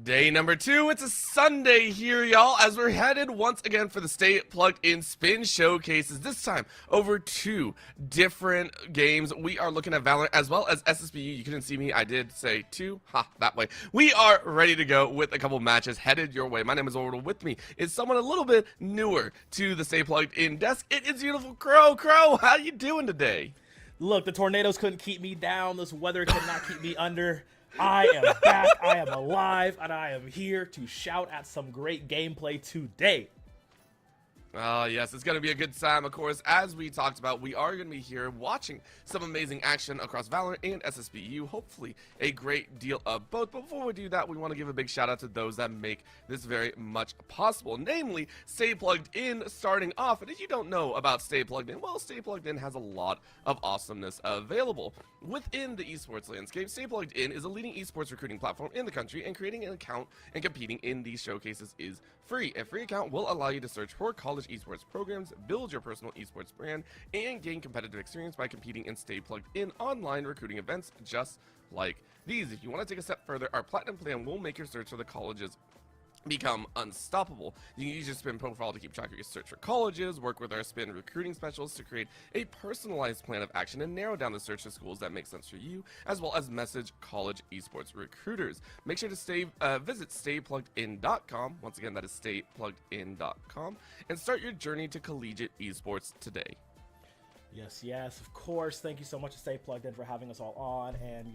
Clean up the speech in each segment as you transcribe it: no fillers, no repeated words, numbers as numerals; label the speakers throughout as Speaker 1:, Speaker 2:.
Speaker 1: Day number 2, it's a Sunday here, y'all, as we're headed once again for the Stay Plugged In Spin Showcases. This time, over 2 different games. We are looking at Valorant as well as SSBU. You couldn't see me, I did say 2. That way. We are ready to go with a couple matches headed your way. My name is Orbital. With me is someone a little bit newer to the Stay Plugged In desk. It is beautiful Crow. Crow, how you doing today?
Speaker 2: Look, the tornadoes couldn't keep me down. This weather could not keep me under. I am back, I am alive, and I am here to shout at some great gameplay today.
Speaker 1: Yes, it's going to be a good time, of course. As we talked about, we are going to be here watching some amazing action across Valorant and SSBU. Hopefully, a great deal of both. But before we do that, we want to give a big shout out to those that make this very much possible. Namely, Stay Plugged In starting off. And if you don't know about Stay Plugged In, well, Stay Plugged In has a lot of awesomeness available. Within the esports landscape, Stay Plugged In is a leading esports recruiting platform in the country, and creating an account and competing in these showcases is free. A free account will allow you to search for college esports programs, build your personal esports brand, and gain competitive experience by competing in Stay Plugged In online recruiting events just like these. If you want to take a step further, our Platinum plan will make your search for the colleges become unstoppable. You can use your Spin profile to keep track of your search for colleges, work with our Spin recruiting specialists to create a personalized plan of action and narrow down the search of schools that make sense for you, as well as message college esports recruiters. Make sure to visit staypluggedin.com. Once again, that is staypluggedin.com, and start your journey to collegiate esports today.
Speaker 2: Yes, of course. Thank you so much to Stay Plugged In for having us all on and,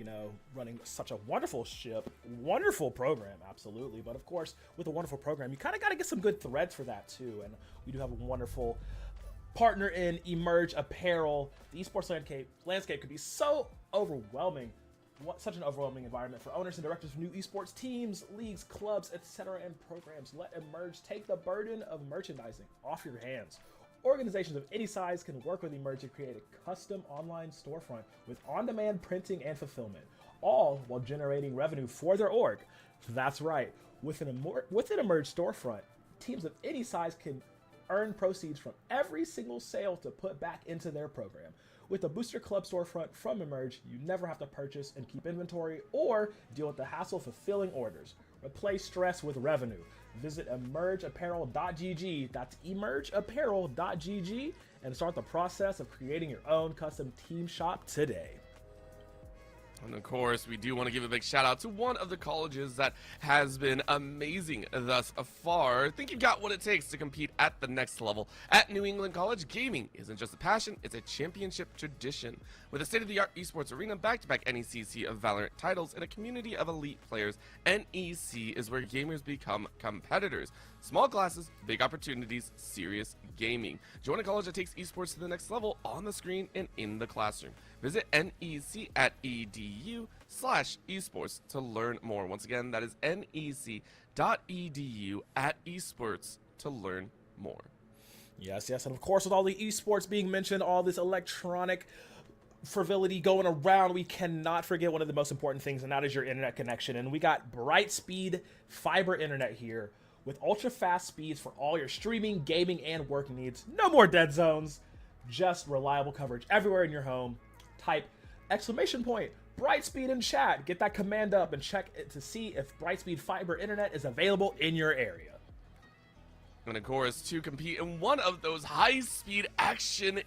Speaker 2: running such a wonderful ship. Wonderful program, absolutely. But, of course, with a wonderful program, you kind of got to get some good threads for that, too. And we do have a wonderful partner in Emerge Apparel. The esports landscape could be so overwhelming. Such an overwhelming environment for owners and directors of new esports teams, leagues, clubs, etc. and programs. Let Emerge take the burden of merchandising off your hands. Organizations of any size can work with Emerge to create a custom online storefront with on-demand printing and fulfillment, all while generating revenue for their org. That's right, within Emerge storefront, teams of any size can earn proceeds from every single sale to put back into their program. With the Booster Club storefront from Emerge, you never have to purchase and keep inventory or deal with the hassle of fulfilling orders. Replace stress with revenue. Visit emergeapparel.gg, that's emergeapparel.gg, and start the process of creating your own custom team shop today.
Speaker 1: And of course, we do want to give a big shout out to one of the colleges that has been amazing thus far. I think you've got what it takes to compete at the next level. At New England College, gaming isn't just a passion, it's a championship tradition. With a state-of-the-art esports arena, back-to-back NECC of Valorant titles, and a community of elite players, NEC is where gamers become competitors. Small classes, big opportunities, serious gaming. Join a college that takes esports to the next level on the screen and in the classroom. Visit NEC at edu/esports to learn more. Once again, that is nec.edu at esports to learn more.
Speaker 2: Yes, and of course, with all the esports being mentioned, all this electronic frivolity going around, we cannot forget one of the most important things, and that is your internet connection. And we got Brightspeed Fiber Internet here with ultra-fast speeds for all your streaming, gaming, and work needs. No more dead zones, just reliable coverage everywhere in your home. Type !Brightspeed in chat. Get that command up and check it to see if Brightspeed Fiber Internet is available in your area.
Speaker 1: And of course, to compete in one of those high-speed action,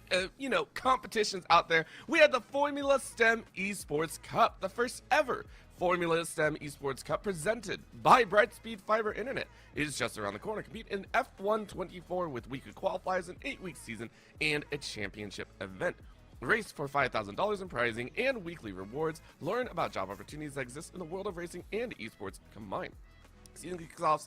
Speaker 1: competitions out there, we had the Formula STEM Esports Cup, the first ever Formula STEM Esports Cup presented by Brightspeed Fiber Internet. It is just around the corner. Compete in F124 with weekly qualifiers, an 8-week season, and a championship event. Race for $5,000 in prizing and weekly rewards. Learn about job opportunities that exist in the world of racing and esports combined. Season kicks off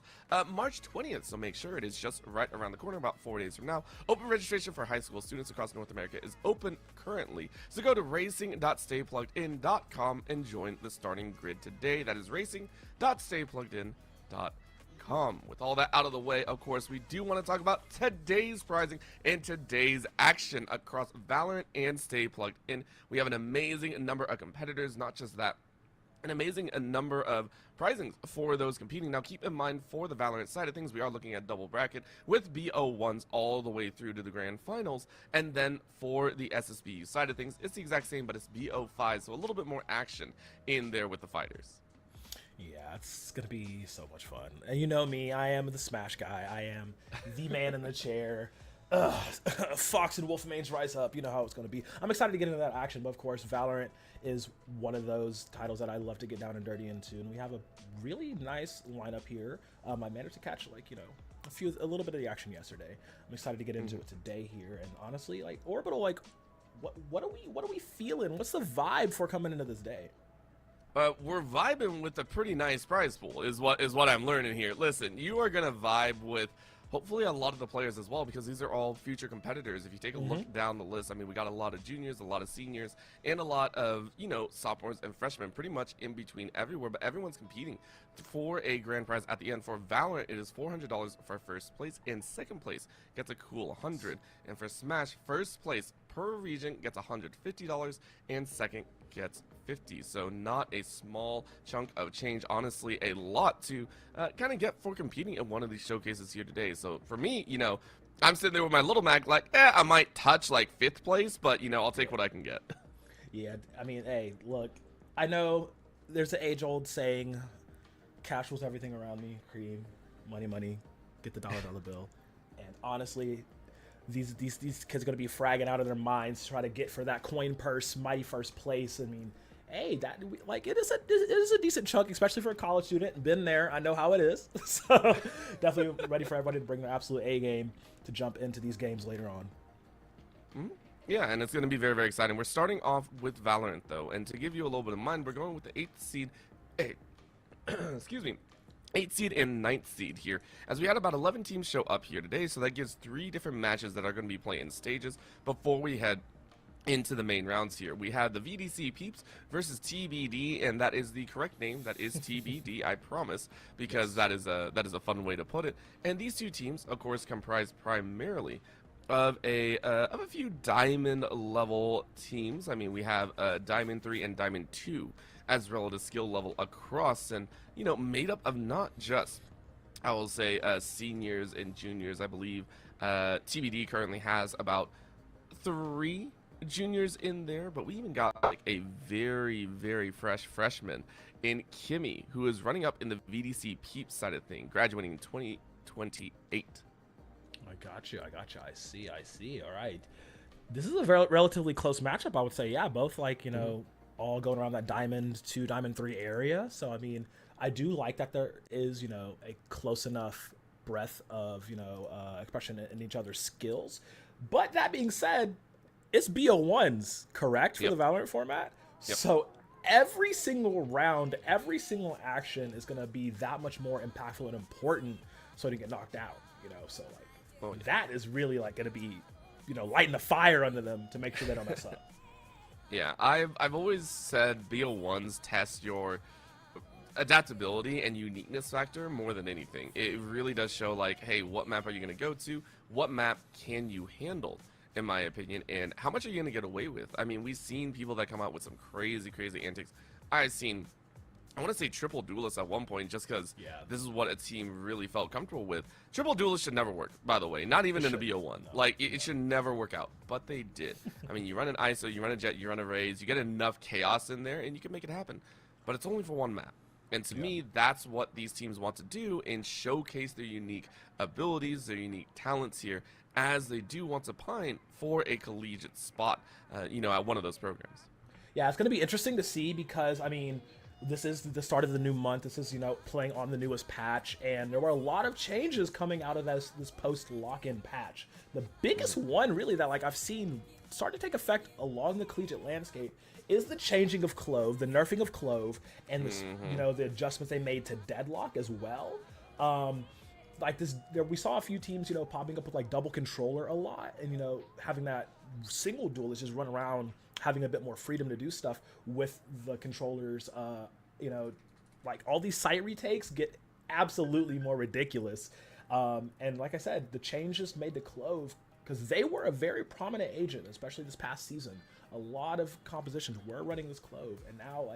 Speaker 1: March 20th, so make sure it is just right around the corner, about 4 days from now. Open registration for high school students across North America is open currently, so go to racing.staypluggedin.com and join the starting grid today. That is racing.staypluggedin.com. With all that out of the way, of course, we do want to talk about today's prizing and today's action across Valorant and Stay Plugged In. We have an amazing number of competitors, not just that, an amazing number of prizings for those competing. Now, keep in mind, for the Valorant side of things, we are looking at double bracket with BO1s all the way through to the grand finals. And then for the SSBU side of things, it's the exact same, but it's BO5, so a little bit more action in there with the fighters.
Speaker 2: Yeah, it's gonna be so much fun. And you know me, I am the Smash guy. I am the man in the chair. Ugh, Fox and Wolfmane's Rise Up. You know how it's gonna be. I'm excited to get into that action, but of course, Valorant is one of those titles that I love to get down and dirty into, and we have a really nice lineup here. I managed to catch a little bit of the action yesterday. I'm excited to get into it today here, and honestly, like Orbital, like what are we feeling? What's the vibe for coming into this day?
Speaker 1: We're vibing with a pretty nice prize pool, is what I'm learning here. Listen, you are gonna vibe with hopefully a lot of the players as well, because these are all future competitors. If you take a look down the list, I mean, we got a lot of juniors, a lot of seniors, and a lot of, sophomores and freshmen, pretty much in between everywhere, but everyone's competing for a grand prize at the end. For Valorant, it is $400 for first place, and second place gets a cool 100, and for Smash, first place per region gets $150, and second gets 50. So not a small chunk of change, honestly a lot to kind of get for competing in one of these showcases here today. So for me, I'm sitting there with my little Mac like, I might touch like 5th place, but I'll take what I can get.
Speaker 2: Yeah, I mean, hey, look, I know there's an age-old saying, cash was everything around me, cream, money, get the dollar bill. And honestly, these kids are going to be fragging out of their minds to try to get for that coin purse, mighty first place. I mean, hey, it is a decent chunk, especially for a college student. Been there, I know how it is. So definitely ready for everybody to bring their absolute A game to jump into these games later on.
Speaker 1: Yeah, and it's going to be very, very exciting. We're starting off with Valorant, though, and to give you a little bit of mind, we're going with the 8th seed, excuse me, 8th seed and 9th seed here, as we had about 11 teams show up here today, so that gives 3 different matches that are going to be playing stages before we head into the main rounds here. We have the VDC Peeps versus TBD, and that is the correct name. That is TBD, I promise, because that is a fun way to put it. And these two teams, of course, comprise primarily of a few Diamond level teams. I mean, we have Diamond 3 and Diamond 2 as relative skill level across, and made up of not just, I will say, seniors and juniors. I believe TBD currently has about 3 juniors in there, but we even got like a very, very fresh freshman in Kimmy, who is running up in the VDC Peeps side of thing, graduating in 2028.
Speaker 2: I got you. I see. All right. This is a very relatively close matchup, I would say. Yeah, both like, all going around that Diamond 2, Diamond 3 area. So, I mean, I do like that there is, a close enough breadth of, expression in each other's skills. But that being said, it's BO1s, correct, for the Valorant format?
Speaker 1: Yep.
Speaker 2: So every single round, every single action is going to be that much more impactful and important so to get knocked out, So, like, that is really, like, going to be, lighting a fire under them to make sure they don't mess up.
Speaker 1: Yeah, I've always said BO1s test your adaptability and uniqueness factor more than anything. It really does show, like, hey, what map are you going to go to? What map can you handle, in my opinion, and how much are you going to get away with? I mean, we've seen people that come out with some crazy, crazy antics. I've seen, I want to say triple duelists at one point, just because this is what a team really felt comfortable with. Triple duelists should never work, by the way, not even in a BO1. No. Like, it should never work out, but they did. I mean, you run an ISO, you run a Jet, you run a Raze, you get enough chaos in there, and you can make it happen. But it's only for one map. And to me, that's what these teams want to do, and showcase their unique abilities, their unique talents here, as they do want to pine for a collegiate spot, at one of those programs.
Speaker 2: Yeah, it's going to be interesting to see because, I mean, this is the start of the new month. This is, playing on the newest patch, and there were a lot of changes coming out of this post-lock-in patch. The biggest one, really, that I've seen start to take effect along the collegiate landscape is the changing of Clove, the nerfing of Clove, and the adjustments they made to Deadlock as well. We saw a few teams, popping up with like double controller a lot, and having that single duelist just run around, having a bit more freedom to do stuff with the controllers. Like all these site retakes get absolutely more ridiculous. And like I said, the changes made the Clove, because they were a very prominent agent, especially this past season. A lot of compositions were running this Clove, and now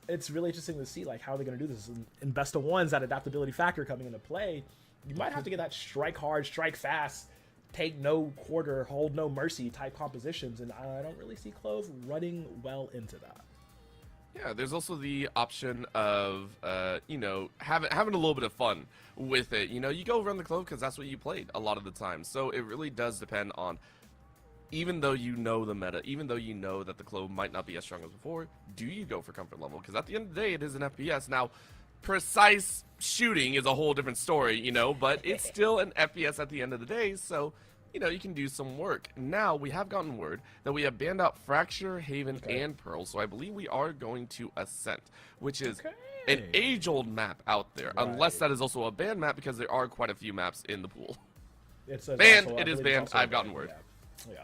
Speaker 2: it's really interesting to see how they're going to do this. In best of ones, that adaptability factor coming into play, you might have to get that strike hard, strike fast, take no quarter, hold no mercy type compositions, and I don't really see Clove running well into that.
Speaker 1: Yeah, there's also the option of, you know, having a little bit of fun with it. You know, you go run the clove because that's what you played a lot of the time. So it really does depend on, even though you know the meta, even though you know that the clove might not be as strong as before, do you go for comfort level? Because at the end of the day, it is an FPS. Now, precise shooting is a whole different story, you know, but it's still an FPS at the end of the day, so, you know, you can do some work. Now, we have gotten word that we have banned out Fracture, Haven, and Pearl, so I believe we are going to Ascent, which is an age-old map out there, unless that is also a banned map, because there are quite a few maps in the pool.
Speaker 2: It's
Speaker 1: banned,
Speaker 2: also,
Speaker 1: it is banned, I've gotten word.
Speaker 2: Yeah.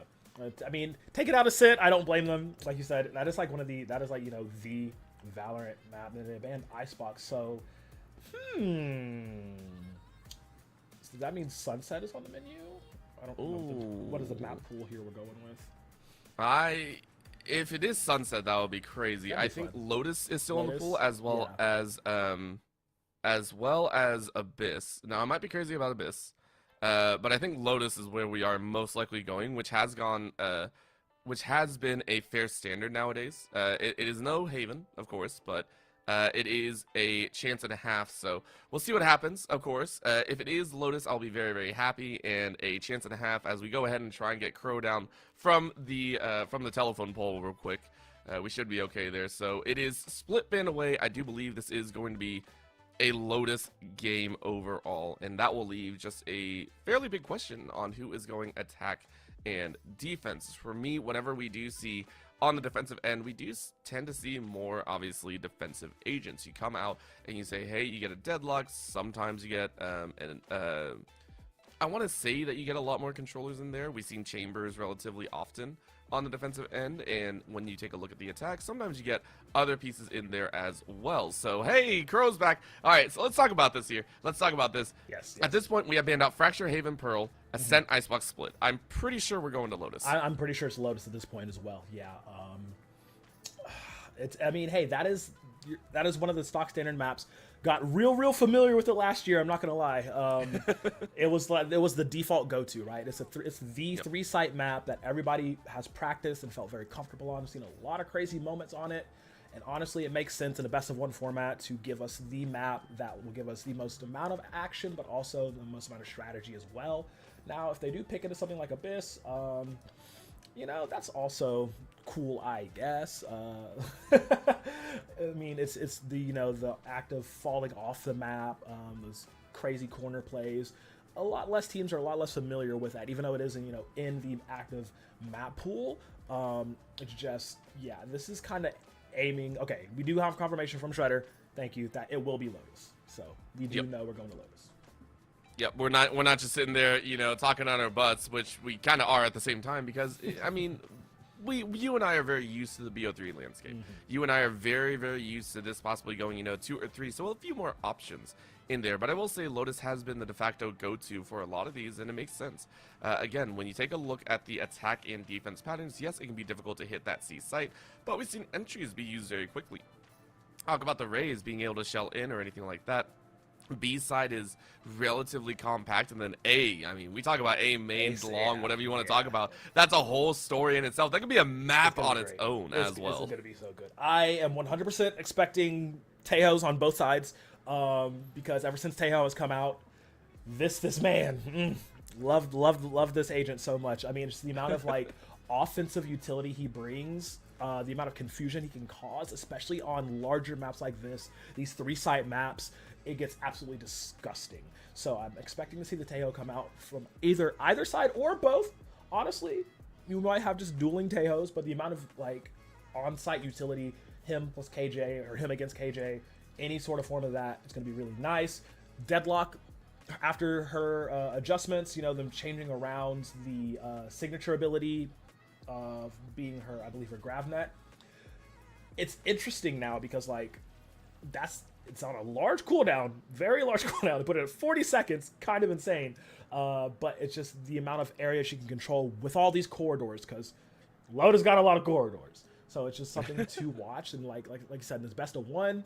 Speaker 2: I mean, take it out of Sit. I don't blame them. Like you said, that is like that is like, you know, the Valorant map, and they banned Icebox. So, so does that mean Sunset is on the menu? I don't know. What is the map pool here we're going with?
Speaker 1: If it is Sunset, that would be crazy. I think Lotus is still in the pool, as well as Abyss. Now, I might be crazy about Abyss. But I think Lotus is where we are most likely going, which has been a fair standard nowadays. It is no Haven, of course, but it is a chance and a half, so we'll see what happens, of course. If it is Lotus, I'll be very, very happy, and a chance and a half as we go ahead and try and get Crow down from the telephone pole real quick. We should be okay there. So it is split ban away. I do believe this is going to be a Lotus game overall, and that will leave just a fairly big question on who is going attack and defense. For me, whenever we do see on the defensive end, we do tend to see more, obviously, defensive agents. You come out and you say, hey, you get a deadlock. Sometimes you get I want to say that you get a lot more controllers in there. We've seen chambers relatively often on the defensive end, and when you take a look at the attack, sometimes you get other pieces in there as well. So, hey, Crow's back. All right, so let's talk about this here. Let's talk about this.
Speaker 2: Yes.
Speaker 1: At this point, we have banned out Fracture, Haven, Pearl, Ascent, Icebox, Split. I'm pretty sure we're going to Lotus.
Speaker 2: I'm pretty sure it's Lotus at this point as well. Yeah. I mean, hey, that is one of the stock standard maps. Got real familiar with it last year. I'm not gonna lie. It was the default go-to, right? It's the three-site map that everybody has practiced and felt very comfortable on. I've seen a lot of crazy moments on it, and honestly, it makes sense in a best-of-1 format to give us the map that will give us the most amount of action, but also the most amount of strategy as well. Now, if they do pick into something like Abyss, you know, that's also cool, I guess. I mean, it's the, you know, the act of falling off the map, those crazy corner plays. A lot less teams are a lot less familiar with that, even though it isn't, you know, in the active map pool. It's just, yeah, this is kind of aiming. Okay, we do have confirmation from Shredder. Thank you. That it will be Lotus. So we do know we're going to Lotus.
Speaker 1: Yep, we're not just sitting there, you know, talking on our butts, which we kind of are at the same time, because I mean, you and I are very used to the BO3 landscape. You and I are very, very used to this possibly going, you know, 2 or 3, so a few more options in there. But I will say Lotus has been the de facto go-to for a lot of these, and it makes sense. Again, when you take a look at the attack and defense patterns, yes, it can be difficult to hit that C site, but we've seen entries be used very quickly. Talk about the Rays being able to shell in or anything like that. B side is relatively compact, and then A, I mean, we talk about A main, long, whatever you want to talk about. That's a whole story in itself. That could be a map on its own as well.
Speaker 2: It's going to be so good. I am 100% expecting Tejo's on both sides, because ever since Tejo has come out, this man, loved this agent so much. I mean, just the amount of like offensive utility he brings. The amount of confusion he can cause, especially on larger maps like this, these 3-site maps, it gets absolutely disgusting. So I'm expecting to see the Tejo come out from either side or both. Honestly, you might have just dueling Tejos, but the amount of like on-site utility, him plus KJ or him against KJ, any sort of form of that, it's going to be really nice. Deadlock, after her adjustments, you know, them changing around the signature ability of being her, I believe, her Gravnet. It's interesting now because like it's on a large cooldown, very large cooldown. They put it at 40 seconds, kind of insane. But it's just the amount of area she can control with all these corridors, because Loda's got a lot of corridors. So it's just something to watch. And like you said, in this best of 1,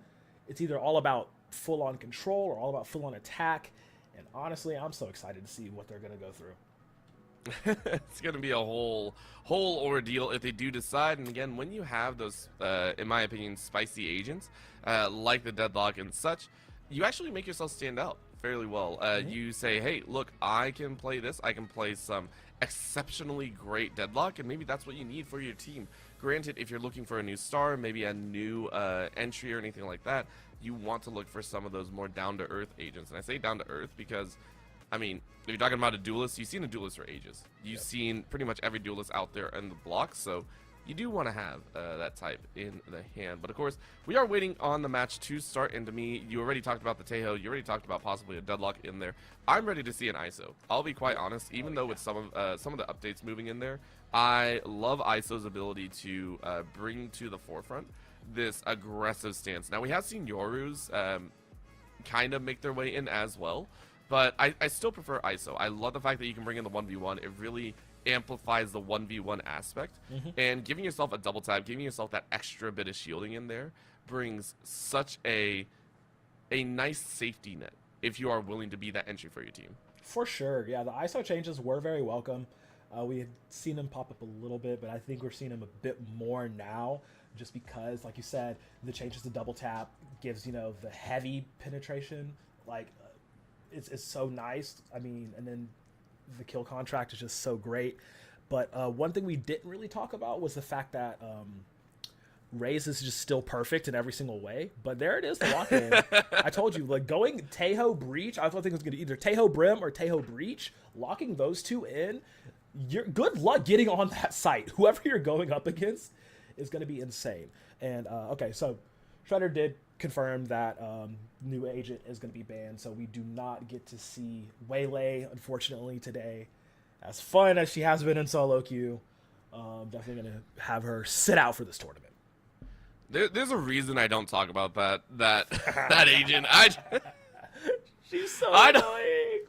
Speaker 2: it's either all about full-on control or all about full-on attack. And honestly, I'm so excited to see what they're going to go through.
Speaker 1: It's gonna be a whole ordeal if they do decide. And again, when you have those, in my opinion, spicy agents like the Deadlock and such, you actually make yourself stand out fairly well. You say, hey, look, I can play this. I can play some exceptionally great Deadlock, and maybe that's what you need for your team. Granted, if you're looking for a new star, maybe a new entry or anything like that, you want to look for some of those more down-to-earth agents. And I say down-to-earth because, I mean, if you're talking about a duelist, you've seen a duelist for ages. You've seen pretty much every duelist out there in the block, so you do want to have that type in the hand. But of course, we are waiting on the match to start, and to me, you already talked about the Tejo, you already talked about possibly a Deadlock in there. I'm ready to see an ISO. I'll be quite honest, even though with some of the updates moving in there, I love ISO's ability to bring to the forefront this aggressive stance. Now, we have seen Yoru's kind of make their way in as well, but I still prefer ISO. I love the fact that you can bring in the 1v1. It really amplifies the 1v1 aspect, and giving yourself a double tap, giving yourself that extra bit of shielding in there brings such a nice safety net if you are willing to be that entry for your team.
Speaker 2: For sure, yeah, the ISO changes were very welcome. We had seen them pop up a little bit, but I think we're seeing them a bit more now, just because, like you said, the changes to double tap gives, you know, the heavy penetration, like, it's so nice. I mean, and then the kill contract is just so great. But one thing we didn't really talk about was the fact that Raze is just still perfect in every single way. But there it is, the lock-in. I told you, like, going Tejo Breach, I think it was going to either Tejo Brim or Tejo Breach. Locking those two in, you're good luck getting on that site. Whoever you're going up against is going to be insane. And okay, so Shredder did confirm that new agent is going to be banned, so we do not get to see Waylay, unfortunately, today. As fun as she has been in solo queue, definitely going to have her sit out for this tournament.
Speaker 1: There's a reason I don't talk about that agent.
Speaker 2: She's so annoying.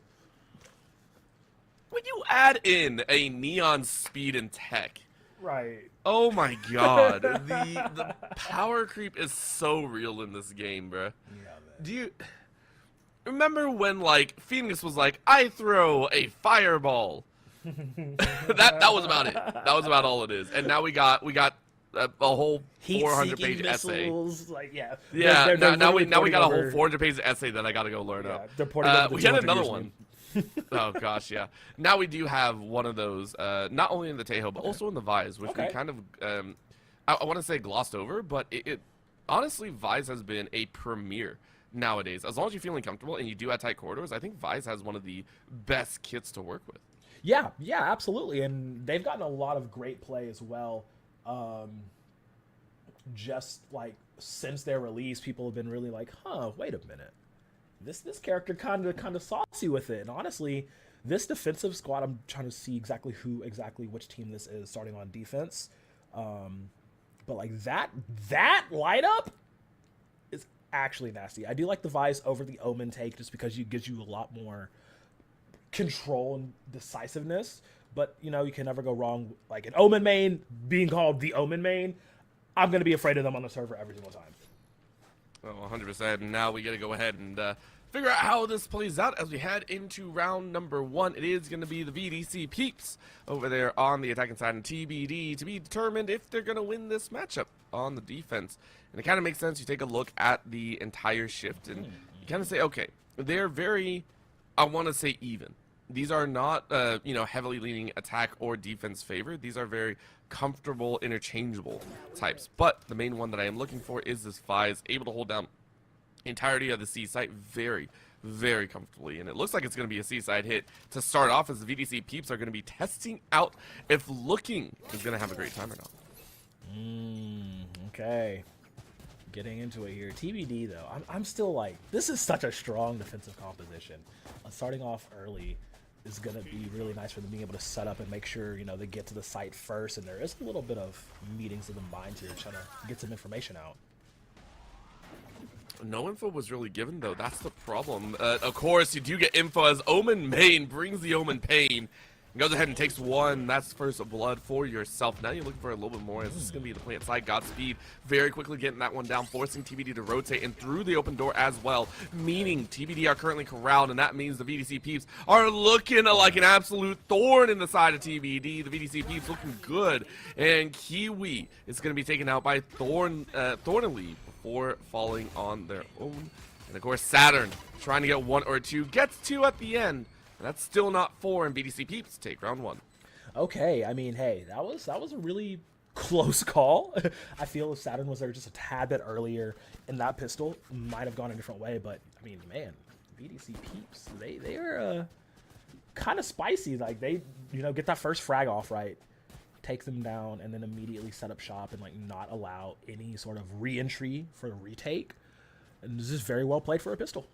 Speaker 1: When you add in a neon speed and tech,
Speaker 2: right?
Speaker 1: Oh my god, the power creep is so real in this game, bruh.
Speaker 2: Yeah, man.
Speaker 1: Do you remember when, like, Phoenix was like, I throw a fireball? that was about it. That was about all it is. And now we got a whole 400-page essay.
Speaker 2: Like, yeah.
Speaker 1: Now we got a whole 400-page essay that I got to go learn up.
Speaker 2: They're porting over the
Speaker 1: we had
Speaker 2: 200
Speaker 1: another
Speaker 2: years
Speaker 1: one. Oh gosh, yeah. Now we do have one of those, not only in the Tejo, but also in the Vise, which we kind of, I want to say glossed over, but it honestly, Vise has been a premier nowadays. As long as you're feeling comfortable and you do have tight corridors, I think Vise has one of the best kits to work with.
Speaker 2: Yeah, absolutely. And they've gotten a lot of great play as well. Just like since their release, people have been really like, huh, wait a minute. This character kind of saucy with it. And honestly, this defensive squad, I'm trying to see exactly which team this is starting on defense. But like that light up is actually nasty. I do like the Vise over the Omen take just because it gives you a lot more control and decisiveness. But, you know, you can never go wrong. Like an Omen main being called the Omen main, I'm going to be afraid of them on the server every single time.
Speaker 1: Oh, 100%. And now we got to go ahead and figure out how this plays out as we head into round number 1. It is going to be the VDC Peeps over there on the attacking side and TBD to be determined if they're going to win this matchup on the defense. And it kind of makes sense. You take a look at the entire shift and you kind of say, okay, they're very, I want to say, even. These are not, you know, heavily leaning attack or defense favored. These are very comfortable, interchangeable types. But the main one that I am looking for is this Vise, able to hold down the entirety of the C site very, very comfortably. And it looks like it's going to be a C-side hit to start off, as the VDC Peeps are going to be testing out if Looking is going to have a great time or not.
Speaker 2: Okay. Getting into it here. TBD, though, I'm still like, this is such a strong defensive composition. Starting off early is going to be really nice for them being able to set up and make sure, you know, they get to the site first. And there is a little bit of meetings of the minds here trying to get some information out.
Speaker 1: No info was really given, though. That's the problem. Of course, you do get info as Omen Main brings the Omen Pain. Goes ahead and takes one. That's first blood for yourself. Now you're looking for a little bit more, as this is going to be the play inside. Godspeed very quickly getting that one down, forcing TBD to rotate and through the open door as well, meaning TBD are currently corralled, and that means the VDC peeps are looking like an absolute thorn in the side of TBD. The VDC peeps looking good, and Kiwi is going to be taken out by Thornily before falling on their own. And of course, Saturn trying to get one or two, gets two at the end. That's still not 4, and BDC peeps take round 1.
Speaker 2: Okay, I mean, hey, that was a really close call. I feel if Saturn was there just a tad bit earlier in that pistol, might have gone a different way. But I mean, man, BDC peeps, they are kind of spicy. Like they, get that first frag off right, take them down, and then immediately set up shop and like not allow any sort of re-entry for a retake. And this is very well played for a pistol.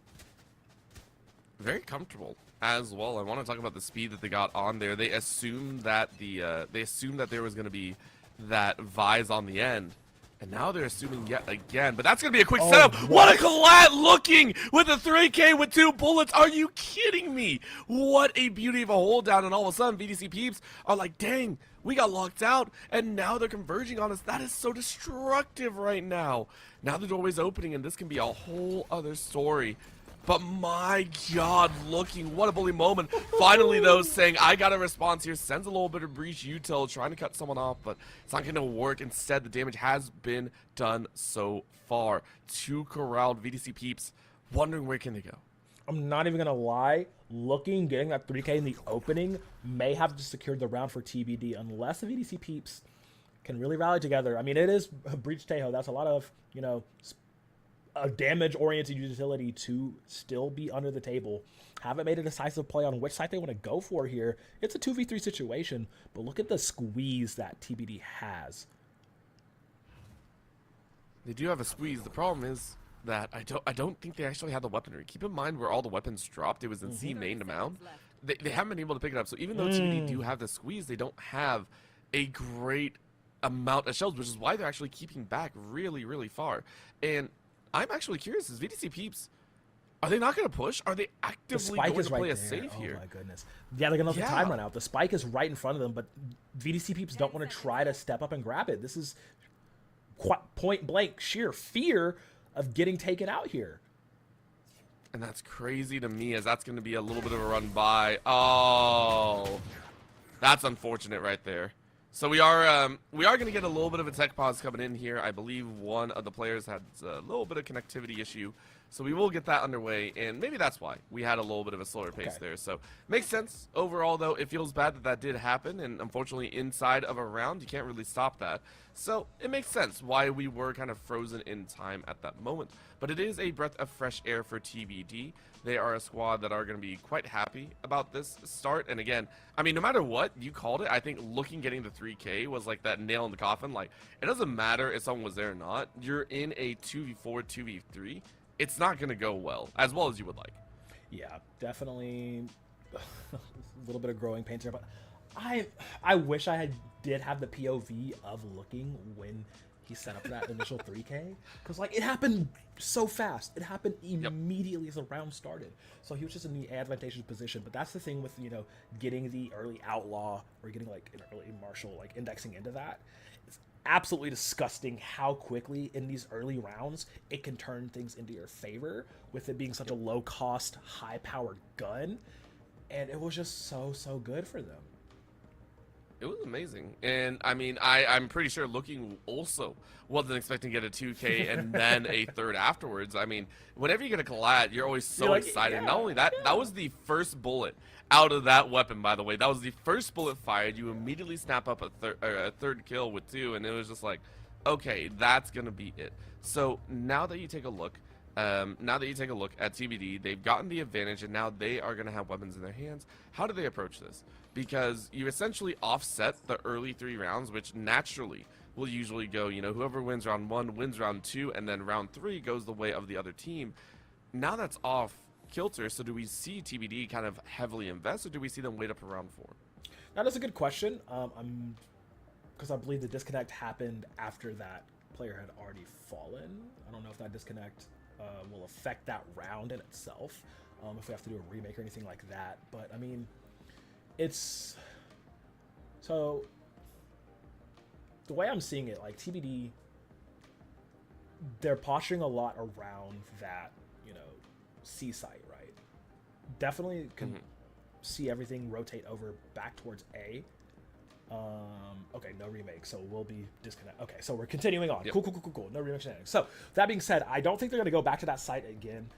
Speaker 1: Very comfortable as well. I want to talk about the speed that they got on there. They assumed that there was going to be that vise on the end, and now they're assuming yet again. But that's going to be a quick setup. What a collat looking with a 3K with 2 bullets. Are you kidding me? What a beauty of a hold down, and all of a sudden VDC peeps are like, dang, we got locked out, and now they're converging on us. That is so destructive right now. Now the doorway's opening, and this can be a whole other story. But my God, what a bully moment. Finally, though, saying, I got a response here, sends a little bit of breach util, trying to cut someone off, but it's not going to work. Instead, the damage has been done so far. 2 corralled VDC peeps, wondering where can they go.
Speaker 2: I'm not even going to lie. Getting that 3K in the opening may have just secured the round for TBD, unless the VDC peeps can really rally together. I mean, it is Breach Tejo. That's a lot of, a damage-oriented utility to still be under the table. Haven't made a decisive play on which side they want to go for here. It's a 2v3 situation, but look at the squeeze that TBD has.
Speaker 1: They do have a squeeze. The problem is that I don't think they actually have the weaponry. Keep in mind where all the weapons dropped. It was in C main to mount. They haven't been able to pick it up. So even though TBD do have the squeeze, they don't have a great amount of shells, which is why they're actually keeping back really, really far. And I'm actually curious, is VDC peeps, are they not going to push? Are they actively going to play a safe here?
Speaker 2: Oh my goodness. Yeah, they're going to let the time run out. The spike is right in front of them, but VDC peeps don't want to try to step up and grab it. This is point blank sheer fear of getting taken out here.
Speaker 1: And that's crazy to me, as that's going to be a little bit of a run by. Oh, that's unfortunate right there. So we are going to get a little bit of a tech pause coming in here. I believe one of the players had a little bit of connectivity issue, so we will get that underway, and maybe that's why we had a little bit of a slower pace there. So makes sense. Overall, though, it feels bad that that did happen, and unfortunately, inside of a round, you can't really stop that. So it makes sense why we were kind of frozen in time at that moment. But it is a breath of fresh air for TBD. They are a squad that are going to be quite happy about this start. And again, I mean, no matter what, you called it. I think getting the 3K was like that nail in the coffin. Like, it doesn't matter if someone was there or not. You're in a 2v4, 2v3. It's not going to go well as you would like.
Speaker 2: Yeah, definitely a little bit of growing pains here. But I wish I did have the POV of looking when he set up that initial 3K, because like it happened so fast. It happened immediately as the round started, so he was just in the advantageous position. But that's the thing with getting the early outlaw or getting like an early marshal, like indexing into that. It's absolutely disgusting how quickly in these early rounds it can turn things into your favor, with it being such a low cost, high powered gun. And it was just so good for them.
Speaker 1: It was amazing. And I mean, I'm pretty sure looking also wasn't expecting to get a 2K and then a third afterwards. I mean, whenever you get a collat, you're always so excited. Yeah, not only that, that was the first bullet out of that weapon, by the way. That was the first bullet fired. You immediately snap up a third kill with 2, and it was just like, okay, that's going to be it. So now that you take a look, at TBD, they've gotten the advantage, and now they are going to have weapons in their hands. How do they approach this? Because you essentially offset the early 3 rounds, which naturally will usually go, whoever wins round 1 wins round 2, and then round 3 goes the way of the other team. Now that's off kilter, so do we see TBD kind of heavily invest, or do we see them wait up for round 4?
Speaker 2: That is a good question. Because I believe the disconnect happened after that player had already fallen. I don't know if that disconnect will affect that round in itself, if we have to do a remake or anything like that. But I mean, it's So the way I'm seeing it, like TBD, they're posturing a lot around that, you know, C site, right? Definitely can see everything rotate over back towards A. Okay, no remake, so we'll be disconnect. Okay, so we're continuing on.
Speaker 1: Yep.
Speaker 2: Cool. No remake shenanigans. So that being said, I don't think they're going to go back to that site again,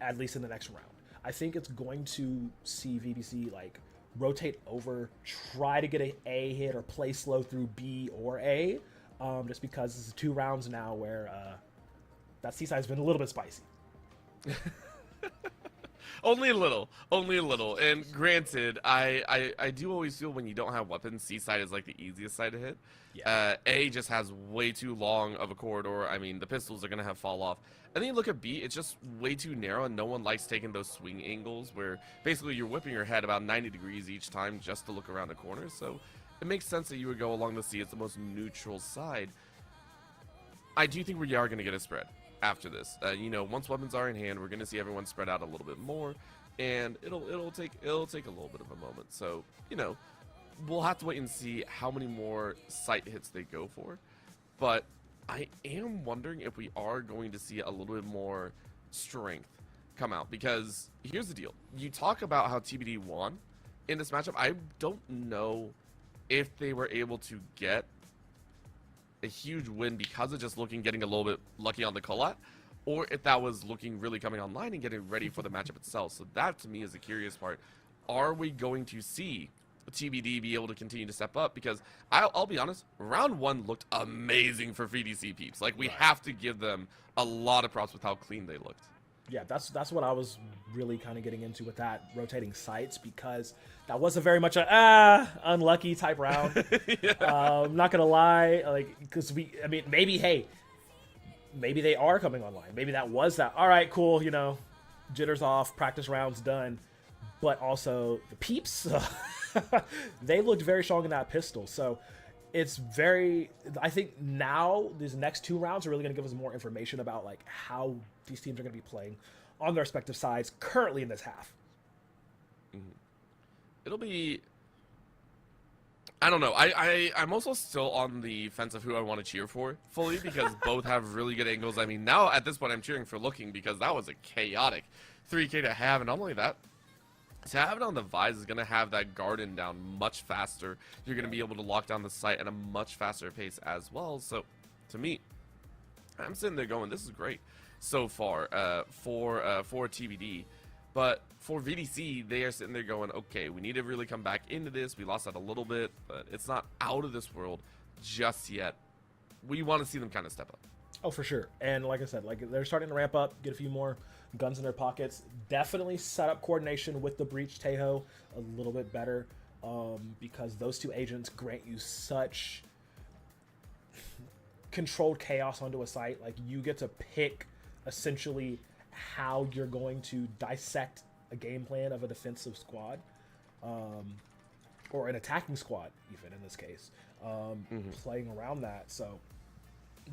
Speaker 2: at least in the next round. I think it's going to see VBC like rotate over, try to get an A hit or play slow through B or A, just because this is 2 rounds now where that C side's been a little bit spicy.
Speaker 1: Only a little. And granted, I do always feel when you don't have weapons, C side is like the easiest side to hit.
Speaker 2: Yeah.
Speaker 1: A just has way too long of a corridor. I mean, the pistols are going to have fall off. And then you look at B, it's just way too narrow, and no one likes taking those swing angles where basically you're whipping your head about 90 degrees each time just to look around the corner. So it makes sense that you would go along the C. It's the most neutral side. I do think we are going to get a spread after this. You know, once weapons are in hand, we're going to see everyone spread out a little bit more, and it'll take a little bit of a moment. So, you know, we'll have to wait and see how many more sight hits they go for. But I am wondering if we are going to see a little bit more strength come out, because here's the deal. You talk about how TBD won in this matchup. I don't know if they were able to get a huge win because of just getting a little bit lucky on the collat, or if that was looking really coming online and getting ready for the matchup itself. So that to me is the curious part. Are we going to see TBD be able to continue to step up? Because I'll be honest, round 1 looked amazing for VDC peeps. Like, we have to give them a lot of props with how clean they looked.
Speaker 2: Yeah, that's what I was really kind of getting into with that rotating sites, because that was a very much a unlucky type round.
Speaker 1: Yeah.
Speaker 2: I'm not gonna lie, like, because maybe they are coming online. Maybe that was that. All right, cool. You know, jitters off, practice rounds done. But also the peeps, they looked very strong in that pistol. So it's very, I think now these next 2 rounds are really going to give us more information about like how these teams are going to be playing on their respective sides currently in this half.
Speaker 1: It'll be, I don't know. I'm also still on the fence of who I want to cheer for fully, because both have really good angles. I mean, now at this point I'm cheering for Looking, because that was a chaotic 3K to have, and not only that, to have it on the Vise is going to have that garden down much faster. You're going to be able to lock down the site at a much faster pace as well. So, to me, I'm sitting there going, this is great so far for TBD. But for VDC, they are sitting there going, okay, we need to really come back into this. We lost that a little bit, but it's not out of this world just yet. We want to see them kind of step up.
Speaker 2: Oh, for sure. And like I said, like they're starting to ramp up, get a few more guns in their pockets. Definitely set up coordination with the Breach Tejo a little bit better, because those 2 agents grant you such controlled chaos onto a site. Like, you get to pick essentially how you're going to dissect a game plan of a defensive squad, or an attacking squad, even in this case, playing around that. So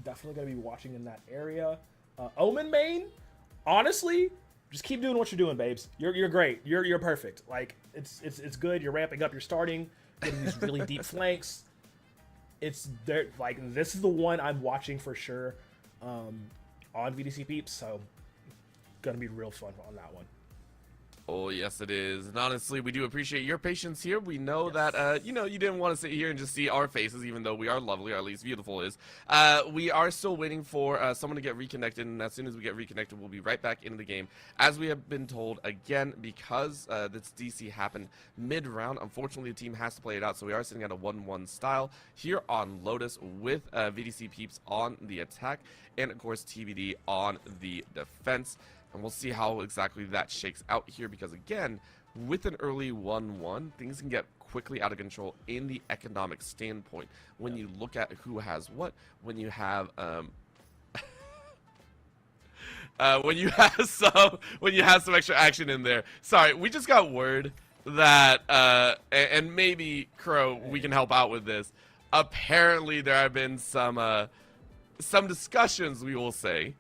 Speaker 2: definitely going to be watching in that area. Omen main, honestly, just keep doing what you're doing, babes. You're great. You're perfect. Like, it's good. You're ramping up. You're starting getting these really deep flanks. It's there. Like, this is the one I'm watching for sure on VDC peeps. So gonna be real fun on that one.
Speaker 1: Oh, yes, it is. And honestly, we do appreciate your patience here. We know that, you know, you didn't want to sit here and just see our faces, even though we are lovely, or at least beautiful is. We are still waiting for someone to get reconnected, and as soon as we get reconnected, we'll be right back into the game. As we have been told, again, because this DC happened mid-round, unfortunately, the team has to play it out, so we are sitting at a 1-1 style here on Lotus with VDC Peeps on the attack, and, of course, TBD on the defense. And we'll see how exactly that shakes out here, because, again, with an early 1-1, things can get quickly out of control in the economic standpoint. When you look at who has what, when you have when you have some extra action in there. Sorry, we just got word that and maybe Crow, we can help out with this. Apparently, there have been some discussions, we will say,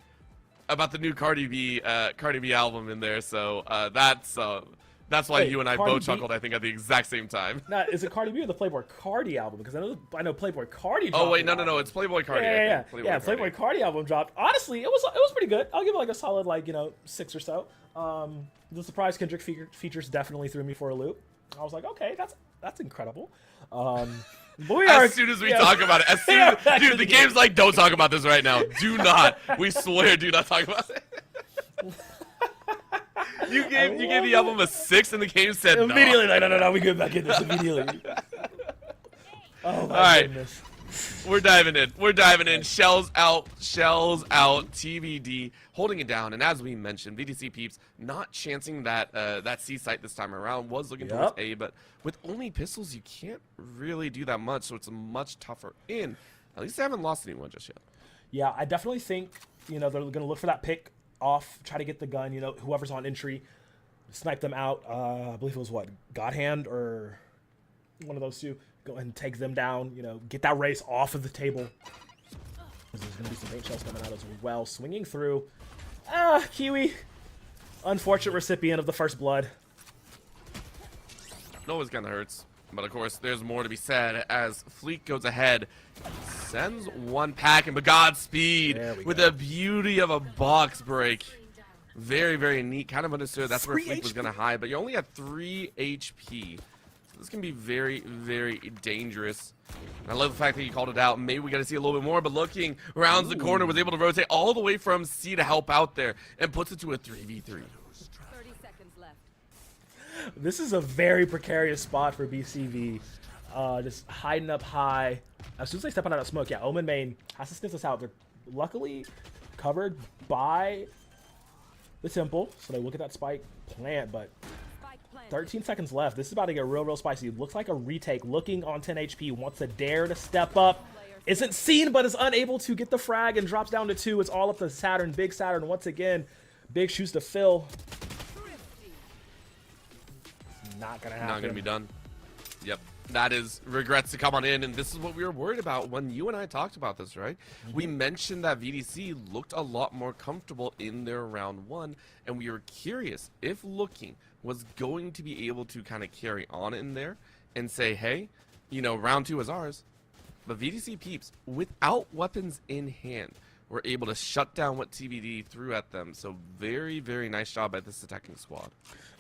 Speaker 1: about the new Cardi B album in there, so that That's why
Speaker 2: Wait,
Speaker 1: you and I
Speaker 2: Cardi
Speaker 1: both
Speaker 2: B?
Speaker 1: chuckled, I think, at the exact same time.
Speaker 2: Now, is it Cardi B or the Playboy Cardi album? Because I know Playboy Cardi.
Speaker 1: Oh, wait,
Speaker 2: dropped
Speaker 1: no,
Speaker 2: an
Speaker 1: no, no.
Speaker 2: album.
Speaker 1: It's Playboy Cardi.
Speaker 2: Yeah,
Speaker 1: I think.
Speaker 2: Playboy Cardi album dropped. Honestly, it was pretty good. I'll give it like a solid 6 or so. The surprise Kendrick features definitely threw me for a loop. I was like, okay, that's incredible. But we are,
Speaker 1: As soon as we talk about it, dude, the game's like, don't talk about this right now. Do not. We swear, do not talk about it. You gave the album a 6, and the game said no.
Speaker 2: Immediately, like, no, we get back in this immediately. Oh my goodness.
Speaker 1: We're diving in. Shells out. TBD holding it down. And as we mentioned, VDC Peeps not chancing that C site this time around. Was looking towards A, but with only pistols, you can't really do that much. So it's a much tougher in. At least they haven't lost anyone just yet.
Speaker 2: Yeah, I definitely think they're gonna look for that pick off, try to get the gun. Whoever's on entry, snipe them out. I believe it was God Hand or one of those two. Go ahead and take them down, get that race off of the table. There's going to be some paint shells coming out as well. Swinging through. Kiwi. Unfortunate recipient of the first blood.
Speaker 1: It always kind of hurts. But of course, there's more to be said as Fleet goes ahead. Sends one pack, and Godspeed with the beauty of a box break. Very, very neat. Kind of understood that's where Fleet was going to hide, but you only had 3 HP. This can be very, very dangerous. And I love the fact that you called it out. Maybe we got to see a little bit more, but looking rounds the corner, was able to rotate all the way from C to help out there and puts it to a 3v3.
Speaker 3: 30 seconds left.
Speaker 2: This is a very precarious spot for BCV. Just hiding up high. As soon as they step out of that smoke, Omen Main has to sniff this out. They're luckily covered by the temple, so they look at that spike plant, but 13 seconds left. This is about to get real, real spicy. Looks like a retake. Looking on 10 HP. Wants to dare to step up. Isn't seen, but is unable to get the frag and drops down to 2. It's all up to Saturn. Big Saturn once again. Big shoes to fill. Not going to happen.
Speaker 1: Not going to be done. Yep. That is regrets to come on in, and this is what we were worried about when you and I talked about this, right? We mentioned that VDC looked a lot more comfortable in their round 1, and we were curious if looking was going to be able to kind of carry on in there and say, hey, round 2 is ours. But VDC Peeps, without weapons in hand, were able to shut down what TBD threw at them. So very, very nice job by this attacking squad.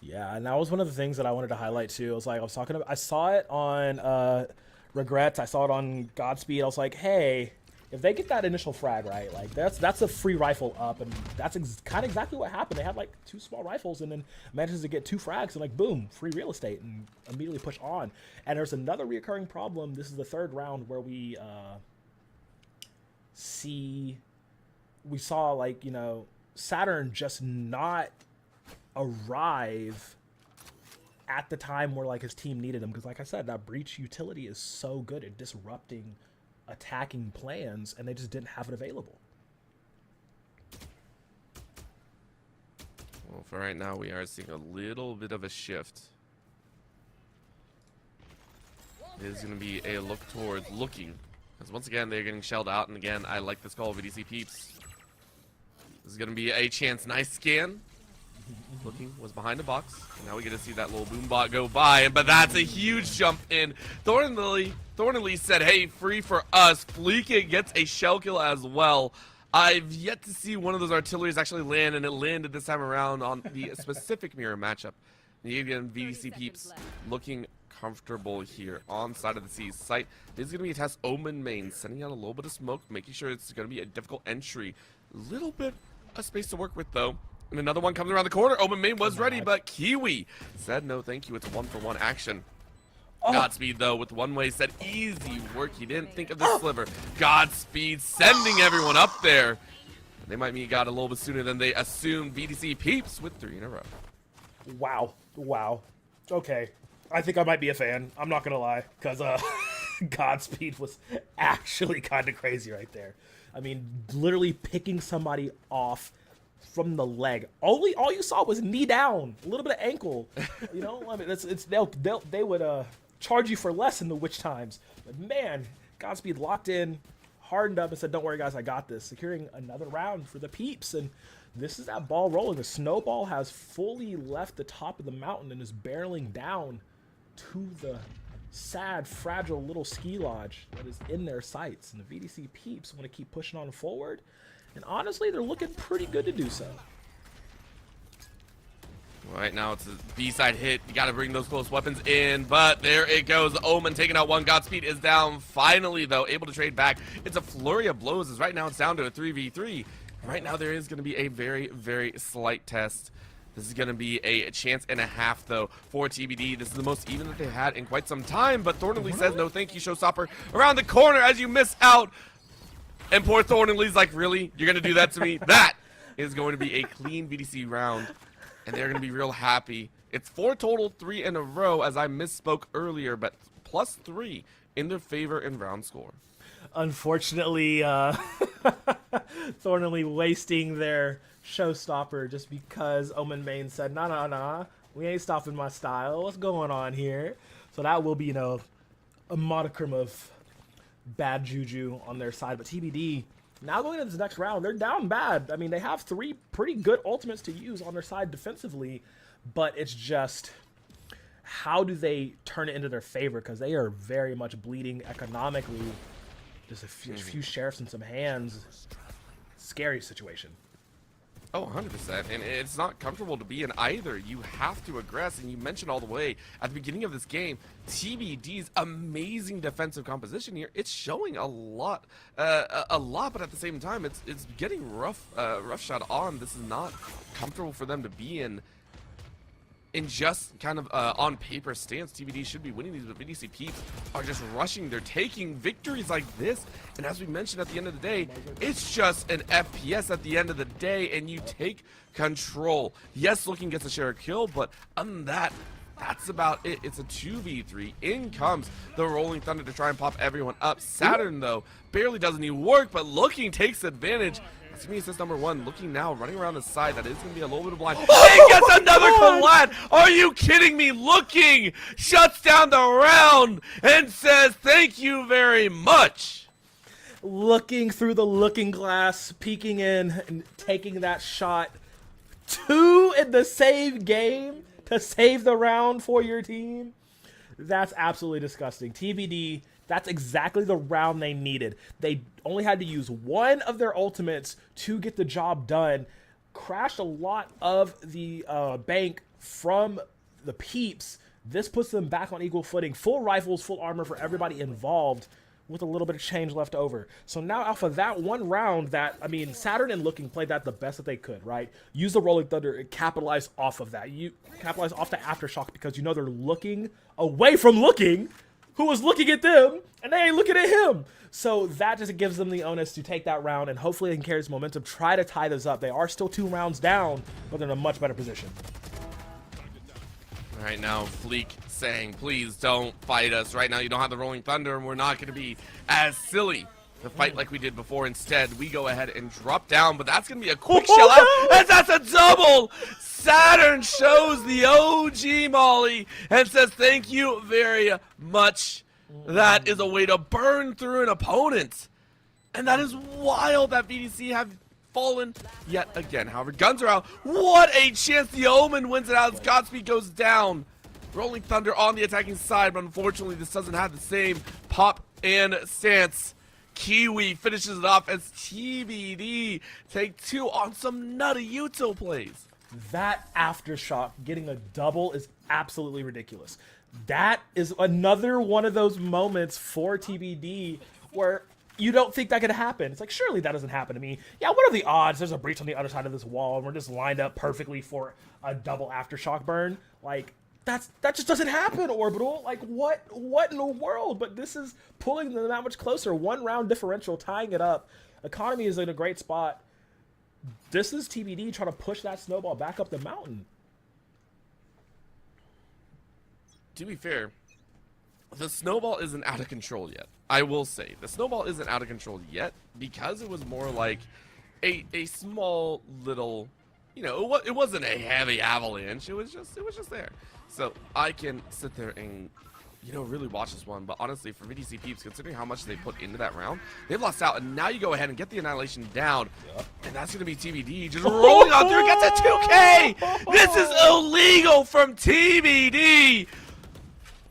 Speaker 2: Yeah, and that was one of the things that I wanted to highlight too. I saw it on Regrets. I saw it on Godspeed. I was like, hey, if they get that initial frag right, that's a free rifle up, and that's kind of exactly what happened. They had 2 small rifles and then manages to get 2 frags and boom, free real estate and immediately push on. And there's another reoccurring problem. This is the 3rd round where we saw Saturn just not arrive at the time where his team needed him, because like I said, that breach utility is so good at disrupting attacking plans, and they just didn't have it available.
Speaker 1: Well, for right now, we are seeing a little bit of a shift. It is going to be a look towards looking, because once again, they're getting shelled out, and again, I like this call, VDC Peeps. This is going to be a chance. Nice scan. Looking was behind the box. And now we get to see that little boom bot go by. But that's a huge jump in. Thornley said, hey, free for us. Fleeka gets a shell kill as well. I've yet to see one of those artilleries actually land, and it landed this time around on the specific mirror matchup. And again, VDC Peeps looking comfortable here on side of the C site. This is going to be a test. Omen Main sending out a little bit of smoke, making sure it's going to be a difficult entry. Little bit of space to work with, though. And another one comes around the corner. Omen Main was ready, but Kiwi said no thank you. It's a 1-for-1 action. Godspeed, though, with one way, said easy work. He didn't think of the sliver. Godspeed sending everyone up there. They might meet God a little bit sooner than they assumed. VDC Peeps with 3 in a row.
Speaker 2: Wow. Okay. I think I might be a fan. I'm not going to lie, because Godspeed was actually kind of crazy right there. I mean, literally picking somebody off from the leg. All you saw was knee down, a little bit of ankle. I mean, they would charge you for less in the witch times. But man, Godspeed locked in, hardened up, and said, "Don't worry, guys, I got this." Securing another round for the Peeps, and This is that ball rolling. The snowball has fully left the top of the mountain and is barreling down to the sad, fragile little ski lodge that is in their sights. And the VDC peeps want to keep pushing on forward. And honestly, they're looking pretty good to do so.
Speaker 1: Right now, it's a B-side hit. You got to bring those close weapons in, but there it goes. Omen taking out one. Godspeed is down. Finally, though, able to trade back. It's a flurry of blows, as right now it's down to a 3v3. Right now, there is going to be a very, very slight test. This is going to be a chance and a half, though, for TBD. This is the most even that they've had in quite some time, but Thornley says, no thank you, Showstopper. Around the corner as you miss out. And poor Thornley's like, really? You're going to do that to me? That is going to be a clean VDC round. And they're going to be real happy. It's 4 total, 3 in a row, as I misspoke earlier, but +3 in their favor in round score.
Speaker 2: Unfortunately, Thornley wasting their showstopper just because Omen Main said, nah, we ain't stopping my style. What's going on here? So that will be, a modicum of bad juju on their side. But TBD, now going into this next round, they're down bad. I mean, they have 3 pretty good ultimates to use on their side defensively, but it's just, how do they turn it into their favor? Because they are very much bleeding economically. Just a few sheriffs and some hands. Scary situation.
Speaker 1: Oh, 100%. And it's not comfortable to be in either. You have to aggress, and you mentioned all the way at the beginning of this game, TBD's amazing defensive composition here. It's showing a lot, but at the same time, it's getting roughshod on. This is not comfortable for them to be in. In just kind of on paper stance, TBD should be winning these, but VDC peeps are just rushing. They're taking victories like this, and as we mentioned at the end of the day, it's just an FPS at the end of the day, and you take control. Yes, Looking gets a share of kill, but other than that, that's about it. It's a 2v3. In comes the Rolling Thunder to try and pop everyone up. Saturn, though, barely does any work, but Looking takes advantage. That's me assist number 1. Looking now, running around the side. That is going to be a little bit of blind. He gets another collide. Are you kidding me? Looking shuts down the round and says, thank you very much.
Speaker 2: Looking through the looking glass, peeking in, and taking that shot. 2 in the same game to save the round for your team. That's absolutely disgusting. TBD, that's exactly the round they needed. They only had to use 1 of their ultimates to get the job done. Crashed a lot of the bank from the peeps. This puts them back on equal footing. Full rifles, full armor for everybody involved with a little bit of change left over. So now off of that one round that, I mean, Saturn and Looking played that the best that they could, right? Use the Rolling Thunder and capitalize off of that. You capitalize off the aftershock because you know they're looking away from Looking, who was looking at them, and they ain't looking at him. So that just gives them the onus to take that round, and hopefully they can carry this momentum, try to tie this up. They are still 2 rounds down, but they're in a much better position.
Speaker 1: Right now, Fleek saying, please don't fight us. Right now, you don't have the Rolling Thunder, and we're not going to be as silly to fight like we did before. Instead, we go ahead and drop down, but that's going to be a quick shell out, as that's a double. Saturn shows the OG Molly and says, thank you very much. That is a way to burn through an opponent. And that is wild that VDC have fallen yet again. However, guns are out. What a chance. The Omen wins it out as Godspeed goes down. Rolling Thunder on the attacking side, but unfortunately this doesn't have the same pop and stance. Kiwi finishes it off as TBD take 2 on some nutty util plays.
Speaker 2: That aftershock getting a double is absolutely ridiculous. That is another one of those moments for TBD where you don't think that could happen. It's like, surely that doesn't happen to me. Yeah, what are the odds? There's a breach on the other side of this wall, and we're just lined up perfectly for a double aftershock burn. Like, that just doesn't happen, Orbital. Like, what in the world? But this is pulling them that much closer. 1 round differential, tying it up. Economy is in a great spot. This is TBD trying to push that snowball back up the mountain.
Speaker 1: To be fair, the snowball isn't out of control yet. I will say, the snowball isn't out of control yet because it was more like a small little, it wasn't a heavy avalanche. It was just there. So I can sit there and really watch this one. But honestly, for VDC Peeps, considering how much they put into that round, they've lost out. And now you go ahead and get the Annihilation down. Yep. And that's going to be TBD just rolling on through. Gets a 2K. This is illegal from TBD.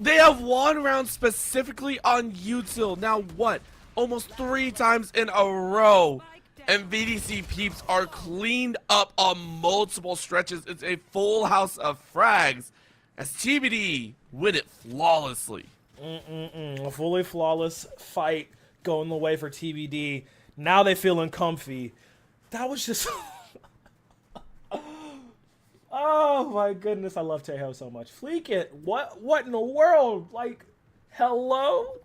Speaker 1: They have one round specifically on util. Now what? Almost 3 times in a row. And VDC Peeps are cleaned up on multiple stretches. It's a full house of frags as TBD win it flawlessly.
Speaker 2: A fully flawless fight going the way for TBD. Now they feeling comfy. That was just... Oh my goodness, I love Tejo so much. Fleek it. What in the world? Like, hello?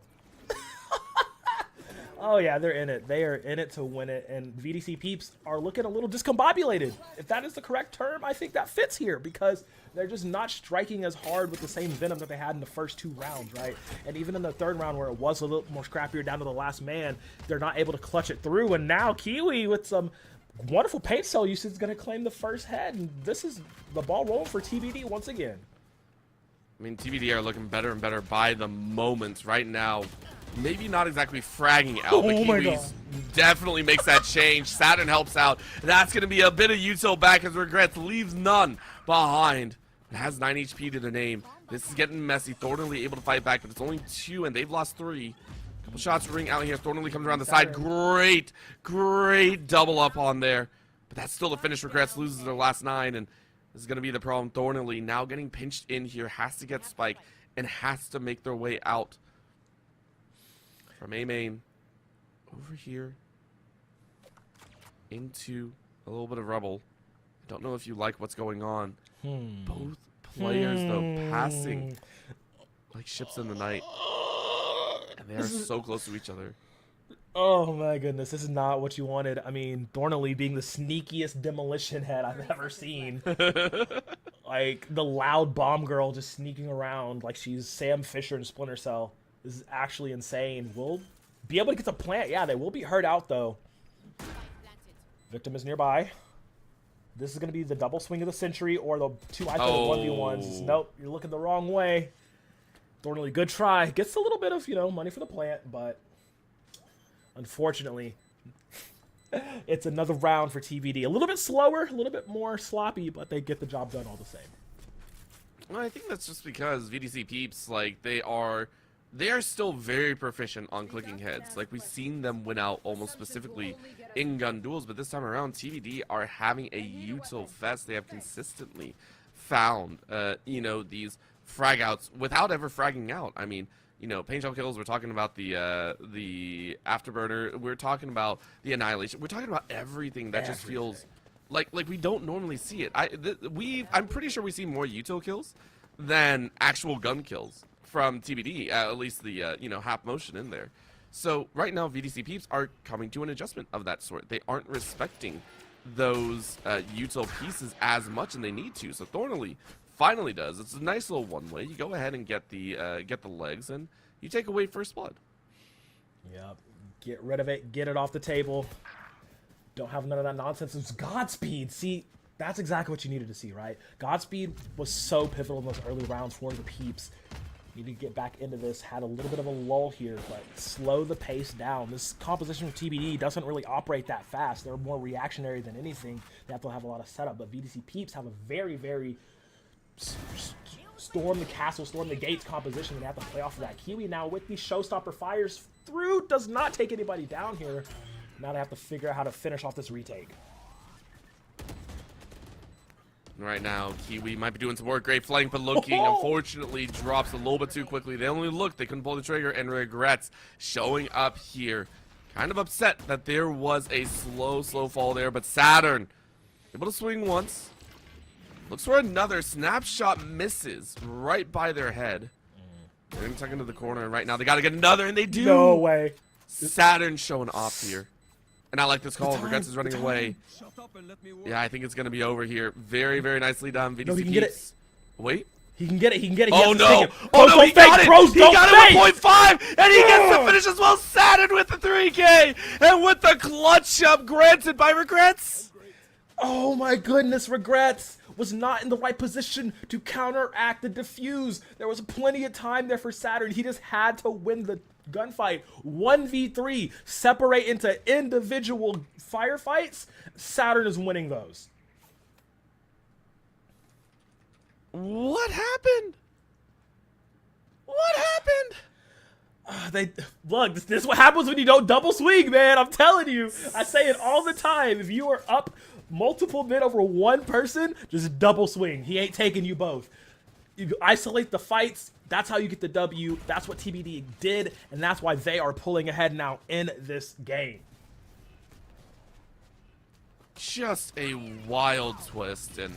Speaker 2: Oh yeah, they're in it. They are in it to win it, and VDC Peeps are looking a little discombobulated. If that is the correct term, I think that fits here because they're just not striking as hard with the same venom that they had in the first 2 rounds, right? And even in the 3rd round where it was a little more scrappier down to the last man, they're not able to clutch it through, and now Kiwi with some wonderful paint cell usage is going to claim the first head, and this is the ball rolling for TBD once again.
Speaker 1: I mean, TBD are looking better and better by the moment right now. Maybe not exactly fragging out, but Kiwis definitely makes that change. Saturn helps out. That's going to be a bit of util back as Regrets leaves none behind. It has 9 HP to the name. This is getting messy. Thornley able to fight back, but it's only 2, and they've lost 3. Couple shots ring out here. Thornley comes around the side. Great double up on there. But that's still the finish. Regrets loses their last 9, and this is going to be the problem. Thornley now getting pinched in here. Has to get Spike and has to make their way out. From A main over here into a little bit of rubble. I don't know if you like what's going on. Both players, though, passing like ships in the night. And they are so close to each other.
Speaker 2: Oh my goodness, this is not what you wanted. I mean, Thornley being the sneakiest demolition head I've ever seen. Like, the loud bomb girl just sneaking around like she's Sam Fisher in Splinter Cell. This is actually insane. We'll be able to get the plant. Yeah, they will be hurt out, though. Victim is nearby. This is going to be the double swing of the century or the 2 1v1s. Nope, you're looking the wrong way. Thornley, good try. Gets a little bit of, money for the plant, but unfortunately, it's another round for TBD. A little bit slower, a little bit more sloppy, but they get the job done all the same.
Speaker 1: Well, I think that's just because VDC Peeps, like, they are still very proficient on clicking heads. Like, we've seen them win out almost specifically in gun duels, but this time around, TBD are having a util fest. They have consistently found, these frag outs without ever fragging out. I mean, paint shell kills, we're talking about the afterburner, we're talking about the annihilation, we're talking about everything that just feels like we don't normally see it. I'm pretty sure we see more util kills than actual gun kills from TBD, at least the half motion in there. So right now VDC Peeps are coming to an adjustment of that sort. They aren't respecting those util pieces as much, and they need to. So Thornley finally does. It's a nice little one-way. You go ahead and get the legs, and you take away first blood.
Speaker 2: Yep. Get rid of it. Get it off the table. Don't have none of that nonsense. It's Godspeed. See, that's exactly what you needed to see, right? Godspeed was so pivotal in those early rounds for the Peeps. Need to get back into this. Had a little bit of a lull here, but slow the pace down. This composition of TBD doesn't really operate that fast. They're more reactionary than anything. They have to have a lot of setup, but VDC Peeps have a very, very storm the castle, storm the gates composition, and they have to play off of that. Kiwi now with these showstopper fires through does not take anybody down here. Now they have to figure out how to finish off this retake.
Speaker 1: Right now, Kiwi might be doing some work. Great flank, but looking, unfortunately, drops a little bit too quickly. They only looked. They couldn't pull the trigger, and Regrets showing up here. Kind of upset that there was a slow fall there, but Saturn able to swing once. Looks for another. Snapshot misses right by their head. They're going to tuck into the corner, and right now they got to get another, and they do.
Speaker 2: No way.
Speaker 1: Saturn showing off here. And I like this call. Regrets is running away. Yeah, I think it's going to be over here. Very, very nicely done. VDC
Speaker 2: no, he can get it.
Speaker 1: Wait.
Speaker 2: He can get it. He can get it.
Speaker 1: Oh, no. Oh, no, he got it. He got it with 0.5, and he gets the finish as well. Saturn with the 3K, and with the clutch up granted by Regrets.
Speaker 2: Oh, my goodness, Regrets. was not in the right position to counteract the defuse. There was plenty of time there for Saturn. He just had to win the gunfight. 1v3, separate into individual firefights. Saturn is winning those.
Speaker 1: What happened? What happened?
Speaker 2: They look. This is what happens when you don't double swing, man. I'm telling you. I say it all the time. If you are up multiple men over one person, just double swing. He ain't taking you both. You isolate the fights. That's how you get the W. That's what TBD did, and that's why they are pulling ahead now in this game.
Speaker 1: Just a wild twist, and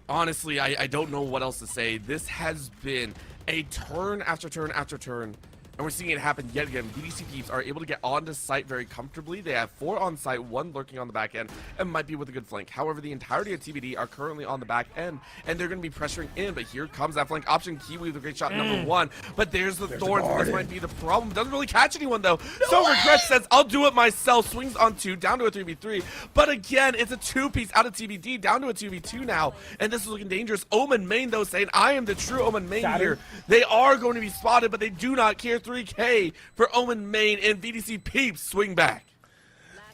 Speaker 1: honestly, I don't know what else to say. This has been a turn after turn after turn, and we're seeing it happen yet again. VDC Peeps are able to get onto site very comfortably. They have 4 on site, 1 lurking on the back end, and might be with a good flank. However, the entirety of TBD are currently on the back end, and they're going to be pressuring in, but here comes that flank option. Kiwi with a great shot, number 1, but there's the Thorns. This might be the problem. Doesn't really catch anyone, though. So Regret says, I'll do it myself. Swings on 2, down to a 3v3, but again, it's a 2-piece out of TBD, down to a 2v2 now, and this is looking dangerous. Omen main, though, saying, I am the true Omen main here. They are going to be spotted, but they do not care. 3K for Omen main, and VDC Peeps swing back.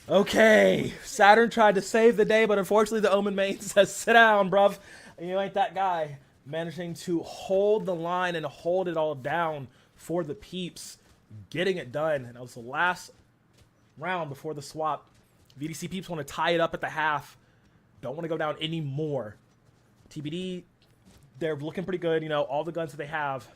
Speaker 2: Okay, Saturn tried to save the day, but unfortunately the Omen main says, sit down, bruv. You ain't that guy. Managing to hold the line and hold it all down for the Peeps, getting it done. And that was the last round before the swap. VDC Peeps want to tie it up at the half. Don't want to go down anymore. TBD, they're looking pretty good, you know, all the guns that they have.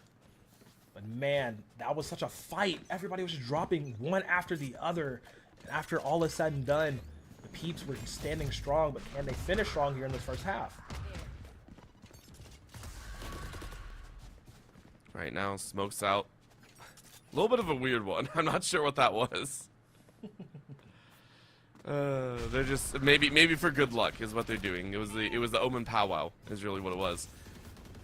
Speaker 2: But man, that was such a fight. Everybody was just dropping one after the other. And after all is said and done, the Peeps were standing strong, but can they finish strong here in this first half?
Speaker 1: Right now, Smoke's out. A little bit of a weird one. I'm not sure what that was. They're just maybe for good luck is what they're doing. It was the Omen powwow is really what it was.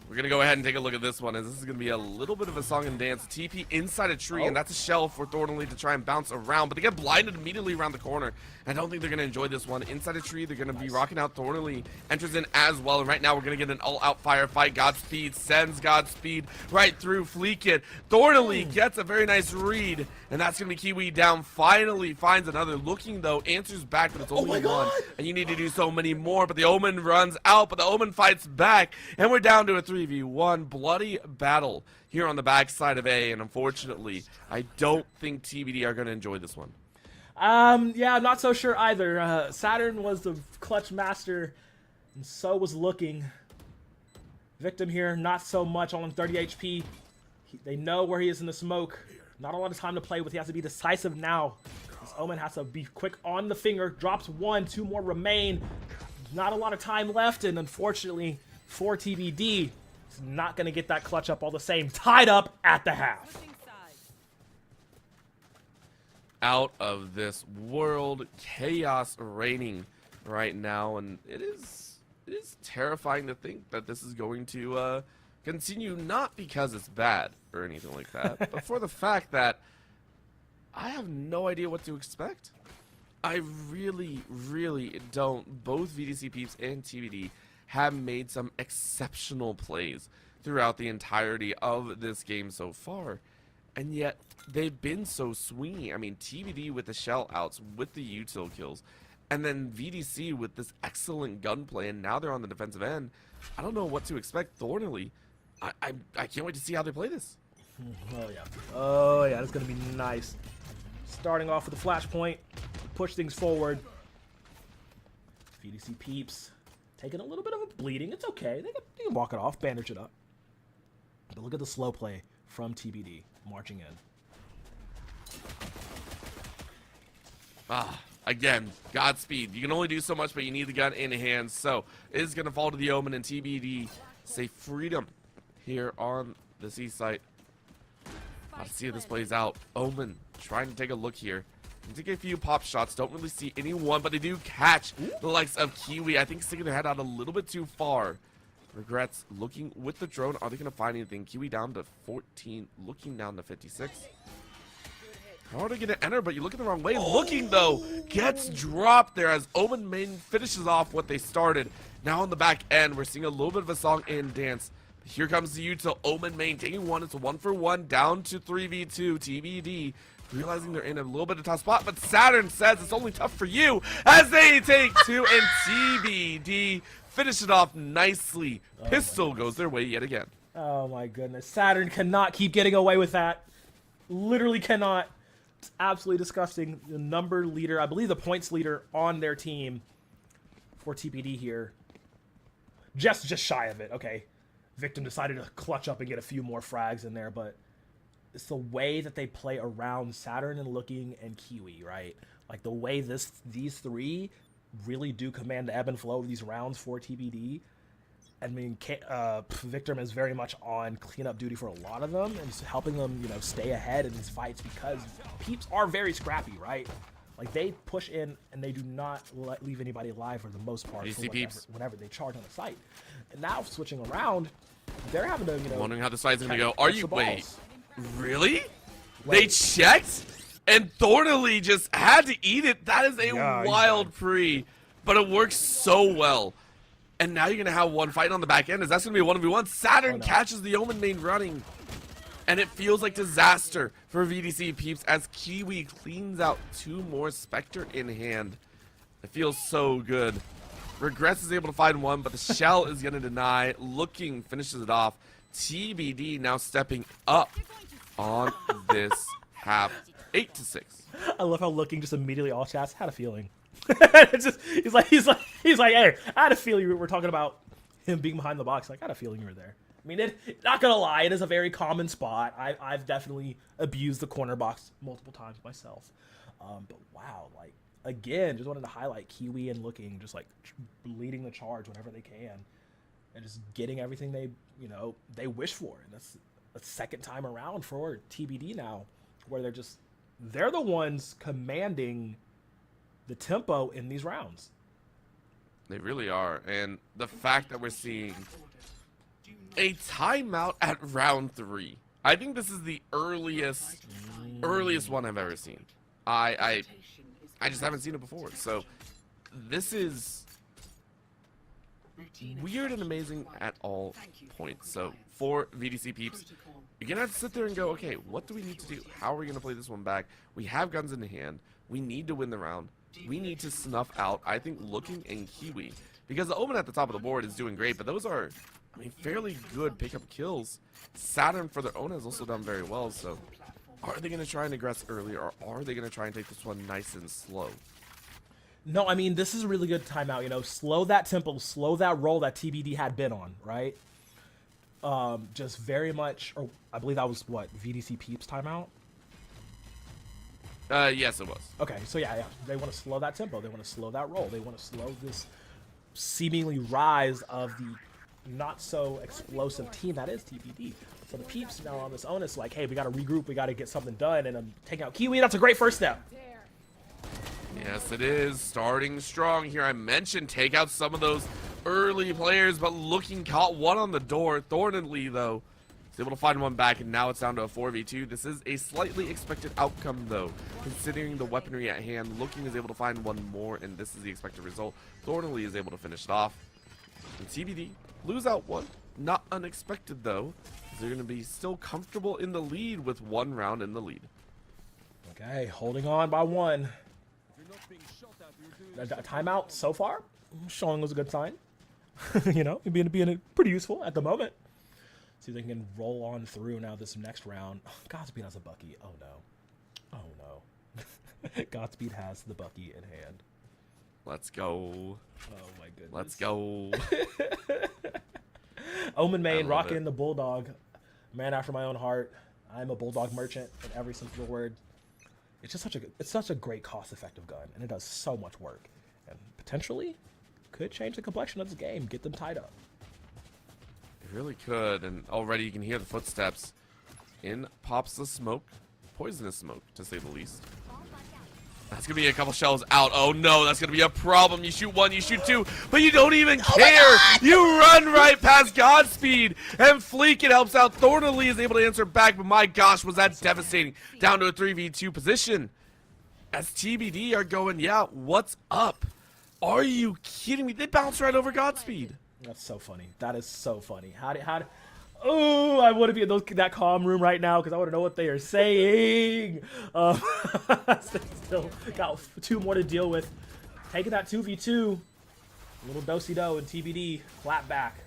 Speaker 1: We're gonna go ahead and take a look at this one, as this is gonna be a little bit of a song and dance. TP inside a tree, and that's a shell for Thornley to try and bounce around, but they get blinded immediately around the corner. I don't think they're gonna enjoy this one. Inside a tree, they're gonna be rocking out. Thornley enters in as well, and right now we're gonna get an all-out firefight. Godspeed sends Godspeed right through Fleekit. Thornley gets a very nice read, and that's gonna be Kiwi down. Finally finds another. Looking though, answers back, but it's only one, and you need to do so many more. But the Omen runs out, but the Omen fights back, and we're down to a 3v1 bloody battle here on the backside of A. And unfortunately, I don't think TBD are gonna enjoy this one.
Speaker 2: Yeah, I'm not so sure either. Saturn was the clutch master, and so was Looking. Victim here, not so much, on 30 HP. They know where he is in the smoke. Not a lot of time to play with. He has to be decisive now. This Omen has to be quick on the finger. Drops 1, 2 more remain. Not a lot of time left, and unfortunately, for TBD, he's not going to get that clutch up all the same. Tied up at the half.
Speaker 1: Out of this world, chaos reigning right now, and it is terrifying to think that this is going to continue, not because it's bad or anything like that, but for the fact that I have no idea what to expect. I really don't. Both VDC Peeps and TBD have made some exceptional plays throughout the entirety of this game so far, and yet they've been so swingy. I mean, TBD with the shell outs, with the util kills, and then VDC with this excellent gunplay, and now they're on the defensive end. I don't know what to expect. Thornley, I can't wait to see how they play this.
Speaker 2: Oh yeah. Oh yeah, that's gonna be nice. Starting off with a flashpoint, push things forward. VDC Peeps taking a little bit of a bleeding. It's okay. They can walk it off, bandage it up. But look at the slow play from TBD marching in.
Speaker 1: Again, Godspeed. You can only do so much, but you need the gun in hand. So it is going to fall to the Omen, and TBD say freedom here on the C site. Let's see how this plays out. Omen trying to take a look here. They take a few pop shots. Don't really see anyone, but they do catch the likes of Kiwi. I think sticking their head out a little bit too far. Regrets looking with the drone. Are they going to find anything? Kiwi down to 14, looking down to 56. How are they going to enter? But you look at the wrong way. Looking, though, gets dropped there as Omen Main finishes off what they started. Now on the back end, we're seeing a little bit of a song and dance. Here comes the Utah Omen Main taking one. It's a 1-for-1 down to 3v2. TBD realizing they're in a little bit of a tough spot, but Saturn says it's only tough for you as they take two, and TBD finish it off nicely. Pistol goes their way yet again.
Speaker 2: Oh my goodness. Saturn cannot keep getting away with that. Literally cannot. It's absolutely disgusting. The number leader, I believe the points leader on their team for TPD here. Just shy of it. Okay. Victim decided to clutch up and get a few more frags in there, but it's the way that they play around Saturn and Looking and Kiwi, right? Like the way these three really do command the ebb and flow of these rounds for TBD. I mean, Victim is very much on cleanup duty for a lot of them and just helping them, you know, stay ahead in these fights because peeps are very scrappy, right? Like they push in and they do not leave anybody alive for the most part whenever they charge on a site. And now switching around, they're having to, you know,
Speaker 1: wondering how the site's gonna go. Are you wait? Really?
Speaker 2: Wait.
Speaker 1: They checked and Thornley just had to eat it. That is a wild pre, but it works so well. And now you're gonna have one fight on the back end. Is that gonna be a 1v1? Saturn catches the Omen Main running. And it feels like disaster for VDC peeps as Kiwi cleans out two more Spectre in hand. It feels so good. Regrets is able to find one, but the shell is gonna deny. Looking finishes it off. TBD now stepping up on this half. 8-6.
Speaker 2: I love how Looking just immediately all chats had a feeling. It's just, he's like, hey, I had a feeling we were talking about him being behind the box. Like, I had a feeling you were there. I mean, not gonna lie, it is a very common spot. I've definitely abused the corner box multiple times myself. But wow, like again, just wanted to highlight Kiwi and Looking just like leading the charge whenever they can, and just getting everything they wish for. And that's a second time around for TBD now, where they're the ones commanding the tempo in these rounds.
Speaker 1: They really are, and the fact that we're seeing a timeout at round 3. I think this is the earliest one I've ever seen. I just haven't seen it before. So this is weird and amazing at all points. So for VDC peeps, you're gonna have to sit there and go, okay, what do we need to do? How are we gonna play this one back? We have guns in the hand. We need to win the round. We need to snuff out, I think, Looking and Kiwi, because the Omen at the top of the board is doing great, but those are, I mean, fairly good pickup kills. Saturn for their own has also done very well, so are they going to try and aggress early, or are they going to try and take this one nice and slow?
Speaker 2: No, I mean, this is a really good timeout, you know, slow that tempo, slow that roll that TBD had been on, right? Just very much, or I believe that was, what, VDC Peeps timeout?
Speaker 1: Yes, it was.
Speaker 2: Okay, so yeah, they want to slow that tempo, they want to slow that roll, they want to slow this seemingly rise of the not so explosive team that is TPD. So the peeps now on this onus like, hey, we got to regroup, we got to get something done, and taking out Kiwi, that's a great first step.
Speaker 1: Yes, it is. Starting strong here. I mentioned take out some of those early players, but Looking caught one on the door. Thornley, though, is able to find one back, and now it's down to a 4v2. This is a slightly expected outcome, though, considering the weaponry at hand. Looking is able to find one more, and this is the expected result. Thornley is able to finish it off. And TBD lose out one. Not unexpected, though, because they're going to be still comfortable in the lead with one round in the lead.
Speaker 2: Okay, holding on by one. A timeout so far, showing was a good sign. You know, being pretty useful at the moment. See if they can roll on through now this next round. Godspeed has a Bucky. Oh no. Oh no. Godspeed has the Bucky in hand.
Speaker 1: Let's go.
Speaker 2: Oh my goodness.
Speaker 1: Let's go.
Speaker 2: Omen Main rocking the Bulldog. Man after my own heart. I'm a Bulldog merchant in every sense of the word. It's just such a great cost-effective gun, and it does so much work, and potentially could change the complexion of this game, get them tied up.
Speaker 1: It really could, and already you can hear the footsteps. In pops the smoke, poisonous smoke, to say the least. That's gonna be a couple shells out. Oh no, that's gonna be a problem. You shoot one, you shoot two, but you don't even care. You run right past Godspeed, and Fleek, it helps out. Thornley is able to answer back, but my gosh, was that devastating. Down to a 3v2 position. As TBD are going, yeah, what's up? Are you kidding me? They bounce right over Godspeed.
Speaker 2: That's so funny. That is so funny. Oh, I want to be in that comm room right now because I want to know what they are saying. Still got 2 more to deal with. Taking that 2v2. A little do-si-do and TBD. Flat back.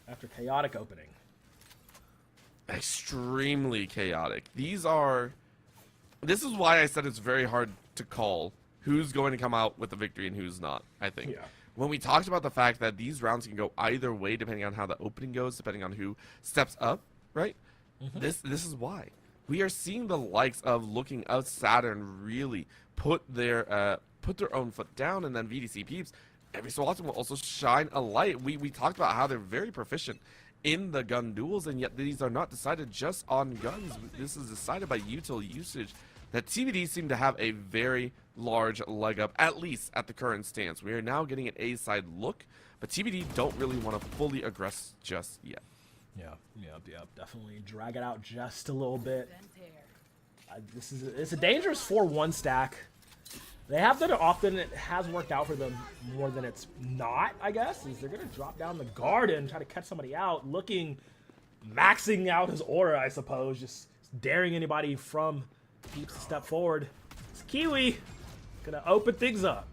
Speaker 2: After chaotic opening.
Speaker 1: Extremely chaotic. This is why I said it's very hard to call who's going to come out with the victory and who's not, I think.
Speaker 2: Yeah.
Speaker 1: When we talked about the fact that these rounds can go either way depending on how the opening goes, depending on who steps up, right? This is why. We are seeing the likes of looking of Saturn really put their own foot down, and then VDC Peeps every so often will also shine a light. We talked about how they're very proficient in the gun duels, and yet these are not decided just on guns. This is decided by util usage. That TBD seem to have a very large leg up, at least at the current stance. We are now getting an A-side look, but TBD don't really want to fully aggress just yet.
Speaker 2: Yep. Definitely drag it out just a little bit. It's a dangerous 4-1 stack. They have done it often. It has worked out for them more than it's not, I guess. They're going to drop down the garden, try to catch somebody out, maxing out his aura, I suppose, just daring anybody from Peeps to step forward. It's Kiwi gonna open things up.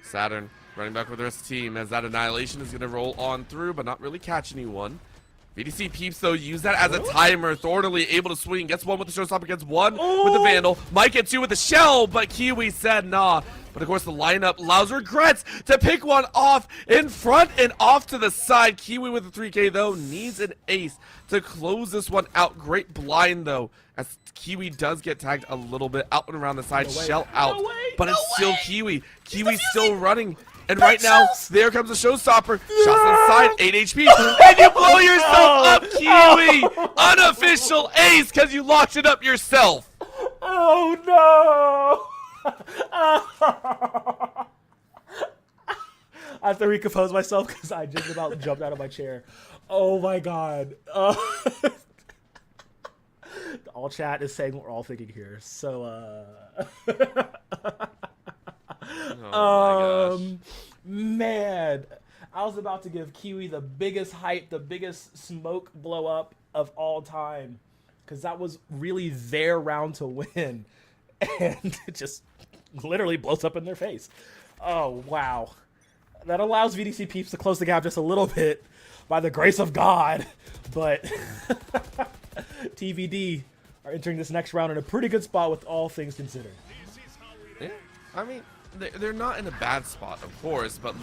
Speaker 1: Saturn running back with the rest of the team as that Annihilation is gonna roll on through, but not really catch anyone. VDC Peeps, though, use that as a timer. Thornley able to swing, gets one with the showstopper, gets one with the Vandal. Might get 2 with the shell, but Kiwi said nah. But of course, the lineup allows Regrets to pick one off in front and off to the side. Kiwi with the 3K, though, needs an ace to close this one out. Great blind, though, as Kiwi does get tagged a little bit out and around the side. Shell out, but it's still Kiwi. Kiwi's still running. And right now, there comes the showstopper. Shots inside, 8 HP. And you blow yourself up, Kiwi! Unofficial ace because you locked it up yourself.
Speaker 2: Oh, no! I have to recompose myself because I just about jumped out of my chair. Oh, my God. All chat is saying what we're all thinking here. So,
Speaker 1: Oh my gosh.
Speaker 2: Man, I was about to give Kiwi the biggest hype, the biggest smoke blow up of all time, because that was really their round to win, and it just literally blows up in their face. Oh, wow. That allows VDC Peeps to close the gap just a little bit by the grace of God, but TVD are entering this next round in a pretty good spot with all things considered.
Speaker 1: Yeah, I mean, they're not in a bad spot, of course, but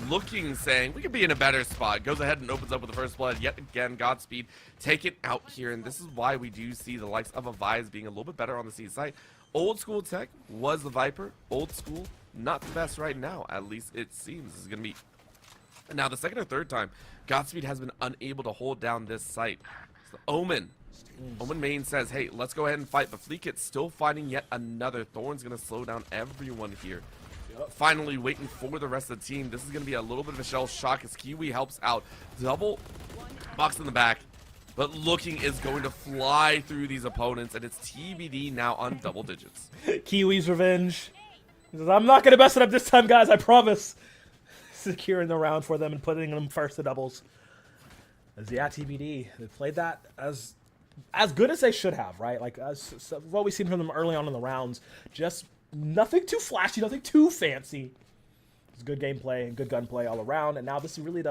Speaker 1: saying we could be in a better spot. Goes ahead and opens up with the first blood. Yet again, Godspeed taken out here, and this is why we do see the likes of Avize being a little bit better on the C side. Old school tech was the Viper. Old school, not the best right now, at least it seems. This is going to be now the second or third time Godspeed has been unable to hold down this site. So Omen main says, hey, let's go ahead and fight, but Fleekit's still fighting yet another. Thorn's going to slow down everyone here. Finally waiting for the rest of the team. This is going to be a little bit of a shell shock as Kiwi helps out. Double box in the back, but looking is going to fly through these opponents, and it's TBD now on double digits.
Speaker 2: Kiwi's revenge. He says, I'm not going to mess it up this time, guys, I promise. Securing the round for them and putting them first to doubles. As yeah, TBD, they played that as good as they should have, right? Like what we've seen from them early on in the rounds, just nothing too flashy, nothing too fancy. It's good gameplay and good gunplay all around. And now this is really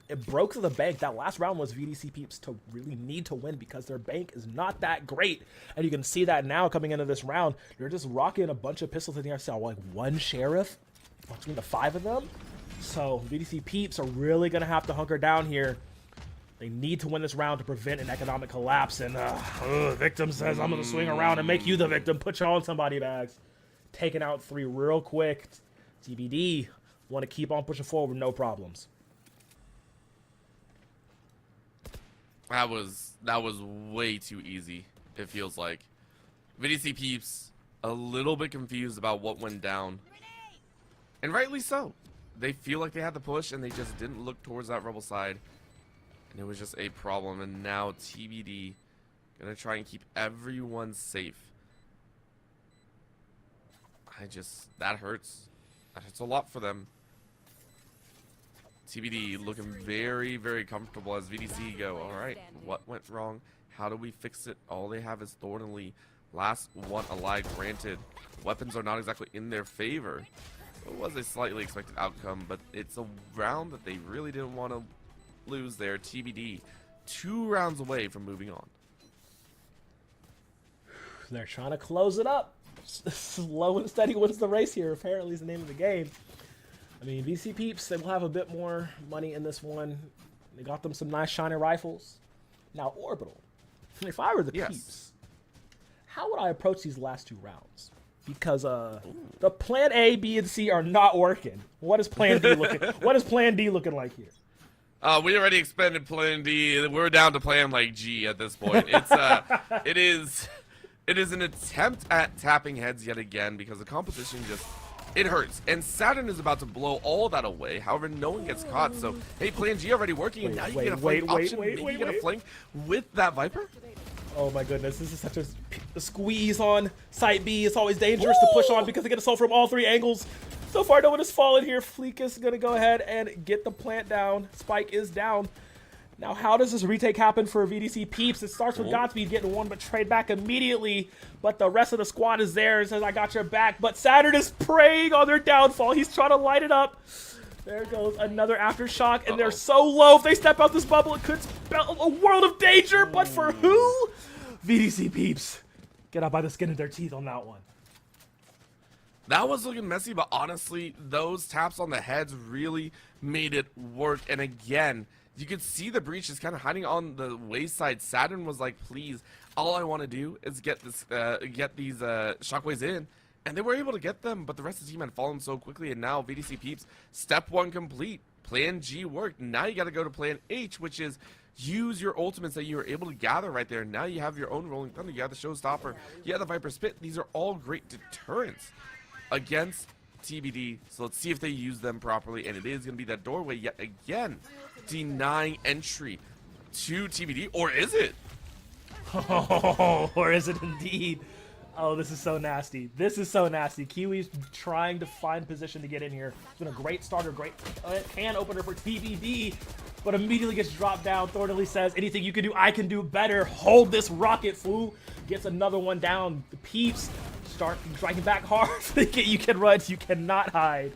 Speaker 2: it broke to the bank. That last round was VDC Peeps to really need to win because their bank is not that great. And you can see that now coming into this round. You're just rocking a bunch of pistols in the arsenal, like one sheriff between the 5 of them. So VDC Peeps are really going to have to hunker down here. They need to win this round to prevent an economic collapse. And Victim says, I'm going to swing around and make you the victim. Put you on somebody bags. Taking out 3 real quick. TBD want to keep on pushing forward, no problems.
Speaker 1: That was way too easy, it feels like. VDC peeps a little bit confused about what went down. And rightly so. They feel like they had the push and they just didn't look towards that rebel side. And it was just a problem. And now TBD gonna try and keep everyone safe. That hurts. That hurts a lot for them. TBD looking very, very comfortable as VDC go, alright, what went wrong? How do we fix it? All they have is Thorn and Lee. Last one alive, granted. Weapons are not exactly in their favor. It was a slightly expected outcome, but it's a round that they really didn't want to lose there. TBD, 2 rounds away from moving on.
Speaker 2: They're trying to close it up. Slow and steady wins the race here, apparently is the name of the game. I mean, VC peeps, they will have a bit more money in this one. They got them some nice shiny rifles. Now, Orbital. If I were the peeps, how would I approach these last 2 rounds? Because the plan A, B, and C are not working. What is plan D looking? What is plan D looking like here?
Speaker 1: We already expended plan D. We're down to plan like G at this point. It's it is an attempt at tapping heads yet again because the competition just it hurts. And Saturn is about to blow all that away. However, no one gets caught. So hey, plan G already working, and now you get a flank option. Maybe you get a flank with that Viper.
Speaker 2: Oh my goodness, this is such a squeeze on site B. It's always dangerous to push on because they get assault from all 3 angles. So far, no one has fallen here. Fleek is going to go ahead and get the plant down. Spike is down. Now, how does this retake happen for VDC peeps? It starts with Godspeed getting one, but trade back immediately. But the rest of the squad is there and says, I got your back. But Saturn is preying on their downfall. He's trying to light it up. There goes another aftershock, and they're so low. If they step out this bubble, it could spell a world of danger. But for who? VDC peeps. Get out by the skin of their teeth on that one.
Speaker 1: That was looking messy, but honestly, those taps on the heads really made it work. And again, you could see the breach is kind of hiding on the wayside. Saturn was like, please, all I want to do is get these shockwaves in. And they were able to get them, but the rest of the team had fallen so quickly. And now VDC peeps, step 1 complete. Plan G worked. Now you got to go to plan H, which is use your ultimates that you were able to gather right there. Now you have your own Rolling Thunder. You have the Showstopper. You have the Viper Spit. These are all great deterrents against TBD. So let's see if they use them properly. And it is going to be that doorway yet again, denying entry to TBD. Or is it?
Speaker 2: Oh, or is it indeed? Oh, this is so nasty. This is so nasty. Kiwi's trying to find position to get in here. It's been a great starter, great can opener for TBD, but immediately gets dropped down. Thornley says, anything you can do, I can do better. Hold this rocket, fool. Gets another one down. The peeps start striking back hard. You can run, you cannot hide.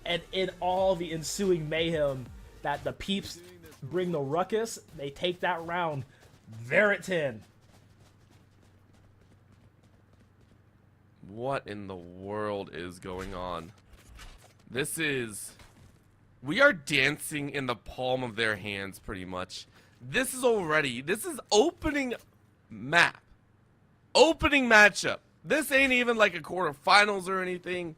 Speaker 2: And in all the ensuing mayhem that the peeps bring the ruckus, they take that round. They're at 10.
Speaker 1: What in the world is going on? We are dancing in the palm of their hands pretty much. This is opening map. Opening matchup. This ain't even like a quarterfinals or anything.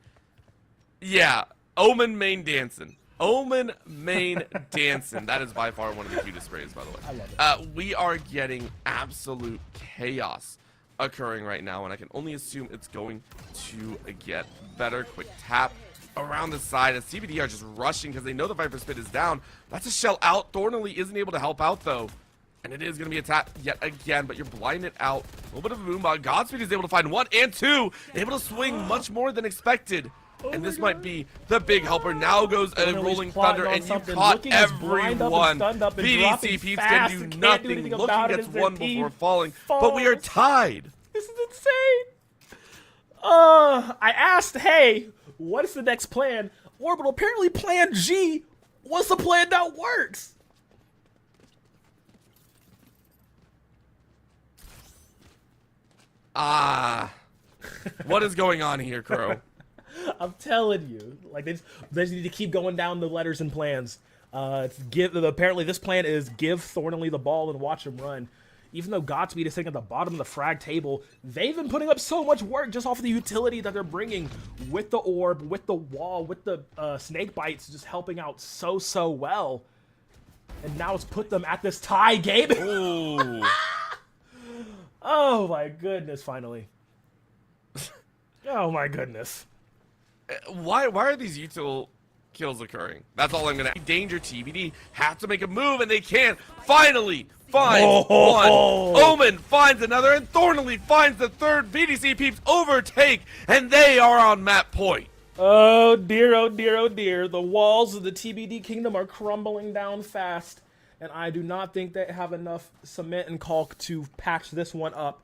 Speaker 1: Yeah, Omen main dancing. Omen main dancing. That is by far one of the cutest sprays, by the way.
Speaker 2: I love it.
Speaker 1: We are getting absolute chaos occurring right now, and I can only assume it's going to get better. Quick tap around the side as CBD are just rushing because they know the Viper Spit is down. That's a shell out. Thornley isn't able to help out though, and it is going to be a tap yet again, but you're blinded out. A little bit of a boom. Godspeed is able to find 1 and 2, able to swing much more than expected. And this might be the big helper. Now goes a Rolling Thunder, and you caught everyone. VDC peeps can do nothing. Looking gets one before falling, but we are tied.
Speaker 2: This is insane. I asked, hey, what is the next plan? Orbital, apparently plan G was the plan that works.
Speaker 1: What is going on here, Crow?
Speaker 2: I'm telling you, like they just need to keep going down the letters and plans. Apparently this plan is give Thornley the ball and watch him run. Even though Godspeed is sitting at the bottom of the frag table, they've been putting up so much work just off of the utility that they're bringing with the orb, with the wall, with the snake bites, just helping out so well. And now it's put them at this tie game.
Speaker 1: Ooh.
Speaker 2: Oh my goodness, finally. Oh my goodness.
Speaker 1: Why are these util kills occurring? That's all I'm gonna. Danger TBD have to make a move, and they can't. Finally finds one. Omen finds another, and Thornley finds the third. VDC peeps overtake, and they are on map point.
Speaker 2: Oh dear, oh dear, oh dear. The walls of the TBD kingdom are crumbling down fast, and I do not think they have enough cement and caulk to patch this one up,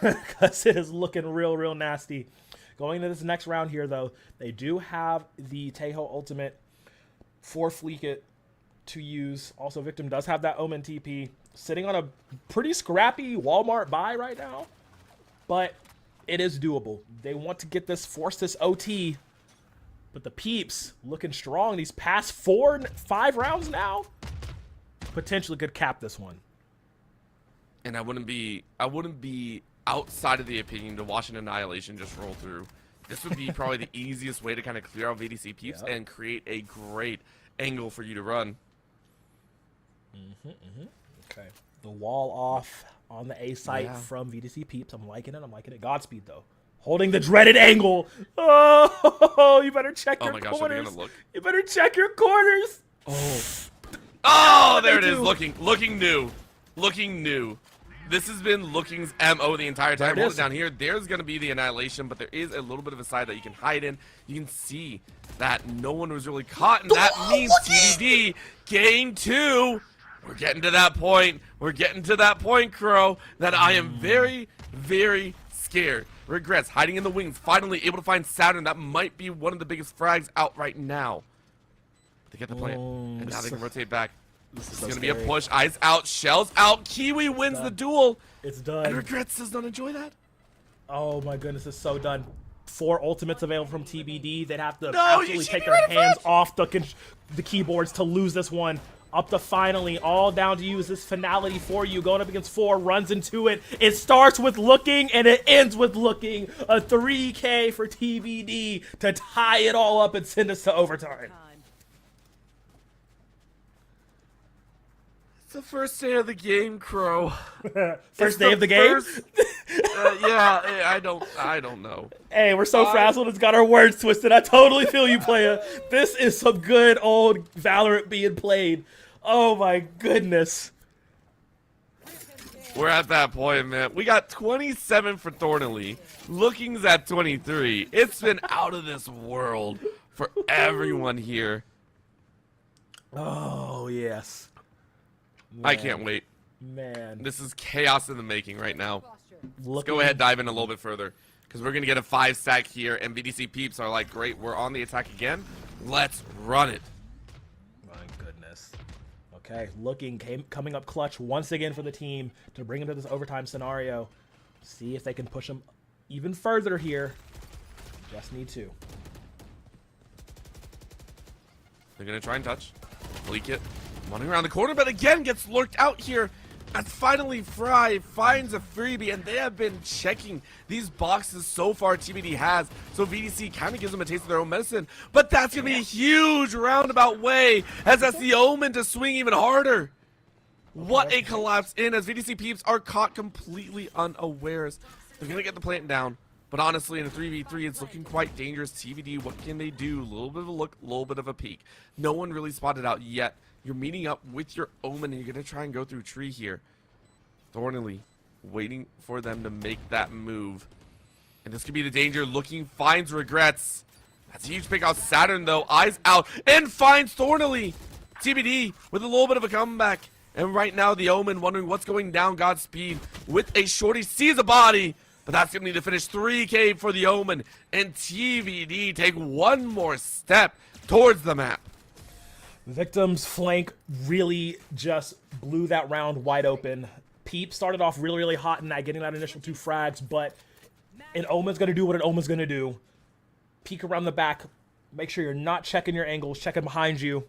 Speaker 2: because it is looking real nasty. Going into this next round here, though, they do have the Tejo ultimate for Fleekit to use. Also, Victim does have that Omen TP, sitting on a pretty scrappy Walmart buy right now, but it is doable. They want to get this, force this OT, but the peeps looking strong. These past 5 rounds now potentially could cap this one.
Speaker 1: And I wouldn't be outside of the opinion to watch an Annihilation just roll through. This would be probably the easiest way to kind of clear out VDC peeps and create a great angle for you to run.
Speaker 2: Okay. The wall off on the A site from VDC peeps. I'm liking it. Godspeed, though. Holding the dreaded angle. Oh, you better check your corners.
Speaker 1: Oh my gosh, are they gonna look?
Speaker 2: You better check your corners.
Speaker 1: Oh, there it is. Looking new. This has been Looking's MO the entire time. Hold it down here. There's going to be the Annihilation, but there is a little bit of a side that you can hide in. You can see that no one was really caught, and that means TDD game 2. We're getting to that point. Crow, that I am very, very scared. Regrets hiding in the wings, finally able to find Saturn. That might be one of the biggest frags out right now. They get the plant, and now they can rotate back. This is going to be a push. Eyes out, shells out. Kiwi wins the duel.
Speaker 2: It's done.
Speaker 1: And Regrets does not enjoy that.
Speaker 2: Oh my goodness, it's so done. 4 ultimates available from TBD. They'd have to
Speaker 1: No,
Speaker 2: absolutely take their hands off the keyboards to lose this one. Up to finally, all down to you is this finality for you. Going up against 4, runs into it. It starts with Looking, and it ends with Looking. A 3K for TBD to tie it all up and send us to overtime.
Speaker 1: The first day of the game, Crow.
Speaker 2: First day of the game?
Speaker 1: Yeah, I don't know.
Speaker 2: Hey, we're so frazzled, it's got our words twisted. I totally feel you, playa. This is some good old Valorant being played. Oh my goodness.
Speaker 1: We're at that point, man. We got 27 for Thornley. Looking's at 23. It's been out of this world for everyone here.
Speaker 2: Oh, yes. Man.
Speaker 1: I can't wait.
Speaker 2: Man.
Speaker 1: This is chaos in the making right now.
Speaker 2: Let's
Speaker 1: go ahead, dive in a little bit further, because we're going to get a 5 stack here, and VDC peeps are like, great, we're on the attack again. Let's run it.
Speaker 2: My goodness. Okay, Looking coming up clutch once again for the team to bring him to this overtime scenario. See if they can push him even further here. Just need to.
Speaker 1: They're going to try and touch. Leak it. Running around the corner, but again gets lurked out here. And finally, Fry finds a freebie, and they have been checking these boxes so far TBD has. So VDC kind of gives them a taste of their own medicine. But that's going to be a huge roundabout way, as that's the Omen to swing even harder. What a collapse in, as VDC peeps are caught completely unawares. They're going to get the plant down. But honestly, in a 3v3, it's looking quite dangerous. TBD, what can they do? A little bit of a look, a little bit of a peek. No one really spotted out yet. You're meeting up with your Omen, and you're going to try and go through tree here. Thornley waiting for them to make that move. And this could be the danger. Looking, finds Regrets. That's a huge pick out. Saturn, though, eyes out, and finds Thornley. TBD with a little bit of a comeback. And right now, the Omen wondering what's going down. Godspeed with a shorty. Sees a body. But that's going to need to finish 3K for the Omen. And TBD take one more step towards the map.
Speaker 2: Victim's flank really just blew that round wide open. Peep started off really hot in that, getting that initial 2 frags, but an Omen's going to do what an Omen's going to do. Peek around the back. Make sure you're not checking your angles, checking behind you.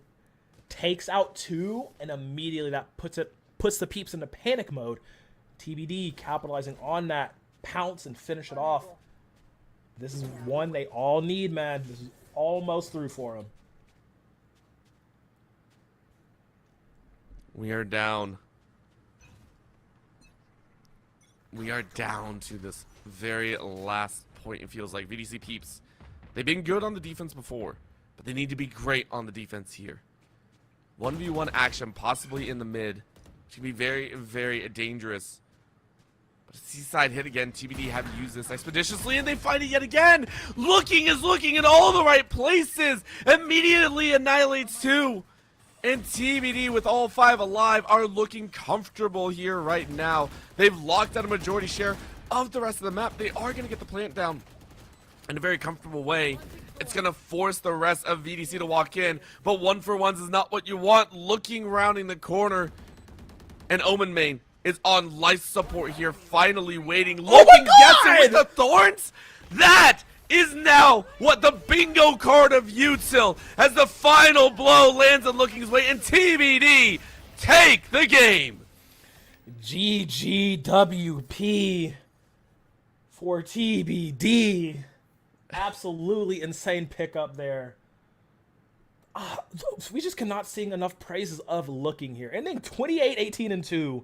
Speaker 2: Takes out 2, and immediately that puts the peeps into panic mode. TBD capitalizing on that. Pounce and finish it off. This is one they all need, man. This is almost through for them.
Speaker 1: We are down We are down to this very last point, it feels like. VDC Peeps, they've been good on the defense before, but they need to be great on the defense here. 1v1 action, possibly in the mid. It's going to be very, very dangerous. But a seaside hit again. TBD have used this expeditiously, and they find it yet again. Looking is looking in all the right places. Immediately annihilates 2. And TBD, with all 5 alive, are looking comfortable here right now. They've locked down a majority share of the rest of the map. They are going to get the plant down in a very comfortable way. It's going to force the rest of VDC to walk in, but 1-for-1s is not what you want. Looking rounding the corner, and Omen Main is on life support here, finally waiting, looking, guessing with the thorns. That is now what the bingo card of Util, as the final blow lands on Looking's way, and TBD take the game.
Speaker 2: GGWP for TBD. Absolutely insane pickup there. We just cannot sing enough praises of Looking here. Ending 28-18-2.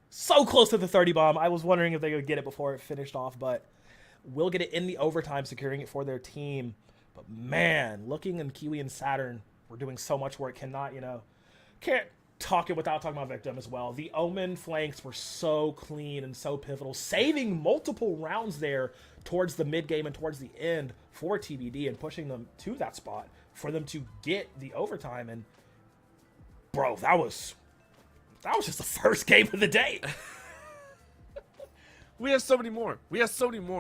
Speaker 2: So close to the 30 bomb. I was wondering if they would get it before it finished off, but will get it in the overtime, securing it for their team. But man, Looking and Kiwi and Saturn were doing so much work. Cannot, can't talk it without talking about Victim as well. The Omen flanks were so clean and so pivotal, saving multiple rounds there towards the mid game and towards the end for TBD, and pushing them to that spot for them to get the overtime. And bro, that was just the first game of the day.
Speaker 1: We have so many more.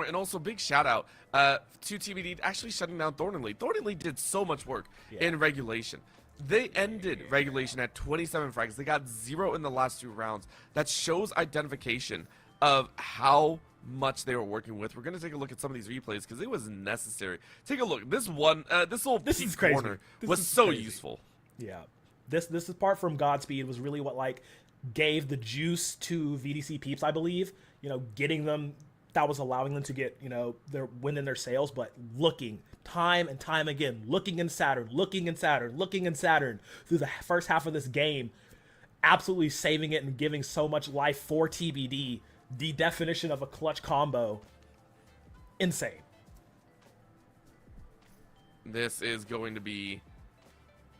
Speaker 1: And also big shout out to TBD actually shutting down Thornley. Thornley did so much work in regulation. They ended regulation at 27 frags. They got 0 in the last 2 rounds. That shows identification of how much they were working with. We're going to take a look at some of these replays because it was necessary. Take a look. This little peak corner was so useful.
Speaker 2: Yeah. This apart from Godspeed was really what gave the juice to VDC Peeps, I believe. Getting them, that was allowing them to get, their win in their sales, but Looking time and time again, Looking in Saturn through the first half of this game, absolutely saving it and giving so much life for TBD. The definition of a clutch combo. Insane.
Speaker 1: This is going to be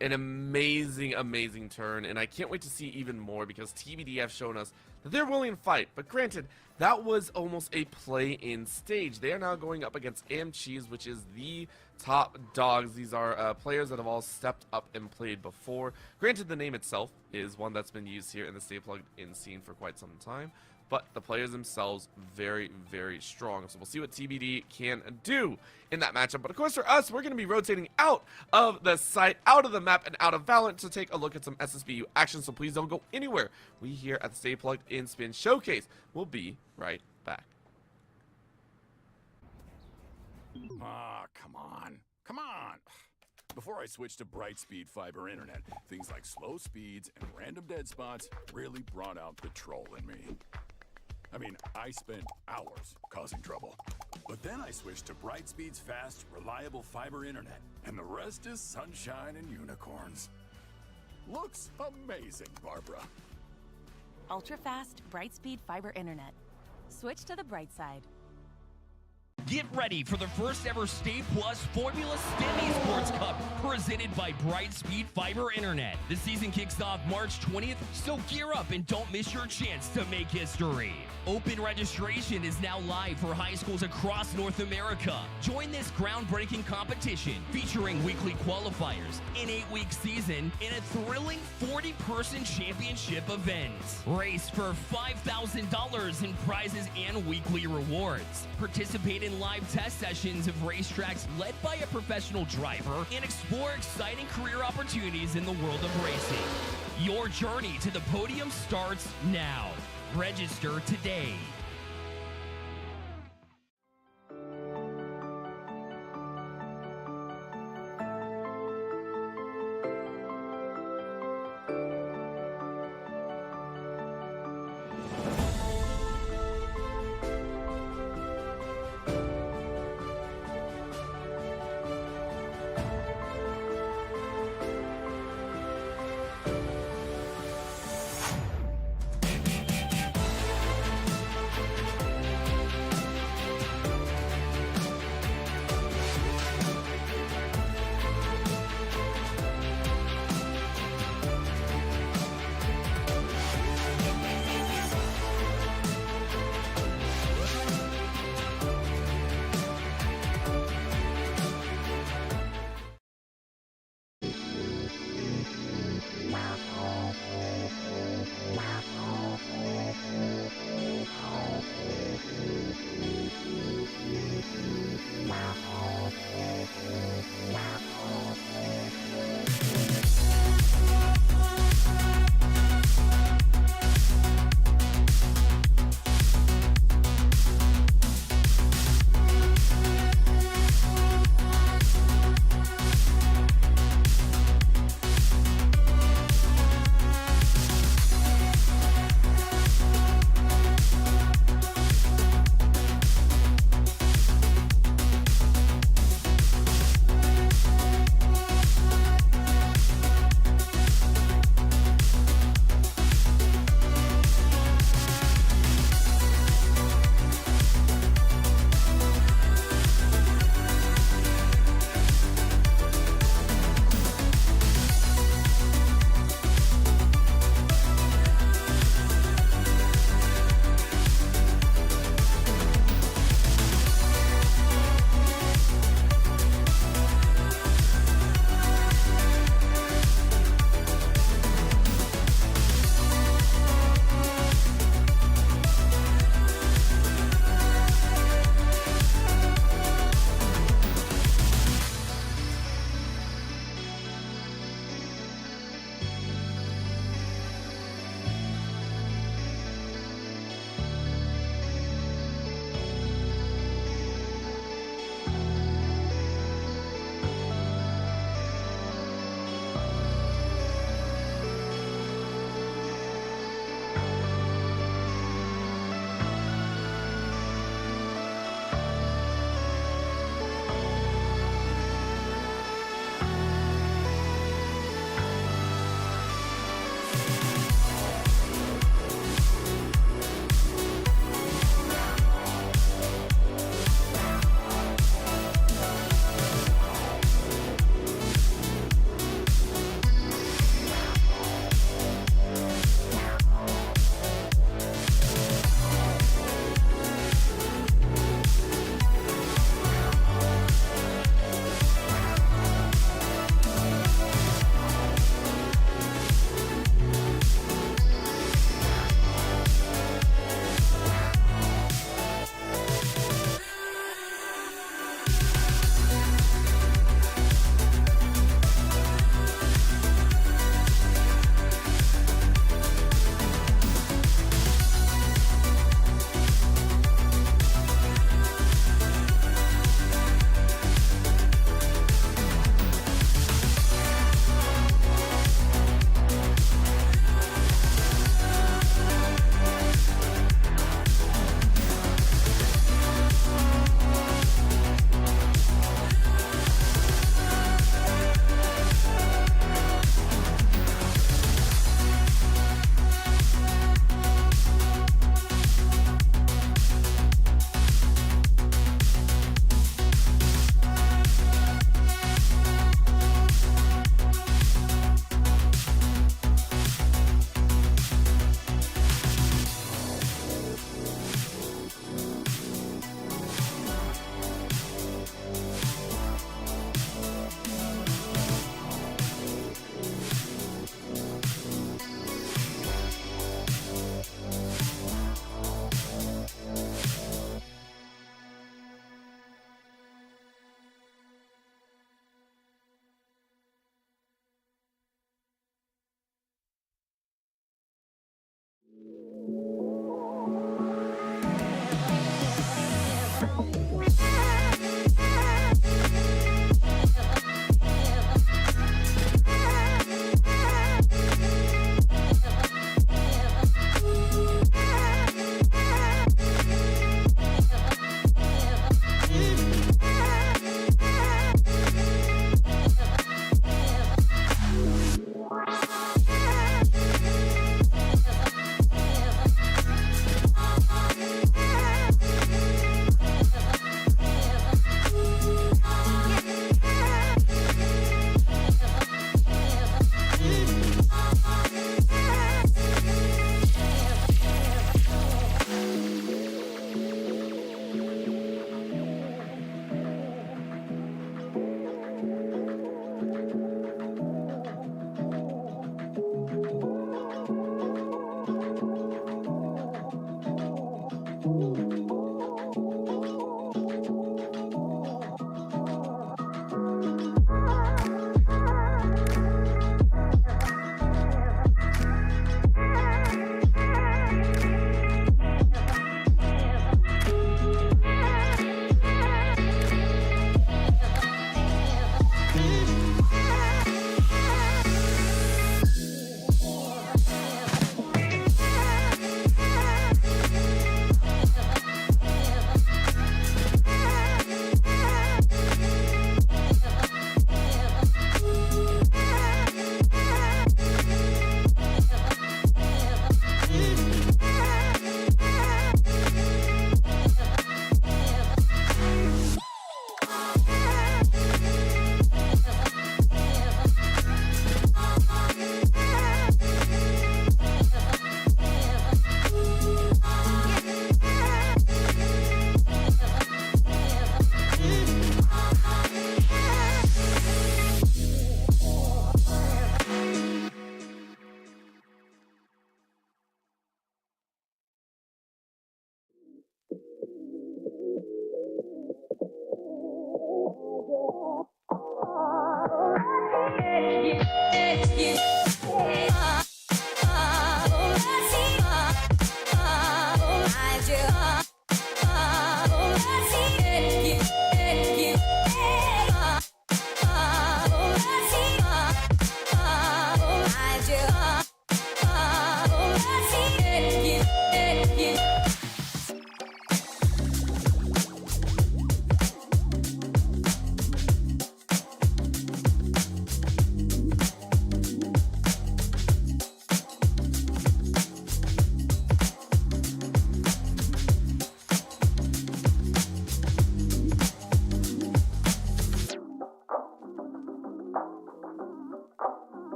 Speaker 1: an amazing, amazing turn, and I can't wait to see even more because TBD have shown us that they're willing to fight. But granted, that was almost a play-in stage. They are now going up against Cheese, which is the top dogs. These are players that have all stepped up and played before. Granted, the name itself is one that's been used here in the Stay Plugged In scene for quite some time, but the players themselves very, very strong. So we'll see what TBD can do in that matchup. But of course, for us, we're going to be rotating out of the site, out of the map, and out of Valorant to take a look at some SSBU action. So please don't go anywhere. We here at the Stay Plugged In Spin Showcase will be right back.
Speaker 4: Ah, come on. Come on. Before I switched to Brightspeed Fiber Internet, things like slow speeds and random dead spots really brought out the troll in me. I mean, I spent hours causing trouble. But then I switched to Brightspeed's fast, reliable fiber internet, and the rest is sunshine and unicorns. Looks amazing, Barbara.
Speaker 5: Ultra-fast Brightspeed Fiber Internet. Switch to the bright side.
Speaker 6: Get ready for the first ever Stay Plus Formula STEM Esports Cup presented by Brightspeed Fiber Internet. The season kicks off March 20th, so gear up and don't miss your chance to make history. Open registration is now live for high schools across North America. Join this groundbreaking competition featuring weekly qualifiers, an 8-week season, and a thrilling 40-person championship event. Race for $5,000 in prizes and weekly rewards. Participate in live test sessions of racetracks led by a professional driver and explore exciting career opportunities in the world of racing. Your journey to the podium starts now. Register today.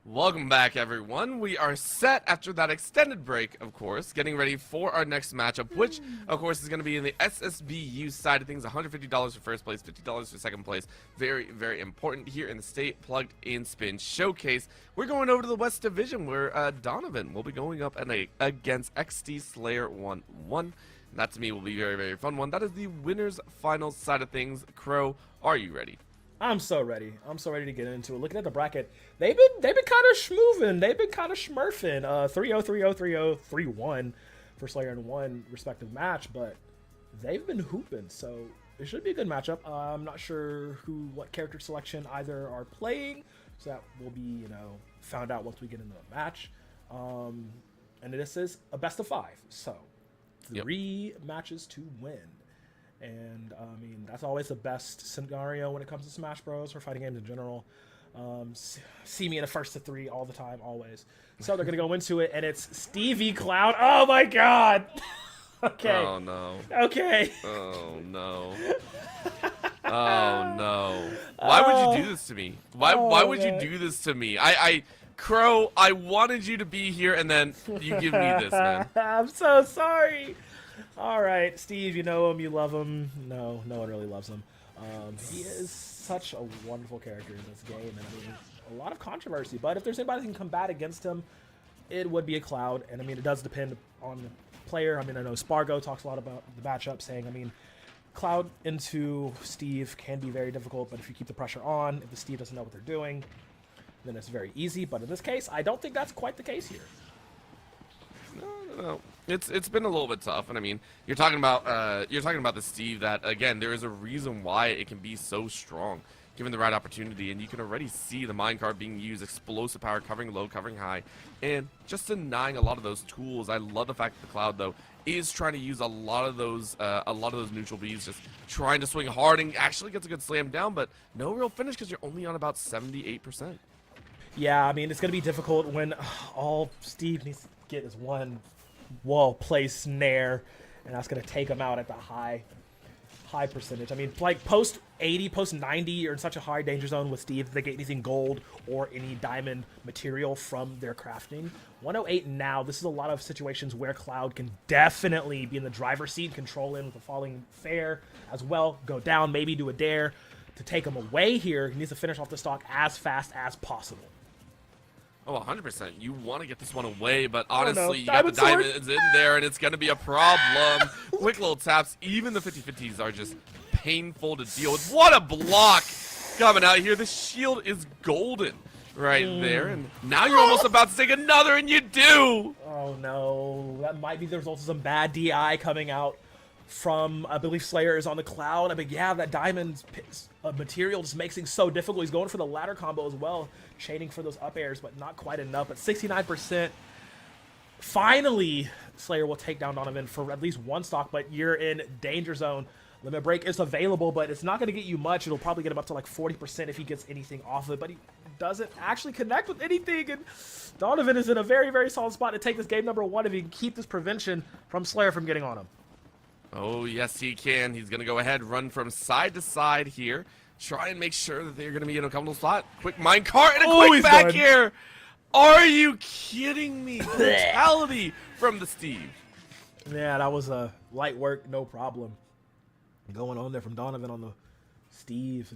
Speaker 1: Welcome back, everyone. We are set after that extended break, of course, getting ready for our next matchup, which, of course, is going to be in the SSBU side of things. $150 for first place, $50 for second place. Very, very important here in the State Plugged In Spin Showcase. We're going over to the West Division, where Donovan will be going up against XD Slayer 1-1. That, to me, will be a very, very fun one. That is the winner's finals side of things. Crow, are you ready?
Speaker 2: I'm so ready. I'm so ready to get into it. Looking at the bracket, they've been kind of schmoovin'. They've been kind of schmurfing. 3-0, 3-0, 3-0, 3-1 for Slayer and 1 respective match, but they've been hooping, so it should be a good matchup. I'm not sure what character selection either are playing, so that will be, found out once we get into the match. And this is a best of 5, so 3 matches to win. And, that's always the best scenario when it comes to Smash Bros. Or fighting games in general. See me in the first to 3 all the time, always. So they're going to go into it, and it's Stevie Cloud. Oh, my God! Okay.
Speaker 1: Oh, no.
Speaker 2: Okay.
Speaker 1: Oh, no. Oh, no. Why would you do this to me? Why would you do this to me? Crow, I wanted you to be here, and then you give me this, man.
Speaker 2: I'm so sorry. All right, Steve, you know him, you love him. No one really loves him. He is such a wonderful character in this game, and a lot of controversy. But if there's anybody that can combat against him, it would be a Cloud. And it does depend on the player. I know Spargo talks a lot about the matchup, saying, Cloud into Steve can be very difficult, but if you keep the pressure on, if the Steve doesn't know what they're doing, then it's very easy. But in this case, I don't think that's quite the case here.
Speaker 1: No. It's been a little bit tough, and you're talking about the Steve that, again, there is a reason why it can be so strong given the right opportunity, and you can already see the minecart being used, explosive power, covering low, covering high, and just denying a lot of those tools. I love the fact that the Cloud, though, is trying to use a lot of those neutral bees, just trying to swing hard and actually gets a good slam down, but no real finish because you're only on about 78%.
Speaker 2: Yeah, it's going to be difficult when all Steve needs to get is one well-placed snare, and that's going to take him out at the high percentage. Post 80, post 90, you're in such a high danger zone with Steve. If they get anything gold or any diamond material from their crafting. 108 now, this is a lot of situations where Cloud can definitely be in the driver's seat, control in with a falling fair as well, go down, maybe do a dare to take him away here. He needs to finish off the stock as fast as possible.
Speaker 1: Oh, 100%. You want to get this one away, but honestly, you got
Speaker 2: Diamond
Speaker 1: the
Speaker 2: sword.
Speaker 1: diamonds in there, and it's going to be a problem. Quick little taps. Even the 50-50s are just painful to deal with. What a block coming out here. The shield is golden. right there. And now you're almost about to take another, and you do.
Speaker 2: Oh no, that might be the result of some bad DI coming out from, I believe Slayer is on the cloud. I mean, yeah, that diamond material just makes things so difficult. He's going for the ladder combo as well, chaining for those up airs, but not quite enough. But 69%. Finally, Slayer will take down Donovan for at least one stock, but you're in danger zone. Limit break is available, but it's not going to get you much. It'll probably get him up to like 40% if he gets anything off of it, but he doesn't actually connect with anything, and Donovan is in a very, very solid spot to take this game number 1 if he can keep this prevention from Slayer from getting on him.
Speaker 1: Oh, yes, he can. He's going to go ahead, run from side to side here, try and make sure that they're going to be in a comfortable spot. Quick minecart and a quick back here. Are you kidding me? Brutality from the Steve.
Speaker 2: Yeah, that was a light work, no problem. Going on there from Donovan on the Steve.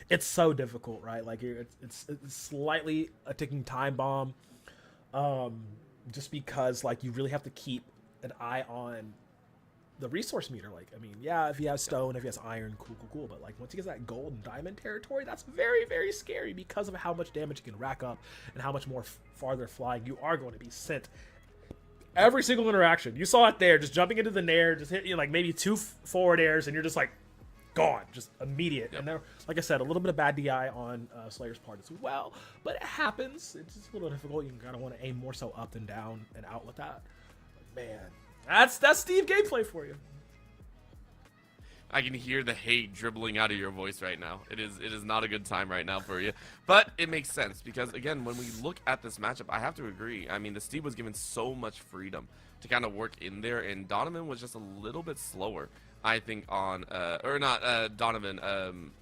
Speaker 2: It's so difficult, right? Like it's slightly a ticking time bomb. Just because like you really have to keep an eye on the resource meter. Like, I mean, yeah, if he has stone, if he has iron, cool. But like once he gets that gold and diamond territory, that's very, very scary because of how much damage you can rack up and how much more farther flying you are going to be sent. Every single interaction. You saw it there, just jumping into the nair, just hitting like maybe 2 forward airs, and you're just like gone, just immediate. Yep. And there, like I said, a little bit of bad DI on Slayer's part as well, but it happens. It's just a little difficult. You kind of want to aim more so up than down and out with that. But man, that's Steve gameplay for you.
Speaker 1: I can hear the hate dribbling out of your voice right now. It is not a good time right now for you. But it makes sense because, again, when we look at this matchup, I have to agree. I mean, the Steve was given so much freedom to kind of work in there, and Donovan was just a little bit slower, I think, on Donovan.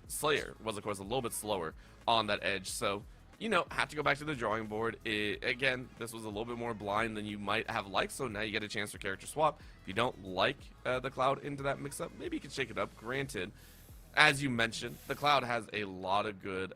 Speaker 1: Slayer was, of course, a little bit slower on that edge. So, you know, have to go back to the drawing board. Again, this was a little bit more blind than you might have liked, so now you get a chance for character swap. If you don't like the Cloud into that mix-up, maybe you can shake it up. Granted, as you mentioned, the Cloud has a lot of good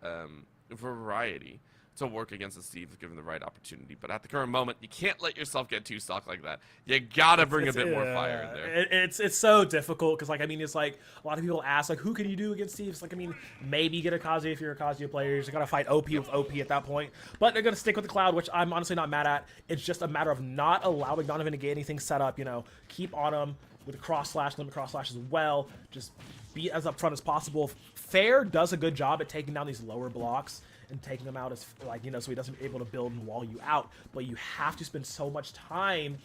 Speaker 1: variety to work against the Steve given the right opportunity. But at the current moment, you can't let yourself get too stocked like that. You gotta bring a bit more fire in there.
Speaker 2: It's so difficult because, like, I mean, it's like a lot of people ask, like, who can you do against Steve? It's like, I mean, maybe get a Kazuya if you're a Kazuya player. You're just gonna fight OP with OP at that point. But they're gonna stick with the Cloud, which I'm honestly not mad at. It's just a matter of not allowing Donovan to get anything set up. You know, keep on him with a cross slash, limit cross slash as well. Just be as upfront as possible. Fair does a good job at taking down these lower blocks and taking them out as, like, you know, so he doesn't be able to build and wall you out. But you have to spend so much time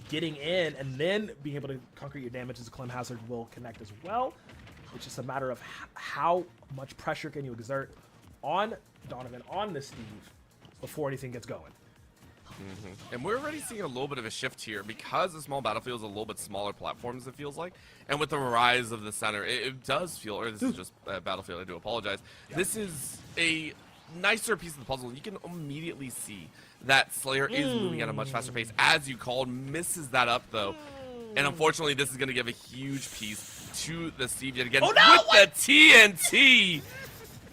Speaker 2: getting in and then being able to conquer your damage as a Clem Hazard will connect as well. It's just a matter of how much pressure can you exert on Donovan, on this Steve, before anything gets going.
Speaker 1: And we're already seeing a little bit of a shift here because the small battlefield is a little bit smaller platforms, it feels like. And with the rise of the center, it does feel, or this is just Battlefield, I do apologize. Yeah. This is a nicer piece of the puzzle. You can immediately see that Slayer is moving at a much faster pace. As you called, misses that up though. And unfortunately, this is going to give a huge piece to the Steve yet again with the TNT.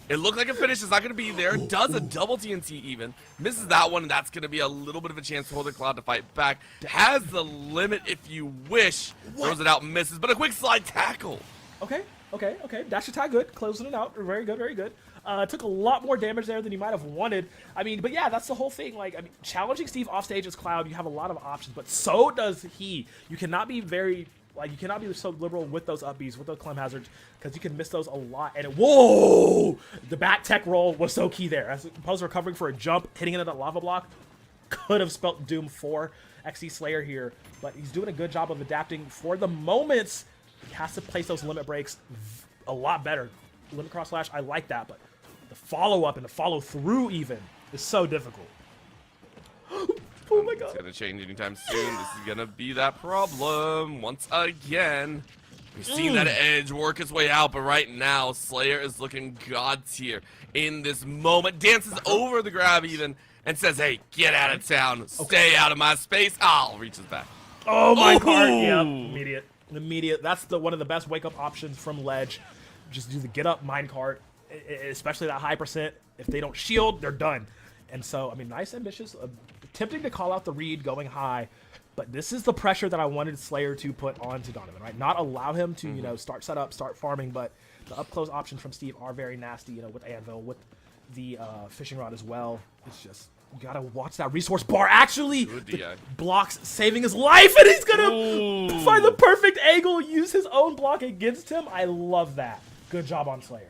Speaker 1: It looked like a finish is not going to be there. Does a double TNT even. Misses that one, and that's going to be a little bit of a chance for the Cloud to fight back. Has the limit if you wish. Throws it out, misses, but a quick slide tackle.
Speaker 2: Okay. Dash attack good. Closing it out. Very good. Took a lot more damage there than you might have wanted. I mean, but yeah, that's the whole thing. Like, I mean, challenging Steve off stage as Cloud, you have a lot of options, but so does he. You cannot be you cannot be so liberal with those up Bs, with those Clem Hazards, because you can miss those a lot. And whoa! The back tech roll was so key there. As opposed to recovering for a jump, hitting it at that lava block, could have spelt doom for XC Slayer here. But he's doing a good job of adapting for the moments. He has to place those limit breaks a lot better. Limit cross slash, I like that, but the follow-up and the follow-through even is so difficult. Oh my god.
Speaker 1: It's going to change anytime soon. This is going to be that problem once again. We've seen that edge work its way out, but right now, Slayer is looking god tier in this moment. Dances over the grab even and says, hey, get out of town. Stay out of my space. Oh, reaches back.
Speaker 2: Oh my god. Yep. Immediate. That's one of the best wake-up options from Ledge. Just do the get-up minecart, especially that high percent. If they don't shield, they're done. And so, I mean, nice, ambitious. Tempting to call out the read going high, but this is the pressure that I wanted Slayer to put onto Donovan, right? Not allow him to, you know, start setup, start farming, but the up-close options from Steve are very nasty, you know, with Anvil, with the fishing rod as well. It's just, you gotta watch that resource bar. Actually, the blocks saving his life, and he's gonna find the perfect angle, use his own block against him. I love that. Good job on Slayer.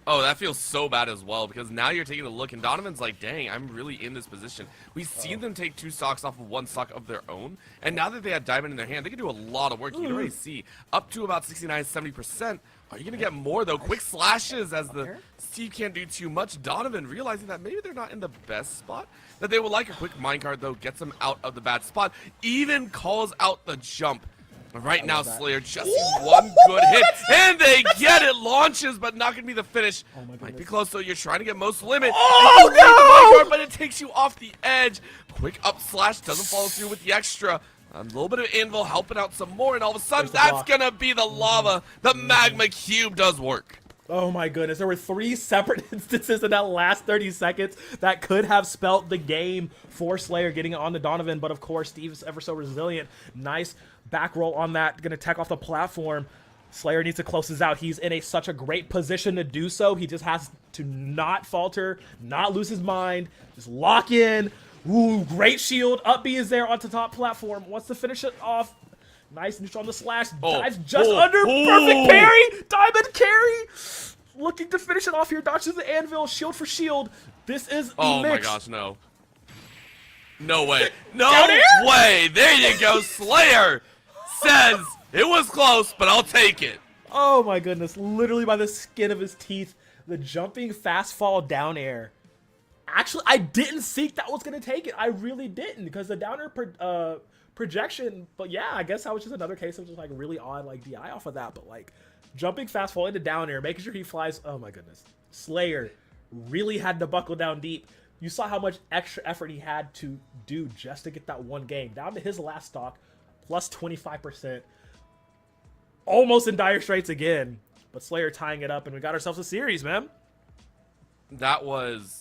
Speaker 1: Oh, that feels so bad as well, because now you're taking a look, and Donovan's like, dang, I'm really in this position. We've seen them take 2 stocks off of 1 stock of their own, and now that they have Diamond in their hand, they can do a lot of work. You can already see up to about 69, 70%. Are you going to get more, though? Quick slashes as the Steve can't do too much. Donovan realizing that maybe they're not in the best spot, that they would like a quick minecart, though, gets them out of the bad spot, even calls out the jump. But right now, Slayer just needs 1 good hit, and they get it. Launches, but not going to be the finish. Might be close, though. You're trying to get most limit.
Speaker 2: Oh,
Speaker 1: no! But it takes you off the edge. Quick up slash, doesn't follow through with the extra. A little bit of anvil helping out some more, and all of a sudden, that's going to be the lava. The magma cube does work.
Speaker 2: Oh my goodness, there were 3 separate instances in that last 30 seconds that could have spelt the game for Slayer getting it on the Donovan, but of course, Steve is ever so resilient. Nice back roll on that, gonna tech off the platform. Slayer needs to close this out. He's in such a great position to do so. He just has to not falter, not lose his mind, just lock in. Ooh, great shield. Up B is there onto top platform. Wants to finish it off. Nice neutral on the slash. Dives just under. Perfect parry. Diamond carry. Looking to finish it off here. Dodges the anvil. Shield for shield. This is the
Speaker 1: Oh
Speaker 2: mix.
Speaker 1: my gosh, no. No way. No way. There you go. Slayer says it was close, but I'll take it.
Speaker 2: Oh my goodness. Literally by the skin of his teeth. The jumping fast fall down air. Actually, I didn't think that was going to take it. I really didn't, because the down air projection, but yeah, I guess that was just another case of just like really odd like DI off of that, but like jumping fast fall into down air, making sure he flies. Oh my goodness. Slayer really had to buckle down deep. You saw how much extra effort he had to do just to get that 1 game. Down to his last stock, plus 25%. Almost in dire straits again, but Slayer tying it up, and we got ourselves a series, man.
Speaker 1: That was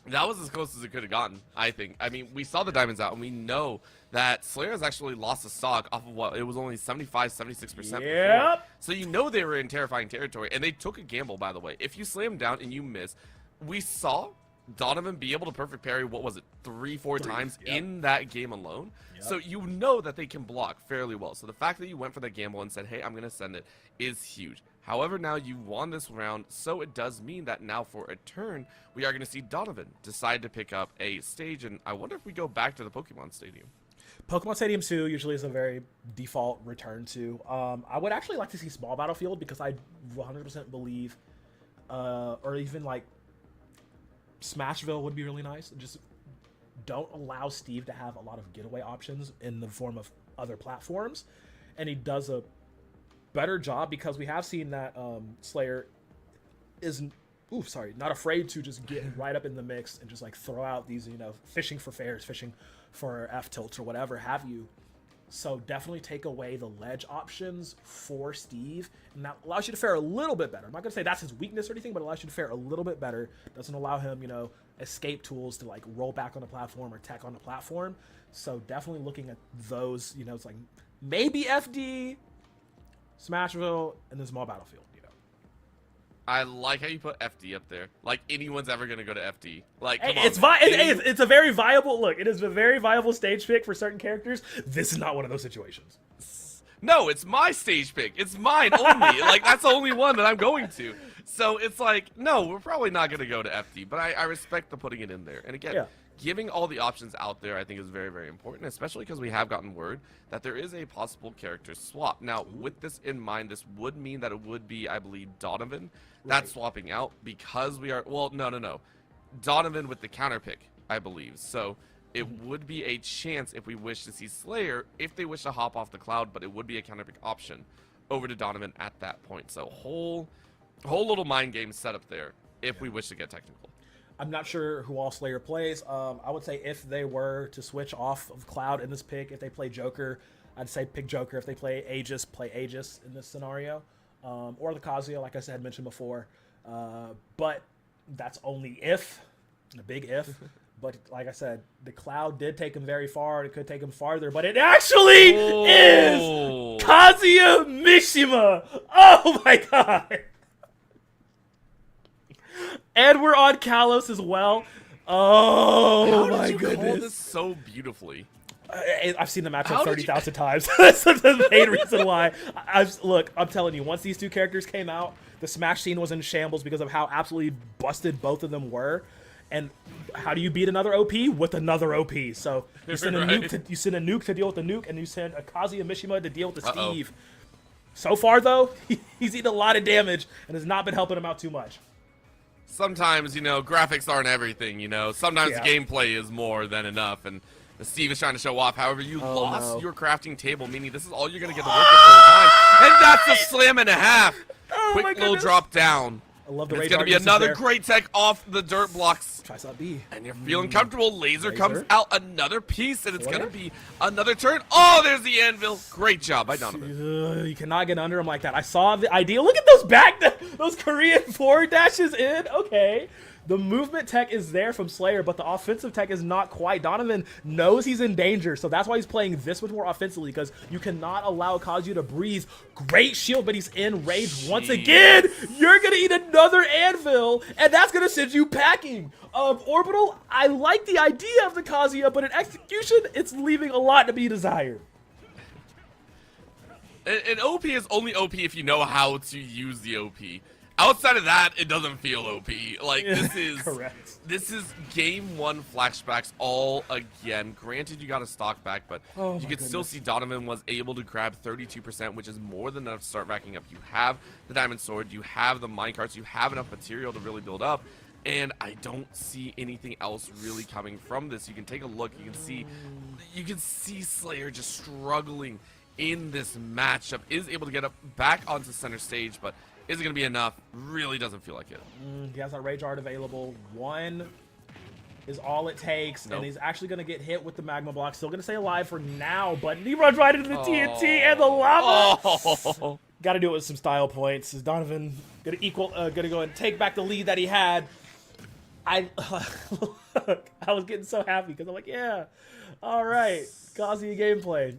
Speaker 1: as close as it could have gotten, I think. I mean, we saw the diamonds out, and we know that Slayer has actually lost a stock off of what? It was only 75, 76% before. So you know they were in terrifying territory, and they took a gamble, by the way. If you slam down and you miss, we saw Donovan be able to perfect parry, what was it, 3-4 times in that game alone. So you know that they can block fairly well. So the fact that you went for that gamble and said, hey, I'm going to send it is huge. However, now you won this round, so it does mean that now for a turn, we are going to see Donovan decide to pick up a stage, and I wonder if we go back to the Pokemon Stadium.
Speaker 2: Pokemon Stadium 2 usually is a very default return to. I would actually like to see Small Battlefield, because I 100% believe, or even like Smashville would be really nice. Just don't allow Steve to have a lot of getaway options in the form of other platforms, and he does a better job, because we have seen that Slayer is not afraid to just get right up in the mix and just like throw out these, you know, fishing for fairs, fishing for F tilts or whatever have you. So definitely take away the ledge options for Steve, and that allows you to fare a little bit better. I'm not gonna say that's his weakness or anything, but it allows you to fare a little bit better. Doesn't allow him, you know, escape tools to like roll back on the platform or tech on the platform. So definitely looking at those, you know, it's like maybe FD, Smashville, and then Small Battlefield, you know.
Speaker 1: I like how you put FD up there. Like anyone's ever going to go to FD. Like, come
Speaker 2: it's
Speaker 1: on.
Speaker 2: it's a very viable look. It is a very viable stage pick for certain characters. This is not one of those situations.
Speaker 1: No, it's my stage pick. It's mine only. Like, that's the only one that I'm going to. So it's like, no, we're probably not going to go to FD, but I respect the putting it in there. And again, giving all the options out there, I think, is very, very important, especially because we have gotten word that there is a possible character swap. Now, with this in mind, this would mean that it would be, I believe, Donovan that's swapping out, because we are, well, no. Donovan with the counter pick, I believe. So it would be a chance if we wish to see Slayer, if they wish to hop off the cloud, but it would be a counter pick option over to Donovan at that point. So whole little mind game set up there if we wish to get technical.
Speaker 2: I'm not sure who all Slayer plays. I would say if they were to switch off of Cloud in this pick, if they play Joker, I'd say pick Joker. If they play Aegis in this scenario. Or the Kazuya, like I said, mentioned before. But that's only if, a big if. But like I said, the Cloud did take him very far. It could take him farther, but it actually is Kazuya Mishima. Oh my god. And we're on Kalos as well. Oh
Speaker 1: How
Speaker 2: my
Speaker 1: did you call
Speaker 2: goodness.
Speaker 1: this so beautifully?
Speaker 2: I've seen the matchup
Speaker 1: How did you-
Speaker 2: 30,000 times. That's the main reason why. Look, I'm telling you, once these two characters came out, the Smash scene was in shambles because of how absolutely busted both of them were. And how do you beat another OP? With another OP. So you send a
Speaker 1: Right.
Speaker 2: nuke to deal with the nuke, and you send a Kazuya Mishima to deal with the
Speaker 1: Uh-oh.
Speaker 2: Steve. So far, though, he's eaten a lot of damage and has not been helping him out too much.
Speaker 1: Sometimes, you know, graphics aren't everything, you know. Sometimes
Speaker 2: Yeah.
Speaker 1: gameplay is more than enough, and Steve is trying to show off. However, you lost
Speaker 2: no.
Speaker 1: your crafting table, meaning this is all you're going to get to work with for the time. And that's a slam and a half.
Speaker 2: Oh my
Speaker 1: Quick little
Speaker 2: goodness.
Speaker 1: drop down.
Speaker 2: I love the
Speaker 1: It's
Speaker 2: rage
Speaker 1: going to be
Speaker 2: arguments
Speaker 1: another
Speaker 2: there.
Speaker 1: great tech off the dirt blocks.
Speaker 2: Try side B.
Speaker 1: And you're feeling comfortable. Laser comes
Speaker 2: Laser.
Speaker 1: out, another piece, and it's going to
Speaker 2: Flare.
Speaker 1: be another turn. Oh, there's the anvil. Great job by Donovan.
Speaker 2: You cannot get under him like that. I saw the idea. Look at those those Korean forward dashes in. Okay. The movement tech is there from Slayer, but the offensive tech is not quite. Donovan knows he's in danger, so that's why he's playing this much more offensively, because you cannot allow Kazuya to breathe. Great shield, but he's in rage once again. You're going to eat another anvil, and that's going to send you packing. Orbital, I like the idea of the Kazuya, but in execution, it's leaving a lot to be desired.
Speaker 1: An OP is only OP if you know how to use the OP. Outside of that, it doesn't feel OP. Like, this is
Speaker 2: Correct.
Speaker 1: This is game one flashbacks all again. Granted, you got a stock back, but
Speaker 2: Oh
Speaker 1: you
Speaker 2: my
Speaker 1: can still
Speaker 2: goodness.
Speaker 1: see Donovan was able to grab 32%, which is more than enough to start racking up. You have the diamond sword, you have the minecarts, you have enough material to really build up. And I don't see anything else really coming from this. You can take a look. You can see Slayer just struggling in this matchup. Is able to get up back onto center stage, but is it going to be enough? Really doesn't feel like it.
Speaker 2: He has that rage art available. One is all it takes,
Speaker 1: Nope.
Speaker 2: and he's actually going to get hit with the magma block. Still going to stay alive for now, but he runs right into the TNT and the lava.
Speaker 1: Oh.
Speaker 2: Got to do it with some style points. Is Donovan going to go and take back the lead that he had? I was getting so happy because I'm like, yeah, all right, Kazuya gameplay.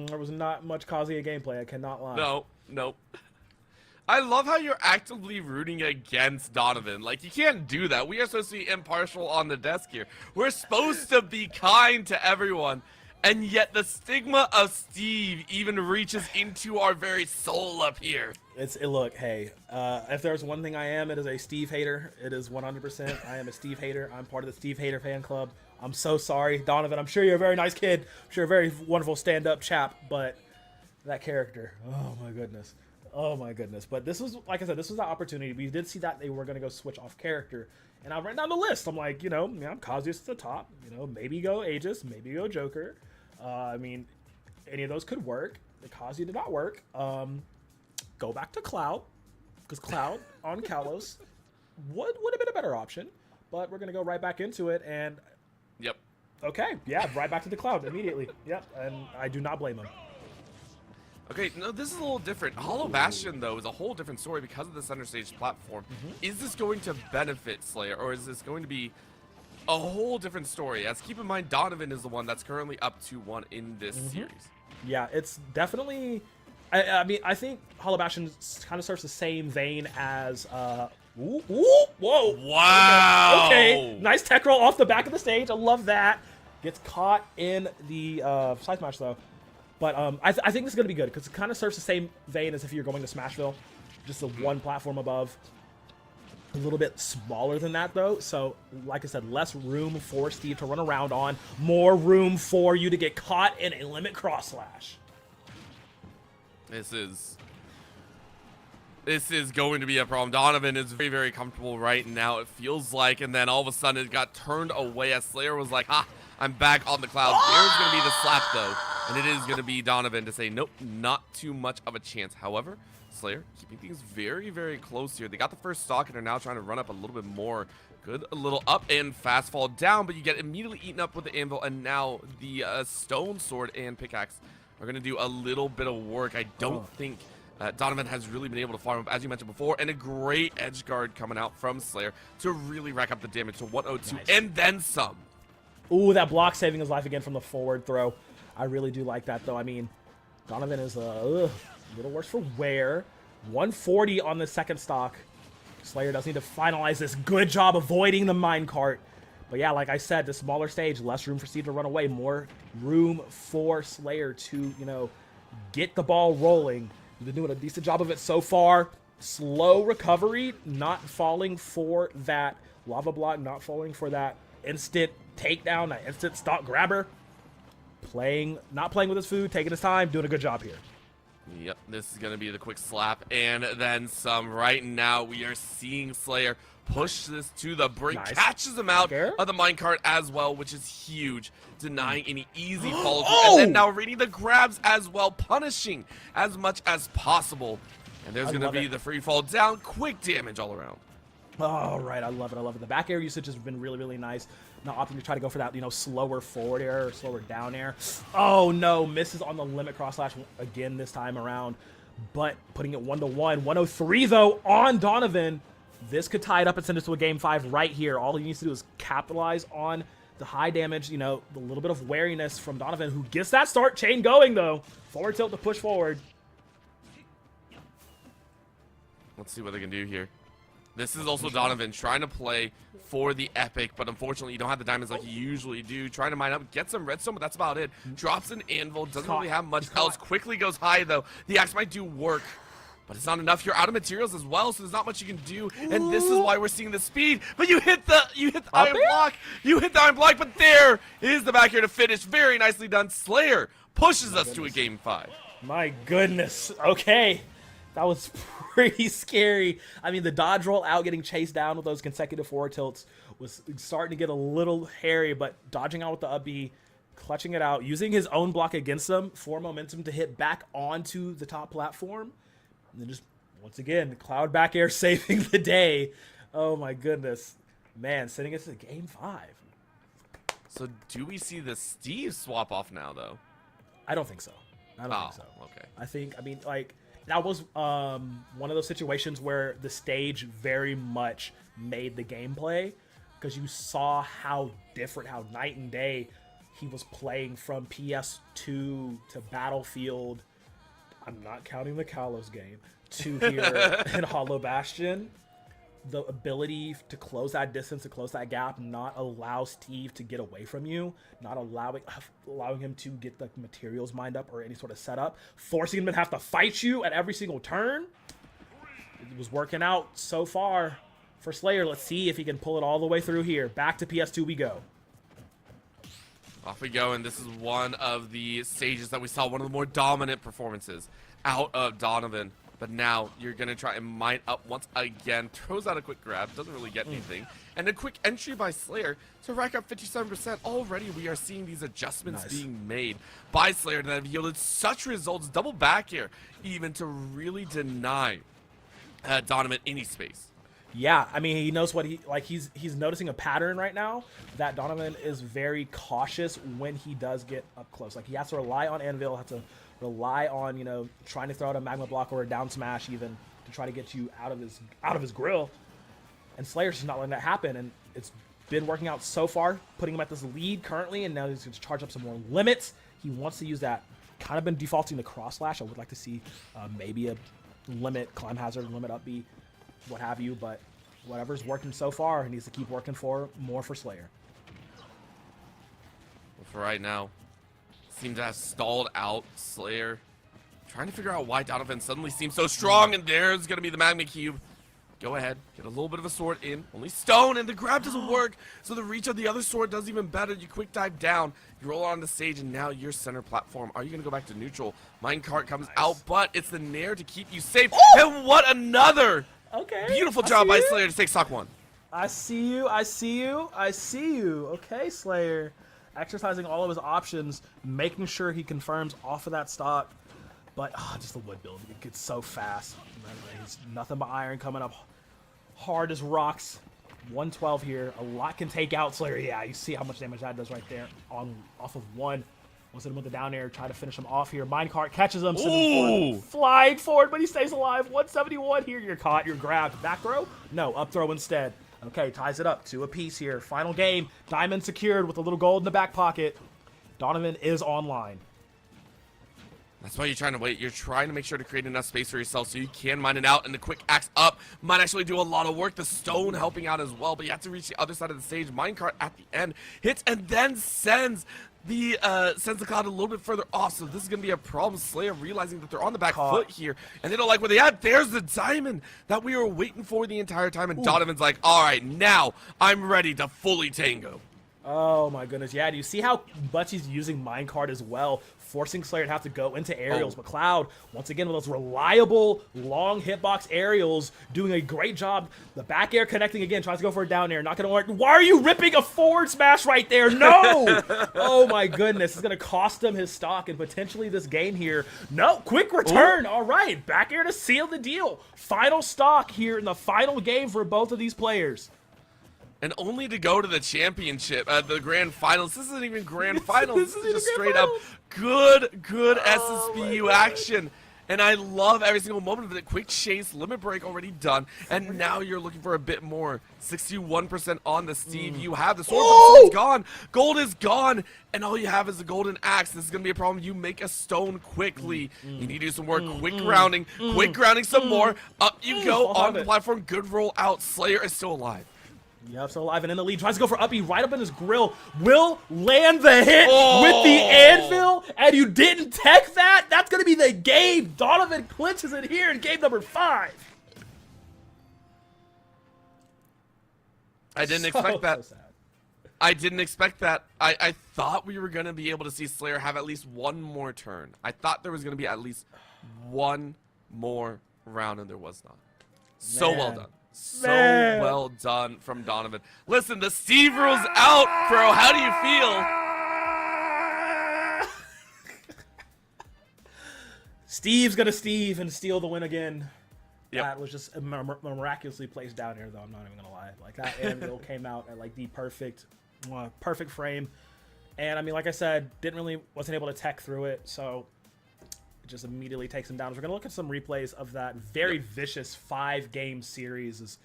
Speaker 2: There was not much Kazuya gameplay. I cannot lie.
Speaker 1: No. I love how you're actively rooting against Donovan. Like, you can't do that. We are supposed to be impartial on the desk here. We're supposed to be kind to everyone. And yet the stigma of Steve even reaches into our very soul up here.
Speaker 2: Look, hey, if there's one thing I am, it is a Steve hater. It is 100%. I am a Steve hater. I'm part of the Steve hater fan club. I'm so sorry, Donovan. I'm sure you're a very nice kid. I'm sure you're a very wonderful stand-up chap, but that character, oh my goodness. Oh my goodness. But this was, like I said, this was the opportunity. We did see that they were going to go switch off character. And I ran down the list. I'm like, Kazuya's at the top. Maybe go Aegis, maybe go Joker. I mean, any of those could work. The Kazuya did not work. Go back to Cloud, because Cloud on Kalos would have been a better option. But we're going to go right back into it. And,
Speaker 1: Yep.
Speaker 2: okay, yeah, right back to the Cloud immediately. Yep, and I do not blame him.
Speaker 1: Okay, no, this is a little different. Hollow Bastion, though, is a whole different story because of the center stage platform. Is this going to benefit Slayer, or is this going to be a whole different story? As keep in mind, Donovan is the one that's currently up 2-1 in this series.
Speaker 2: Yeah, it's definitely... I mean, I think Hollow Bastion kind of serves the same vein as... whoa!
Speaker 1: Wow!
Speaker 2: Okay, nice tech roll off the back of the stage. I love that. Gets caught in the side smash, though. But I think this is going to be good, because it kind of serves the same vein as if you're going to Smashville. Just the one platform above. A little bit smaller than that, though. So, like I said, less room for Steve to run around on. More room for you to get caught in a limit cross slash.
Speaker 1: This is going to be a problem. Donovan is very, very comfortable right now, it feels like, and then all of a sudden it got turned away as Slayer was like, I'm back on the cloud. There's going to be the slap, though, and it is going to be Donovan to say, nope, not too much of a chance. However, Slayer keeping things very, very close here. They got the first stock and are now trying to run up a little bit more. Good, a little up and fast fall down, but you get immediately eaten up with the anvil, and now the stone sword and pickaxe are going to do a little bit of work. I don't think Donovan has really been able to farm up, as you mentioned before, and a great edge guard coming out from Slayer to really rack up the damage to 102
Speaker 2: Nice.
Speaker 1: and then some.
Speaker 2: Ooh, that block saving his life again from the forward throw. I really do like that, though. I mean, Donovan is a little worse for wear. 140 on the second stock. Slayer does need to finalize this. Good job avoiding the minecart. But yeah, like I said, the smaller stage, less room for Steve to run away, more room for Slayer to, you know, get the ball rolling. He's been doing a decent job of it so far. Slow recovery, not falling for that lava block, not falling for that instant takedown, that instant stock grabber. Not playing with his food, taking his time, doing a good job here.
Speaker 1: Yep, this is going to be the quick slap and then some. Right now, we are seeing Slayer push this to the brink,
Speaker 2: Nice.
Speaker 1: catches him out
Speaker 2: There.
Speaker 1: of the minecart as well, which is huge, denying any easy follow-through,
Speaker 2: Oh!
Speaker 1: and then now reading the grabs as well, punishing as much as possible. And there's
Speaker 2: I
Speaker 1: going to
Speaker 2: love
Speaker 1: be
Speaker 2: it.
Speaker 1: the free fall down, quick damage all around.
Speaker 2: All right, I love it. I love it. The back air usage has been really, really nice. Not opting to try to go for that, you know, slower forward air or slower down air. Oh no, misses on the limit cross slash again this time around. But putting it 1-1, 103 though on Donovan. This could tie it up and send us to a game 5 right here. All he needs to do is capitalize on the high damage, you know, the little bit of wariness from Donovan, who gets that start chain going though. Forward tilt to push forward.
Speaker 1: Let's see what they can do here. This is also Donovan trying to play for the epic, but unfortunately you don't have the diamonds like you usually do. Trying to mine up, get some redstone, but that's about it. Drops an anvil, doesn't really have much else. Quickly goes high though. The axe might do work, but it's not enough. You're out of materials as well, so there's not much you can do. And this is why we're seeing the speed. But you hit the iron block. You hit the iron block, but there is the back here to finish. Very nicely done. Slayer pushes us to a game 5.
Speaker 2: My goodness. Okay. That was pretty scary. I mean, the dodge roll out, getting chased down with those consecutive forward tilts was starting to get a little hairy, but dodging out with the up B, clutching it out, using his own block against them for momentum to hit back onto the top platform. And then just, once again, Cloud back air saving the day. Oh my goodness. Man, sending us to game 5.
Speaker 1: So do we see the Steve swap off now, though?
Speaker 2: I don't think so. I don't think so.
Speaker 1: Okay.
Speaker 2: I mean, like, that was one of those situations where the stage very much made the gameplay, because you saw how different, how night and day he was playing from PS2 to Battlefield. I'm not counting the Kalos game, to here in Hollow Bastion. The ability to close that distance, to close that gap, not allow Steve to get away from you, not allowing him to get the materials mined up or any sort of setup, forcing him to have to fight you at every single turn. It was working out so far for Slayer. Let's see if he can pull it all the way through here. Back to PS2 we go.
Speaker 1: Off we go, and this is one of the stages that we saw one of the more dominant performances out of Donovan. But now you're going to try and mine up once again. Throws out a quick grab. Doesn't really get anything. And a quick entry by Slayer to rack up 57%. Already we are seeing these adjustments being made by Slayer that have yielded such results. Double back here even to really deny Donovan any space.
Speaker 2: Yeah, I mean, he knows what he's noticing a pattern right now that Donovan is very cautious when he does get up close. Like, he has to rely on Anvil, has to rely on, you know, trying to throw out a magma block or a down smash even to try to get you out of his grill. And Slayer's just not letting that happen, and it's been working out so far, putting him at this lead currently, and now he's going to charge up some more limits. He wants to use that. Kind of been defaulting to cross slash. I would like to see maybe a limit climb hazard, limit up B, what have you, but whatever's working so far, he needs to keep working for more for Slayer.
Speaker 1: Well, for right now, seems to have stalled out Slayer. Trying to figure out why Donovan suddenly seems so strong, and there's going to be the Magma Cube. Go ahead, get a little bit of a sword in. Only stone, and the grab doesn't work, so the reach of the other sword does even better. You quick dive down, you roll on the stage, and now you're center platform. Are you going to go back to neutral? Minecart comes out, but it's the Nair to keep you safe. And what another beautiful job by Slayer to take stock 1.
Speaker 2: I see you, I see you, I see you. Okay, Slayer. Exercising all of his options, making sure he confirms off of that stock. But just the wood build, it gets so fast. It's nothing but iron coming up hard as rocks. 112 here, a lot can take out Slayer. Yeah, you see how much damage that does right there off of 1. Once hit him with the down air, try to finish him off here. Minecart catches him, sends him forward, flying forward, but he stays alive. 171 here, you're caught, you're grabbed. Back throw? No, up throw instead. Okay, ties it up to a piece here. Final game, diamond secured with a little gold in the back pocket. Donovan is online.
Speaker 1: That's why you're trying to wait. You're trying to make sure to create enough space for yourself so you can mine it out, and the quick axe up might actually do a lot of work. The stone helping out as well, but you have to reach the other side of the stage. Minecart at the end hits and then sends the cloud a little bit further off, so this is gonna be a problem. Slayer realizing that they're on the back foot here, and they don't like where they at. There's the diamond that we were waiting for the entire time, and Donovan's like, all right, now I'm ready to fully tango.
Speaker 2: Oh my goodness, yeah, do you see how much he's using minecart as well, forcing Slayer to have to go into aerials? But Cloud, once again, with those reliable, long hitbox aerials, doing a great job. The back air connecting again, tries to go for a down air, not gonna work. Why are you ripping a forward smash right there? No! Oh my goodness, it's gonna cost him his stock and potentially this game here. No, quick return, all right, back air to seal the deal. Final stock here in the final game for both of these players.
Speaker 1: And only to go to the championship, the grand finals. This isn't even grand finals. This is just straight up good SSBU action. And I love every single moment of it. Quick chase, limit break already done. And now you're looking for a bit more. 61% on the Steve. You have the sword, but the sword's gone. Gold is gone. And all you have is a golden axe. This is going to be a problem. You make a stone quickly. You need to do some work. Quick grounding some more. Up you go on the platform. Good roll out. Slayer is still alive.
Speaker 2: Yep, still alive and in the lead. Tries to go for uppy right up in his grill. Will land the hit with the anvil, and you didn't tech that? That's going to be the game. Donovan clinches it here in game number 5.
Speaker 1: I didn't expect that.
Speaker 2: So sad.
Speaker 1: I didn't expect that. I thought we were going to be able to see Slayer have at least one more turn. I thought there was going to be at least one more round, and there was not. So well done. So well done from Donovan. Listen, the Steve rule's out, bro. How do you feel?
Speaker 2: Steve's gonna Steve and steal the win again.
Speaker 1: Yep.
Speaker 2: That was just miraculously placed down here, though. I'm not even gonna lie. Like that anvil came out at like the perfect frame, and I mean, like I said, wasn't able to tech through it, so it just immediately takes him down. We're gonna look at some replays of that very vicious 5-game series.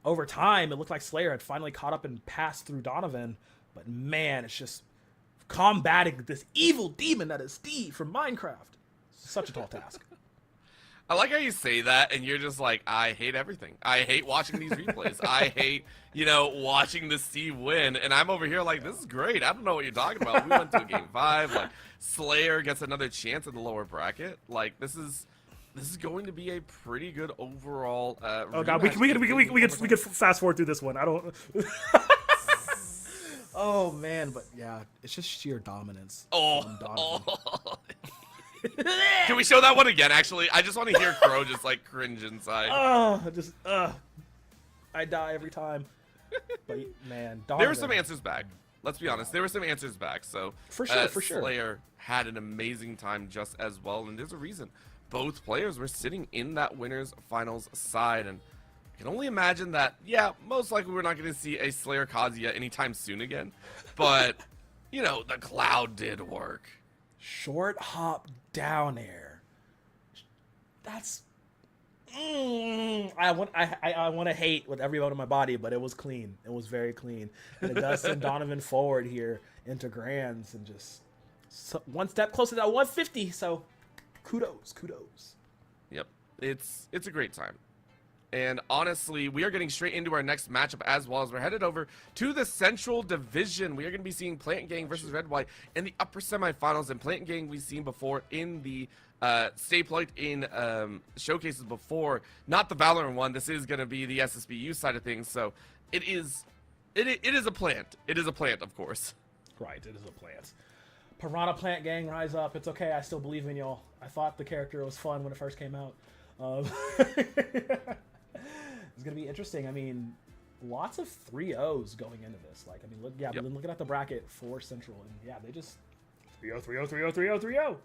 Speaker 2: Over time, it looked like Slayer had finally caught up and passed through Donovan, but man, it's just combating this evil demon that is Steve from Minecraft. Such a tall task.
Speaker 1: I like how you say that, and you're just like, I hate everything. I hate watching these replays. I hate, watching the Steve win. And I'm over here like, this is great. I don't know what you're talking about. We went to a game 5. Like, Slayer gets another chance in the lower bracket. Like, this is going to be a pretty good overall.
Speaker 2: Oh god, we could fast forward through this one. I don't. Oh man, but yeah, it's just sheer dominance.
Speaker 1: Can we show that one again, actually? I just want to hear Crow just, like, cringe inside.
Speaker 2: I die every time. But, man, Donovan.
Speaker 1: There were some answers back. Let's be honest. There were some answers back, so... For sure. Slayer had an amazing time just as well, and there's a reason. Both players were sitting in that winner's finals side, and I can only imagine that, yeah, most likely we're not going to see a Slayer Kazuya anytime soon again. But, the Cloud did work.
Speaker 2: Short hop down air. That's I want to hate with every bone in my body, but it was clean. It was very clean, and it does send Donovan forward here into grands and just one step closer to that 150. So kudos.
Speaker 1: Yep, it's a great time. And honestly, we are getting straight into our next matchup as well, as we're headed over to the Central Division. We are going to be seeing Plant Gang versus Red White in the upper semifinals. And Plant Gang we've seen before in the Stay Plugged in showcases before. Not the Valorant one. This is going to be the SSBU side of things. So it is a plant. It is a plant, of course.
Speaker 2: Right, it is a plant. Piranha Plant Gang, rise up. It's okay. I still believe in y'all. I thought the character was fun when it first came out. It's going to be interesting. I mean, lots of 3-0s going into this. Like, I mean, look, yeah, been looking at the bracket for Central, and yeah, they just 3-0, 3-0, 3-0, 3-0, 3-0.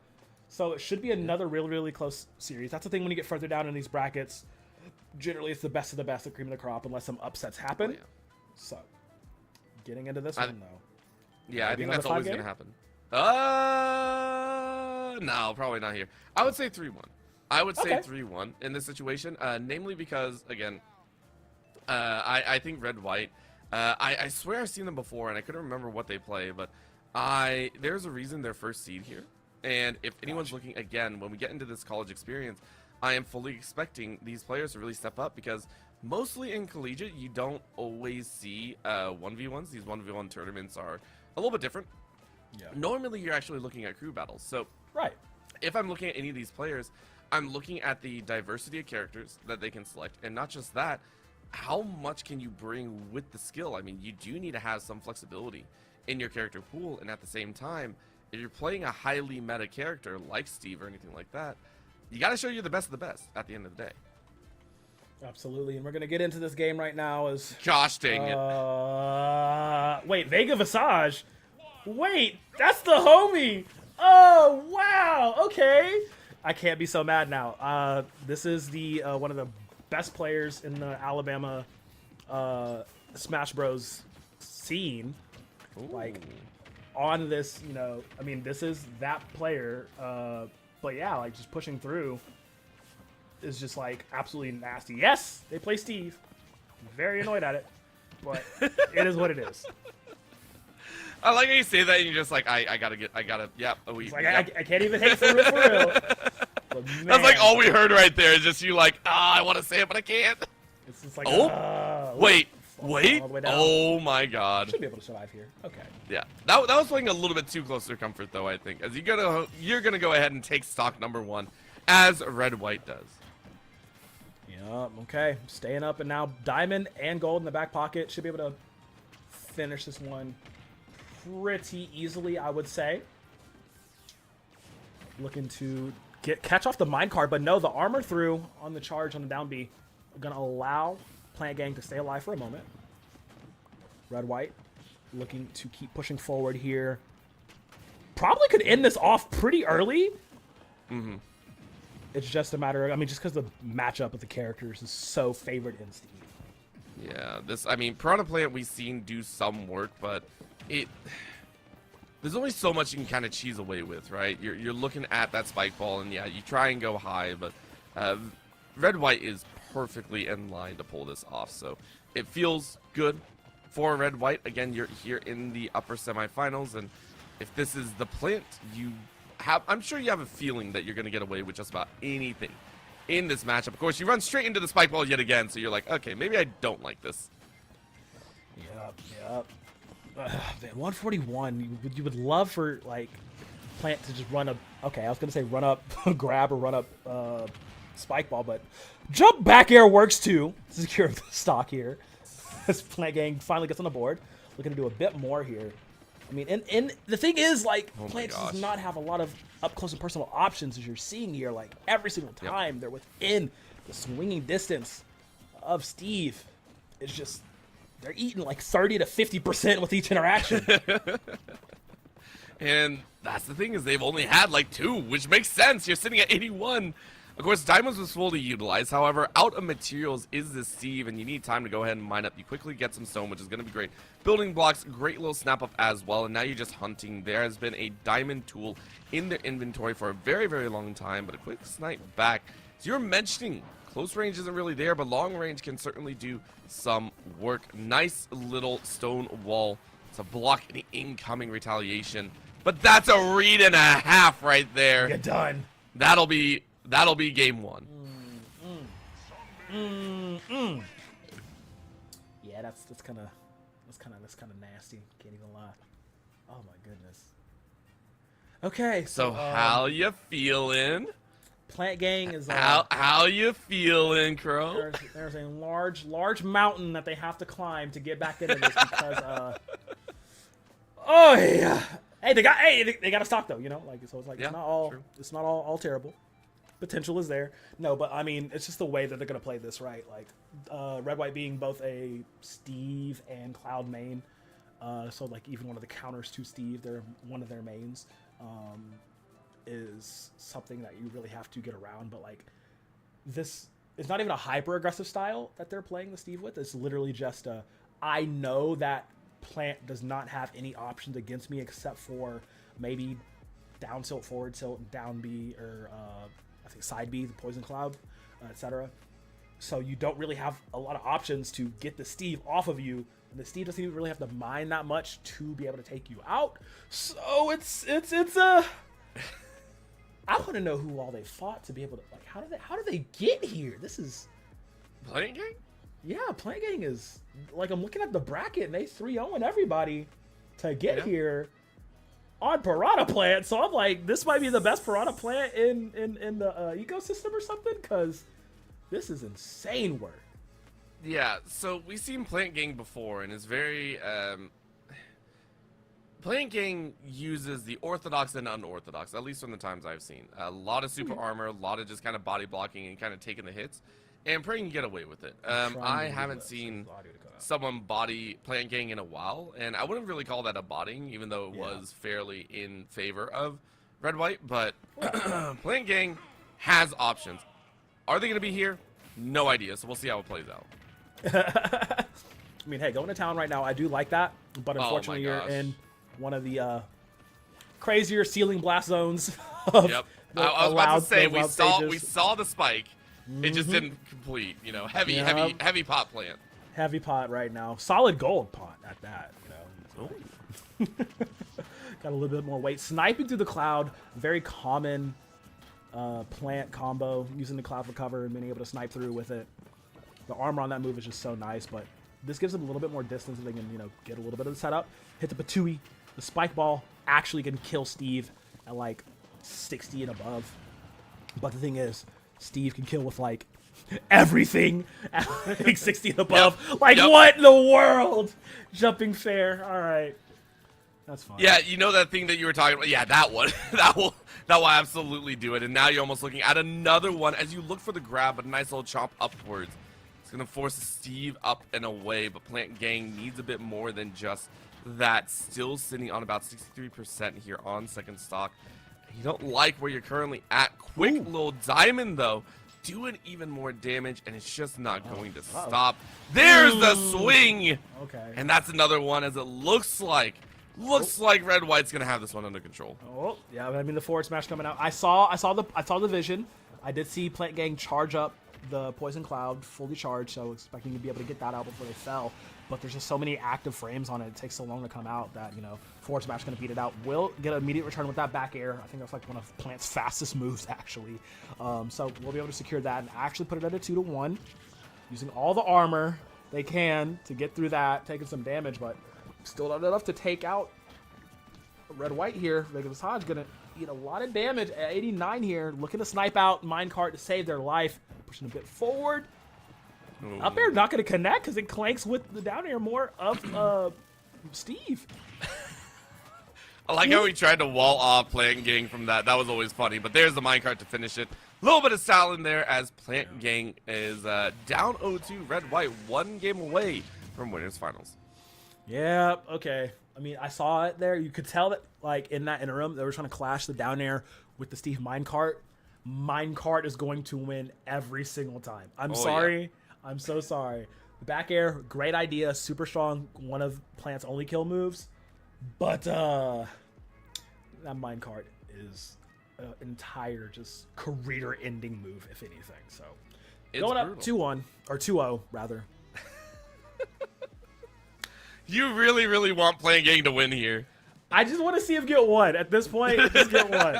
Speaker 2: So it should be another really, really close series. That's the thing when you get further down in these brackets. Generally, it's the best of the best, the cream of the crop, unless some upsets happen. Oh, yeah. So, getting into this one, though.
Speaker 1: Yeah, I think that's always going to happen. No, probably not here. I would say 3-1. I would say 3-1 in this situation, namely because, again, I think Red-White, I swear I've seen them before, and I couldn't remember what they play, but there's a reason they're first seed here, And if anyone's looking, again, when we get into this college experience, I am fully expecting these players to really step up because mostly in collegiate, you don't always see 1v1s. These 1v1 tournaments are a little bit different.
Speaker 2: Yeah.
Speaker 1: Normally, you're actually looking at crew battles. So
Speaker 2: Right.
Speaker 1: if I'm looking at any of these players, I'm looking at the diversity of characters that they can select. And not just that, how much can you bring with the skill? I mean, you do need to have some flexibility in your character pool. And at the same time, if you're playing a highly meta character like Steve or anything like that, you got to show you're the best of the best at the end of the day.
Speaker 2: Absolutely. And we're going to get into this game right now as...
Speaker 1: Gosh dang it.
Speaker 2: Wait, Vega Visage? Wait, that's the homie! Oh, wow! Okay. I can't be so mad now. This is the one of the best players in the Alabama Smash Bros. Scene.
Speaker 1: Ooh.
Speaker 2: Like, on this, you know, I mean, this is that player. But yeah, like, just pushing through is just, like, absolutely nasty. Yes, they play Steve. Very annoyed at it. But it is what it is.
Speaker 1: I like how you say that and you're just like, yeah.
Speaker 2: It's like, I can't even hate for real. But, man,
Speaker 1: That's like all we heard right there is just you like, I want to say it, but I can't.
Speaker 2: It's just like,
Speaker 1: Wait.
Speaker 2: all the way down.
Speaker 1: Oh my god.
Speaker 2: Should be able to survive here. Okay.
Speaker 1: Yeah, that was playing a little bit too close to comfort though, I think. As you're gonna go ahead and take stock number 1, as Red White does.
Speaker 2: Yep, okay. Staying up, and now Diamond and Gold in the back pocket. Should be able to finish this one pretty easily, I would say. Looking to catch off the minecart, but no, the armor through on the charge on the down B. Gonna allow Plant Gang to stay alive for a moment. Red White looking to keep pushing forward here. Probably could end this off pretty early.
Speaker 1: Mm-hmm.
Speaker 2: It's just a matter of, I mean, just because the matchup with the characters is so favored in Steve.
Speaker 1: Yeah, Piranha Plant we've seen do some work, but there's only so much you can kind of cheese away with, right? You're looking at that spike ball, and yeah, you try and go high, but Red White is perfectly in line to pull this off, so it feels good for Red White. Again, you're here in the upper semifinals, and if this is the plant, I'm sure you have a feeling that you're going to get away with just about anything in this matchup. Of course, you run straight into the spike ball yet again, so you're like, okay, maybe I don't like this.
Speaker 2: Yep. Man, 141. You would love for, like, Plant to just run up. Okay, I was going to say run up, grab or run up spike ball, but jump back air works too to secure the stock here. As Plant Gang finally gets on the board. Looking to do a bit more here. I mean, and the thing is, like, Plant does not have a lot of up-close and personal options, as you're seeing here. Like, every single time they're within the swinging distance of Steve. It's just, they're eating like 30 to 50% with each interaction.
Speaker 1: And that's the thing, is they've only had like 2, which makes sense. You're sitting at 81. Of course, Diamonds was fully utilized. However, out of materials is this Steve, and you need time to go ahead and mine up. You quickly get some stone, which is going to be great. Building blocks, great little snap up as well, and now you're just hunting. There has been a diamond tool in their inventory for a very, very long time, but a quick snipe back. So you're mentioning close range isn't really there, but long range can certainly do some work. Nice little stone wall to block any incoming retaliation. But that's a read and a half right there.
Speaker 2: You're done.
Speaker 1: That'll be game 1.
Speaker 2: Yeah, that's kind of nasty. Can't even lie. Oh my goodness. Okay,
Speaker 1: So how you feeling?
Speaker 2: Plant Gang is
Speaker 1: How you feeling, Crow?
Speaker 2: there's a large mountain that they have to climb to get back into this because oh yeah. Hey, they got a stock though, you know, like, so it's like
Speaker 1: Yeah,
Speaker 2: it's not all terrible. Potential is there. No, but I mean, it's just the way that they're gonna play this, right? Like, Red White being both a Steve and Cloud main, so like even one of the counters to Steve, they're one of their mains, is something that you really have to get around. But like, this is not even a hyper aggressive style that they're playing the Steve with. It's literally just I know that Plant does not have any options against me except for maybe down tilt, forward tilt, down B, or I think side B, the Poison Cloud, etc. So you don't really have a lot of options to get the Steve off of you, and the Steve doesn't even really have to mine that much to be able to take you out. So it's I want to know who all they fought to be able to, like, how did they get here? This is
Speaker 1: Playing Gang?
Speaker 2: yeah, Plant Gang is like, I'm looking at the bracket and they 3-0 everybody to get here on Piranha Plant. So I'm like, this might be the best Piranha Plant in the ecosystem or something, because this is insane work.
Speaker 1: Yeah, so we've seen Plant Gang before, and it's very, Plant Gang uses the orthodox and unorthodox, at least from the times I've seen. A lot of super armor, a lot of just kind of body blocking and kind of taking the hits, and Plant can get away with it. I haven't seen someone body Plant Gang in a while, and I wouldn't really call that a botting, even though it was fairly in favor of Red White, but Plant Gang has options. Are they going to be here? No idea, so we'll see how it plays out.
Speaker 2: I mean, hey, going to town right now, I do like that, but unfortunately you're
Speaker 1: gosh.
Speaker 2: in one of the crazier ceiling blast zones of
Speaker 1: Yep.
Speaker 2: the
Speaker 1: I was about to say,
Speaker 2: allowed stages.
Speaker 1: we saw the spike. It just didn't complete, you know, heavy pot plant.
Speaker 2: Heavy pot right now. Solid gold pot at that, you know. Got a little bit more weight. Sniping through the cloud, very common plant combo, using the cloud for cover and being able to snipe through with it. The armor on that move is just so nice, but this gives them a little bit more distance so they can, you know, get a little bit of the setup. Hit the Patui. The spike ball actually can kill Steve at like 60 and above. But the thing is, Steve can kill with like everything at like 60 and above. Like, what in the world? Jumping fair. All right. That's fine.
Speaker 1: Yeah, you know that thing that you were talking about? Yeah, that one. that will absolutely do it. And now you're almost looking at another one as you look for the grab, but a nice little chomp upwards. It's going to force Steve up and away, but Plant Gang needs a bit more than just that. Still sitting on about 63% here on second stock. You don't like where you're currently at. Quick little diamond, though, doing even more damage, and it's just not going to stop. There's the swing!
Speaker 2: Okay.
Speaker 1: And that's another one, as it looks like Red White's going to have this one under control.
Speaker 2: Oh, yeah, I mean, the forward smash coming out. I saw the vision. I did see Plant Gang charge up the Poison Cloud fully charged, so expecting to be able to get that out before they fell. But there's just so many active frames on it. It takes so long to come out that, you know, forward smash going to beat it out. Will get an immediate return with that back air. I think that's like one of Plant's fastest moves, actually. So we'll be able to secure that and actually put it at a 2-1. Using all the armor they can to get through that, taking some damage, but still not enough to take out Red White here. Vegas Hodge going to eat a lot of damage at 89 here. Looking to snipe out Minecart to save their life. Pushing a bit forward.
Speaker 1: Ooh.
Speaker 2: Up air not going to connect because it clanks with the down air more of Steve.
Speaker 1: I like how he tried to wall off Plant Gang from that. That was always funny. But there's the minecart to finish it. A little bit of style in there as Plant Gang is down 0-2. Red White 1 game away from winners finals.
Speaker 2: Yeah, okay. I mean, I saw it there. You could tell that, like, in that interim, they were trying to clash the down air with the Steve minecart. Minecart is going to win every single time. I'm sorry. Yeah. I'm so sorry. The back air, great idea. Super strong. One of Plant's only kill moves. But that minecart is an entire just career-ending move, if anything. So
Speaker 1: it's
Speaker 2: going
Speaker 1: brutal.
Speaker 2: up 2-1, or 2-0, rather.
Speaker 1: You really, really want Plant Gang to win here.
Speaker 2: I just want to see him get one. At this point, just get one.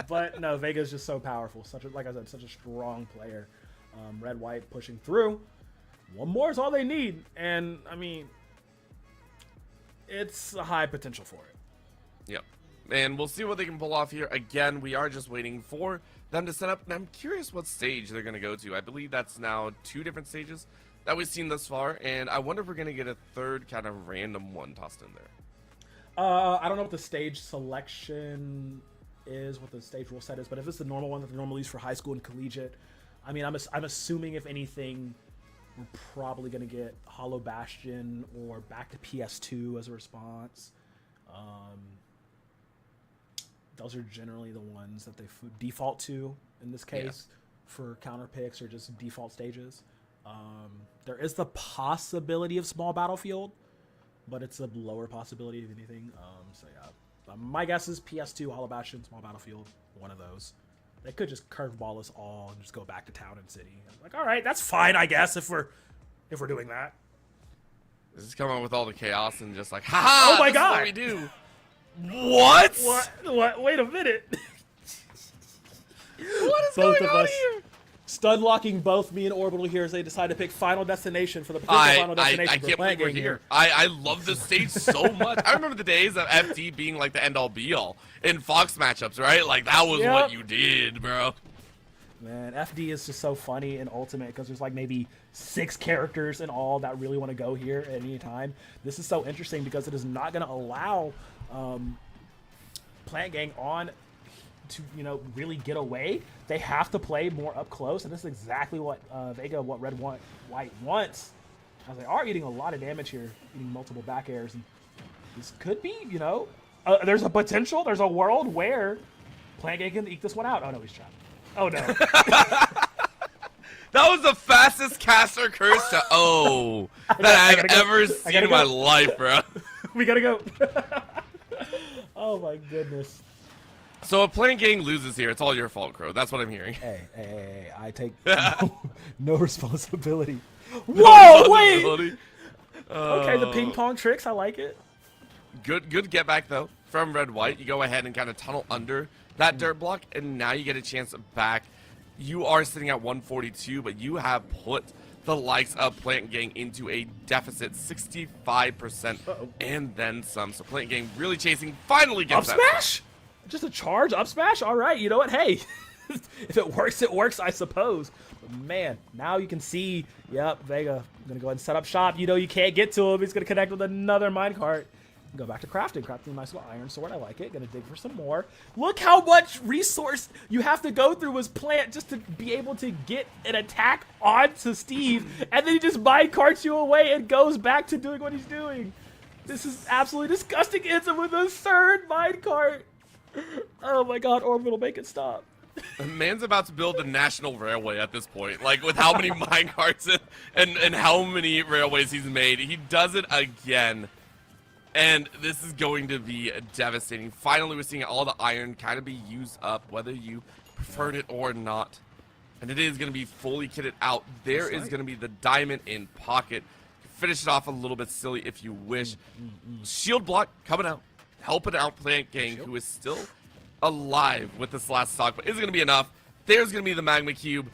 Speaker 2: But no, Vega's just so powerful. Like I said, such a strong player. Red White pushing through. One more is all they need. And, I mean, it's a high potential for it.
Speaker 1: Yep. And we'll see what they can pull off here. Again, we are just waiting for them to set up. And I'm curious what stage they're going to go to. I believe that's now 2 different stages that we've seen thus far. And I wonder if we're going to get a third kind of random one tossed in there.
Speaker 2: I don't know what the stage selection is, what the stage rule set is, but if it's the normal one that they normally use for high school and collegiate, I mean, I'm assuming if anything, we're probably going to get Hollow Bastion or back to PS2 as a response. Those are generally the ones that they default to in this case for counter picks or just default stages. There is the possibility of Small Battlefield, but it's a lower possibility of anything. So yeah, my guess is PS2, Hollow Bastion, Small Battlefield, one of those. They could just curveball us all and just go back to town and city. Like, all right, that's fine, I guess, if we're doing that.
Speaker 1: This is coming with all the chaos and just like, ha!
Speaker 2: Oh my
Speaker 1: this
Speaker 2: God!
Speaker 1: is what we do. What?
Speaker 2: What? Wait a minute.
Speaker 1: What is
Speaker 2: Both
Speaker 1: going
Speaker 2: of
Speaker 1: on
Speaker 2: us.
Speaker 1: here?
Speaker 2: Stun locking both me and Orbital here as they decide to pick Final Destination for the potential Final Destination
Speaker 1: I
Speaker 2: for
Speaker 1: can't
Speaker 2: playing
Speaker 1: believe we're
Speaker 2: game
Speaker 1: here. I love this stage so much. I remember the days of FD being like the end-all be-all in Fox matchups, right? Like, that was
Speaker 2: Yep.
Speaker 1: what you did, bro.
Speaker 2: Man, FD is just so funny in Ultimate because there's like maybe 6 characters in all that really want to go here at any time. This is so interesting because it is not going to allow Plant Gang on to, you know, really get away. They have to play more up close, and this is exactly what Vega, what Red White wants. As they are eating a lot of damage here, eating multiple back airs, and this could be, you know, there's a potential, there's a world where Plant Gang can eke this one out. Oh no, he's trapped. Oh no.
Speaker 1: That was the fastest caster curse to that I've ever seen in my life, bro.
Speaker 2: We gotta go. Oh my goodness.
Speaker 1: So if Plant Gang loses here, it's all your fault, Crow. That's what I'm hearing.
Speaker 2: Hey, I take no responsibility. Whoa, wait! Okay, the ping pong tricks, I like it.
Speaker 1: Good get back, though, from Red White. You go ahead and kind of tunnel under that dirt block, and now you get a chance back. You are sitting at 142, but you have put the likes of Plant Gang into a deficit, 65%, and then some. So Plant Gang really chasing, finally gets
Speaker 2: Up
Speaker 1: that.
Speaker 2: smash? Just a charge up smash? All right, you know what? Hey, if it works, I suppose. But man, now you can see, yep, Vega going to go ahead and set up shop. You know you can't get to him. He's going to connect with another minecart. Go back to crafting. Crafting a nice little iron sword. I like it. Gonna dig for some more. Look how much resource you have to go through as Plant just to be able to get an attack onto Steve. And then he just minecarts you away and goes back to doing what he's doing. This is absolutely disgusting. Ends up with a third minecart. Oh my god, Orbital, make it stop.
Speaker 1: The man's about to build a national railway at this point. Like, with how many minecarts and how many railways he's made. He does it again. And this is going to be devastating. Finally, we're seeing all the iron kind of be used up, whether you preferred it or not. And it is going to be fully kitted out. There is going to be the diamond in pocket. Finish it off a little bit silly if you wish. Shield block coming out. Helping out Plant Gang, who is still alive with this last stock. But is it going to be enough? There's going to be the magma cube.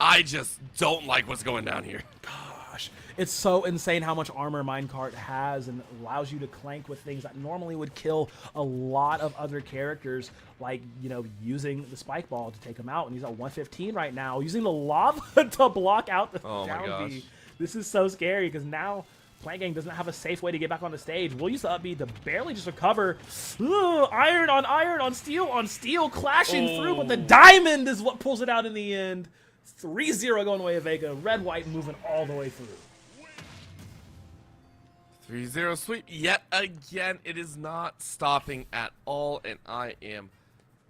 Speaker 1: I just don't like what's going down here.
Speaker 2: Gosh, it's so insane how much armor Minecart has and allows you to clank with things that normally would kill a lot of other characters, like, you know, using the spike ball to take him out. And he's at 115 right now, using the lava to block out the down B. This is so scary because now Plant Gang doesn't have a safe way to get back on the stage. We'll use the up B to barely just recover. Ooh, iron on steel, clashing through, but the diamond is what pulls it out in the end. 3-0 going the way of Vega. Red White moving all the way through.
Speaker 1: 3-0 sweep yet again. It is not stopping at all, and I am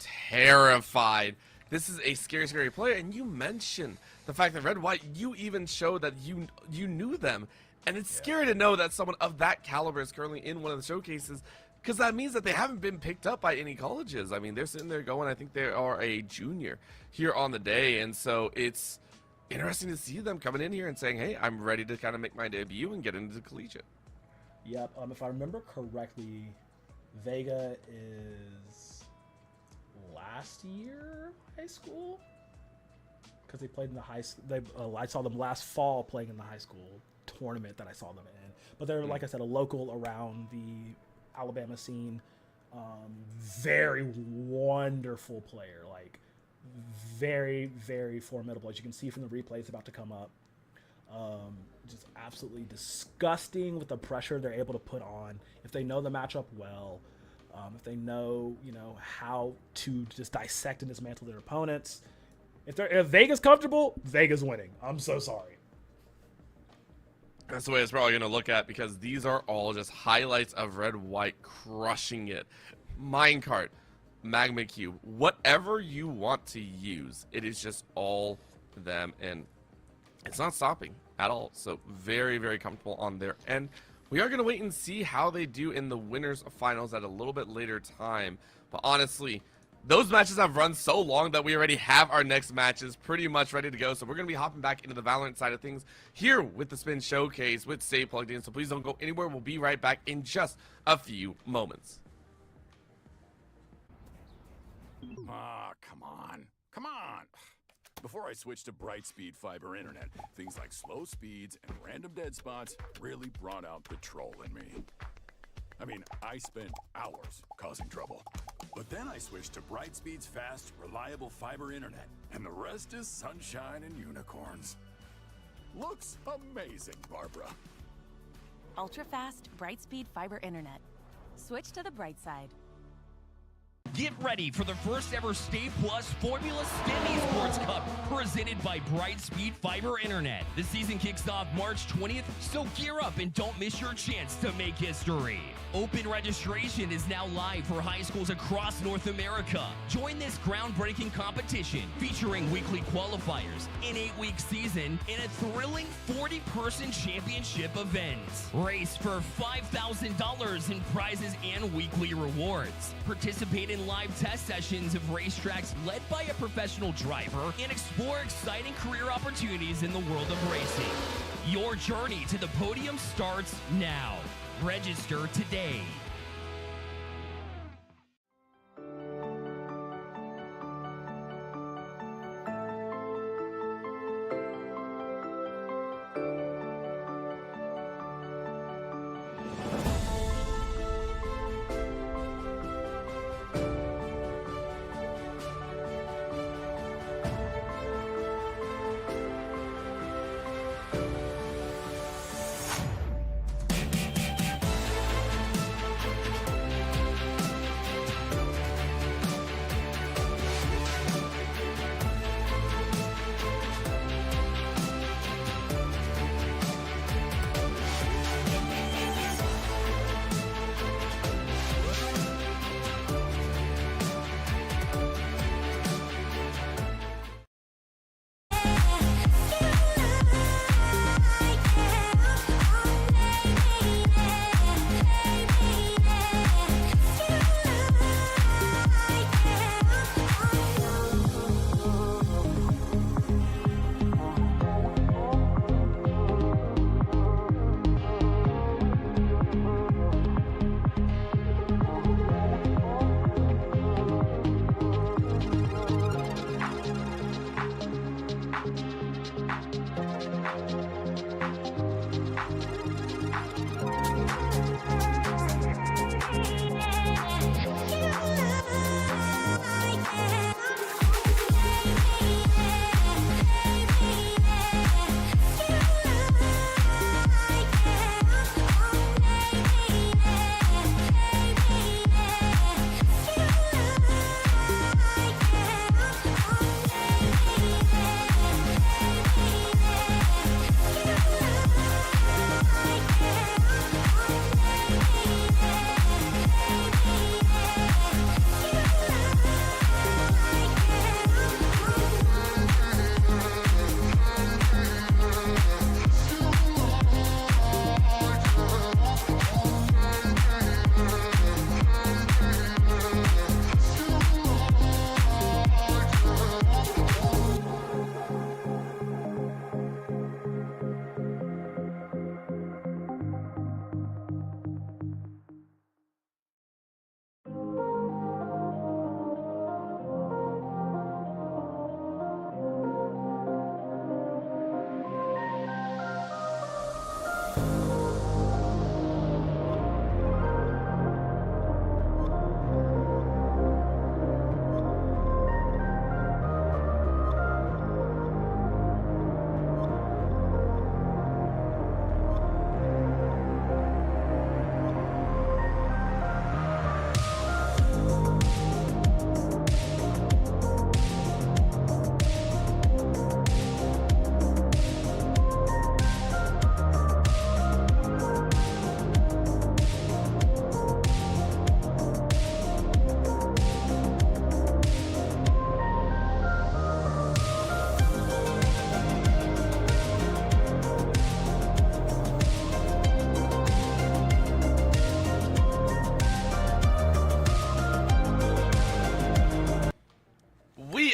Speaker 1: terrified. This is a scary player, and you mentioned the fact that Red White, you even showed that you knew them, and it's scary to know that someone of that caliber is currently in one of the showcases, because that means that they haven't been picked up by any colleges. I mean, they're sitting there going, I think they are a junior here on the day, and so it's interesting to see them coming in here and saying, hey, I'm ready to kind of make my debut and get into the collegiate.
Speaker 2: Yep, if I remember correctly, Vega is last year high school? Because they played in the high school. I saw them last fall playing in the high school tournament that I saw them in. But they're, like I said, a local around the Alabama scene. Very wonderful player. Like, very, very formidable. As you can see from the replay, it's about to come up. Just absolutely disgusting with the pressure they're able to put on. If they know the matchup well, if they know, you know, how to just dissect and dismantle their opponents. If Vega's comfortable, Vega's winning. I'm so sorry.
Speaker 1: That's the way it's probably going to look at, because these are all just highlights of Red White crushing it. Minecart, Magma Cube, whatever you want to use, it is just all them, and it's not stopping at all. So very, very comfortable on their end. We are going to wait and see how they do in the winners finals at a little bit later time. But honestly, those matches have run so long that we already have our next matches pretty much ready to go. So we're going to be hopping back into the Valorant side of things here with the Spin Showcase with Stay Plugged In. So please don't go anywhere. We'll be right back in just a few moments.
Speaker 4: Ah, come on. Before I switched to Brightspeed Fiber Internet, things like slow speeds and random dead spots really brought out the troll in me. I mean, I spent hours causing trouble. But then I switched to Brightspeed's fast, reliable fiber internet, and the rest is sunshine and unicorns. Looks amazing, Barbara.
Speaker 5: Ultra-fast Brightspeed Fiber Internet. Switch to the bright side.
Speaker 6: Get ready for the first ever Stay Plus Formula STEM Esports Cup presented by Brightspeed Fiber Internet. The season kicks off March 20th, so gear up and don't miss your chance to make history. Open registration is now live for high schools across North America. Join this groundbreaking competition featuring weekly qualifiers, an 8-week season, and a thrilling 40-person championship event. Race for $5,000 in prizes and weekly rewards. Participate in live test sessions of racetracks led by a professional driver and explore exciting career opportunities in the world of racing. Your journey to the podium starts now. Register today.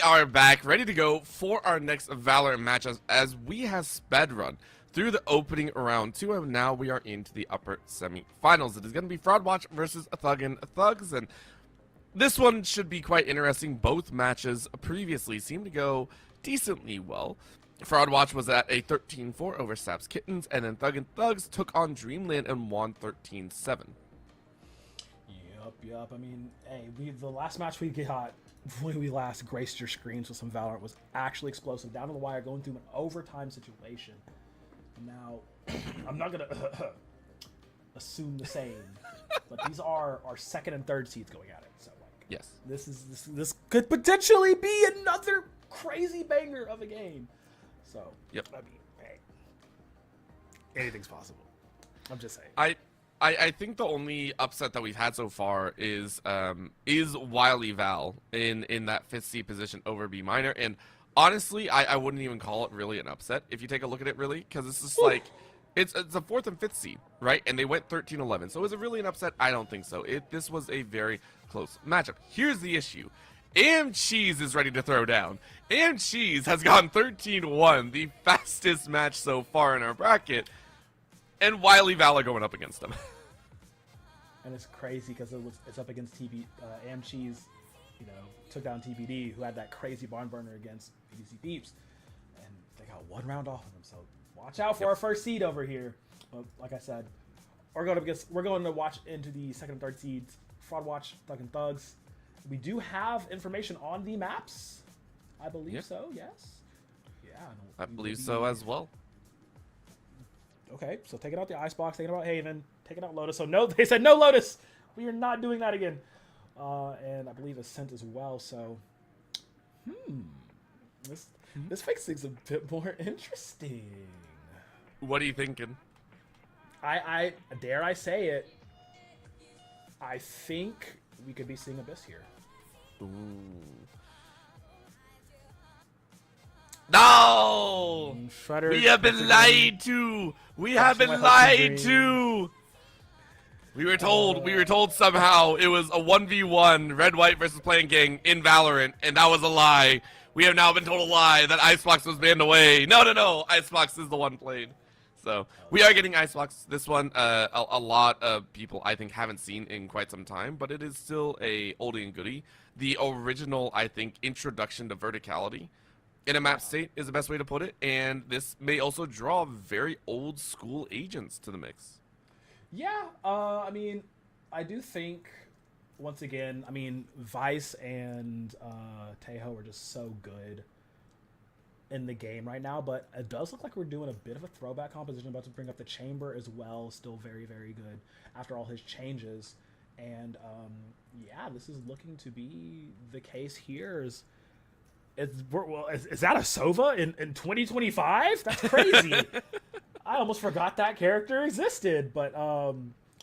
Speaker 1: are back, ready to go for our next Valorant match as we have sped run through the opening round 2, and now we are into the upper semi-finals. It is going to be Fraud Watch versus Thuggin' Thugs, and this one should be quite interesting. Both matches previously seemed to go decently well. Fraud Watch was at a 13-4 over Saps Kittens, and then Thug and Thugs took on Dreamland and won 13-7.
Speaker 2: Yup. I mean, hey, the last match we got when we last graced your screens with some Valorant was actually explosive, down to the wire, going through an overtime situation. And now, I'm not gonna assume the same, but these are our second and third seeds going at it. So, like,
Speaker 1: Yes.
Speaker 2: this could potentially be another crazy banger of a game. So,
Speaker 1: Yep.
Speaker 2: I mean, hey, anything's possible. I'm just saying.
Speaker 1: I think the only upset that we've had so far is Wily Val in that 5th seed position over B Minor, and honestly, I wouldn't even call it really an upset if you take a look at it really, because it's just like it's a 4th and 5th seed, right? And they went 13-11. So is it really an upset? I don't think so. This was a very close matchup. Here's the issue. Am Cheese is ready to throw down. Am Cheese has gone 13-1, the fastest match so far in our bracket. And Wily Val are going up against them.
Speaker 2: And it's crazy because it's up against Am Cheese, took down TBD, who had that crazy barn burner against BDC Beeps, and they got one round off of him. So watch out for our first seed over here. But like I said, we're going to watch into the second and third seeds. Fraud Watch, Thug and Thugs. We do have information on the maps. I believe so. Yes. Yeah.
Speaker 1: I believe so as well.
Speaker 2: Okay, so taking out the Icebox, taking out Haven, taking out Lotus. So no, they said no Lotus. We are not doing that again. And I believe Ascent as well. So, this makes things a bit more interesting.
Speaker 1: What are you thinking?
Speaker 2: I dare I say it. I think we could be seeing Abyss here.
Speaker 1: Ooh. No!
Speaker 2: Shredder,
Speaker 1: We have been lied to. We have been lied to. We were told somehow it was a 1v1 red white versus playing gang in Valorant, and that was a lie. We have now been told a lie that Icebox was banned away. No. Icebox is the one played. So we are getting Icebox. This one, a lot of people I think haven't seen in quite some time, but it is still a oldie and goodie. The original, I think, introduction to verticality in a map state is the best way to put it, and this may also draw very old school agents to the mix.
Speaker 2: Yeah, I mean, I do think, once again, I mean, Vice and Tejo are just so good in the game right now, but it does look like we're doing a bit of a throwback composition, about to bring up the Chamber as well, still very, very good after all his changes. And yeah, this is looking to be the case here. Is that a Sova in 2025? That's crazy. I almost forgot that character existed, but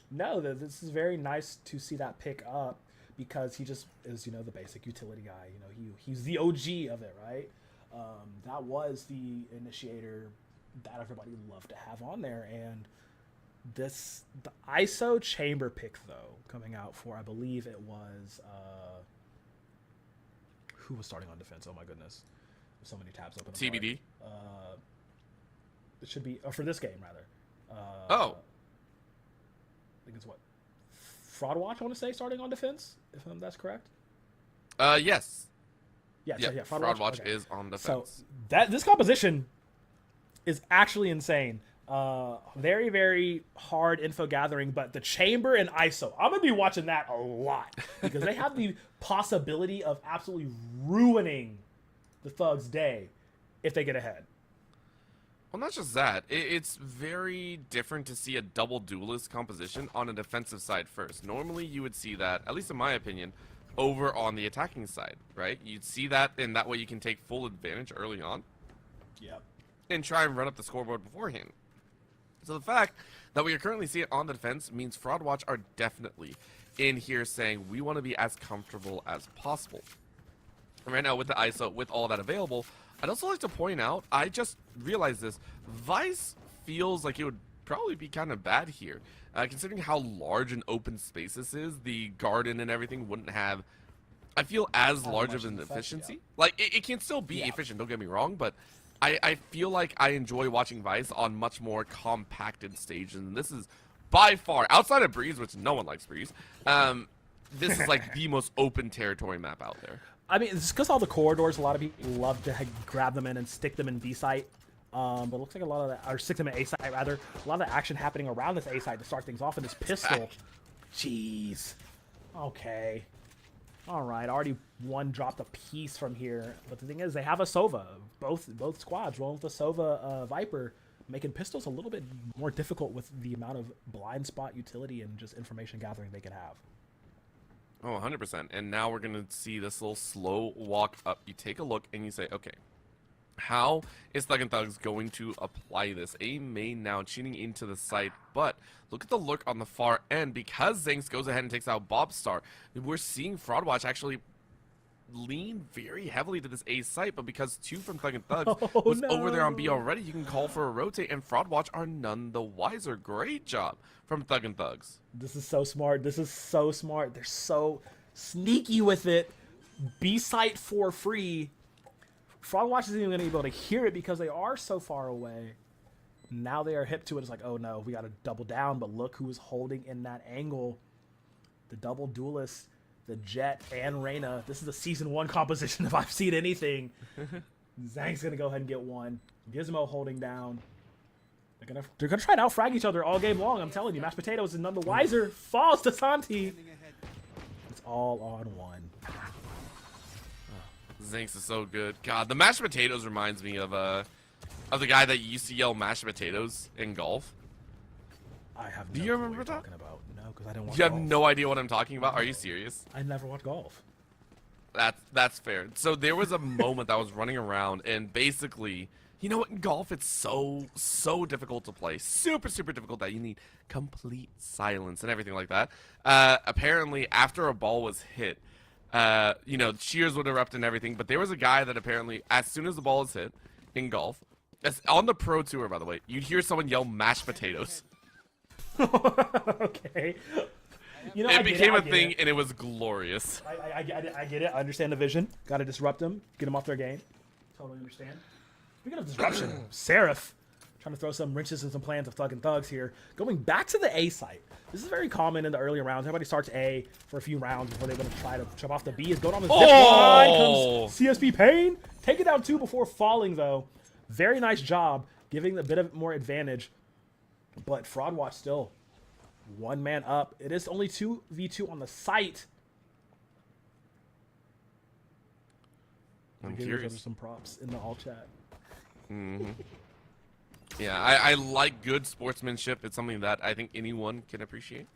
Speaker 2: no, this is very nice to see that pick up, because he just is, the basic utility guy. He's the OG of it, right? That was the initiator that everybody loved to have on there, and the ISO Chamber pick though, coming out for, I believe it was who was starting on defense? Oh my goodness, there's so many tabs open.
Speaker 1: TBD.
Speaker 2: It should be for this game rather.
Speaker 1: Oh,
Speaker 2: I think it's what Fraud Watch. I want to say starting on defense, if that's correct.
Speaker 1: Yes.
Speaker 2: Yeah.
Speaker 1: Yeah.
Speaker 2: So, yeah,
Speaker 1: Fraud Watch
Speaker 2: okay.
Speaker 1: is on defense.
Speaker 2: So this composition is actually insane. Very, very hard info gathering, but the Chamber and ISO, I'm gonna be watching that a lot, because they have the possibility of absolutely ruining the Thugs' day if they get ahead.
Speaker 1: Well, not just that. It's very different to see a double duelist composition on a defensive side first. Normally, you would see that, at least in my opinion, over on the attacking side, right? You'd see that, and that way you can take full advantage early on.
Speaker 2: Yep.
Speaker 1: And try and run up the scoreboard beforehand. So the fact that we are currently seeing it on the defense means Fraud Watch are definitely in here saying we want to be as comfortable as possible. And right now with the ISO, with all that available, I'd also like to point out, I just realized this, Vice feels like it would probably be kind of bad here. Considering how large an open space this is, the garden and everything wouldn't have, I feel, as large of an efficiency. Yeah. Like, it can still be efficient, don't get me wrong, but I feel like I enjoy watching Vice on much more compacted stages, and this is by far, outside of Breeze, which no one likes Breeze, this is like the most open territory map out there.
Speaker 2: I mean, it's because all the corridors, a lot of people love to grab them in and stick them in B site. But it looks like a lot of that, or stick them in A site rather. A lot of the action happening around this A site to start things off in this pistol. Jeez. Okay. All right. Already one dropped a piece from here. But the thing is, they have a Sova. Both squads rolling with the Sova Viper, making pistols a little bit more difficult with the amount of blind spot utility and just information gathering they can have.
Speaker 1: Oh, 100%. And now we're going to see this little slow walk up. You take a look and you say, okay, how is Thug and Thugs going to apply this? A main now tuning into the site, but look at the look on the far end. Because Zanks goes ahead and takes out Bobstar, we're seeing Fraudwatch actually lean very heavily to this A site, but because 2 from Thug and Thugs was over there on B already, you can call for a rotate, and Fraudwatch are none the wiser. Great job from Thug and Thugs.
Speaker 2: This is so smart. This is so smart. They're so sneaky with it. B site for free. Fraudwatch isn't even going to be able to hear it because they are so far away. Now they are hip to it. It's like, oh no, we got to double down. But look who is holding in that angle. The double duelist, the Jet and Reyna. This is a season 1 composition if I've seen anything. Zang's going to go ahead and get one. Gizmo holding down. They're gonna try to outfrag each other all game long. I'm telling you, Mashed Potatoes is none the wiser. Falls to Santi. It's all on one.
Speaker 1: Zanks is so good. God, the Mashed Potatoes reminds me of the guy that used to yell mashed potatoes in golf.
Speaker 2: I have no
Speaker 1: Do you
Speaker 2: clue
Speaker 1: remember
Speaker 2: what
Speaker 1: that?
Speaker 2: you're talking about. No, because I didn't watch
Speaker 1: You have
Speaker 2: golf.
Speaker 1: no idea what I'm talking about? Are you serious?
Speaker 2: I never watched golf.
Speaker 1: That's fair. So there was a moment that I was running around, and basically, you know what, in golf it's so difficult to play. Super difficult that you need complete silence and everything like that. Apparently after a ball was hit, you know, cheers would erupt and everything, but there was a guy that apparently as soon as the ball is hit in golf, on the pro tour by the way, you'd hear someone yell mashed potatoes.
Speaker 2: Okay. You know,
Speaker 1: It became a thing and it was glorious.
Speaker 2: I get it. I understand the vision. Got to disrupt them. Get them off their game. Totally understand. Speaking of disruption, Seraph trying to throw some wrenches and some plans of Thug and Thugs here. Going back to the A site. This is very common in the earlier rounds. Everybody starts A for a few rounds before they want to try to jump off the B. Is going on the zip line. Comes CSP Pain. Take it down 2 before falling, though. Very nice job. Giving a bit of more advantage. But Fraudwatch still one man up. It is only 2v2 on the site.
Speaker 1: I'm
Speaker 2: Give
Speaker 1: curious.
Speaker 2: some props in the all chat.
Speaker 1: Yeah, I like good sportsmanship. It's something that I think anyone can appreciate.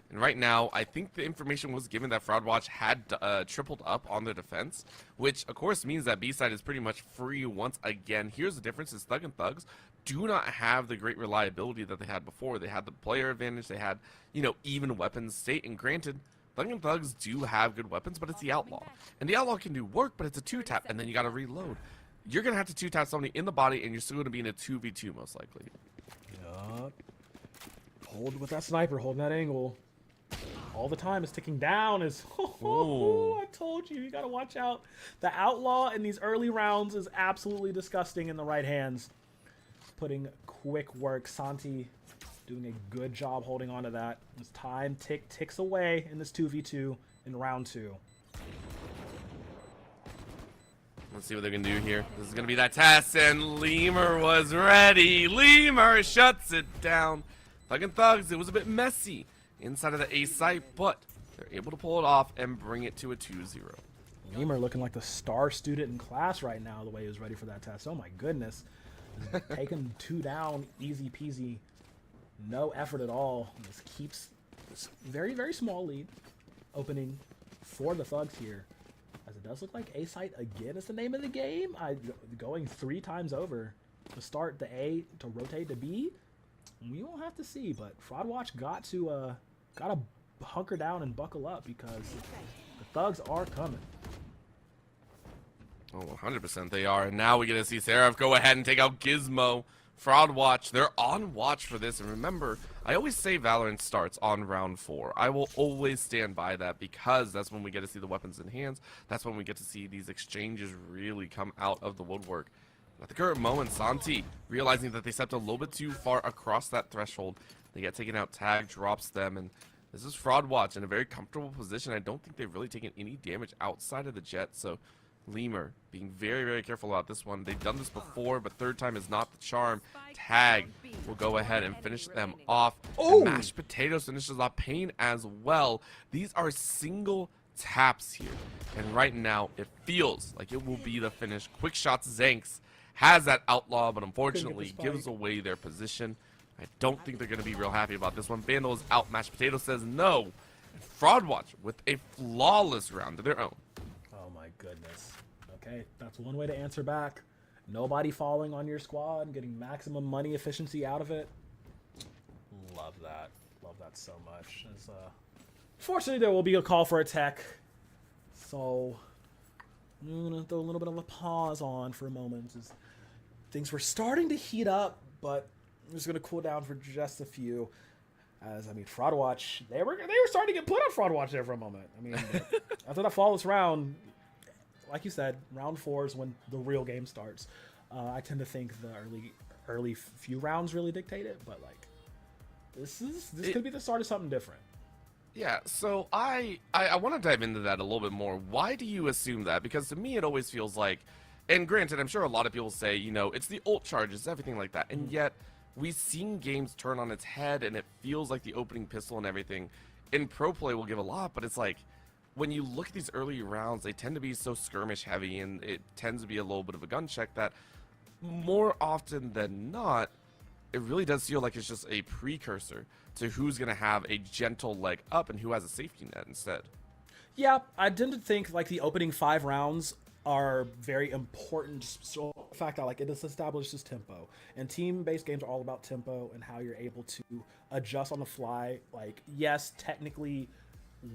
Speaker 1: And right now, I think the information was given that Fraudwatch had tripled up on their defense, which of course means that B-side is pretty much free once again. Here's the difference: is Thug and Thugs do not have the great reliability that they had before. They had the player advantage. They had, you know, even weapons state. And granted, Thug and Thugs do have good weapons, but it's the Outlaw. And the Outlaw can do work, but it's a 2-tap, and then you got to reload. You're going to have to 2-tap somebody in the body, and you're still going to be in a 2v2 most likely.
Speaker 2: Yup. Hold with that sniper, holding that angle. All the time is ticking down. I told you, you got to watch out. The Outlaw in these early rounds is absolutely disgusting in the right hands. Putting quick work. Santi doing a good job holding on to that. As time ticks away in this 2v2 in round 2.
Speaker 1: Let's see what they can do here. This is going to be that test, and Lemur was ready. Lemur shuts it down. Thug and Thugs, it was a bit messy inside of the A site, but they're able to pull it off and bring it to a 2-0.
Speaker 2: Lemur looking like the star student in class right now, the way he was ready for that test. Oh my goodness. Taking 2 down, easy peasy. No effort at all. This keeps this very, very small lead opening for the Thugs here. As it does look like A site again is the name of the game. Going 3 times over to start the A to rotate to B. We will have to see, but Fraudwatch got to hunker down and buckle up because the Thugs are coming.
Speaker 1: Oh, 100% they are. And now we get to see Seraph go ahead and take out Gizmo. Fraudwatch, they're on watch for this. And remember, I always say Valorant starts on round 4. I will always stand by that because that's when we get to see the weapons in hands. That's when we get to see these exchanges really come out of the woodwork. At the current moment, Santi, realizing that they stepped a little bit too far across that threshold, they get taken out. Tag drops them, and This is Fraud Watch in a very comfortable position. I don't think they've really taken any damage outside of the jet, so Lemur being very, very careful about this one. They've done this before, but third time is not the charm. Tag will go ahead and finish them off. And Mashed Potatoes finishes off Pain as well. These are single taps here, and right now it feels like it will be the finish. Quick Shots Zanks has that outlaw, but unfortunately gives away their position. I don't think they're going to be real happy about this one. Vandal is out. Mashed Potato says no. And Fraud Watch with a flawless round of their own.
Speaker 2: Oh my goodness. Okay, that's one way to answer back. Nobody falling on your squad, getting maximum money efficiency out of it. Love that. Love that so much. Fortunately, there will be a call for attack. So I'm going to throw a little bit of a pause on for a moment. As things were starting to heat up, but I'm just going to cool down for just a few. As, I mean, Fraud Watch, they were starting to get put on Fraud Watch there for a moment. I mean, after that flawless round, like you said, round 4 is when the real game starts. I tend to think the early few rounds really dictate it, but like this could be the start of something different.
Speaker 1: Yeah, so I want to dive into that a little bit more. Why do you assume that? Because to me, it always feels like, and granted, I'm sure a lot of people say, you know, it's the ult charges, everything like that, and yet we've seen games turn on its head, and it feels like the opening pistol and everything in pro play will give a lot, but it's like, when you look at these early rounds, they tend to be so skirmish heavy, and it tends to be a little bit of a gun check that more often than not, it really does feel like it's just a precursor to who's going to have a gentle leg up and who has a safety net instead.
Speaker 2: Yeah, I tend to think like the opening 5 rounds are very important. So the fact that like it establishes tempo, and team-based games are all about tempo and how you're able to adjust on the fly. Like, yes, technically,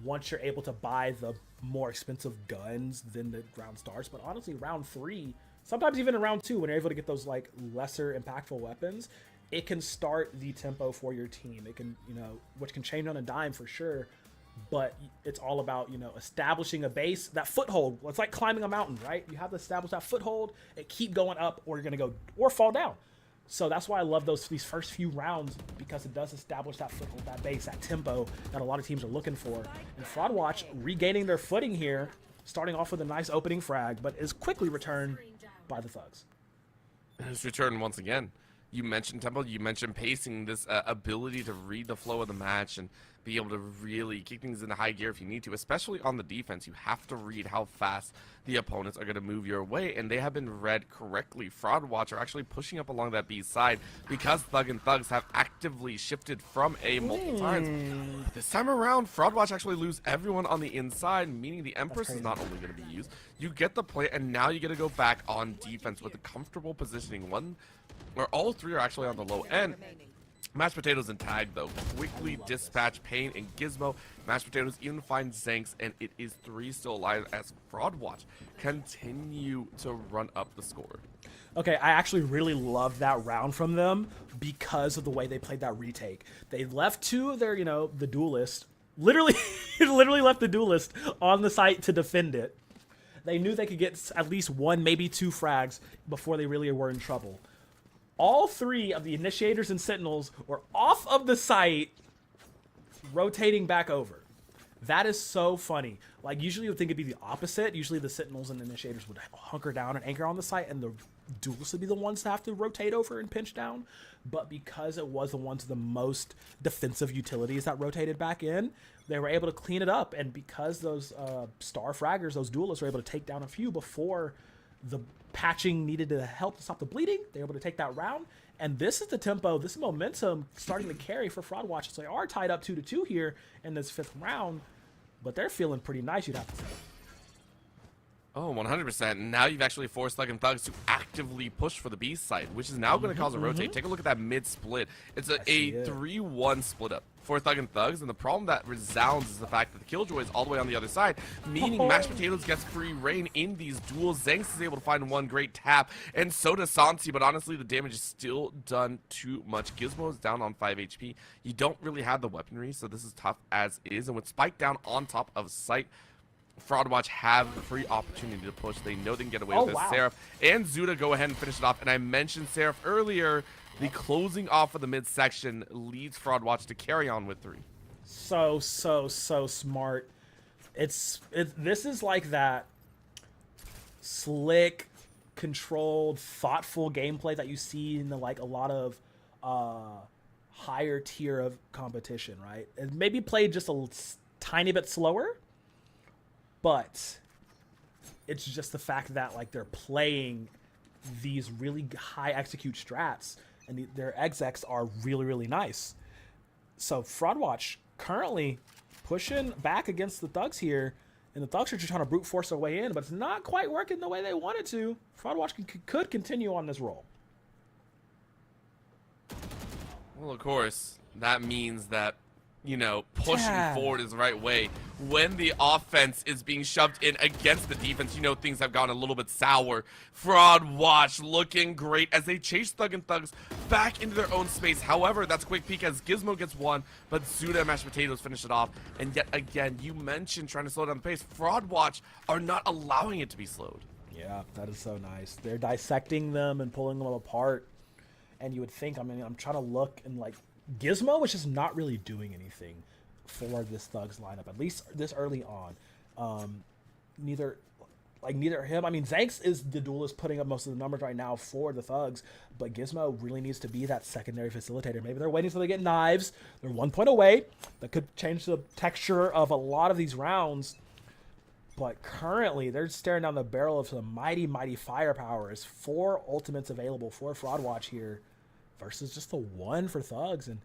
Speaker 2: once you're able to buy the more expensive guns, then the round starts. But honestly, round 3, sometimes even in round 2, when you're able to get those like lesser impactful weapons, it can start the tempo for your team. It can, you know, which can change on a dime for sure. But it's all about, you know, establishing a base, that foothold. It's like climbing a mountain, right? You have to establish that foothold and keep going up, or you're going to go or fall down. So that's why I love these first few rounds, because it does establish that foothold, that base, that tempo that a lot of teams are looking for. And Fraud Watch regaining their footing here, starting off with a nice opening frag, but is quickly returned by the Thugs.
Speaker 1: It's returned once again. You mentioned tempo, you mentioned pacing, this ability to read the flow of the match and be able to really kick things into high gear if you need to, especially on the defense. You have to read how fast the opponents are going to move your way, and they have been read correctly. Fraud Watch are actually pushing up along that B side because Thug and Thugs have actively shifted from A multiple times. This time around, Fraud Watch actually lose everyone on the inside, meaning the Empress is not only going to be used. You get the play, and now you get to go back on defense with a comfortable positioning. One where all 3 are actually on the low end. Mashed Potatoes and Tag, though, quickly dispatch Pain and Gizmo. Mashed Potatoes even find Zanks, and it is 3 still alive as Fraud Watch continue to run up the score.
Speaker 2: Okay, I actually really love that round from them because of the way they played that retake. They left 2 of their, you know, the duelist, literally left the duelist on the site to defend it. They knew they could get at least 1, maybe 2 frags before they really were in trouble. All 3 of the Initiators and Sentinels were off of the site, rotating back over. That is so funny. Like, usually you would think it'd be the opposite. Usually the Sentinels and Initiators would hunker down and anchor on the site, and the duelists would be the ones to have to rotate over and pinch down. But because it was the ones of the most defensive utilities that rotated back in, they were able to clean it up. And because those star fraggers, those duelists, were able to take down a few before the patching needed to help to stop the bleeding, they're able to take that round. And this is the tempo, this is momentum starting to carry for Fraud Watch. So they are tied up 2-2 here in this 5th round, but they're feeling pretty nice, you'd have to say.
Speaker 1: Oh, 100%. Now you've actually forced Thug and Thugs to actively push for the B side, which is now going to cause a rotate. Take a look at that mid split. It's a 3-1 split up for Thug and Thugs, and the problem that resounds is the fact that the Killjoy is all the way on the other side, meaning Mashed Potatoes gets free reign in these duels. Zanks is able to find 1 great tap, and so does Sansi, but honestly, the damage is still done too much. Gizmo is down on 5 HP. You don't really have the weaponry, so this is tough as is, and with Spike down on top of site, Fraud Watch have the free opportunity to push. They know they can get away with this.
Speaker 2: Wow.
Speaker 1: Seraph and Zuda go ahead and finish it off. And I mentioned Seraph earlier. The closing off of the midsection leads Fraud Watch to carry on with 3.
Speaker 2: So smart. This is like that slick, controlled, thoughtful gameplay that you see in the, like, a lot of higher tier of competition, right? It maybe played just a tiny bit slower, but it's just the fact that, like, they're playing these really high execute strats, and their execs are really, really nice. So Fraudwatch currently pushing back against the Thugs here, and the Thugs are just trying to brute force their way in, but it's not quite working the way they wanted to. Fraudwatch could continue on this roll.
Speaker 1: Well, of course, that means that, you know, pushing forward is the right way. When the offense is being shoved in against the defense, you know, things have gone a little bit sour. Fraudwatch looking great as they chase Thug and Thugs back into their own space. However, that's a quick peek as Gizmo gets one, but Zuda and Mashed Potatoes finish it off. And yet again, you mentioned trying to slow down the pace. Fraudwatch are not allowing it to be slowed.
Speaker 2: Yeah, that is so nice. They're dissecting them and pulling them apart. And you would think, I mean, I'm trying to look, and, like, Gizmo is just not really doing anything for this Thugs lineup, at least this early on. Neither him. I mean, Zanks is the duelist putting up most of the numbers right now for the Thugs, but Gizmo really needs to be that secondary facilitator. Maybe they're waiting until they get knives. They're 1 point away. That could change the texture of a lot of these rounds. But currently, they're staring down the barrel of some mighty, mighty firepower. There's 4 ultimates available for Fraudwatch here versus just the 1 for Thugs. And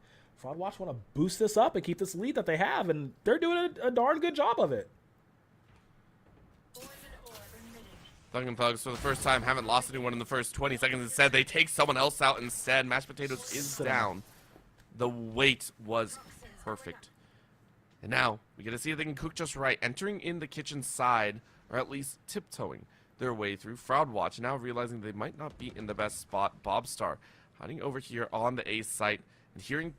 Speaker 2: Fraudwatch want to boost this up and keep this lead that they have, and they're doing a darn good job of it.
Speaker 1: Thug and Thugs, for the first time, haven't lost anyone in the first 20 seconds. Instead, they take someone else out instead. Mashed Potatoes is down. The weight was perfect. And now, we get to see if they can cook just right, entering in the kitchen side, or at least tiptoeing their way through Fraudwatch. Now realizing they might not be in the best spot, Bobstar hiding over here on the A site, and hearing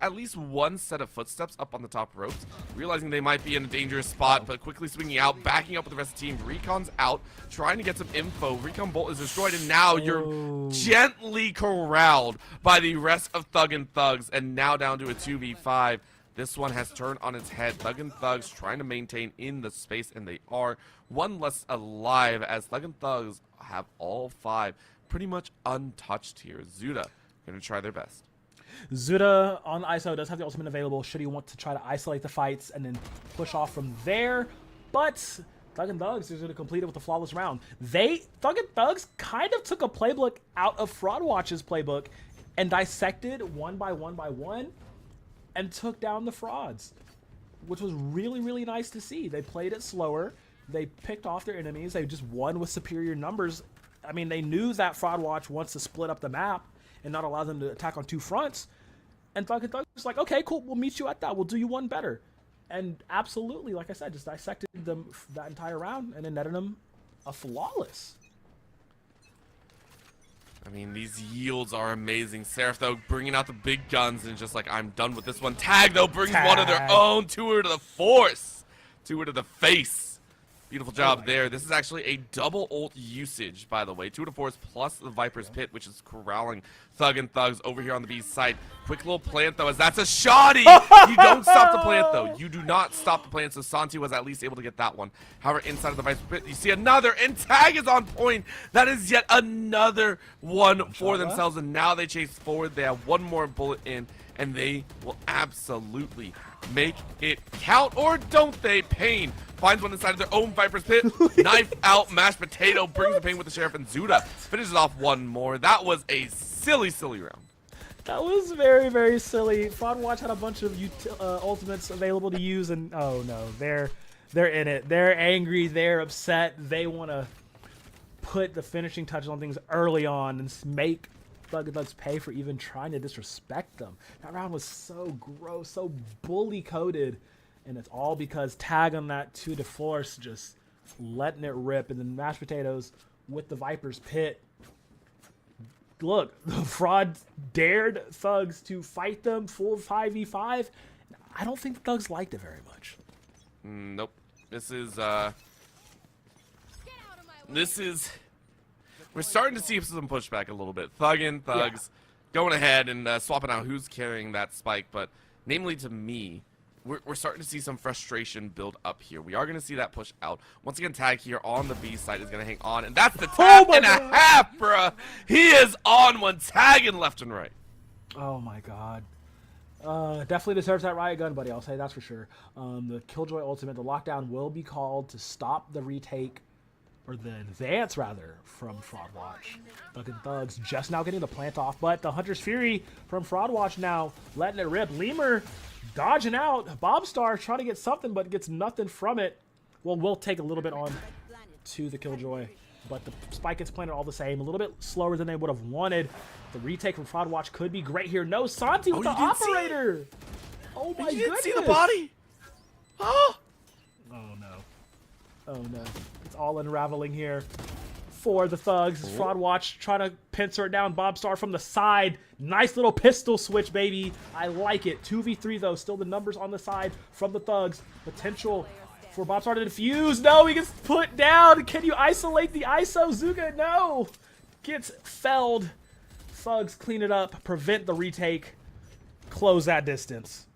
Speaker 1: at least one set of footsteps up on the top ropes, realizing they might be in a dangerous spot, but quickly swinging out, backing up with the rest of the team. Recon's out, trying to get some info. Recon Bolt is destroyed, and now you're gently corralled by the rest of Thug and Thugs, and now down to a 2v5. This one has turned on its head. Thug and Thugs trying to maintain in the space, and they are. One less alive as Thug and Thugs have all 5 pretty much untouched here. Zuda going to try their best.
Speaker 2: Zuda on ISO does have the ultimate available should he want to try to isolate the fights and then push off from there. But Thug and Thugs is going to complete it with a flawless round. Thug and Thugs kind of took a playbook out of Fraudwatch's playbook and dissected one by one and took down the frauds, which was really, really nice to see. They played it slower. They picked off their enemies. They just won with superior numbers. I mean, they knew that Fraudwatch wants to split up the map and not allow them to attack on 2 fronts. And Thug was like, okay, cool, we'll meet you at that. We'll do you one better. And absolutely, like I said, just dissected them that entire round and then netted them a flawless.
Speaker 1: I mean, these yields are amazing. Seraph, though, bringing out the big guns and just like, I'm done with this one. Tag, though, brings one of their own to her to the force. To her to the face. Beautiful job there. This is actually a double ult usage, by the way. 2 to 4s plus the Viper's Pit, which is corralling Thug and Thugs over here on the B side. Quick little plant, though, as that's a shoddy. You don't stop the plant, though. You do not stop the plant, so Santi was at least able to get that one. However, inside of the Viper's Pit, you see another, and Tag is on point. That is yet another one for themselves, and now they chase forward. They have one more bullet in, and they will absolutely make it count, or don't they? Pain finds one inside of their own Viper's Pit. Knife out, Mashed Potato brings the pain with the Sheriff, and Zuda finishes off one more. That was a silly, silly round.
Speaker 2: That was very, very silly. Fraudwatch had a bunch of ultimates available to use, and oh no, they're in it. They're angry. They're upset. They want to put the finishing touches on things early on and make Thug and Thugs pay for even trying to disrespect them. That round was so gross, so bully coded, and it's all because Tag on that 2 to force just letting it rip, and then Mashed Potatoes with the Viper's Pit. Look, the Fraud dared Thugs to fight them full 5v5. I don't think the Thugs liked it very much.
Speaker 1: Nope. This is we're starting to see some pushback a little bit. Thug and Thugs going ahead and swapping out who's carrying that spike, but namely to me, we're starting to see some frustration build up here. We are going to see that push out. Once again, Tag here on the B side is going to hang on, and that's the tap and a half, bruh. He is on one, tagging left and right.
Speaker 2: Oh my god. Definitely deserves that riot gun, buddy. I'll say that's for sure. The Killjoy ultimate, the lockdown will be called to stop the retake, or the advance rather, from Fraud Watch. Fucking Thugs just now getting the plant off, but the Hunter's Fury from Fraud Watch now letting it rip. Lemur dodging out. Bobstar trying to get something, but gets nothing from it. Well, we'll take a little bit on to the Killjoy, but the spike gets planted all the same. A little bit slower than they would have wanted. The retake from Fraud Watch could be great here. No, Santi with the operator. Oh my goodness.
Speaker 1: You didn't see the body? Oh.
Speaker 2: Oh no. Oh no. It's all unraveling here for the Thugs. Fraud Watch trying to pincer it down. Bobstar from the side. Nice little pistol switch, baby. I like it. 2v3 though. Still the numbers on the side from the Thugs. Potential for Bobstar to defuse. No, he gets put down. Can you isolate the ISO? Zuga, no. Gets felled. Thugs clean it up. Prevent the retake. Close that distance.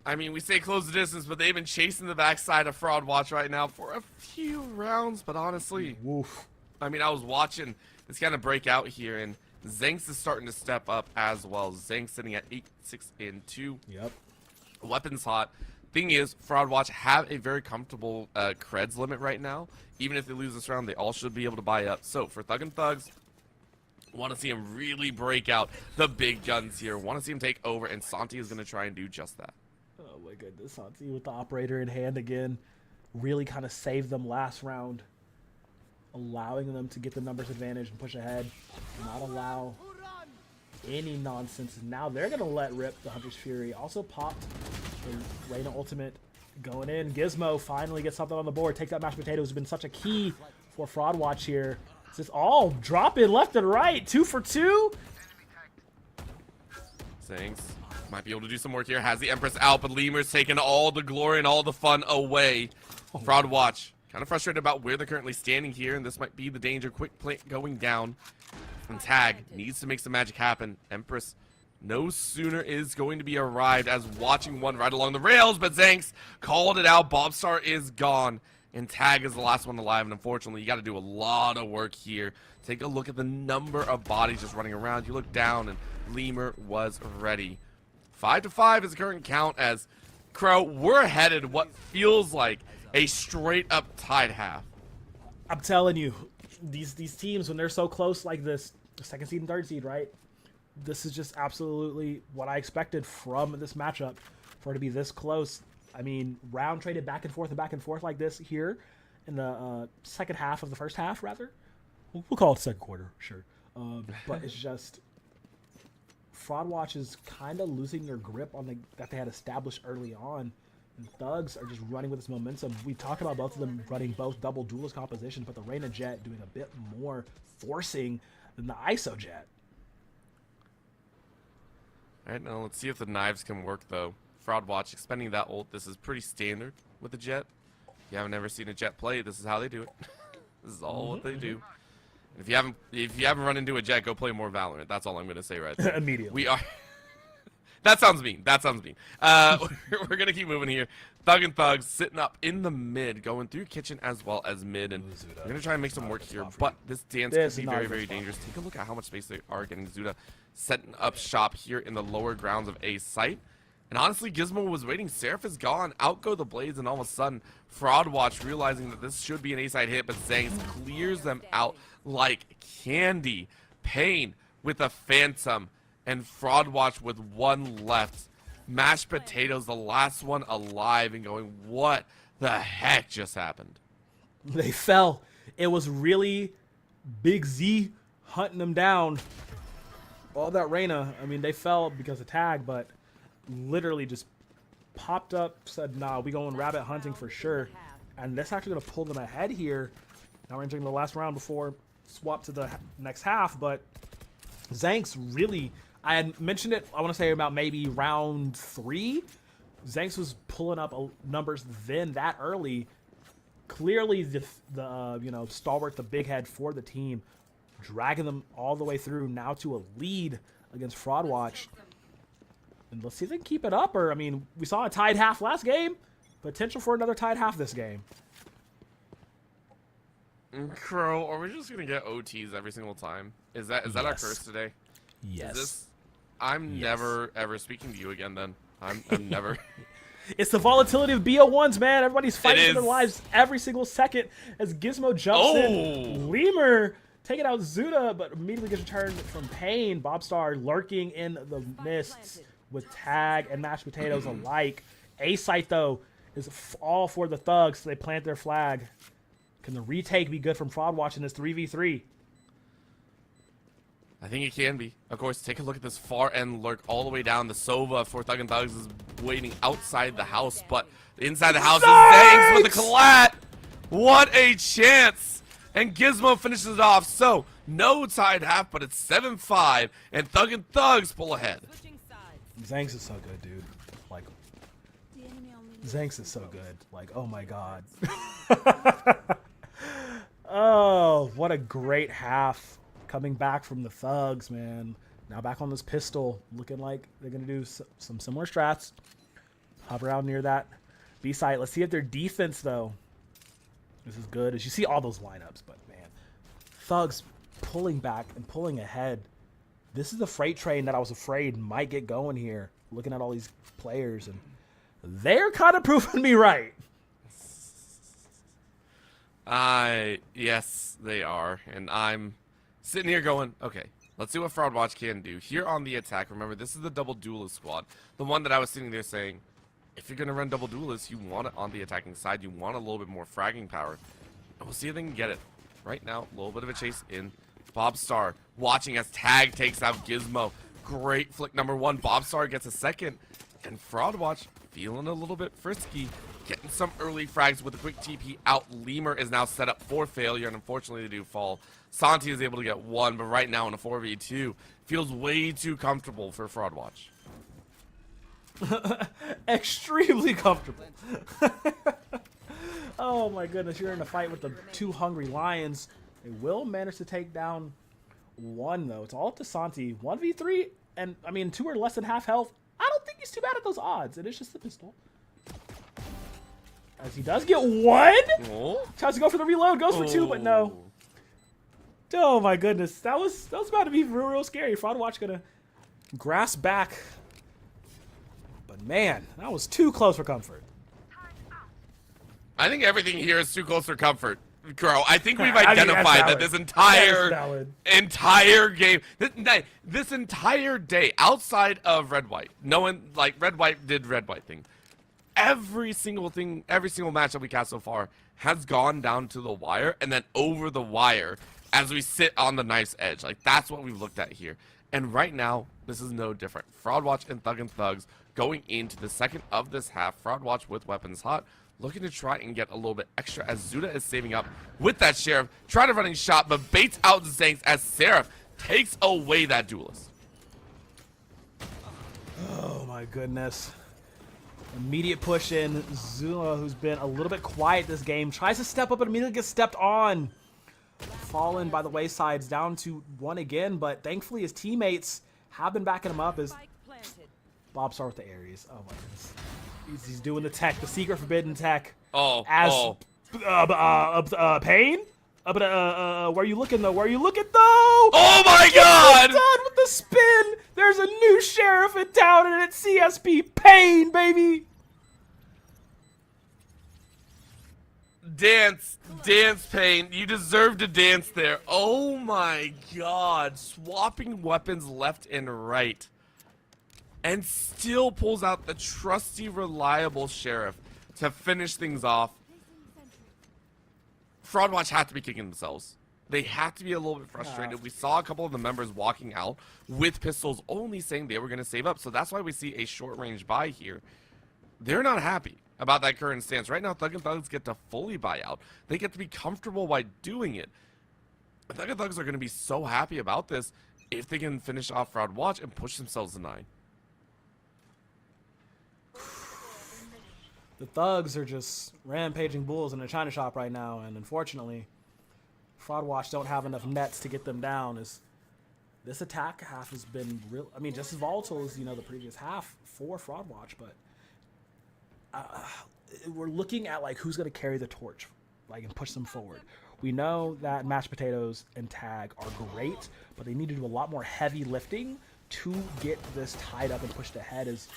Speaker 1: I mean, we say close the distance, but they've been chasing the backside of Fraud Watch right now for a few rounds. But honestly,
Speaker 2: Woof.
Speaker 1: I mean, I was watching this kind of break out here, and Zanks is starting to step up as well. Zanks sitting at 8, 6, and 2.
Speaker 2: Yep.
Speaker 1: Weapons hot. Thing is, Fraud Watch have a very comfortable creds limit right now. Even if they lose this round, they all should be able to buy up. So for Thug and Thugs, want to see him really break out the big guns here. Want to see him take over, and Santi is going to try and do just that.
Speaker 2: Oh my goodness, Santi with the operator in hand again. Really kind of saved them last round. Allowing them to get the numbers advantage and push ahead. Not allow any nonsense. Now they're going to let rip the Hunter's Fury. Also popped the Reyna ultimate going in. Gizmo finally gets something on the board. Take that mashed potatoes has been such a key for Fraud Watch here. It's just all dropping left and right. 2 for 2.
Speaker 1: Zanks might be able to do some work here. Has the Empress out, but Lemur's taking all the glory and all the fun away. Fraud Watch kind of frustrated about where they're currently standing here, and this might be the danger. Quick plant going down. And Tag needs to make some magic happen. Empress no sooner is going to be arrived as watching one right along the rails, but Zanks called it out. Bobstar is gone, and Tag is the last one alive, and unfortunately, you got to do a lot of work here. Take a look at the number of bodies just running around. You look down, and Lemur was ready. 5-5 is the current count as Crow, we're headed what feels like a straight up tied half.
Speaker 2: I'm telling you, these teams, when they're so close like this, the second seed and third seed, right? This is just absolutely what I expected from this matchup, for it to be this close. I mean, round traded back and forth like this here in the second half of the first half, rather. We'll call it second quarter, sure. But it's just Fraud Watch is kind of losing their grip on that they had established early on. And Thugs are just running with this momentum. We talked about both of them running both double duelist compositions, but the Reyna Jet doing a bit more forcing than the ISO Jet.
Speaker 1: Alright, now let's see if the knives can work, though. Fraud Watch expending that ult. This is pretty standard with the Jet. If you haven't ever seen a Jet play, this is how they do it. This is all what they do. If you haven't run into a Jet, go play more Valorant. That's all I'm gonna say right there.
Speaker 2: Immediately.
Speaker 1: We are. That sounds mean. That sounds mean. We're gonna keep moving here. Thug and Thugs sitting up in the mid, going through kitchen as well as mid, and we're gonna try and make some work here. But this dance could be very, very dangerous. Take a look at how much space they are getting. Zuda setting up shop here in the lower grounds of A site. And honestly, Gizmo was waiting. Seraph is gone. Out go the blades, and all of a sudden, Fraud Watch realizing that this should be an A-side hit, but Zanks clears them out like candy. Pain with a Phantom, and Fraud Watch with one left. Mashed Potatoes, the last one alive, and going, what the heck just happened?
Speaker 2: They fell. It was really Big Z hunting them down. All that Reyna, I mean, they fell because of Tag, but literally just popped up, said, nah, we going rabbit hunting for sure. And that's actually going to pull them ahead here. Now we're entering the last round before swap to the next half, but Zanks really, I had mentioned it, I want to say about maybe round 3. Zanks was pulling up numbers then that early. Clearly the stalwart, the big head for the team, dragging them all the way through now to a lead against Fraud Watch. And let's see if they can keep it up. Or, I mean, we saw a tied half last game. Potential for another tied half this game.
Speaker 1: Crow, are we just gonna get OTs every single time? Is that our
Speaker 2: Yes.
Speaker 1: curse today?
Speaker 2: Yes.
Speaker 1: Is this? I'm
Speaker 2: Yes.
Speaker 1: never ever speaking to you again. Then I'm never.
Speaker 2: It's the volatility of BO1s, man. Everybody's fighting for their
Speaker 1: is.
Speaker 2: lives every single second as Gizmo jumps in. Lemur taking out Zuda, but immediately gets returned from Pain. Bobstar lurking in the mists with Tag and mashed potatoes alike. A-Site, though, is all for the Thugs, so they plant their flag. Can the retake be good from Fraudwatch in this 3v3?
Speaker 1: I think it can be. Of course, take a look at this far end lurk all the way down. The Sova for Thug and Thugs is waiting outside the house, but inside the house is Zangs with the collat. What a chance! And Gizmo finishes it off. So, no tied half, but it's 7-5, and Thug and Thugs pull ahead.
Speaker 3: Switching sides.
Speaker 2: Zangs is so good, dude. Like, Zangs is so good. Like, oh my god. Oh, what a great half. Coming back from the Thugs, man. Now back on this pistol. Looking like they're going to do some similar strats. Hover around near that B site. Let's see if their defense, though, is as good as you see all those lineups. But, man, Thugs pulling back and pulling ahead. This is the freight train that I was afraid might get going here. Looking at all these players, and they're kind of proving me right.
Speaker 1: Yes, they are. And I'm sitting here going, okay, let's see what Fraudwatch can do. Here on the attack, remember, this is the double duelist squad. The one that I was sitting there saying, if you're going to run double duelist, you want it on the attacking side. You want a little bit more fragging power. And we'll see if they can get it. Right now, a little bit of a chase in. Bobstar watching as Tag takes out Gizmo. Great flick number one. Bobstar gets a second. And Fraudwatch feeling a little bit frisky. Getting some early frags with a quick TP out. Lemur is now set up for failure, and unfortunately they do fall. Santi is able to get one, but right now in a 4v2, feels way too comfortable for Fraudwatch.
Speaker 2: Extremely comfortable. Oh my goodness, you're in a fight with the two hungry lions. They will manage to take down one, though. It's all up to Santi. 1v3, and I mean, two are less than half health. I don't think he's too bad at those odds. It is just the pistol. As he does get one.
Speaker 1: Oh.
Speaker 2: Tries to go for the reload, goes for two, but no. Oh my goodness, that was about to be real scary. Fraudwatch gonna grasp back, but man, that was too close for comfort.
Speaker 1: I think everything here is too close for comfort, Crow. I think we've
Speaker 2: I think that's
Speaker 1: identified that
Speaker 2: valid.
Speaker 1: this
Speaker 2: That is
Speaker 1: entire game, this entire day, outside of Red White, no one like Red White did Red White thing. Every single match that we cast so far has gone down to the wire and then over the wire as we sit on the knife's edge. Like, that's what we've looked at here. And right now, this is no different. Fraudwatch and Thug and Thugs going into the second of this half. Fraudwatch with weapons hot, looking to try and get a little bit extra as Zuda is saving up with that Sheriff. Trying to running shot, but baits out Zanks as Seraph takes away that duelist.
Speaker 2: Oh my goodness. Immediate push in. Zula, who's been a little bit quiet this game, tries to step up and immediately gets stepped on. Fallen by the waysides, down to one again, but thankfully his teammates have been backing him up as
Speaker 3: Spike planted.
Speaker 2: Bobstar with the Aries. Oh my goodness. He's doing the tech, the secret forbidden tech.
Speaker 1: Oh,
Speaker 2: As Pain? Where you looking though? Where you looking though?
Speaker 1: Oh my god!
Speaker 2: Done with the spin. There's a new sheriff in town, and it's CSP Pain, baby.
Speaker 1: Dance, Pain. You deserve to dance there. Oh my god. Swapping weapons left and right. And still pulls out the trusty, reliable Sheriff to finish things off. Fraudwatch have to be kicking themselves. They have to be a little bit frustrated. We saw a couple of the members walking out with pistols only saying they were going to save up. So that's why we see a short range buy here. They're not happy about that current stance. Right now, Thug and Thugs get to fully buy out. They get to be comfortable by doing it. Thug and Thugs are going to be so happy about this if they can finish off Fraudwatch and push themselves to 9.
Speaker 2: The Thugs are just rampaging bulls in a china shop right now, and unfortunately, Fraudwatch don't have enough nets to get them down as this attack half has been real. I mean, just as volatile as, you know, the previous half for Fraud Watch, but we're looking at like who's going to carry the torch, like, and push them forward. We know that Mashed Potatoes and Tag are great, but they need to do a lot more heavy lifting to get this tied up and pushed ahead, as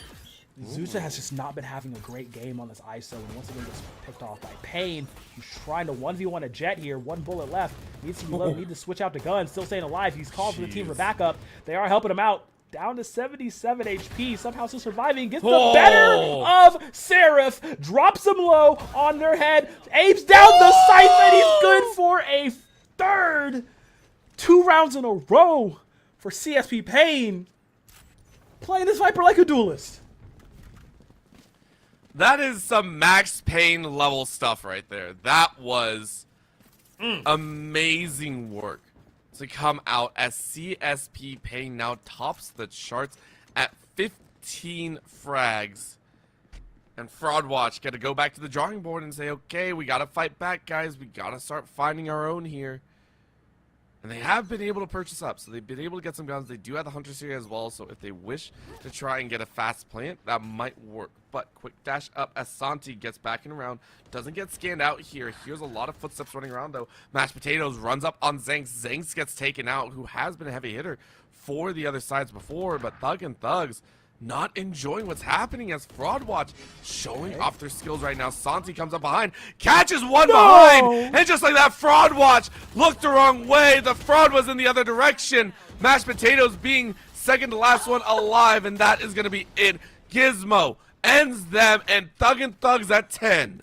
Speaker 2: Zuta has just not been having a great game on this ISO, and once again gets picked off by Pain. He's trying to 1v1 a Jet here, 1 bullet left, needs to be low, need to switch out to gun, still staying alive. He's called for the team for backup. They are helping him out. Down to 77 HP, somehow still surviving, gets the better of Seraph, drops him low on their head, aims down the siphon. He's good for a third. 2 rounds in a row for CSP Pain, playing this Viper like a duelist.
Speaker 1: That is some Max Payne level stuff right there. That was amazing work to come out as CSP Pain now tops the charts at 15 frags. And Fraud Watch got to go back to the drawing board and say, okay, we got to fight back, guys. We got to start finding our own here. And they have been able to purchase up, so they've been able to get some guns. They do have the Hunter series as well, so if they wish to try and get a fast plant, that might work. But quick dash up as Santi gets back in around. Doesn't get scanned out here. Here's a lot of footsteps running around, though. Mashed Potatoes runs up on Zanks. Zanks gets taken out, who has been a heavy hitter for the other sides before. But Thug and Thugs not enjoying what's happening as Fraud Watch showing off their skills right now. Santi comes up behind, catches one behind, and just like that, Fraud Watch looked the wrong way. The fraud was in the other direction. Mashed Potatoes being second to last one alive, and that is going to be it. Gizmo ends them, and Thug and Thugs at 10.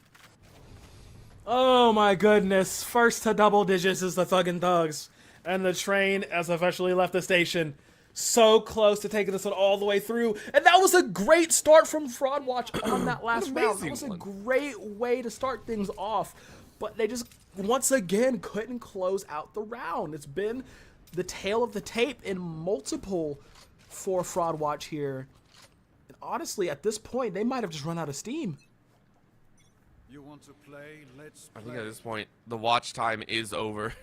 Speaker 2: Oh my goodness. First to double digits is the Thug and Thugs, and the train has officially left the station. So close to taking this one all the way through. And that was a great start from Fraud Watch on that last round. That was a great way to start things off. But they just, once again, couldn't close out the round. It's been the tail of the tape in multiple for Fraud Watch here. And honestly, at this point, they might have just run out of steam.
Speaker 7: You want to play? Let's play.
Speaker 1: I think at this point, the watch time is over.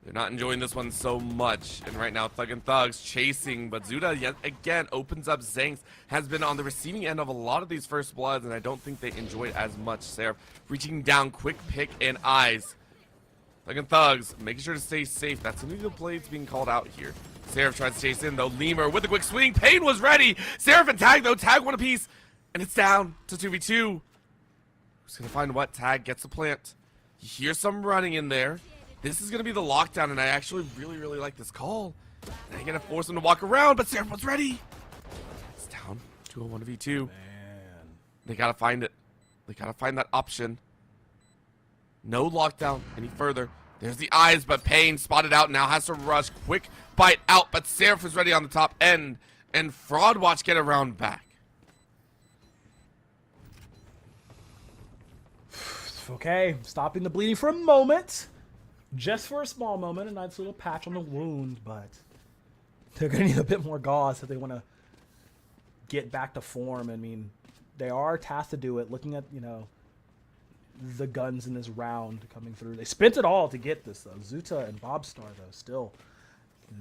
Speaker 1: They're not enjoying this one so much, and right now Thug and Thugs chasing, but Zuda yet again opens up. Zanks has been on the receiving end of a lot of these first bloods, and I don't think they enjoy it as much. Seraph reaching down, quick pick and eyes. Thug and Thugs making sure to stay safe. That's going to be the play that's being called out here. Seraph tries to chase in though. Lemur with a quick swing. Pain was ready. Seraph and Tag though. Tag one apiece, and it's down to 2v2. Who's going to find what? Tag gets the plant. You hear some running in there. This is going to be the lockdown, and I actually really like this call. They're going to force him to walk around, but Seraph was ready. It's down to a 1v2.
Speaker 2: Man.
Speaker 1: They got to find it. They got to find that option. No lockdown any further. There's the eyes, but Pain spotted out now, has to rush. Quick bite out, but Seraph is ready on the top end, and Fraud Watch get around back.
Speaker 2: Okay, stopping the bleeding for a moment. Just for a small moment, a nice little patch on the wound, but they're going to need a bit more gauze if they want to get back to form. I mean, they are tasked to do it. Looking at, you know, the guns in this round coming through. They spent it all to get this, though. Zuta and Bobstar, though, still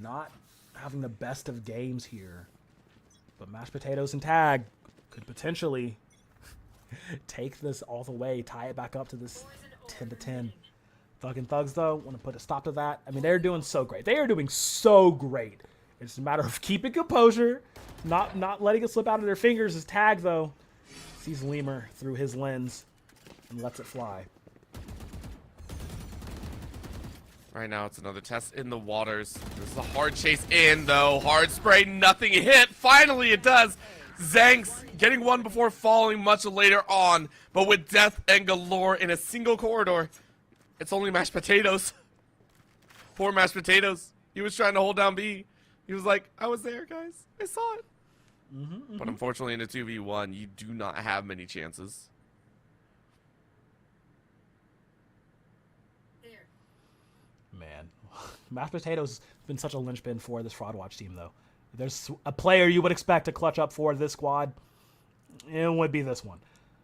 Speaker 2: not having the best of games here. But Mashed Potatoes and Tag could potentially take this all the way, tie it back up to this 10-10. Thug and Thugs, though, want to put a stop to that. I mean, they're doing so great. They are doing so great. It's a matter of keeping composure, not letting it slip out of their fingers. As Tag, though, sees Lemur through his lens and lets it fly.
Speaker 1: Right now, it's another test in the waters. This is a hard chase in, though. Hard spray, nothing hit. Finally, it does. Zanks getting one before falling much later on, but with death and galore in a single corridor. It's only Mashed Potatoes. Poor Mashed Potatoes. He was trying to hold down B. He was like, I was there, guys. I saw it. But unfortunately, in a 2v1, you do not have many chances.
Speaker 2: Man, Mashed Potatoes has been such a linchpin for this Fraud Watch team, though. If there's a player you would expect to clutch up for this squad, it would be this one.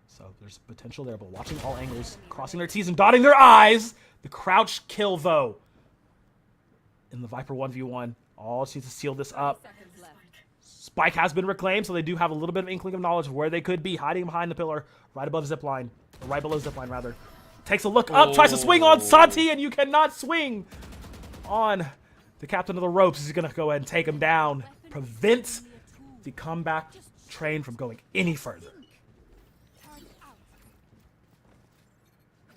Speaker 2: So there's potential there, but watching all angles, crossing their T's and dotting their I's. The crouch kill, though, in the Viper 1v1. All she needs to seal this up.
Speaker 3: Seconds left.
Speaker 2: Spike has been reclaimed, so they do have a little bit of inkling of knowledge of where they could be, hiding behind the pillar, right above zipline, or right below zipline rather. Takes a look up, tries to swing on Santi, and you cannot swing on the captain of the ropes. He's gonna go ahead and take him down, prevents the comeback train from going any further.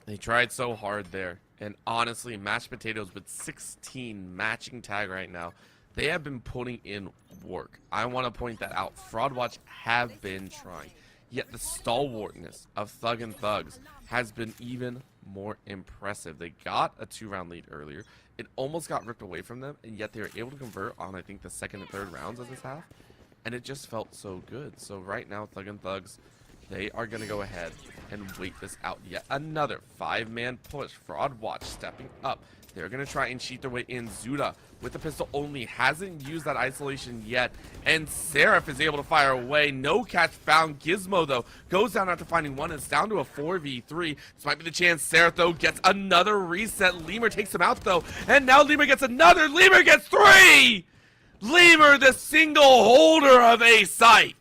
Speaker 1: They tried so hard there, and honestly, Mashed Potatoes with 16 matching tag right now, they have been putting in work. I want to point that out. Fraud Watch have been trying, yet the stalwartness of Thug and Thugs has been even more impressive. They got a 2-round lead earlier. It almost got ripped away from them, and yet they were able to convert on, I think, the second and third rounds of this half, and it just felt so good. So right now, Thug and Thugs, they are going to go ahead and wait this out. Yet another 5-man push. Fraud Watch stepping up. They're going to try and cheat their way in. Zuda with the pistol only hasn't used that isolation yet. And Seraph is able to fire away. No catch found. Gizmo, though, goes down after finding one. It's down to a 4v3. This might be the chance. Seraph, though, gets another reset. Lemur takes him out, though. And now Lemur gets another. Lemur gets 3! Lemur, the single holder of a site.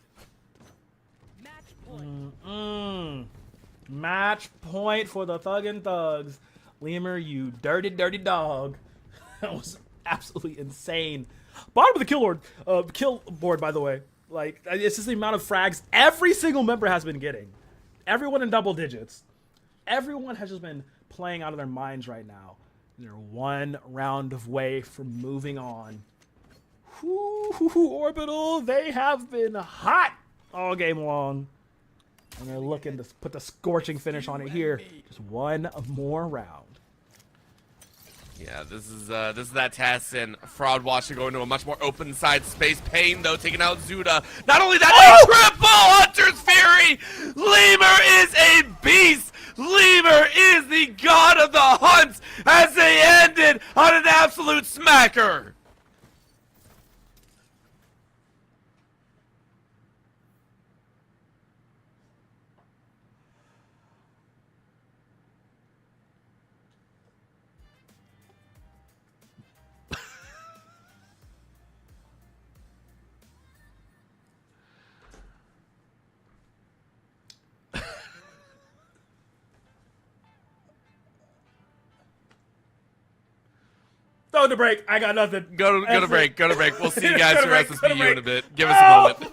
Speaker 2: Match point for the Thug and Thugs. Lemur, you dirty, dirty dog. That was absolutely insane. Bottom of the kill board, by the way. Like, it's just the amount of frags every single member has been getting. Everyone in double digits. Everyone has just been playing out of their minds right now. They're 1 round away from moving on. Whoo, Orbital, they have been hot all game long. And they're looking to put the scorching finish on it here. Just 1 more round.
Speaker 1: Yeah, this is that test, and Fraud Watch to go into a much more open side space. Pain, though, taking out Zuda. Not only that, a triple Hunter's Fury! Lemur is a beast! Lemur is the god of the hunts as they ended on an absolute smacker!
Speaker 2: Throw the break. I got nothing.
Speaker 1: Go to break. We'll see you guys
Speaker 2: Go
Speaker 1: for
Speaker 2: to break, go to
Speaker 1: SSBU in
Speaker 2: break.
Speaker 1: a bit. Give us a moment.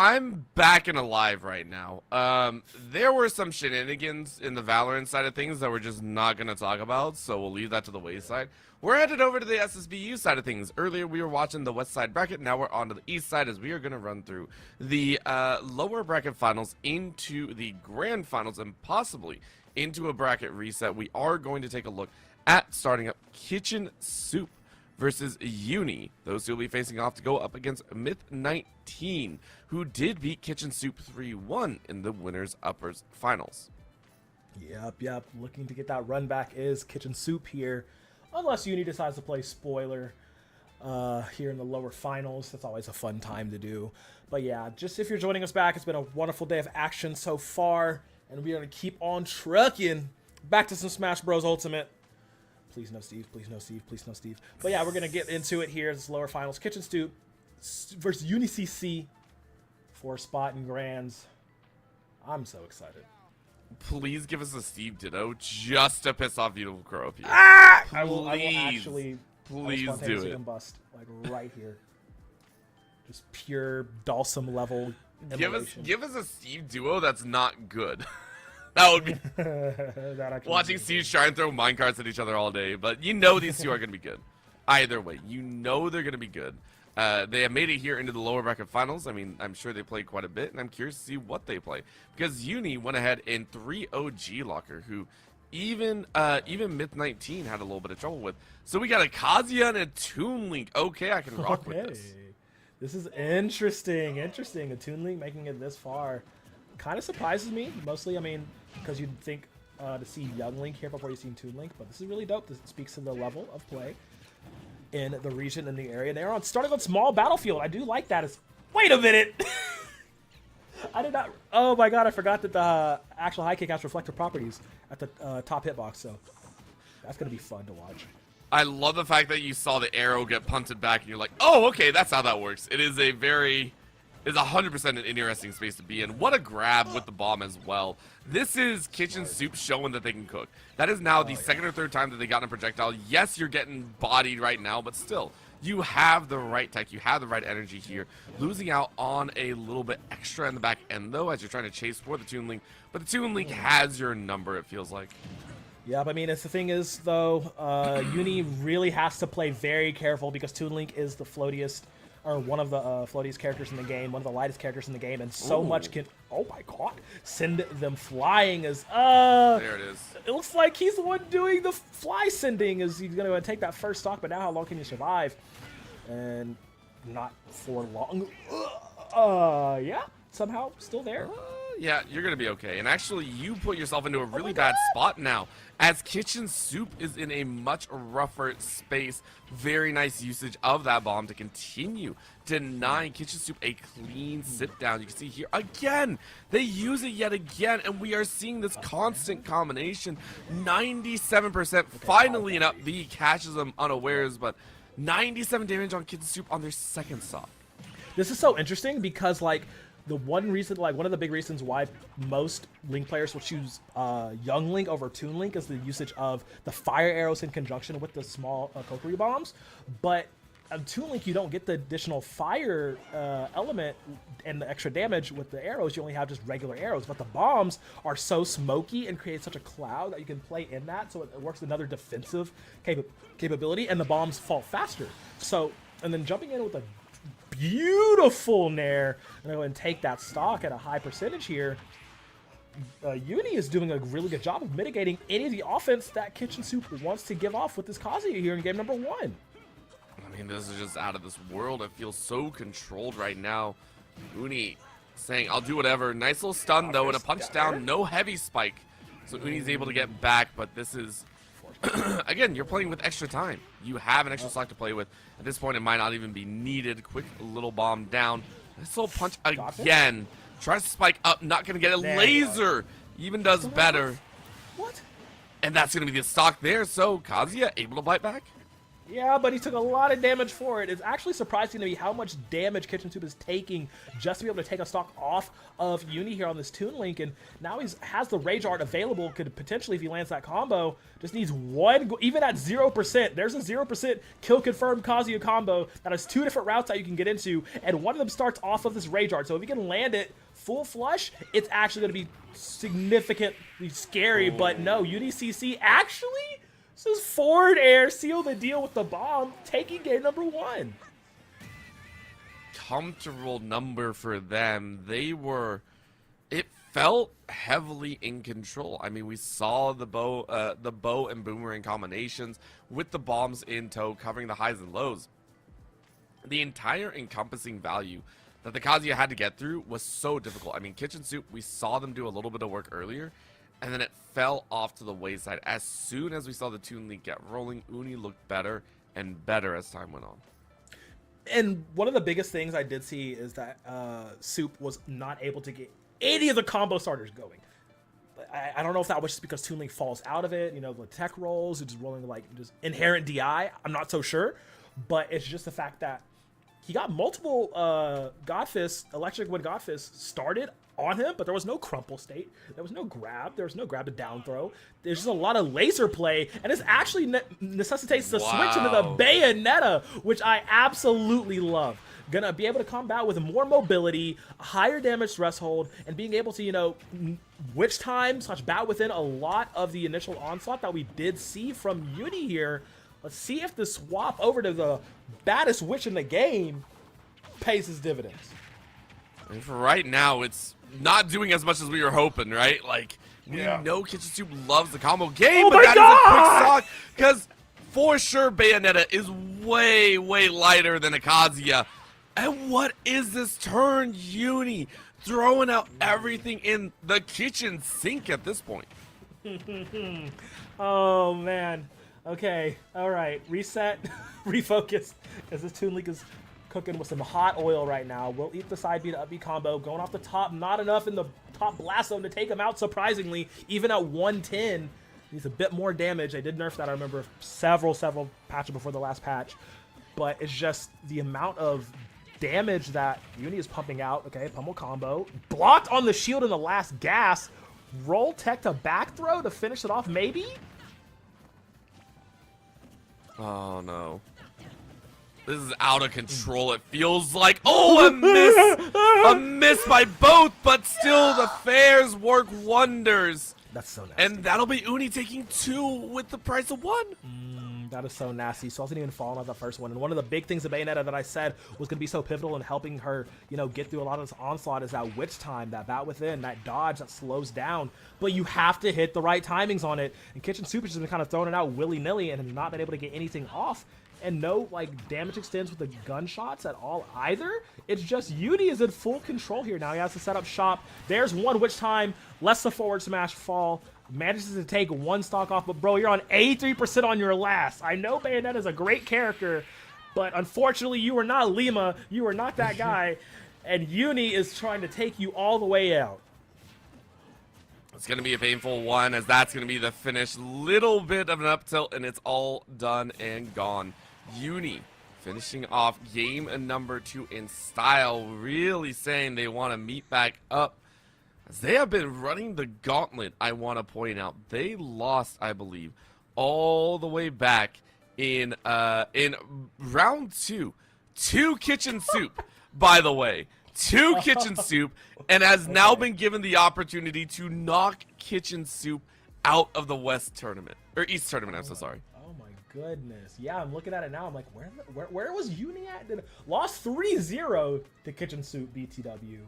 Speaker 1: I'm back and alive right now. There were some shenanigans in the Valorant side of things that we're just not going to talk about, so we'll leave that to the wayside. We're headed over to the SSBU side of things. Earlier we were watching the west side bracket, now we're on to the east side as we are going to run through the lower bracket finals into the grand finals and possibly into a bracket reset. We are going to take a look at starting up Kitchen Soup versus Uni. Those two will be facing off to go up against Myth 19, who did beat Kitchen Soup 3-1 in the winners uppers finals.
Speaker 2: Yep. Looking to get that run back is Kitchen Soup here. Unless Uni decides to play spoiler here in the lower finals. That's always a fun time to do. But yeah, just if you're joining us back, it's been a wonderful day of action so far. And we're going to keep on trucking back to some Smash Bros. Ultimate. Please no Steve, please no Steve, please no Steve. But yeah, we're going to get into it here. This lower finals. Kitchen Soup versus UniCC 4 spot in Grands. I'm so excited.
Speaker 1: Please give us a Steve Ditto just to piss off Beautiful Crow.
Speaker 2: I
Speaker 1: Please.
Speaker 2: will actually
Speaker 1: Please do
Speaker 2: spontaneously
Speaker 1: it.
Speaker 2: combust, like right here. Just pure Dulcim level immolation.
Speaker 1: Give us a Steve duo that's not good. That would be
Speaker 2: That actually
Speaker 1: watching
Speaker 2: is
Speaker 1: Steve try and throw minecarts at each other all day. But you know these two are going to be good. Either way, you know they're going to be good. They have made it here into the lower bracket finals. I mean, I'm sure they played quite a bit, and I'm curious to see what they play. Because Uni went ahead and 3-0 G-Locker, who even Myth 19 had a little bit of trouble with. So we got a Kazuya and a Toon Link. Okay, I can rock with this.
Speaker 2: This is interesting. Interesting. A Toon Link making it this far kind of surprises me. Mostly, I mean, because you'd think to see Young Link here before you've seen Toon Link. But this is really dope. This speaks to the level of play in the region and the area. They're starting on small battlefield. I do like that. Wait a minute. I did not. Oh my god, I forgot that the actual high kick has reflective properties at the top hitbox. So that's gonna be fun to watch.
Speaker 1: I love the fact that you saw the arrow get punted back and you're like, oh, okay, that's how that works. It is a very, it's 100% an interesting space to be in. What a grab with the bomb as well. This is Kitchen Soup showing that they can cook. That is now the second or third time that they got a projectile. Yes, you're getting bodied right now, but still, you have the right tech. You have the right energy here. Losing out on a little bit extra in the back end, though, as you're trying to chase for the Toon Link. But the Toon Link has your number, it feels like.
Speaker 2: Yeah, but I mean, the thing is, though, Uni really has to play very careful because Toon Link is the floatiest, or one of the floatiest characters in the game, one of the lightest characters in the game, and so much can, oh my god, send them flying as,
Speaker 1: there it is.
Speaker 2: It looks like he's the one doing the fly sending as he's going to take that first stock, but now how long can you survive? And not for long. Yeah, somehow still there.
Speaker 1: Yeah, you're going to be okay. And actually, you put yourself into a really bad spot now, as Kitchen Soup is in a much rougher space. Very nice usage of that bomb to continue denying Kitchen Soup a clean sit-down. You can see here, again, they use it yet again, and we are seeing this constant combination. 97% finally an up B catches them unawares, but 97 damage on Kitchen Soup on their second stock.
Speaker 2: This is so interesting because, like, the one reason, like one of the big reasons why most Link players will choose Young Link over Toon Link is the usage of the fire arrows in conjunction with the small Kokiri bombs. But on Toon Link, you don't get the additional fire element and the extra damage with the arrows. You only have just regular arrows. But the bombs are so smoky and create such a cloud that you can play in that. So it works another defensive capability, and the bombs fall faster. So, and then jumping in with a beautiful nair and go and take that stock at a high percentage here. Uni is doing a really good job of mitigating any of the offense that Kitchen Soup wants to give off with this Kazuya here in game number 1.
Speaker 1: I mean, this is just out of this world. It feels so controlled right now. Uni saying, I'll do whatever. Nice little stun, though, and a punch down. No heavy spike. So Uni's able to get back, but this is... Again, you're playing with extra time. You have an extra stock to play with. At this point, it might not even be needed. Quick little bomb down. This little punch again. Tries to spike up. Not going to get a laser. Even does better.
Speaker 2: What?
Speaker 1: And that's going to be the stock there. So Kazuya able to bite back.
Speaker 2: Yeah, but he took a lot of damage for it. It's actually surprising to me how much damage Kitchen Soup is taking just to be able to take a stock off of Uni here on this Toon Link. And now he has the Rage Art available. Could potentially, if he lands that combo, just needs one, even at 0%. There's a 0% kill confirmed Kazuya combo that has 2 different routes that you can get into. And one of them starts off of this Rage Art. So if you can land it full flush, it's actually going to be significantly scary. But no, UniCC actually... This is forward air, seal the deal with the bomb, taking game number 1.
Speaker 1: Comfortable number for them. They were, it felt heavily in control. I mean, we saw the bow and boomerang combinations with the bombs in tow, covering the highs and lows. The entire encompassing value that the Kazuya had to get through was so difficult. I mean, Kitchen Soup, we saw them do a little bit of work earlier, and then it fell off to the wayside. As soon as we saw the Toon Link get rolling, Uni looked better and better as time went on.
Speaker 2: And one of the biggest things I did see is that Soup was not able to get any of the combo starters going. I don't know if that was just because Toon Link falls out of it, you know, the tech rolls, it's just rolling like just inherent DI. I'm not so sure, but it's just the fact that he got multiple Godfist, Electric Wind Godfist started on him, but there was no crumple state. There was no grab. There was no grab to down throw. There's just a lot of laser play, and this actually necessitates the switch into the Bayonetta, which I absolutely love. Gonna be able to combat with more mobility, higher damage threshold, and being able to, you know, witch time / bat within a lot of the initial onslaught that we did see from Uni here. Let's see if the swap over to the baddest witch in the game pays his dividends.
Speaker 1: And for right now, it's not doing as much as we were hoping, right? Like, we know Kitchen Soup loves the combo game, but that is a quick stock, because for sure Bayonetta is way, way lighter than Akazuya. And what is this turn? Uni throwing out everything in the kitchen sink at this point.
Speaker 2: Oh, man. Okay. All right. Reset. Refocus. As this Toon Link is cooking with some hot oil right now. We'll eat the side B to up B combo. Going off the top. Not enough in the top blast zone to take him out, surprisingly. Even at 110. Needs a bit more damage. They did nerf that, I remember, several patches before the last patch. But it's just the amount of damage that Uni is pumping out. Okay, pummel combo. Blocked on the shield in the last gas. Roll tech to back throw to finish it off, maybe?
Speaker 1: Oh, no. This is out of control, it feels like. Oh, a miss! A miss by both, but still the fairs work wonders.
Speaker 2: That's so nasty.
Speaker 1: And that'll be Uni taking 2 with the price of 1.
Speaker 2: That is so nasty. So I wasn't even falling off the first one. And one of the big things of Bayonetta that I said was going to be so pivotal in helping her, you know, get through a lot of this onslaught is that witch time, that bat within, that dodge that slows down. But you have to hit the right timings on it. And Kitchen Soup has just been kind of throwing it out willy-nilly and has not been able to get anything off. And no, like, damage extends with the gunshots at all either. It's just Uni is in full control here now. He has to set up shop. There's one witch time. Lets the forward smash fall. Manages to take 1 stock off, but bro, you're on 83% on your last. I know Bayonetta is a great character, but unfortunately you are not Lima. You are not that guy, and Uni is trying to take you all the way out.
Speaker 1: It's going to be a painful one, as that's going to be the finish. Little bit of an up tilt, and it's all done and gone. Uni finishing off game number 2 in style, really saying they want to meet back up. As they have been running the gauntlet, I want to point out. They lost, I believe, all the way back in round 2 to Kitchen Soup, by the way. To Kitchen Soup, and has now been given the opportunity to knock Kitchen Soup out of the West tournament. Or East tournament, I'm so sorry.
Speaker 2: Oh my goodness. Yeah, I'm looking at it now. I'm like, where was Uni at? Lost 3-0 to Kitchen Soup BTW.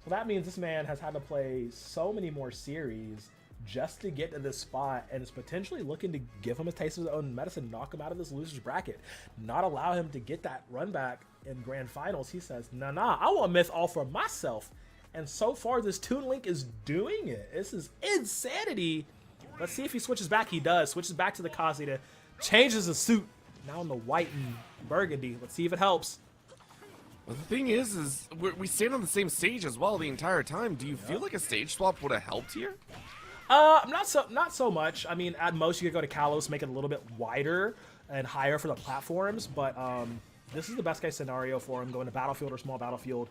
Speaker 2: So that means this man has had to play so many more series just to get to this spot, and is potentially looking to give him a taste of his own medicine, knock him out of this loser's bracket, not allow him to get that run back in grand finals. He says, nah, I want myth all for myself. And so far, this Toon Link is doing it. This is insanity. Let's see if he switches back. He does. Switches back to the Kazuya, changes the suit, now in the white and burgundy. Let's see if it helps.
Speaker 1: Well, the thing is we stand on the same stage as well the entire time. Do you feel like a stage swap would have helped here?
Speaker 2: Not so much. I mean, at most you could go to Kalos, make it a little bit wider and higher for the platforms, but this is the best case scenario for him, going to Battlefield or Small Battlefield.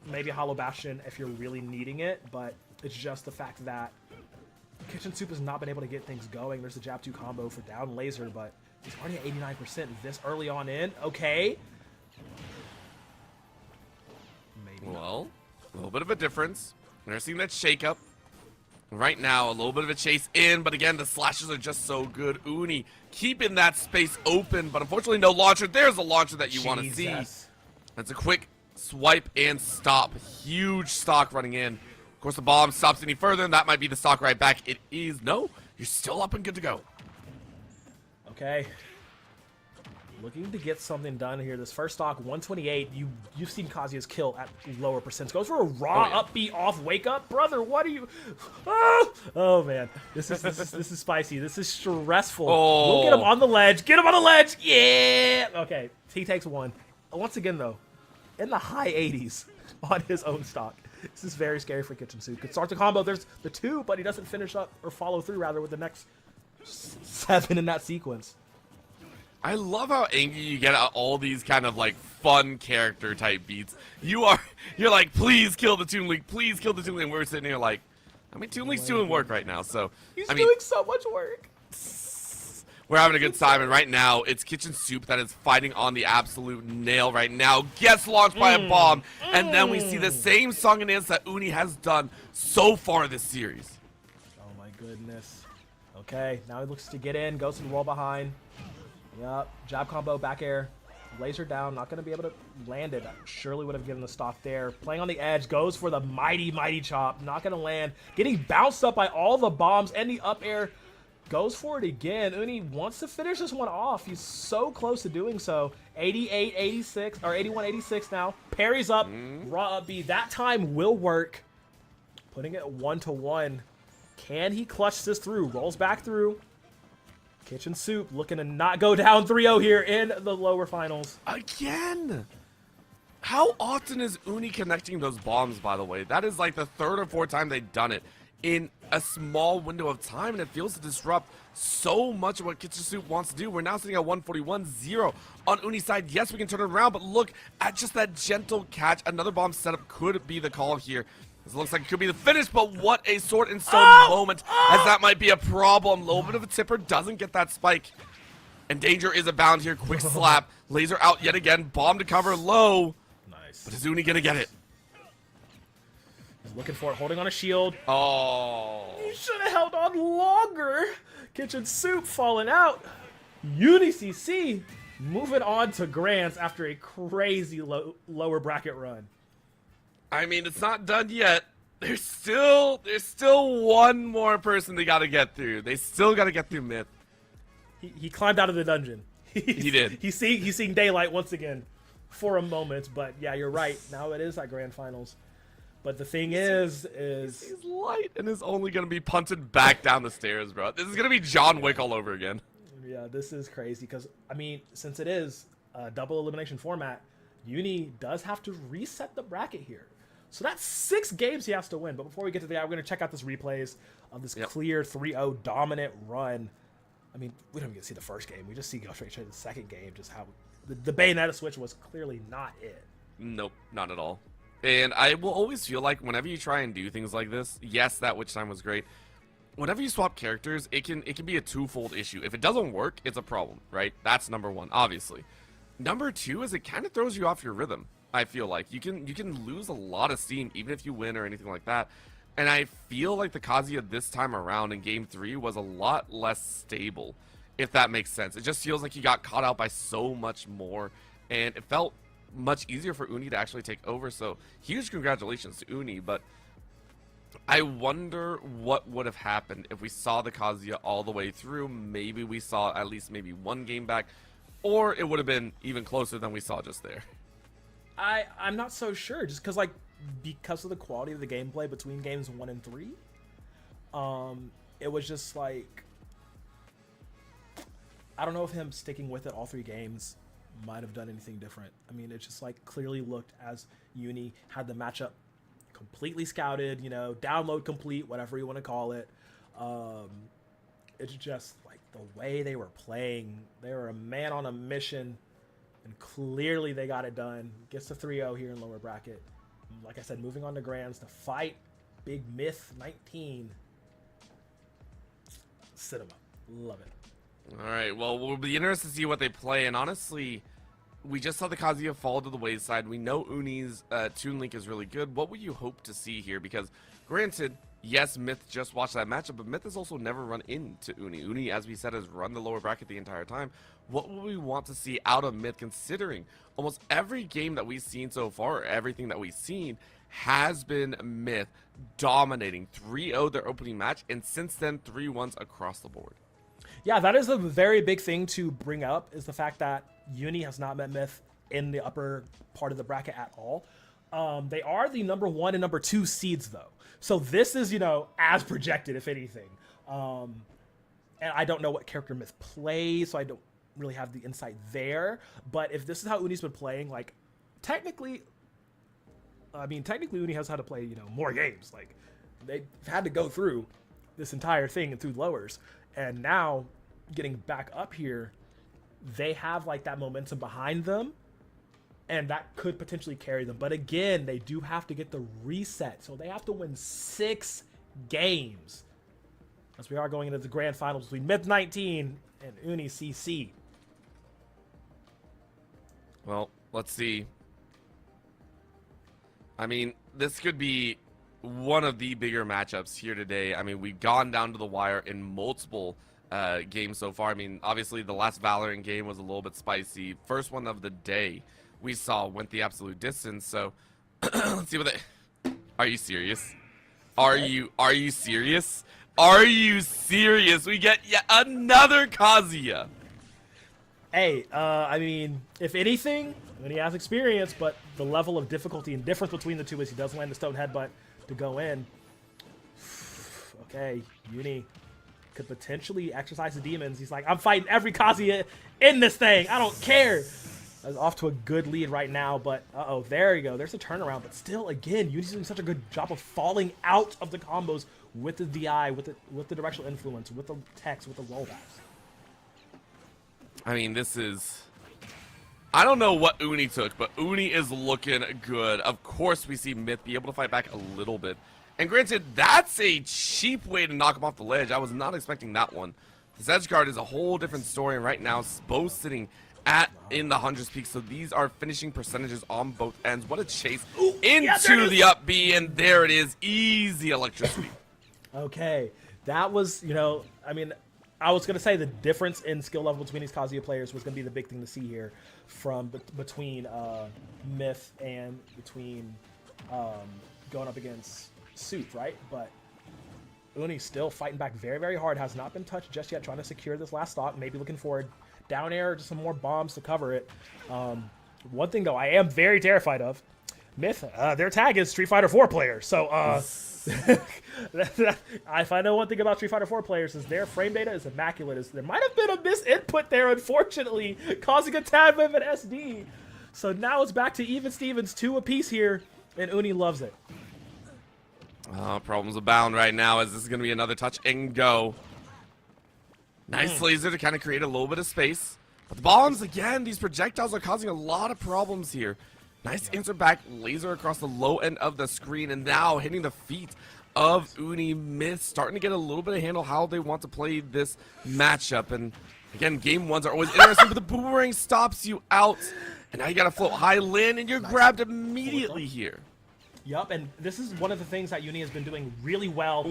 Speaker 2: Maybe a Hollow Bastion if you're really needing it, but it's just the fact that Kitchen Soup has not been able to get things going. There's a jab 2 combo for down laser, but he's already at 89% this early on in. Okay. Maybe.
Speaker 1: Well, a little bit of a difference. We're seeing that shake-up. Right now, a little bit of a chase in, but again, the slashes are just so good. Uni keeping that space open, but unfortunately no launcher. There's a launcher that you want to see. That's a quick swipe and stop. Huge stock running in. Of course, the bomb stops any further, and that might be the stock right back. It is. No, you're still up and good to go.
Speaker 2: Okay. Looking to get something done here. This first stock, 128. You've seen Kazuya's kill at lower percents. Goes for a raw upbeat off wake up, brother. What are you? Oh man, this is spicy. This is stressful. We'll get him on the ledge. Get him on the ledge. Yeah. Okay. He takes 1. Once again though, in the high 80s on his own stock. This is very scary for Kitchen Soup. Could start the combo. There's the 2, but he doesn't finish up or follow through rather with the next 7 in that sequence.
Speaker 1: I love how angry you get at all these kind of like fun character type beats. You're like, please kill the Toon Link, please kill the Toon Link. And we're sitting here like, I mean, Toon Link's doing work right now, so
Speaker 2: He's
Speaker 1: I mean,
Speaker 2: doing so much work.
Speaker 1: we're having a good time, and right now it's Kitchen Soup that is fighting on the absolute nail right now. Gets launched by a bomb, and then we see the same song and dance that Uni has done so far this series.
Speaker 2: Oh my goodness. Okay, now he looks to get in, goes to the wall behind. Yep, jab combo, back air, laser down, not going to be able to land it. Surely would have given the stock there. Playing on the edge, goes for the mighty, mighty chop, not going to land. Getting bounced up by all the bombs and the up air. Goes for it again. Uni wants to finish this one off. He's so close to doing so. 88, 86, or 81, 86 now. Parries up, raw up B. That time will work. Putting it 1-1. Can he clutch this through? Rolls back through. Kitchen Soup looking to not go down 3-0 here in the lower finals.
Speaker 1: Again! How often is Uni connecting those bombs, by the way? That is like the third or fourth time they've done it in a small window of time, and it feels to disrupt so much of what Kitchen Soup wants to do. We're now sitting at 141-0 on Uni's side. Yes, we can turn it around, but look at just that gentle catch. Another bomb setup could be the call here. This looks like it could be the finish, but what a sword and stone moment, as that might be a problem. Little bit of a tipper, doesn't get that spike. And danger is abound here. Quick slap. Laser out yet again. Bomb to cover low.
Speaker 2: Nice.
Speaker 1: But is Uni going to get it?
Speaker 2: He's looking for it, holding on a shield.
Speaker 1: Oh.
Speaker 2: You should have held on longer. Kitchen Soup falling out. UniCC moving on to Grants after a crazy lower bracket run.
Speaker 1: I mean, it's not done yet. There's still one more person they got to get through. They still got to get through Myth.
Speaker 2: He climbed out of the dungeon.
Speaker 1: He did.
Speaker 2: He's seeing daylight once again for a moment. But yeah, you're right. Now it is that grand finals. But the thing is
Speaker 1: he's light and is only gonna be punted back down the stairs, bro. This is gonna be John Wick all over again.
Speaker 2: Yeah, this is crazy because I mean, since it is a double elimination format, Uni does have to reset the bracket here. So that's 6 games he has to win. But before we get to that, we're going to check out this replays of this clear 3-0 dominant run. I mean, we don't even see the first game. We just see go straight to the second game, just how the Bayonetta switch was clearly not it.
Speaker 1: Nope, not at all. And I will always feel like whenever you try and do things like this, yes, that witch time was great. Whenever you swap characters, it can be a twofold issue. If it doesn't work, it's a problem, right? That's number one, obviously. Number two is it kind of throws you off your rhythm. I feel like you can lose a lot of steam even if you win or anything like that. And I feel like the Kazuya this time around in game 3 was a lot less stable, if that makes sense. It just feels like he got caught out by so much more, and it felt much easier for Uni to actually take over. So huge congratulations to Uni, but I wonder what would have happened if we saw the Kazuya all the way through. Maybe we saw at least maybe one game back, or it would have been even closer than we saw just there.
Speaker 2: I'm not so sure, just because of the quality of the gameplay between games 1 and 3. It was just like, I don't know if him sticking with it all 3 games might have done anything different. I mean, it just like clearly looked as Uni had the matchup completely scouted, you know, download complete, whatever you want to call it. It's just like the way they were playing. They were a man on a mission. And clearly they got it done. Gets to 3-0 here in lower bracket. Like I said, moving on to Grands to fight Big Myth 19. Sit him up. Love it.
Speaker 1: All right, well, we'll be interested to see what they play. And honestly, we just saw the Kazuya fall to the wayside. We know Uni's Toon Link is really good. What would you hope to see here? Because granted, yes, Myth just watched that matchup, but Myth has also never run into Uni. Uni, as we said, has run the lower bracket the entire time. What would we want to see out of Myth, considering almost every game that we've seen so far, or everything that we've seen, has been Myth dominating 3-0 their opening match, and since then 3-1s across the board.
Speaker 2: Yeah, that is a very big thing to bring up, is the fact that Uni has not met Myth in the upper part of the bracket at all. They are the number 1 and number 2 seeds, though. So this is, you know, as projected, if anything. And I don't know what character Myth plays, so I don't really have the insight there. But if this is how Uni's been playing, like, technically Uni has had to play, you know, more games. Like, they've had to go through this entire thing and through lowers. And now, getting back up here, they have like that momentum behind them, and that could potentially carry them. But again, they do have to get the reset, so they have to win 6 games. As we are going into the grand finals between Myth 19 and Uni CC.
Speaker 1: Well, let's see. I mean, this could be one of the bigger matchups here today. I mean, we've gone down to the wire in multiple games so far. I mean, obviously the last Valorant game was a little bit spicy. First one of the day we saw went the absolute distance. So let's see what they. Are you serious? Are you serious? Are you serious? We get yet another Kazuya.
Speaker 2: Hey, I mean, if anything, then he has experience, but the level of difficulty and difference between the two is he does land the stone headbutt to go in. Okay, Uni could potentially exercise the demons. He's like, I'm fighting every Kazuya in this thing. I don't care. That's off to a good lead right now, but uh-oh, there you go. There's a turnaround, but still, again, Uni's doing such a good job of falling out of the combos with the DI, with the directional influence, with the text, with the rollbacks.
Speaker 1: I mean, this is... I don't know what Uni took, but Uni is looking good. Of course, we see Myth be able to fight back a little bit. And granted, that's a cheap way to knock him off the ledge. I was not expecting that one. This edge guard is a whole different story, and right now, both sitting in the hundreds peak, so these are finishing percentages on both ends. What a chase into the up B, and there it is. Easy electricity.
Speaker 2: Okay, that was, you know, I mean, I was going to say the difference in skill level between these Kazuya players was going to be the big thing to see here from between Myth and between going up against Suit, right? But Uni's still fighting back very, very hard, has not been touched just yet, trying to secure this last stock, maybe looking for a down air or just some more bombs to cover it. One thing, though, I am very terrified of, Myth, their tag is Street Fighter 4 player, so if I know one thing about Street Fighter 4 players is their frame data is immaculate. There might have been a misinput there, unfortunately, causing a tad bit of an SD. So now it's back to even Stevens, 2 apiece here, and Uni loves it.
Speaker 1: Problems abound right now, as this is going to be another touch and go. Nice laser to kind of create a little bit of space. But the bombs, again, these projectiles are causing a lot of problems here. Nice insert back laser across the low end of the screen, and now hitting the feet of Uni. Myth starting to get a little bit of handle how they want to play this matchup. And again, game ones are always interesting, but the boomerang stops you out. And now you got to float high land, and you're grabbed immediately here.
Speaker 2: Yup, and this is one of the things that Uni has been doing really well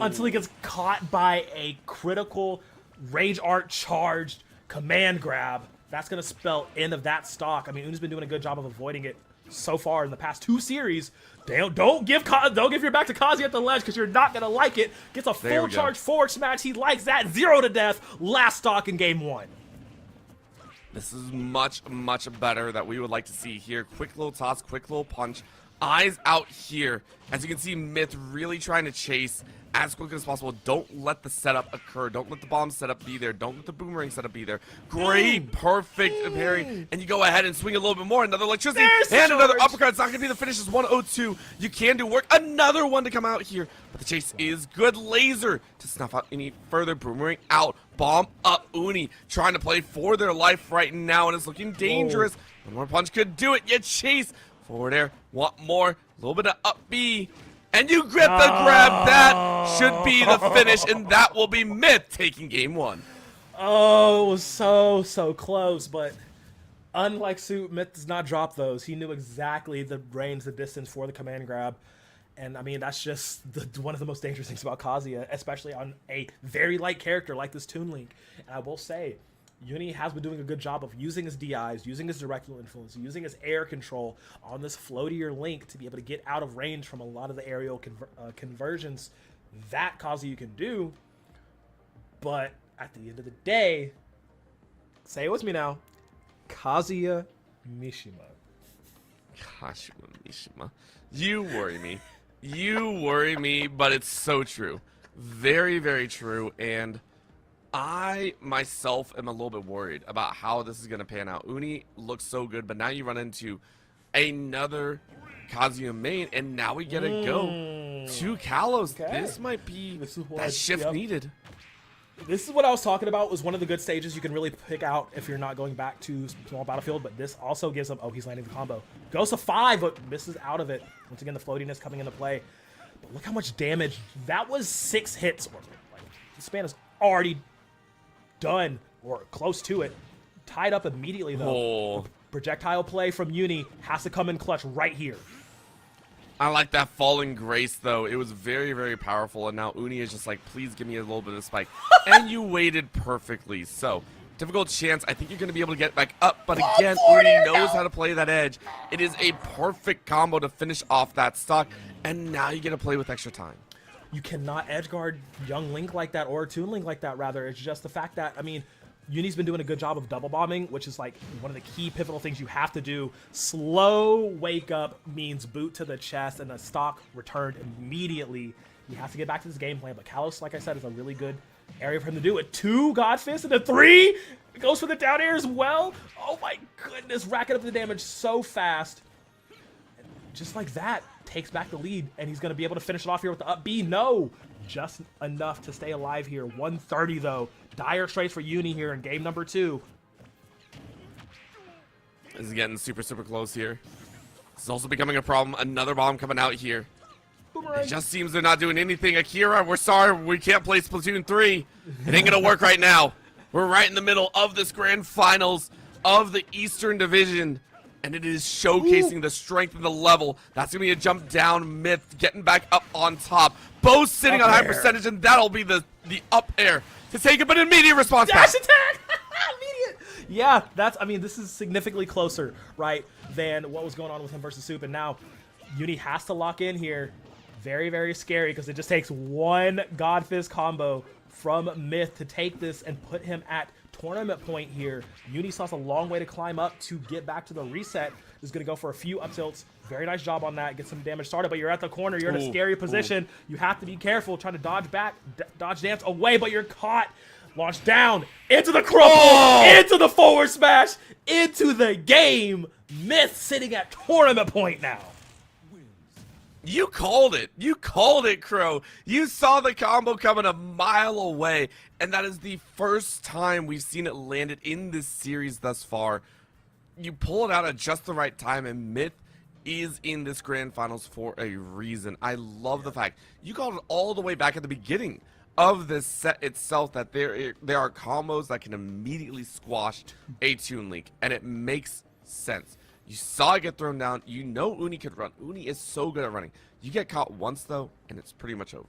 Speaker 2: until he gets caught by a critical rage art charged command grab. That's going to spell end of that stock. I mean, Uni's been doing a good job of avoiding it so far in the past 2 series. Don't give your back to Kazi at the ledge because you're not going to like it. Gets a full charge forward smash. He likes that. 0 to death. Last stock in game 1.
Speaker 1: This is much, much better that we would like to see here. Quick little toss, quick little punch. Eyes out here. As you can see, Myth really trying to chase as quickly as possible. Don't let the setup occur. Don't let the bomb setup be there. Don't let the boomerang setup be there. Great, perfect parry. And you go ahead and swing a little bit more. Another electricity. And another uppercut. It's not going to be the finish. It's 102. You can do work. Another one to come out here. But the chase is good. Laser to snuff out any further. Boomerang out. Bomb up. Uni trying to play for their life right now. And it's looking dangerous. One more punch could do it. You chase. Forward air, want more, a little bit of up B, and you grip the grab. That should be the finish, and that will be Myth taking game 1.
Speaker 2: Oh, it was so close, but unlike Suit, Myth does not drop those. He knew exactly the range, the distance for the command grab, and I mean, that's just one of the most dangerous things about Kazuya, especially on a very light character like this Toon Link. And I will say, Uni has been doing a good job of using his DIs, using his directional influence, using his air control on this floatier Link to be able to get out of range from a lot of the aerial conversions that Kazuya can do. But at the end of the day, say it with me now, Kazuya Mishima.
Speaker 1: Kazuya Mishima. You worry me. You worry me, but it's so true. Very, very true, and I, myself, am a little bit worried about how this is going to pan out. Uni looks so good, but now you run into another Kazuya main, and now we get to go to Kalos.
Speaker 2: Okay.
Speaker 1: This might be that shift needed.
Speaker 2: This is what I was talking about, was one of the good stages you can really pick out if you're not going back to small battlefield, but this also gives him, oh, he's landing the combo. Goes to 5, but misses out of it. Once again, the floatiness coming into play. But look how much damage. That was 6 hits. Like, the span is already done, or close to it. Tied up immediately, though.
Speaker 1: Oh.
Speaker 2: Projectile play from Uni has to come in clutch right here.
Speaker 1: I like that falling grace, though. It was very, very powerful, and now Uni is just like, please give me a little bit of spike. And you waited perfectly. So, difficult chance. I think you're going to be able to get back up, but again, Uni knows how to play that edge. It is a perfect combo to finish off that stock, and now you get to play with extra time.
Speaker 2: You cannot edge guard young Link like that, or Toon Link like that, rather. It's just the fact that, I mean, Uni's been doing a good job of double bombing, which is like one of the key pivotal things you have to do. Slow wake up means boot to the chest and the stock returned immediately. You have to get back to this game plan, but Kalos, like I said, is a really good area for him to do it. 2 God Fist and a 3! It goes for the down air as well. Oh my goodness, racking up the damage so fast. And just like that, takes back the lead, and he's going to be able to finish it off here with the up B. No! Just enough to stay alive here. 130 though. Dire straits for Uni here in game number 2.
Speaker 1: This is getting super, super close here. This is also becoming a problem. Another bomb coming out here.
Speaker 2: Boomerang.
Speaker 1: It just seems they're not doing anything. Akira, we're sorry. We can't play Splatoon 3. It ain't going to work right now. We're right in the middle of this grand finals of the Eastern Division. And it is showcasing the strength of the level. That's going to be a jump down. Myth getting back up on top. Both sitting
Speaker 2: Up
Speaker 1: on high
Speaker 2: air.
Speaker 1: percentage, and that'll be the up air to take it, but immediate response back.
Speaker 2: Dash attack! Immediate! Yeah, that's, I mean, this is significantly closer, right, than what was going on with him versus Soup. And now Uni has to lock in here. Very, very scary, because it just takes one God Fist combo from Myth to take this and put him at tournament point here. Uni still has a long way to climb up to get back to the reset. Is going to go for a few up tilts. Very nice job on that. Get some damage started, but you're at the corner. You're in a scary position. You have to be careful trying to dodge back, dodge dance away, but you're caught. Launch down, into the crumple, into the forward smash, into the game. Myth sitting at tournament point now.
Speaker 1: You called it. You called it, Crow. You saw the combo coming a mile away, and that is the first time we've seen it landed in this series thus far. You pull it out at just the right time, and Myth is in this grand finals for a reason. I love the fact you called it all the way back at the beginning of this set itself, that there are combos that can immediately squash a Toon Link, and it makes sense. You saw it get thrown down. You know Uni could run. Uni is so good at running. You get caught once, though, and it's pretty much over.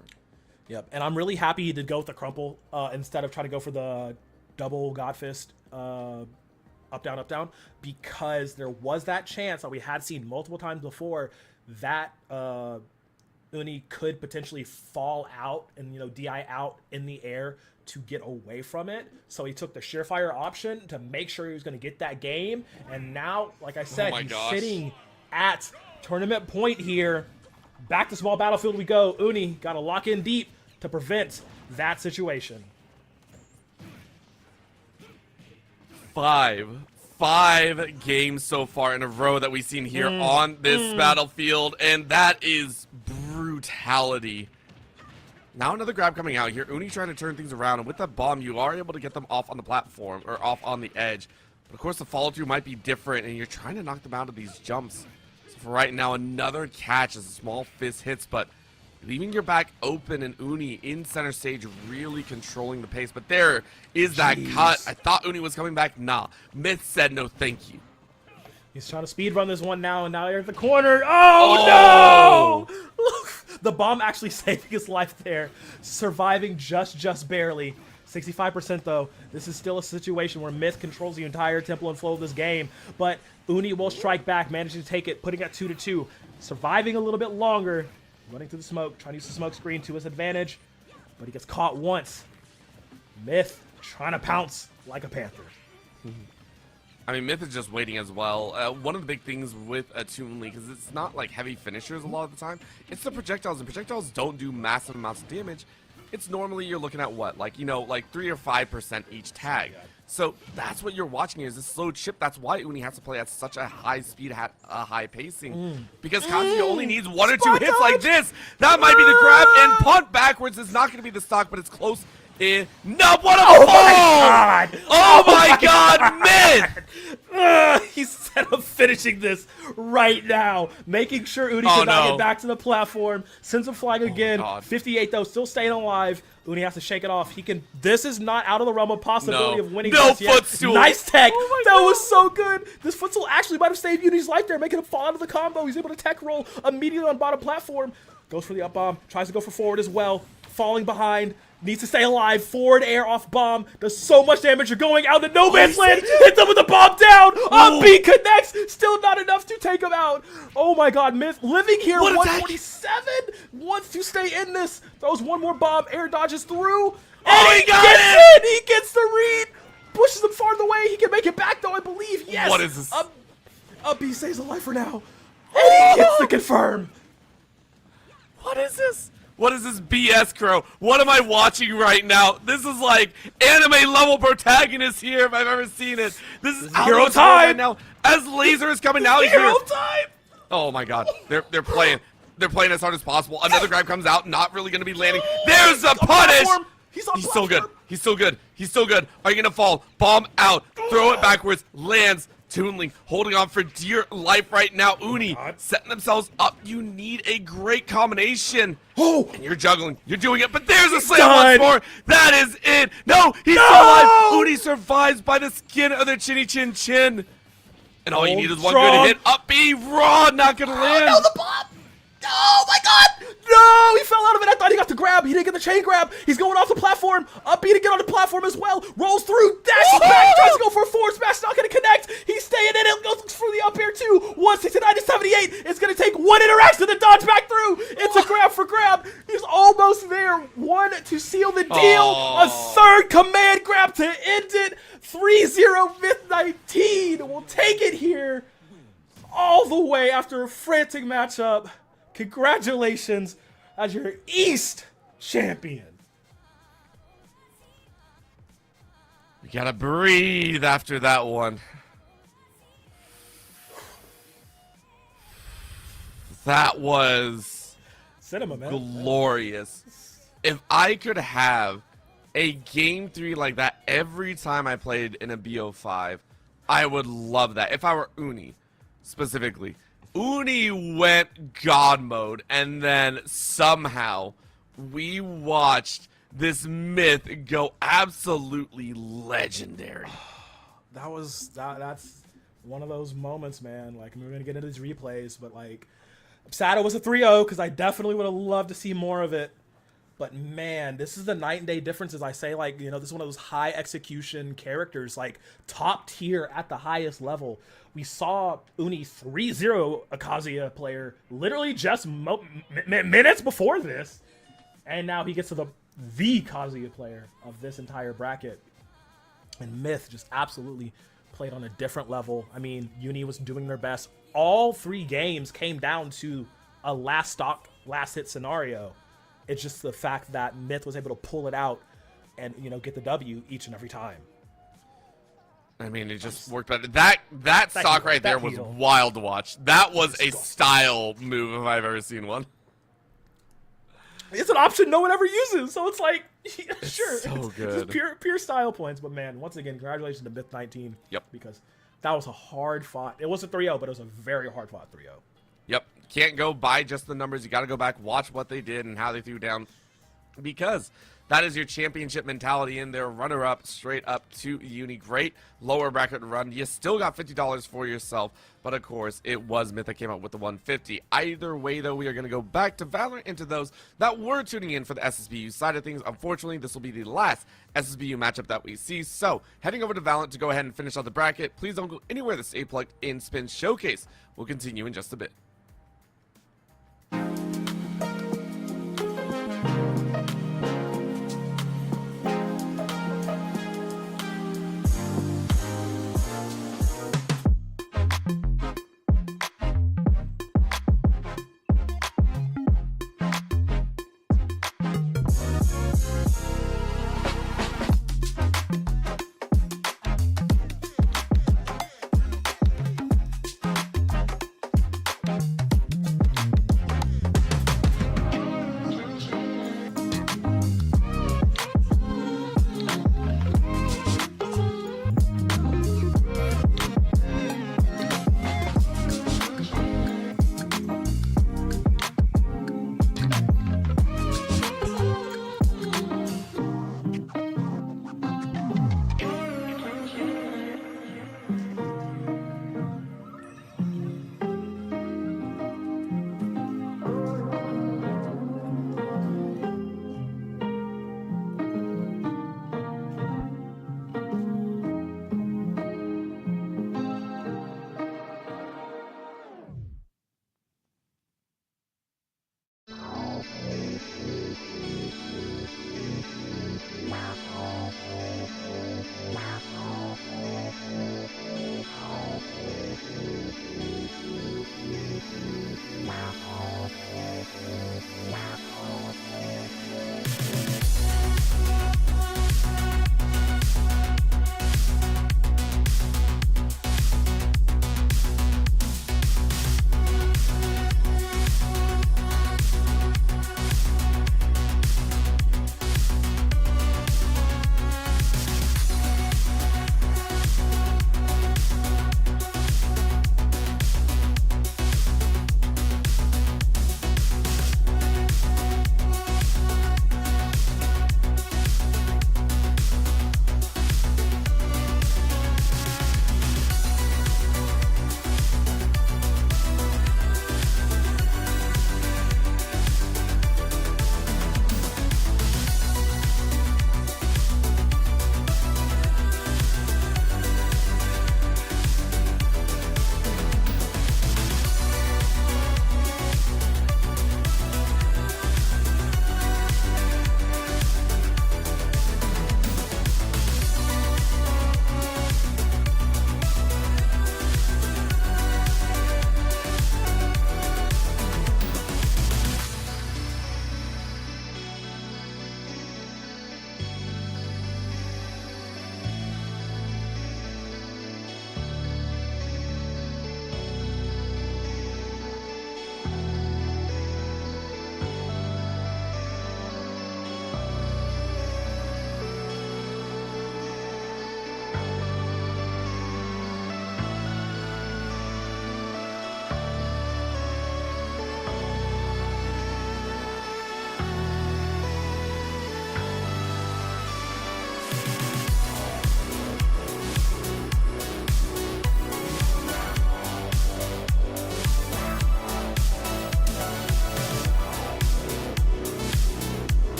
Speaker 2: Yep, and I'm really happy he did go with the crumple instead of trying to go for the double God Fist up, down, because there was that chance that we had seen multiple times before that Uni could potentially fall out and, you know, DI out in the air to get away from it. So he took the surefire option to make sure he was going to get that game. And now, like I said, he's sitting at tournament point here. Back to small battlefield we go. Uni got to lock in deep to prevent that situation.
Speaker 1: Five games so far in a row that we've seen here on this battlefield, and that is brutality. Now another grab coming out here. Uni trying to turn things around, and with that bomb, you are able to get them off on the platform, or off on the edge. But of course, the follow-through might be different, and you're trying to knock them out of these jumps. So for right now, another catch as a small fist hits, but leaving your back open, and Uni in center stage really controlling the pace. But there is that cut. I thought Uni was coming back. Nah. Myth said no thank you.
Speaker 2: He's trying to speed run this one now, and now you're at the corner. Oh, no! The bomb actually saving his life there. Surviving just barely. 65% though. This is still a situation where Myth controls the entire tempo and flow of this game. But Uni will strike back, managing to take it, putting it at 2-2. Surviving a little bit longer. Running through the smoke, trying to use the smoke screen to his advantage. But he gets caught once. Myth trying to pounce like a panther.
Speaker 1: I mean, Myth is just waiting as well. One of the big things with a Toon Link is it's not like heavy finishers a lot of the time. It's the projectiles, and projectiles don't do massive amounts of damage. It's normally you're looking at what? Like, you know, like 3 or 5% each tag. So that's what you're watching here is this slow chip. That's why Uni has to play at such a high speed, at a high pacing. Because Kazuya only needs 1 or 2 hits like this. That might be the grab, and punt backwards is not going to be the stock, but it's close No, what a
Speaker 2: Oh
Speaker 1: ball!
Speaker 2: my god!
Speaker 1: Oh my god, Myth!
Speaker 2: Instead of finishing this right now, making sure Uni
Speaker 1: Oh,
Speaker 2: cannot
Speaker 1: no.
Speaker 2: get back to the platform, sends him flying again.
Speaker 1: God.
Speaker 2: 58 though, still staying alive. Uni has to shake it off. He can. This is not out of the realm of possibility
Speaker 1: No.
Speaker 2: of winning.
Speaker 1: No
Speaker 2: this yet.
Speaker 1: footstool.
Speaker 2: Nice tech.
Speaker 1: Oh my
Speaker 2: That
Speaker 1: God.
Speaker 2: was so good. This footstool actually might have saved Uni's life there, making him fall out of the combo. He's able to tech roll immediately on bottom platform. Goes for the up bomb. Tries to go for forward as well. Falling behind. Needs to stay alive. Forward air off bomb. Does so much damage. You're going out in no man's land. Hits him with the bomb down. Up B connects. Still not enough to take him out. Oh my god. Myth living here.
Speaker 1: What attack?
Speaker 2: 147. Wants to stay in this. Throws one more bomb. Air dodges through.
Speaker 1: Oh,
Speaker 2: And
Speaker 1: he got
Speaker 2: gets
Speaker 1: it!
Speaker 2: in. He gets the read. Pushes him farther away. He can make it back though, I believe. Yes.
Speaker 1: What is this?
Speaker 2: Up B stays alive for now. And he gets the confirm.
Speaker 1: What is this? What is this BS, Crow? What am I watching right now? This is like anime level protagonist here if I've ever seen it. This is out
Speaker 2: hero
Speaker 1: of this world right
Speaker 2: time.
Speaker 1: now. As Laser is coming out
Speaker 2: Hero
Speaker 1: here.
Speaker 2: time.
Speaker 1: Oh my god. They're playing. They're playing as hard as possible. Another grab comes out, not really gonna be landing. There's a punish!
Speaker 2: Platform. He's on
Speaker 1: He's still good.
Speaker 2: platform.
Speaker 1: He's still good. He's still good. Are you gonna fall? Bomb out. Throw it backwards. Lands. Toonling holding on for dear life right now. Uni
Speaker 2: God.
Speaker 1: setting themselves up. You need a great combination.
Speaker 2: Oh.
Speaker 1: And you're juggling. You're doing it. But there's a slam
Speaker 2: done.
Speaker 1: once more. That is it. No, he's still alive. Uni survives by the skin of their chinny chin chin. And all you need is one
Speaker 2: strong.
Speaker 1: good hit. Up B, raw, not gonna land.
Speaker 2: No, the bomb! Oh my god! No, he fell out of it. I thought he got the grab. He didn't get the chain grab. He's going off the platform. Up B to get on the platform as well. Rolls through, dashes back, tries to go for a forward smash, not gonna connect. He's staying in it, goes for the up air too. 169 to 78. It's gonna take one interaction to dodge back through. It's a grab for grab. He's almost there. One to seal the deal.
Speaker 1: Oh.
Speaker 2: A third command grab to end it. 3-0 Myth 19 will take it here all the way after a frantic matchup. Congratulations as your East champion.
Speaker 1: You gotta breathe after that one. That was
Speaker 2: Cinema, man.
Speaker 1: glorious. If I could have a game 3 like that every time I played in a BO5, I would love that. If I were Uni, specifically. Uni went God mode, and then somehow we watched this Myth go absolutely legendary.
Speaker 2: That's one of those moments, man. Like, we're gonna get into these replays, but like, I'm sad it was a 3-0 because I definitely would have loved to see more of it. But man, this is the night and day differences. I say, like, you know, this is one of those high execution characters, like top tier at the highest level. We saw Uni 3-0 a Kazuya player literally just minutes before this, and now he gets to the Kazuya player of this entire bracket. And Myth just absolutely played on a different level. I mean, Uni was doing their best. All 3 games came down to a last stock, last hit scenario. It's just the fact that Myth was able to pull it out and, you know, get the W each and every time.
Speaker 1: I mean, it just worked better. That stock
Speaker 2: heal,
Speaker 1: right there
Speaker 2: that
Speaker 1: was
Speaker 2: heal.
Speaker 1: wild to watch. That was a style move if I've ever seen one.
Speaker 2: It's an option no one ever uses, so it's like, yeah, sure.
Speaker 1: so
Speaker 2: it's
Speaker 1: good.
Speaker 2: just pure style points. But man, once again, congratulations to Myth 19.
Speaker 1: Yep.
Speaker 2: Because that was a hard fought. It wasn't 3-0, but it was a very hard fought 3-0.
Speaker 1: Yep. Can't go by just the numbers. You got to go back, watch what they did and how they threw down. Because that is your championship mentality in there. Runner-up, straight up to Uni. Great lower bracket run. You still got $50 for yourself. But, of course, it was Myth that came up with the 150. Either way, though, we are going to go back to Valorant into those that were tuning in for the SSBU side of things. Unfortunately, this will be the last SSBU matchup that we see. So, heading over to Valorant to go ahead and finish out the bracket. Please don't go anywhere. The Stay Plugged In Spin Showcase will continue in just a bit.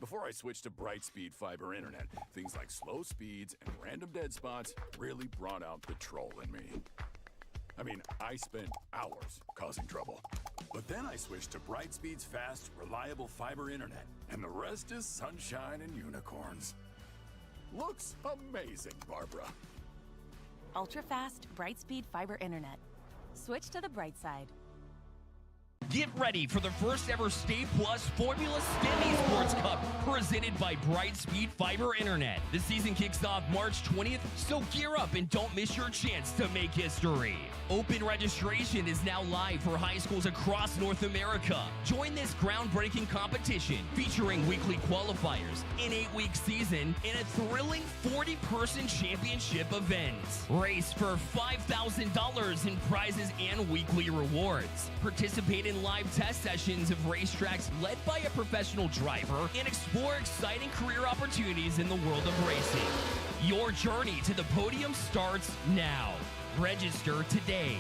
Speaker 4: Before I switched to Brightspeed Fiber Internet, things like slow speeds and random dead spots really brought out the troll in me. I mean, I spent hours causing trouble. But then I switched to Brightspeed's fast, reliable fiber internet, and the rest is sunshine and unicorns. Looks amazing, Barbara.
Speaker 5: Ultra-fast Brightspeed Fiber Internet. Switch to the bright side.
Speaker 6: Get ready for the first ever Stay Plus Formula STEM Esports Cup presented by Brightspeed Fiber Internet. The season kicks off March 20th, so gear up and don't miss your chance to make history. Open registration is now live for high schools across North America. Join this groundbreaking competition featuring weekly qualifiers, an 8-week season, and a thrilling 40-person championship event. Race for $5,000 in prizes and weekly rewards. Participate in live test sessions of racetracks led by a professional driver and explore exciting career opportunities in the world of racing. Your journey to the podium starts now. Register today.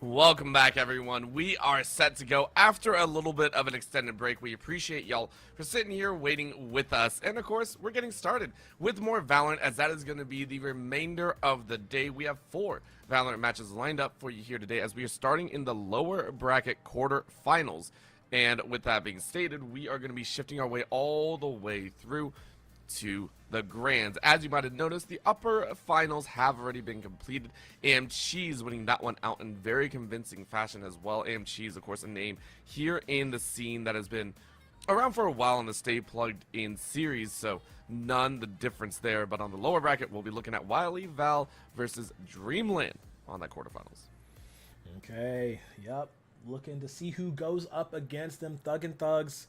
Speaker 1: Welcome back, everyone. We are set to go after a little bit of an extended break. We appreciate y'all for sitting here waiting with us. And of course, we're getting started with more Valorant, as that is going to be the remainder of the day. We have 4 Valorant matches lined up for you here today, as we are starting in the lower bracket quarterfinals. And with that being stated, we are going to be shifting our way all the way through to the grands. As you might have noticed, the upper finals have already been completed. AM Cheese winning that one out in very convincing fashion as well. AM Cheese, of course, a name here in the scene that has been around for a while in the Stay Plugged In series, so none the difference there. But on the lower bracket, we'll be looking at Wily Val versus Dreamland on that quarterfinals.
Speaker 2: Okay, yep. Looking to see who goes up against them. Thug and Thugs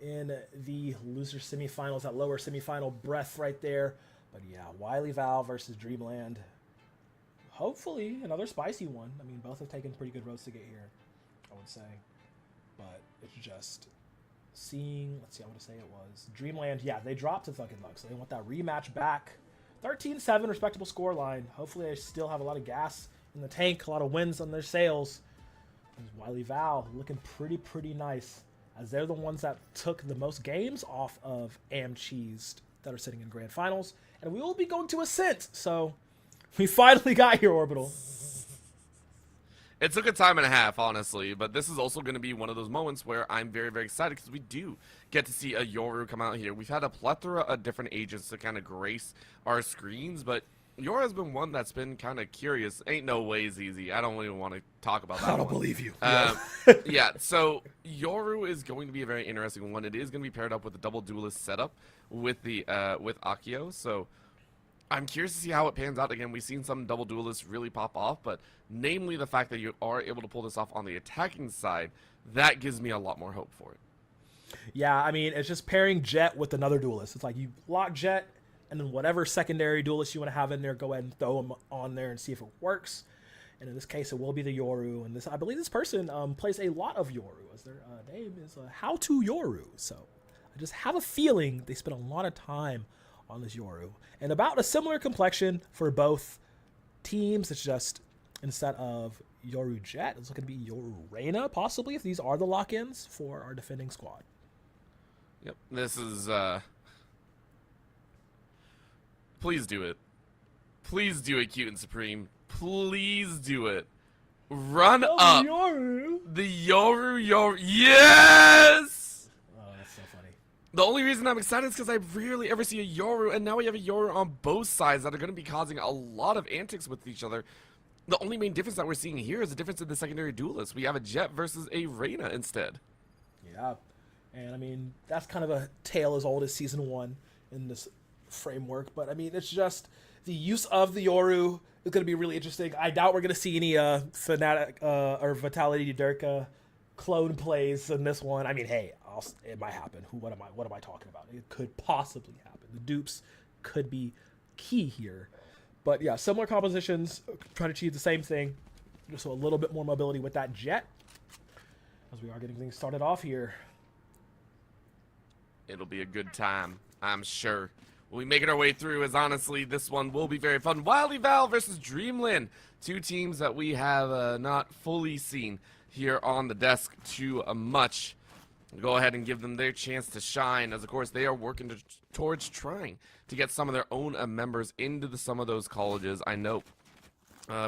Speaker 2: in the loser semifinals, that lower semifinal breath right there. But yeah, Wily Val versus Dreamland. Hopefully another spicy one. I mean, both have taken pretty good roads to get here, I would say. But it's just seeing, let's see, I want to say it was Dreamland. Yeah, they dropped to Thug and Thugs, so they want that rematch back. 13-7, respectable score line. Hopefully they still have a lot of gas in the tank, a lot of wins on their sails. And Wily Val looking pretty nice, as they're the ones that took the most games off of AM Cheese that are sitting in grand finals. And we will be going to Ascent, so we finally got here, Orbital.
Speaker 1: It took a time and a half, honestly, but this is also going to be one of those moments where I'm very excited, because we do get to see a Yoru come out here. We've had a plethora of different agents to kind of grace our screens, but Yoru has been one that's been kind of curious. Ain't no ways easy. I don't even want to talk about that.
Speaker 2: I don't believe you.
Speaker 1: Yeah, so Yoru is going to be a very interesting one. It is going to be paired up with a double duelist setup with the with Akio, so I'm curious to see how it pans out. Again, we've seen some double duelists really pop off, but namely the fact that you are able to pull this off on the attacking side, that gives me a lot more hope for it.
Speaker 2: Yeah, I mean, it's just pairing Jet with another duelist. It's like you lock Jet, and then whatever secondary duelist you want to have in there, go ahead and throw them on there and see if it works. And in this case, it will be the Yoru. And this, I believe this person plays a lot of Yoru, as their name is How to Yoru. So I just have a feeling they spent a lot of time on this Yoru. And about a similar complexion for both teams. It's just, instead of Yoru Jet, it's looking to be Yoru Reina, possibly, if these are the lock-ins for our defending squad.
Speaker 1: Yep, this is, please do it. Please do it, Cute and Supreme. Please do it. Run
Speaker 2: Oh,
Speaker 1: up.
Speaker 2: Yoru.
Speaker 1: The Yoru. Yes!
Speaker 2: Oh, that's so funny.
Speaker 1: The only reason I'm excited is because I rarely ever see a Yoru, and now we have a Yoru on both sides that are going to be causing a lot of antics with each other. The only main difference that we're seeing here is the difference in the secondary duelists. We have a Jet versus a Reyna instead.
Speaker 2: Yeah. And I mean, that's kind of a tale as old as Season 1 in this framework. But I mean, it's just the use of the Yoru is going to be really interesting. I doubt we're going to see any Fnatic or Vitality Durka clone plays in this one. I mean, hey, it might happen. What am I talking about? It could possibly happen. The dupes could be key here. But yeah, similar compositions, trying to achieve the same thing. Just so a little bit more mobility with that Jet. As we are getting things started off here.
Speaker 1: It'll be a good time, I'm sure. We'll be making our way through, as honestly, this one will be very fun. Wily Val versus Dreamland. Two teams that we have not fully seen here on the desk too much. We'll go ahead and give them their chance to shine, as of course they are working towards trying to get some of their own members into some of those colleges. I know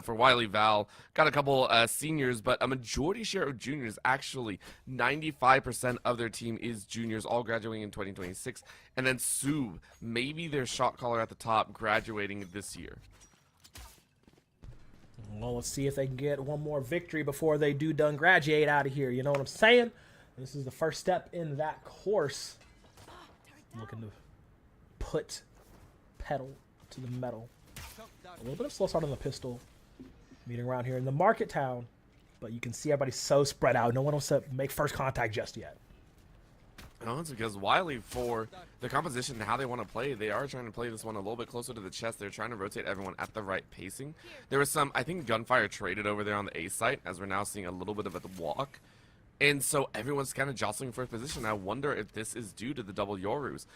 Speaker 1: for Wily Val, got a couple seniors, but a majority share of juniors. Actually, 95% of their team is juniors, all graduating in 2026. And then Sub, maybe their shot caller at the top, graduating this year.
Speaker 2: Well, let's see if they can get one more victory before they do done graduate out of here. You know what I'm saying? This is the first step in that course. Looking to put pedal to the metal. A little bit of slow start on the pistol. Meeting around here in the market town. But you can see everybody's so spread out. No one wants to make first contact just yet.
Speaker 1: No, it's because Wily, for the composition and how they want to play, they are trying to play this one a little bit closer to the chest. They're trying to rotate everyone at the right pacing. There was some, I think, gunfire traded over there on the A site, as we're now seeing a little bit of a walk. And so everyone's kind of jostling for a position. I wonder if this is due to the double Yorus.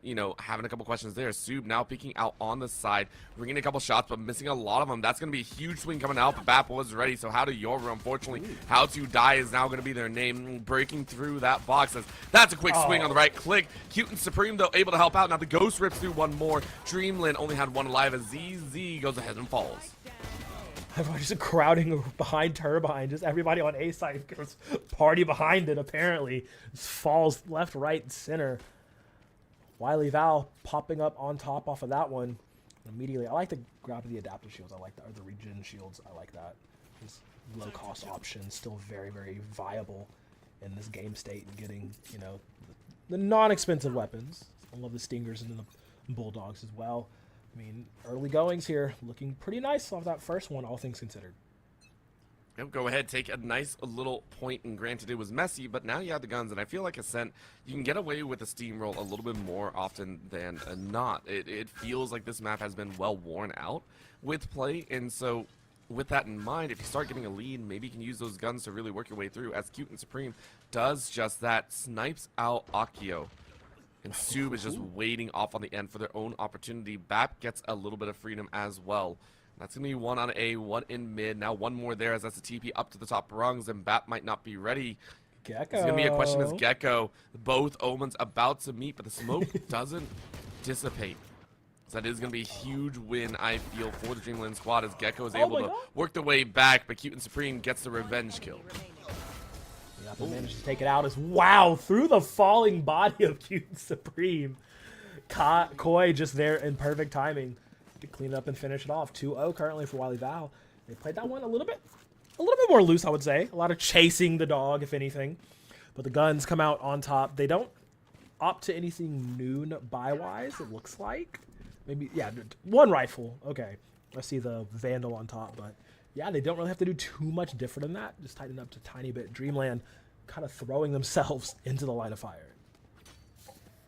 Speaker 1: You know, having a couple questions there. Sub now peeking out on the side, ringing a couple shots, but missing a lot of them. That's going to be a huge swing coming out, but Bap was ready. So how to Yoru, unfortunately, how to die is now going to be their name. Breaking through that box. That's a quick swing on the right click. Cute and Supreme, though, able to help out. Now the Ghost rips through one more. Dreamland only had one alive as ZZ goes ahead and falls.
Speaker 2: Everybody just crowding behind Turbine. Just everybody on A side goes party behind it, apparently. Just falls left, right, and center. Wily Val popping up on top off of that one immediately. I like the grab of the adaptive shields. I like that. Or the regen shields. I like that. Just low-cost option. Still very, very viable in this game state. And getting, you know, the non-expensive weapons. I love the Stingers and the Bulldogs as well. I mean, early goings here, looking pretty nice off that first one, all things considered.
Speaker 1: Yep, go ahead, take a nice little point, and granted it was messy, but now you have the guns, and I feel like Ascent, you can get away with a steamroll a little bit more often than not. It feels like this map has been well worn out with play, and so with that in mind, if you start getting a lead, maybe you can use those guns to really work your way through, as Cute and Supreme does just that, snipes out Akio. And Sub is just waiting off on the end for their own opportunity. Bap gets a little bit of freedom as well. That's going to be one on A, one in mid. Now one more there as that's a TP up to the top rungs, and Bap might not be ready.
Speaker 2: Gecko.
Speaker 1: It's going to be a question as Gecko. Both Omens about to meet, but the smoke doesn't dissipate. So that is going to be a huge win, I feel, for the Dreamland squad as Gecko is able to work the way back, but Cute and Supreme gets the revenge kill.
Speaker 2: They managed to take it out as wow through the falling body of Cute and Supreme. Koi just there in perfect timing to clean it up and finish it off. 2-0 currently for Wily Val. They played that one a little bit more loose, I would say. A lot of chasing the dog, if anything. But the guns come out on top. They don't opt to anything new buy-wise, it looks like. Maybe, yeah, one rifle. Okay. I see the Vandal on top, but yeah, they don't really have to do too much different than that. Just tighten up to a tiny bit. Dreamland kind of throwing themselves into the line of fire.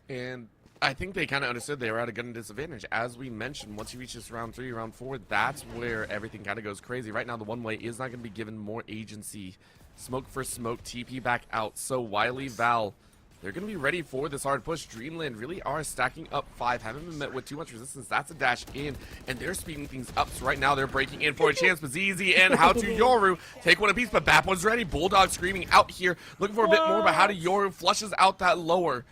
Speaker 1: And I think they kind of understood they were at a gun disadvantage. As we mentioned, once you reach this round 3, round 4, that's where everything kind of goes crazy. Right now, the one way is not going to be given more agency. Smoke for smoke, TP back out. So Wily Val, they're going to be ready for this hard push. Dreamland really are stacking up 5. Haven't been met with too much resistance. That's a dash in, and they're speeding things up. So right now, they're breaking in for a chance. But ZZ and How to Yoru take one apiece, but Bap was ready. Bulldog screaming out here, looking for a bit more, but How to Yoru flushes out that lower.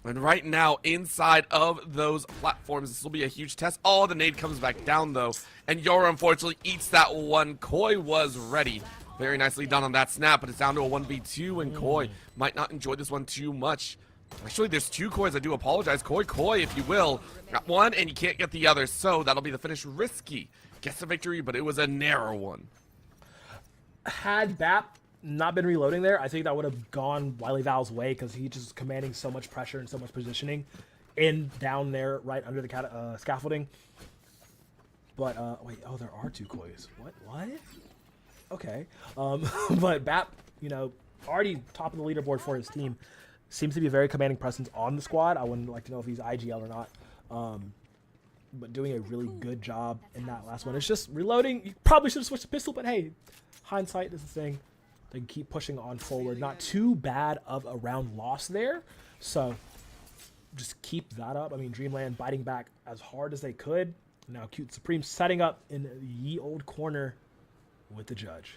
Speaker 1: And right now, inside of those platforms, platforms. This will be a huge test. Oh, the nade comes back down, though. And Yoru, unfortunately, eats that one. Koi was ready. Very nicely done on that snap, but it's down to a 1v2, and Koi might not enjoy this one too much. Actually, there's 2 Kois. I do apologize. Koi, if you will. Got one, and you can't get the other, so that'll be the finish. Risky gets the victory, but it was a narrow one.
Speaker 2: Had BAP not been reloading there, I think that would have gone Wily Val's way, because he's just commanding so much pressure and so much positioning down there right under the scaffolding. But wait, oh, there are 2 Kois. What? Okay. But BAP, you know, already top of the leaderboard for his team, seems to be a very commanding presence on the squad. I wouldn't like to know if he's IGL or not. But doing a really good job in that last one. It's just reloading. You probably should have switched to pistol, but hey, hindsight is the thing. They can keep pushing on forward. Not too bad of a round loss there. So just keep that up. I mean, Dreamland biting back as hard as they could. Now Cute Supreme setting up in the ye old corner with the judge.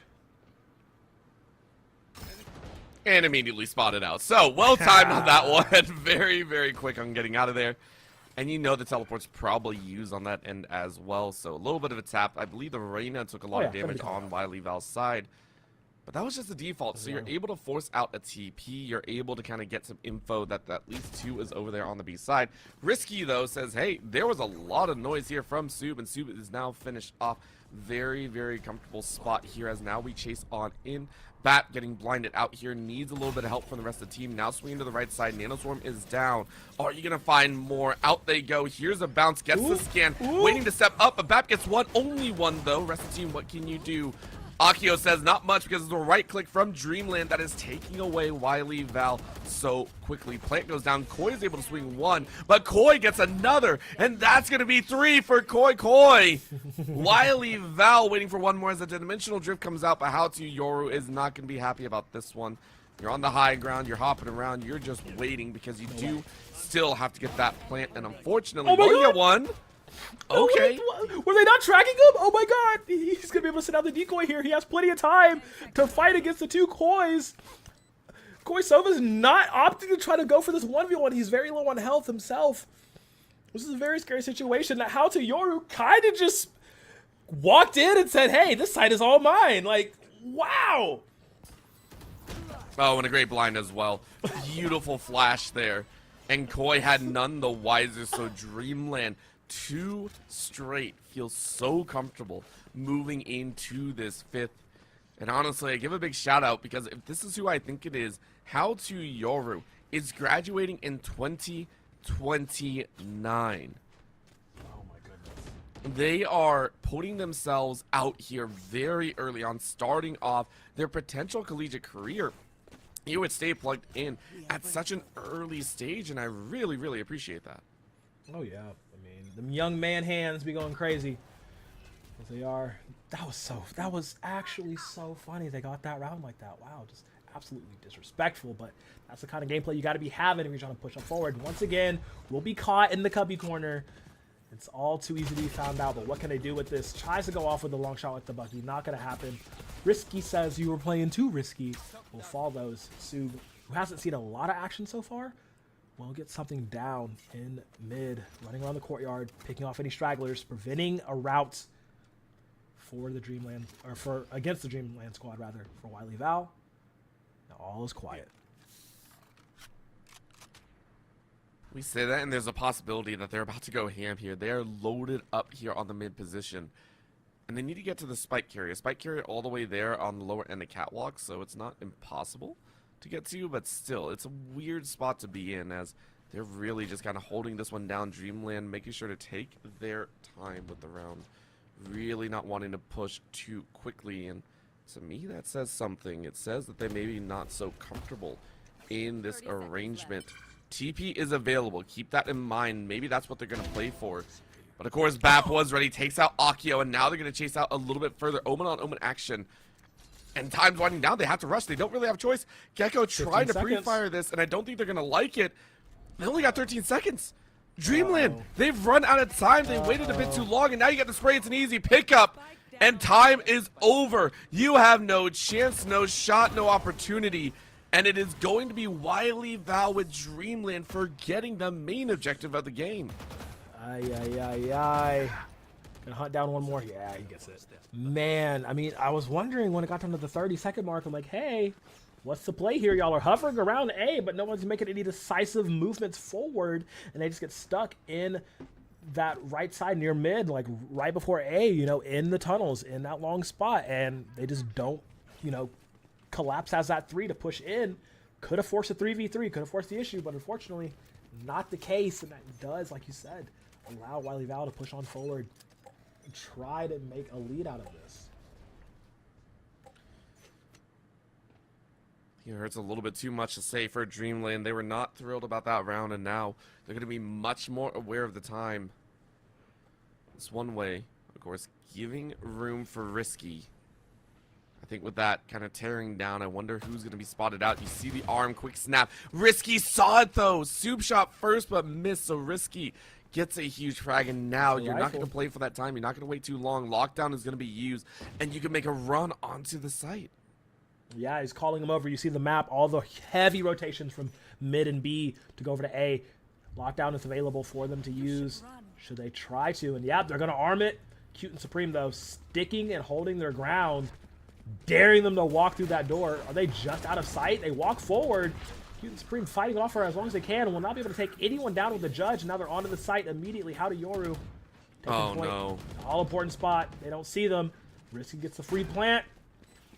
Speaker 1: And immediately spotted out. So, well timed on that one. Very, very quick on getting out of there. And you know the teleport's probably used on that end as well. So, a little bit of a tap. I believe the Reyna took a lot of damage on Wily Val's side. But that was just the default. So, you're able to force out a TP. You're able to kind of get some info that at least 2 is over there on the B side. Risky, though, says, hey, there was a lot of noise here from Sub. And Sub is now finished off. Very, very comfortable spot here as now we chase on in. BAP getting blinded out here, needs a little bit of help from the rest of the team. Now swinging to the right side, Nanoswarm is down. Are you going to find more? Out they go. Here's a bounce, gets the scan, waiting to step up, but BAP gets one, only one though. Rest of the team, what can you do? Akio says not much because of the right click from Dreamland that is taking away Wily Val so quickly. Plant goes down. Koi is able to swing 1, but Koi gets another, and that's going to be 3 for Koi. Wily Val waiting for one more as the dimensional drift comes out, but how to Yoru is not going to be happy about this one. You're on the high ground. You're hopping around. You're just waiting because you do still have to get that plant, and unfortunately, you get one. Okay.
Speaker 2: Were they not tracking him? Oh my god. He's going to be able to send out the decoy here. He has plenty of time to fight against the 2 Kois. Koi Sova's not opting to try to go for this 1v1. He's very low on health himself. This is a very scary situation. Now, how to Yoru kind of just walked in and said, hey, this side is all mine. Like, wow.
Speaker 1: Oh, and a great blind as well. Beautiful flash there. And Koi had none the wiser, so Dreamland 2 straight feels so comfortable moving into this 5th. And honestly, I give a big shout out because if this is who I think it is, How to Yoru is graduating in 2029.
Speaker 2: Oh my goodness.
Speaker 1: They are putting themselves out here very early on, starting off their potential collegiate career. You would stay plugged in at such an early stage, and I really, really appreciate that.
Speaker 2: Oh yeah, I mean, them young man hands be going crazy as they are. That was actually so funny. They got that round like that. Wow, just absolutely disrespectful. But that's the kind of gameplay you got to be having if you're trying to push up forward. Once again, we'll be caught in the cubby corner. It's all too easy to be found out. But what can they do with this? Tries to go off with a long shot with the Bucky. Not gonna happen. Risky says you were playing too risky. We'll fall those. Sub, who hasn't seen a lot of action so far, will get something down in mid, running around the courtyard, picking off any stragglers, preventing a route for the Dreamland, or for against the Dreamland squad rather, for Wily Val. Now all is quiet.
Speaker 1: We say that, and there's a possibility that they're about to go ham here. They are loaded up here on the mid position. And they need to get to the spike carrier. Spike carrier all the way there on the lower end of catwalk, so it's not impossible to get to, but still, it's a weird spot to be in as they're really just kind of holding this one down. Dreamland making sure to take their time with the round. Really not wanting to push too quickly, and to me that says something. It says that they may be not so comfortable in this arrangement. TP is available. Keep that in mind. Maybe that's what they're going to play for. But of course, BAP was ready. Takes out Akio, and now they're going to chase out a little bit further. Omen on Omen action. And time's winding down. They have to rush. They don't really have a choice. Gecko trying to pre-fire this, and I don't think they're going to like it. They only got 13 seconds. Dreamland, they've run out of time. They waited a bit too long, and now you get the spray. It's an easy pickup. And time is over. You have no chance, no shot, no opportunity. And it is going to be Wily Val with Dreamland for getting the main objective of the game.
Speaker 2: Ay. Gonna hunt down one more. Yeah, he gets it. Man, I mean, I was wondering when it got down to the 30-second mark. I'm like, hey, what's the play here? Y'all are hovering around A, but no one's making any decisive movements forward, and they just get stuck in that right side near mid, like right before A, you know, in the tunnels, in that long spot, and they just don't, you know, collapse as that 3 to push in. Could have forced a 3v3, could have forced the issue, but unfortunately, not the case, and that does, like you said, allow Wily Val to push on forward and try to make a lead out of this.
Speaker 1: It hurts a little bit too much to say for Dreamland. They were not thrilled about that round, and now they're going to be much more aware of the time. It's one way, of course, giving room for Risky. I think with that kind of tearing down, I wonder who's going to be spotted out. You see the arm, quick snap. Risky saw it, though. Soup shot first, but missed, so Risky gets a huge frag, and now you're not going to play for that time. You're not going to wait too long. Lockdown is going to be used, and you can make a run onto the site.
Speaker 2: Yeah, he's calling him over. You see the map, all the heavy rotations from mid and B to go over to A. Lockdown is available for them to use. Should they try to? And yeah, they're going to arm it. Cute and Supreme, though, sticking and holding their ground, daring them to walk through that door. Are they just out of sight? They walk forward. Cute and Supreme fighting off her as long as they can and will not be able to take anyone down with the judge. Now they're onto the site immediately. How to Yoru?
Speaker 1: Oh, no.
Speaker 2: All important spot. They don't see them. Risky gets the free plant.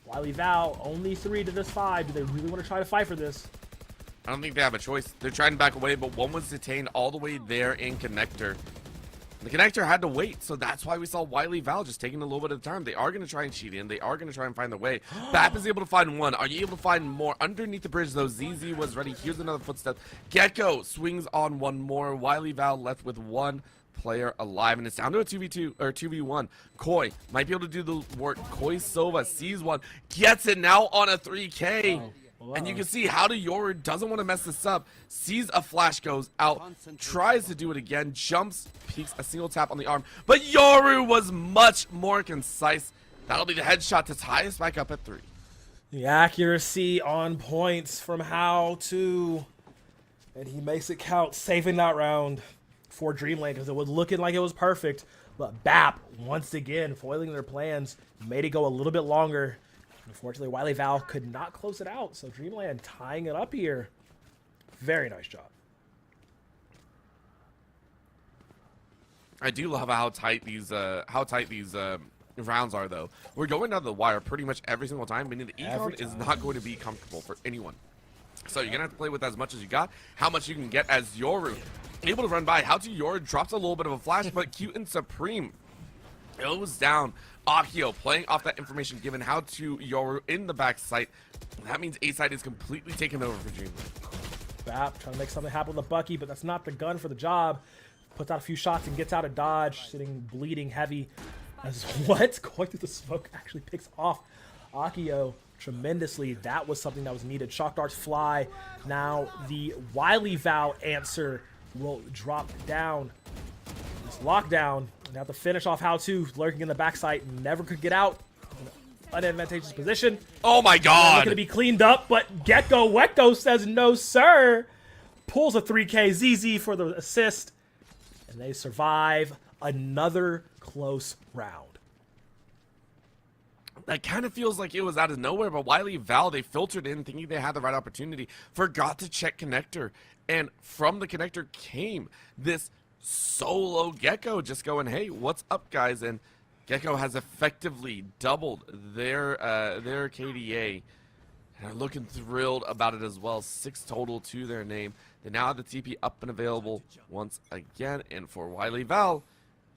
Speaker 2: Wily Val, only 3 to this 5. Do they really want to try to fight for this?
Speaker 1: I don't think they have a choice. They're trying to back away, but one was detained all the way there in Connector. The Connector had to wait, so that's why we saw Wily Val just taking a little bit of time. They are going to try and cheat in. They are going to try and find their way. Bap is able to find one. Are you able to find more? Underneath the bridge, though, ZZ was ready. Here's another footstep. Gecko swings on one more. Wily Val left with one player alive, and it's down to a 2v2 or 2v1. Koi might be able to do the work. Koi Sova sees one, gets it now on a 3K. And you can see how to Yoru doesn't want to mess this up. Sees a flash, goes out, tries to do it again, jumps, peeks a single tap on the arm. But Yoru was much more concise. That'll be the headshot to tie us back up at 3.
Speaker 2: The accuracy on points from How to, and he makes it count, saving that round for Dreamland because it was looking like it was perfect. But BAP, once again, foiling their plans, made it go a little bit longer. Unfortunately, Wily Val could not close it out, so Dreamland tying it up here. Very nice job.
Speaker 1: I do love how tight these rounds are, though. We're going down the wire pretty much every single time, meaning the econ is not going to be comfortable for anyone. So you're gonna have to play with as much as you got, how much you can get as Yoru. Able to run by. How to Yoru drops a little bit of a flash, but Cute and Supreme goes down. Akio playing off that information given. How to Yoru in the back site. That means A side is completely taken over for Dreamland.
Speaker 2: BAP trying to make something happen with the Bucky, but that's not the gun for the job. Puts out a few shots and gets out of dodge, sitting bleeding heavy. As what? Going through the smoke actually picks off Akio tremendously. That was something that was needed. Shock darts fly. Now the Wily Val answer will drop down. This lockdown. And have to finish off How to, lurking in the backside, never could get out. Unadvantageous position.
Speaker 1: Oh my god!
Speaker 2: Looking to be cleaned up, but Gecko Wecko says no, sir. Pulls a 3K. ZZ for the assist. And they survive another close round.
Speaker 1: That kind of feels like it was out of nowhere, but Wily Val, they filtered in thinking they had the right opportunity, forgot to check Connector, and from the Connector came this solo Gecko just going, hey, what's up, guys? And Gecko has effectively doubled their KDA, and are looking thrilled about it as well. 6 total to their name. They now have the TP up and available once again, and for Wily Val,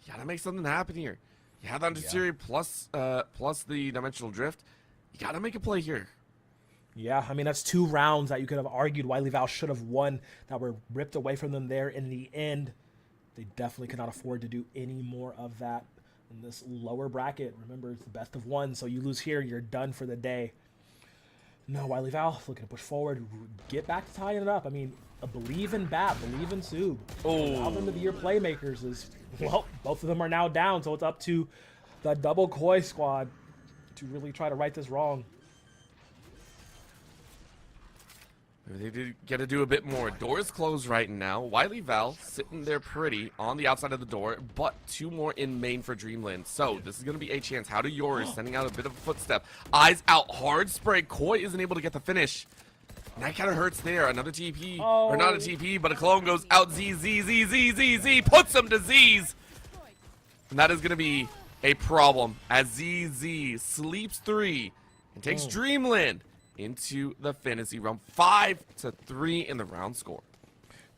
Speaker 1: you gotta make something happen here. You have that Understeer plus the Dimensional Drift. You got to make a play here.
Speaker 2: Yeah, I mean, that's 2 rounds that you could have argued Wily Val should have won that were ripped away from them there in the end. They definitely cannot afford to do any more of that in this lower bracket. Remember, it's the best of 1, so you lose here, you're done for the day. No, Wily Val looking to push forward, get back to tying it up. I mean, believe in BAP, believe in Sub. Allow them to be your playmakers. Is, well, both of them are now down, so it's up to the double Koi squad to really try to right this wrong.
Speaker 1: They did get to do a bit more. Doors closed right now. Wily Val sitting there pretty on the outside of the door, but 2 more in main for Dreamland. So this is going to be a chance. How do yours? Sending out a bit of a footstep. Eyes out. Hard spray. Koi isn't able to get the finish. And that kind of hurts there. Another TP. Or not a TP, but a clone goes out. Z. Puts him to Z's. And that is going to be a problem as ZZ sleeps 3 and takes Dreamland into the fantasy realm. 5-3 in the round score.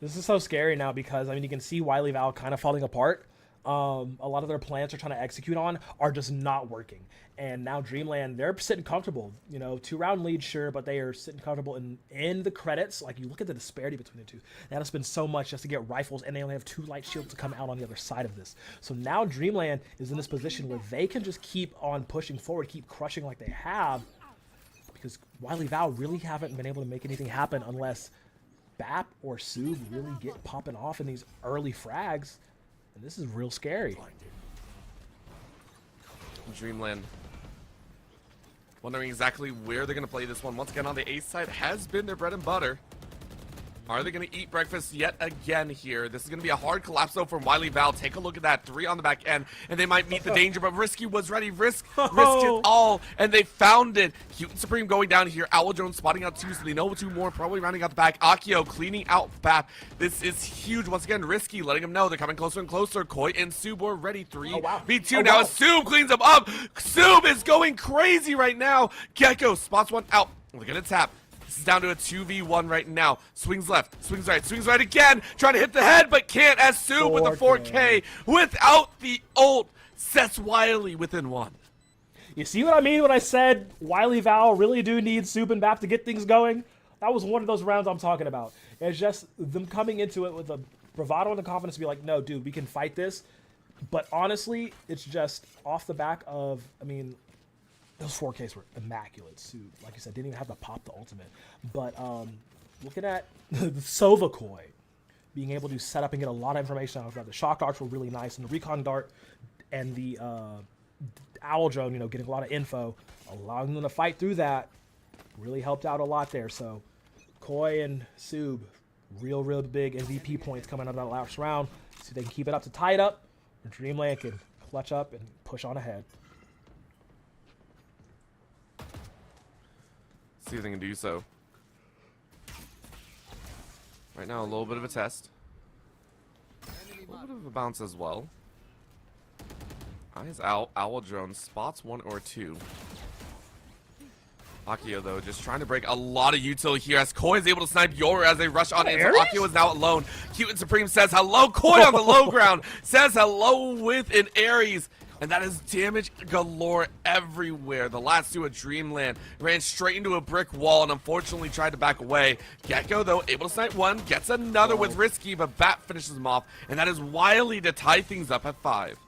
Speaker 2: This is so scary now because, I mean, you can see Wily Val kind of falling apart. A lot of their plans they're trying to execute on are just not working. And now Dreamland, they're sitting comfortable. You know, 2-round lead, sure, but they are sitting comfortable in the credits. Like, you look at the disparity between the two. They had to spend so much just to get rifles, and they only have 2 light shields to come out on the other side of this. So now Dreamland is in this position where they can just keep on pushing forward, keep crushing like they have, because Wily Val really haven't been able to make anything happen unless Bap or Sub really get popping off in these early frags. And this is real scary.
Speaker 1: Dreamland wondering exactly where they're going to play this one. Once again, on the ace side has been their bread and butter. Are they going to eat breakfast yet again here? This is going to be a hard collapse, though, from Wily Val. Take a look at that. 3 on the back end, and they might meet the danger, but Risky was ready. Risked it all, and they found it. Cute and Supreme going down here. Owl Jones spotting out 2, so they know 2 more, probably rounding out the back. Akio cleaning out Bap. This is huge. Once again, Risky letting them know they're coming closer and closer. Koi and Sub are ready. 3v2 now. Sub cleans them up. Sub is going crazy right now. Gecko spots one out. Look at it tap. This is down to a 2v1 right now. Swings left, swings right again. Trying to hit the head, but can't as Sub with the 4K. Without the ult, sets Wily within 1.
Speaker 2: You see what I mean when I said Wily Val really do need Sub and Bap to get things going? That was one of those rounds I'm talking about. It's just them coming into it with the bravado and the confidence to be like, no, dude, we can fight this. But honestly, it's just off the back of, I mean, those 4Ks were immaculate. Sub, like you said, didn't even have to pop the ultimate. But looking at the Sova Koi being able to set up and get a lot of information out of that. The shock darts were really nice, and the recon dart and the owl drone, you know, getting a lot of info, allowing them to fight through that, really helped out a lot there. So Koi and Sub, real big MVP points coming out of that last round. See if they can keep it up to tie it up, and Dreamland can clutch up and push on ahead.
Speaker 1: See if they can do so. Right now, a little bit of a test. A little bit of a bounce as well. Eyes out. Owl Drone spots 1 or 2. Akio, though, just trying to break a lot of util here as Koi is able to snipe Yoru as they rush on in. So Akio is now alone. Cute and Supreme says hello. Koi on the low ground says hello with an Ares. And that is damage galore everywhere. The last 2 at Dreamland ran straight into a brick wall and unfortunately tried to back away. Gecko, though, able to snipe 1, gets another with Risky, but Bat finishes him off. And that is Wily to tie things up at 5.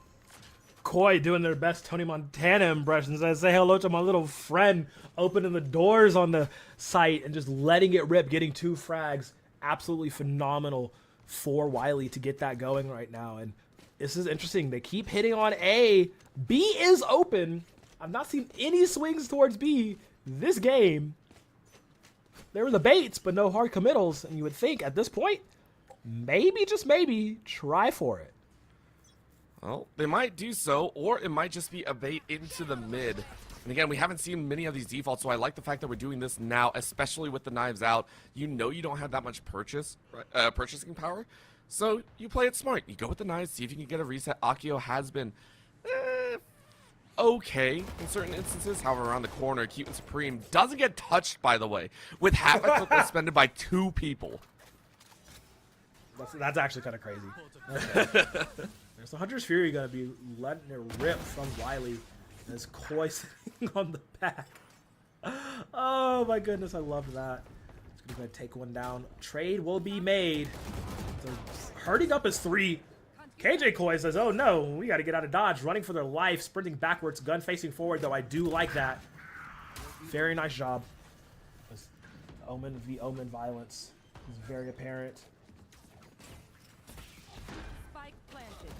Speaker 2: Koi doing their best Tony Montana impressions. I say hello to my little friend, opening the doors on the site and just letting it rip, getting 2 frags. Absolutely phenomenal for Wily to get that going right now. And this is interesting. They keep hitting on A. B is open. I've not seen any swings towards B this game. There were the baits, but no hard committals. And you would think at this point, maybe, just maybe, try for it.
Speaker 1: Well, they might do so, or it might just be a bait into the mid. And again, we haven't seen many of these defaults, so I like the fact that we're doing this now, especially with the knives out. You know you don't have that much purchasing power. So you play it smart. You go with the knives, see if you can get a reset. Akio has been okay in certain instances. However, around the corner, Cute and Supreme doesn't get touched, by the way, with half a clip expended by 2 people.
Speaker 2: That's actually kind of crazy. Okay. There's the Hunter's Fury going to be letting it rip from Wily as Koi sitting on the back. Oh my goodness, I love that. He's going to take one down. Trade will be made. They're hurting up as 3. KJ Koi says, oh no, we got to get out of dodge. Running for their life, sprinting backwards, gun facing forward, though I do like that. Very nice job. Omen v Omen violence is very apparent.
Speaker 3: Spike planted.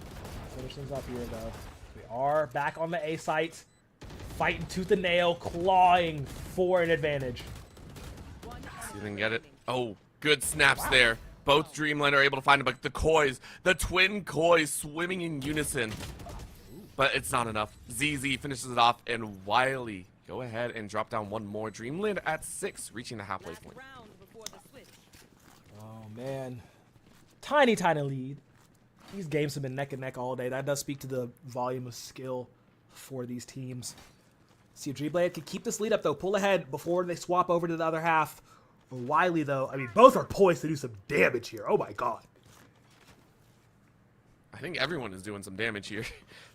Speaker 2: Finish things up here, though. We are back on the A site. Fighting tooth and nail, clawing for an advantage.
Speaker 1: See if they can get it. Oh, good snaps there. Both Dreamland are able to find it, but the Kois, the twin Kois swimming in unison. But it's not enough. ZZ finishes it off, and Wiley go ahead and drop down one more. Dreamland at 6, reaching the halfway point.
Speaker 2: Oh, man. Tiny lead. These games have been neck and neck all day. That does speak to the volume of skill for these teams. See if Dreamland can keep this lead up, though. Pull ahead before they swap over to the other half. Wiley, though, I mean, both are poised to do some damage here. Oh, my God.
Speaker 1: I think everyone is doing some damage here.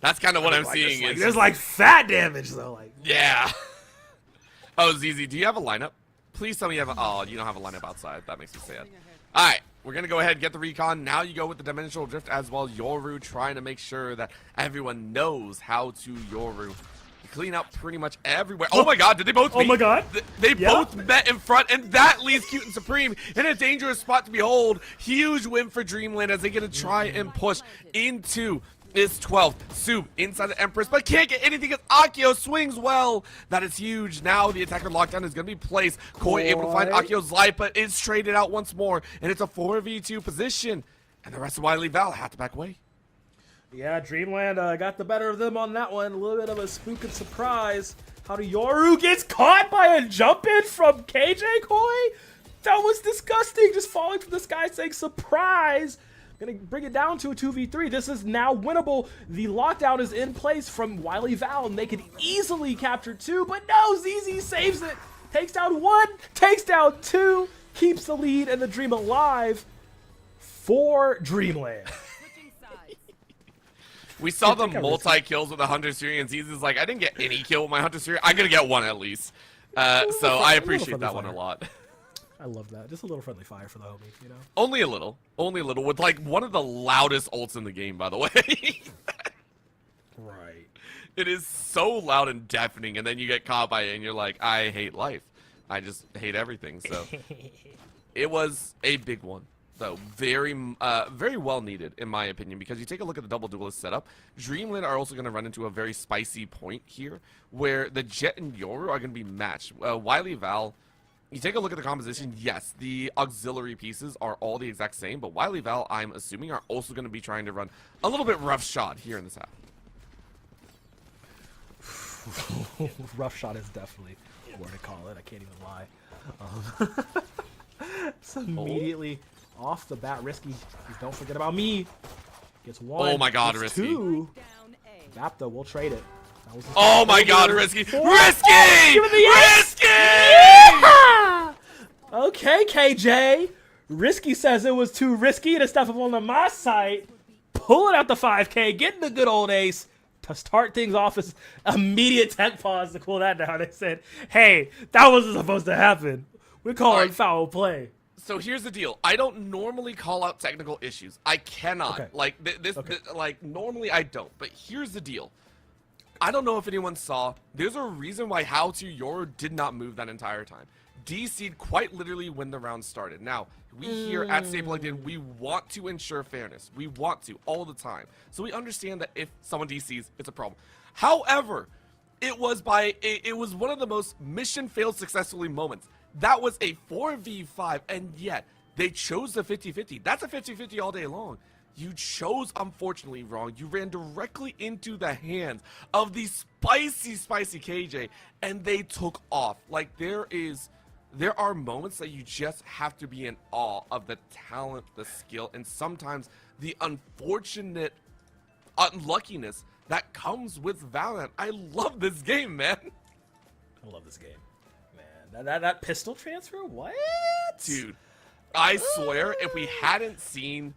Speaker 1: That's kind of what I'm seeing.
Speaker 2: There's like fat damage, though. Like,
Speaker 1: yeah. Oh, ZZ, do you have a lineup? Please tell me you have a... Oh, you don't have a lineup outside. That makes me sad. All right. We're going to go ahead and get the recon. Now you go with the Dimensional Drift as well. Yoru trying to make sure that everyone knows how to Yoru. You clean up pretty much everywhere. Oh my God, did they both meet?
Speaker 2: Oh my God.
Speaker 1: They both met in front, and that leaves Cute and Supreme in a dangerous spot to behold. Huge win for Dreamland as they get to try and push into this 12th. Sub inside the Empress, but can't get anything as Akio swings well. That is huge. Now the attacker lockdown is going to be placed. Koi able to find Akio's life, but is traded out once more, and it's a 4v2 position. And the rest of Wiley Val have to back away.
Speaker 2: yeah, Dreamland got the better of them on that one. A little bit of a spook and surprise. How do Yoru gets caught by a jump in from KJ Koi? That was disgusting. Just falling from the sky saying surprise. Gonna bring it down to a 2v3. This is now winnable. The lockdown is in place from Wiley Val, and they could easily capture 2, but no, ZZ saves it. Takes down 1, takes down 2, keeps the lead and the dream alive for Dreamland.
Speaker 1: We saw the multi-kills with the Hunter Series, and ZZ's like, I didn't get any kill with my Hunter Series. I'm gonna get 1 at least. So I appreciate that one a lot.
Speaker 2: I love that. Just a little friendly fire for the homie, you know?
Speaker 1: Only a little. Only a little. With, like, one of the loudest ults in the game, by the way.
Speaker 2: Right.
Speaker 1: It is so loud and deafening, and then you get caught by it, and you're like, I hate life. I just hate everything, so. It was a big one, though. Very well needed, in my opinion, because you take a look at the double duelist setup. Dreamland are also going to run into a very spicy point here, where the Jet and Yoru are going to be matched. Wiley Val... You take a look at the composition, yes, the auxiliary pieces are all the exact same, but Wiley Val, I'm assuming, are also going to be trying to run a little bit rough shot here in this half.
Speaker 2: Rough shot is definitely what to call it. I can't even lie. So immediately off the bat, Risky. Don't forget about me. Gets 1.
Speaker 1: Oh my God,
Speaker 2: gets
Speaker 1: Risky.
Speaker 2: 2. Vapta, we'll trade it.
Speaker 1: Oh my God, Risky! Risky!
Speaker 2: Give it the yes!
Speaker 1: Risky!
Speaker 2: Yeah! Okay, KJ. Risky says it was too risky to step up on my site. Pulling out the 5K, getting the good old ace to start things off as immediate tech pause to cool that down. They said, hey, that wasn't supposed to happen. We're calling foul play.
Speaker 1: So here's the deal. I don't normally call out technical issues. I cannot.
Speaker 2: Okay.
Speaker 1: Like, like, normally I don't. But here's the deal. I don't know if anyone saw, there's a reason why How to Yoru did not move that entire time. DC'd quite literally when the round started. Now, we here at Stay Plugged In, we want to ensure fairness. We want to, all the time. So we understand that if someone DCs, it's a problem. However, it was one of the most mission failed successfully moments. That was a 4v5, and yet they chose the 50-50. That's a 50-50 all day long. You chose, unfortunately, wrong. You ran directly into the hands of the spicy KJ, and they took off. Like, there are moments that you just have to be in awe of the talent, the skill, and sometimes the unfortunate unluckiness that comes with Valorant. I love this game, man.
Speaker 2: I love this game. Man, that pistol transfer? What?
Speaker 1: Dude, I swear, if we hadn't seen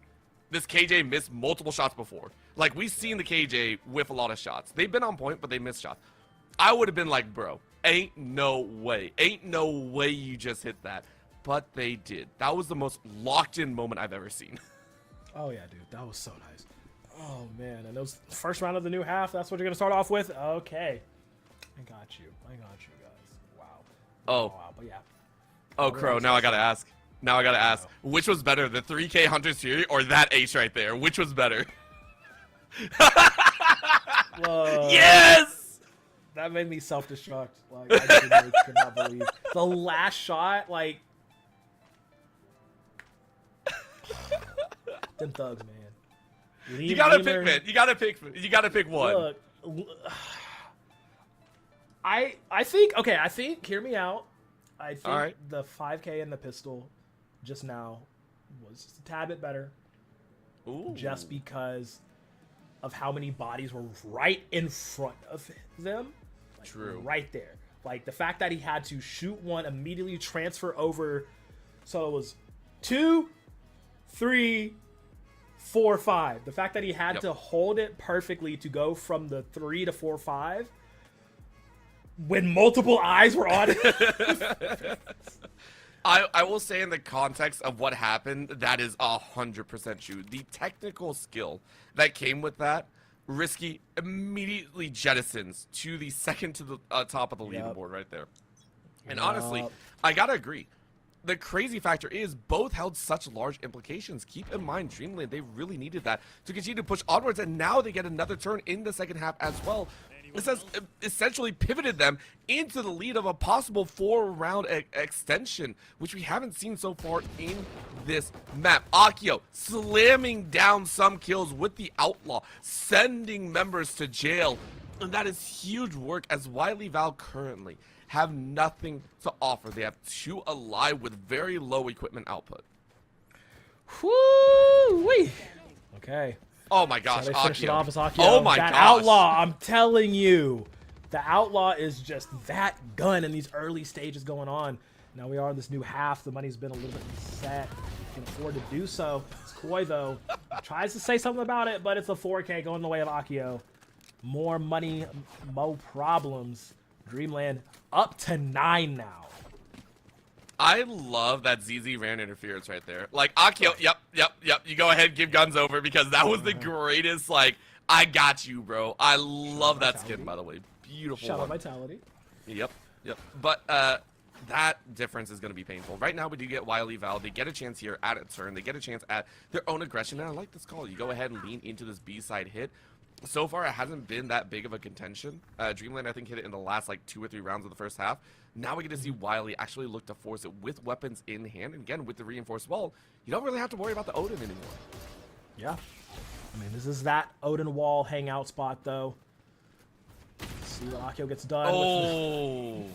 Speaker 1: this KJ miss multiple shots before. Like, we've seen the KJ whiff a lot of shots. They've been on point, but they missed shots. I would have been like, bro, ain't no way. Ain't no way you just hit that. But they did. That was the most locked-in moment I've ever seen.
Speaker 2: Oh, yeah, dude. That was so nice. Oh, man. And those first round of the new half, that's what you're going to start off with? Okay. I got you. I got you, guys. Wow.
Speaker 1: Oh.
Speaker 2: Wow, but yeah.
Speaker 1: Oh, Crow, now I gotta ask. Now I gotta ask, which was better, the 3K Hunter Series or that ace right there? Which was better? Yes!
Speaker 2: That made me self-destruct. Like, I genuinely could not believe. The last shot, like, them thugs, man.
Speaker 1: You gotta pick, man. You gotta pick one.
Speaker 2: Look, I think, okay, hear me out. I think
Speaker 1: Alright.
Speaker 2: the 5K and the pistol just now was just a tad bit better.
Speaker 1: Ooh.
Speaker 2: Just because of how many bodies were right in front of them. Like,
Speaker 1: True.
Speaker 2: Right there. Like, the fact that he had to shoot one, immediately transfer over. So it was 2, 3, 4, 5. The fact that he had to hold it perfectly to go from the 3 to 4, 5 when multiple eyes were on it.
Speaker 1: I will say in the context of what happened, that is 100% true. The technical skill that came with that, Risky immediately jettisons to the second to the top of the leaderboard right there. And honestly, I gotta agree. The crazy factor is both held such large implications. Keep in mind, Dreamland, they really needed that to continue to push onwards, and now they get another turn in the second half as well. This has essentially pivoted them into the lead of a possible 4-round extension, which we haven't seen so far in this map. Akio slamming down some kills with the Outlaw, sending members to jail. And that is huge work, as Wily Val currently have nothing to offer. They have 2 alive with very low equipment output.
Speaker 2: Woo-wee. Okay.
Speaker 1: Oh my gosh,
Speaker 2: So they finished it off as Akio.
Speaker 1: Oh my
Speaker 2: that
Speaker 1: gosh.
Speaker 2: Outlaw, I'm telling you. The Outlaw is just that gun in these early stages going on. Now we are in this new half. The money's been a little bit set. Can afford to do so. It's Koi, though. Tries to say something about it, but it's a 4K going the way of Akio. More money, more problems. Dreamland up to 9 now.
Speaker 1: I love that ZZ ran interference right there. Like, Akio, yep. You go ahead, give guns over, because that was the greatest, like, I got you, bro. I love that skin, by the way. Beautiful
Speaker 2: Shout out
Speaker 1: one.
Speaker 2: Vitality.
Speaker 1: Yep. But, that difference is going to be painful. Right now, we do get Wily Val. They get a chance here at a turn. They get a chance at their own aggression, and I like this call. You go ahead and lean into this B-side hit. So far, it hasn't been that big of a contention. Dreamland, I think, hit it in the last, like, 2 or 3 rounds of the first half. Now we get to see Wily actually look to force it with weapons in hand. And again, with the reinforced wall, you don't really have to worry about the Odin anymore.
Speaker 2: Yeah. I mean, this is that Odin wall hangout spot, though. Let's see what Akio gets done.
Speaker 1: Oh.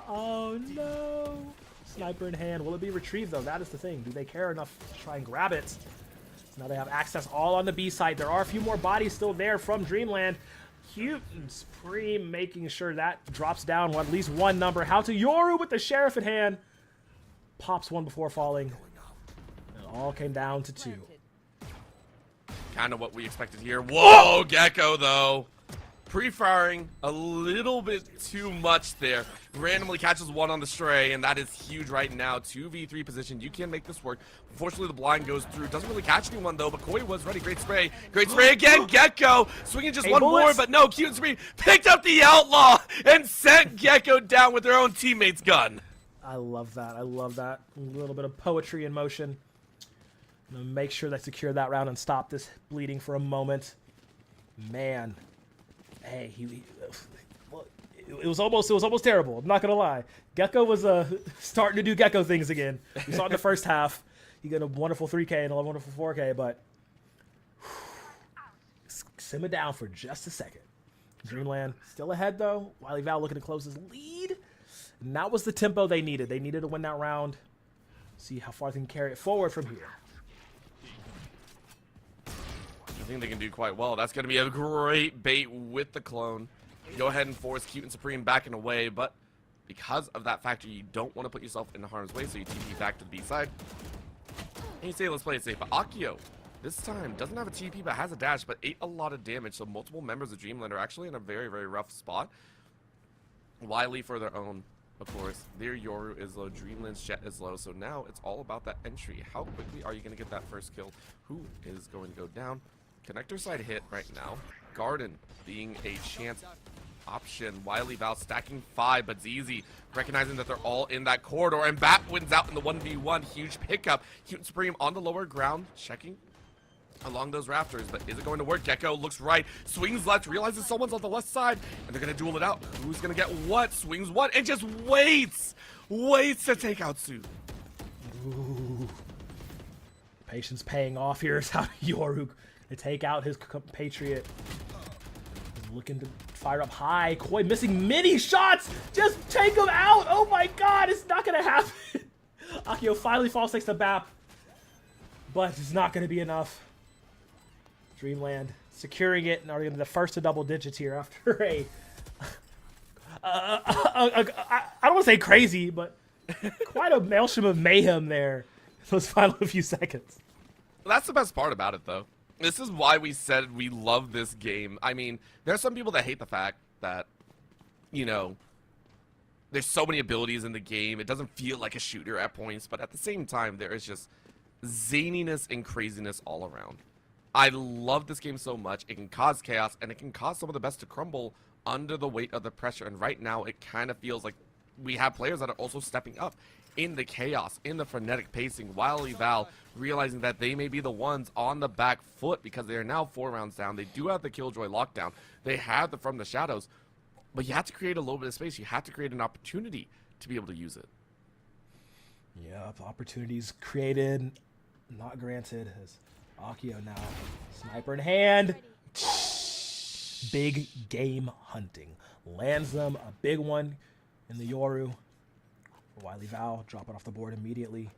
Speaker 2: Oh, no. Sniper in hand. Will it be retrieved, though? That is the thing. Do they care enough to try and grab it? So now they have access all on the B side. There are a few more bodies still there from Dreamland. Cute and Supreme making sure that drops down at least 1 number. How to Yoru with the Sheriff in hand. Pops 1 before falling. It all came down to 2.
Speaker 1: Kind of what we expected here. Whoa, Gecko, though. Pre-firing a little bit too much there. Randomly catches 1 on the stray, and that is huge right now. 2v3 position. You can make this work. Unfortunately, the blind goes through. Doesn't really catch anyone, though, but Koi was ready. Great spray. Great spray again. Gecko swinging just 1 more, but no. Cute and Supreme picked up the Outlaw and sent Gecko down with their own teammate's gun.
Speaker 2: I love that. I love that. A little bit of poetry in motion. I'm gonna make sure they secure that round and stop this bleeding for a moment. Man. Hey, it was almost terrible. I'm not gonna lie. Gecko was starting to do Gecko things again. We saw it in the first half. He got a wonderful 3K and a wonderful 4K, but simmer down for just a second. Dreamland still ahead though. Wily Val looking to close his lead, and that was the tempo they needed. They needed to win that round. See how far they can carry it forward from here.
Speaker 1: I think they can do quite well. That's going to be a great bait with the clone. Go ahead and force Cute and Supreme back and away, but because of that factor, you don't want to put yourself in harm's way, so you TP back to the B side. And you say, let's play it safe. But Akio, this time, doesn't have a TP, but has a dash, but ate a lot of damage, so multiple members of Dreamland are actually in a very, very rough spot. Wily for their own, of course. Their Yoru is low, Dreamland's Jet is low, so now it's all about that entry. How quickly are you going to get that first kill? Who is going to go down? Connector side hit right now. Garden being a chance option. Wily Val stacking 5, but ZZ recognizing that they're all in that corridor, and Bat wins out in the 1v1. Huge pickup. Cute and Supreme on the lower ground, checking along those rafters, but is it going to work? Gecko looks right, swings left, realizes someone's on the left side, and they're going to duel it out. Who's going to get what? Swings what? And just waits to take out Sue.
Speaker 2: Ooh. Patience paying off here is how Yoru to take out his compatriot. He's looking to fire up high. Koi missing many shots. Just take him out. Oh my god, it's not going to happen. Akio finally falls thanks to BAP. But it's not going to be enough. Dreamland securing it and are going to be the first to double digits here after I don't want to say crazy, but quite a maelstrom of mayhem there. Those final few seconds.
Speaker 1: That's the best part about it, though. This is why we said we love this game. I mean, there are some people that hate the fact that, you know, there's so many abilities in the game. It doesn't feel like a shooter at points, but at the same time, there is just zaniness and craziness all around. I love this game so much. It can cause chaos, and it can cause some of the best to crumble under the weight of the pressure. And right now, it kind of feels like we have players that are also stepping up in the chaos, in the frenetic pacing, while Eval realizing that they may be the ones on the back foot because they are now 4 rounds down. They do have the Killjoy lockdown. They have the From the Shadows. But you have to create a little bit of space. You have to create an opportunity to be able to use it.
Speaker 2: Yeah, opportunities created, not granted. As Akio now, sniper in hand. Big game hunting. Lands them a big one in the Yoru. Wily Val dropping off the board immediately.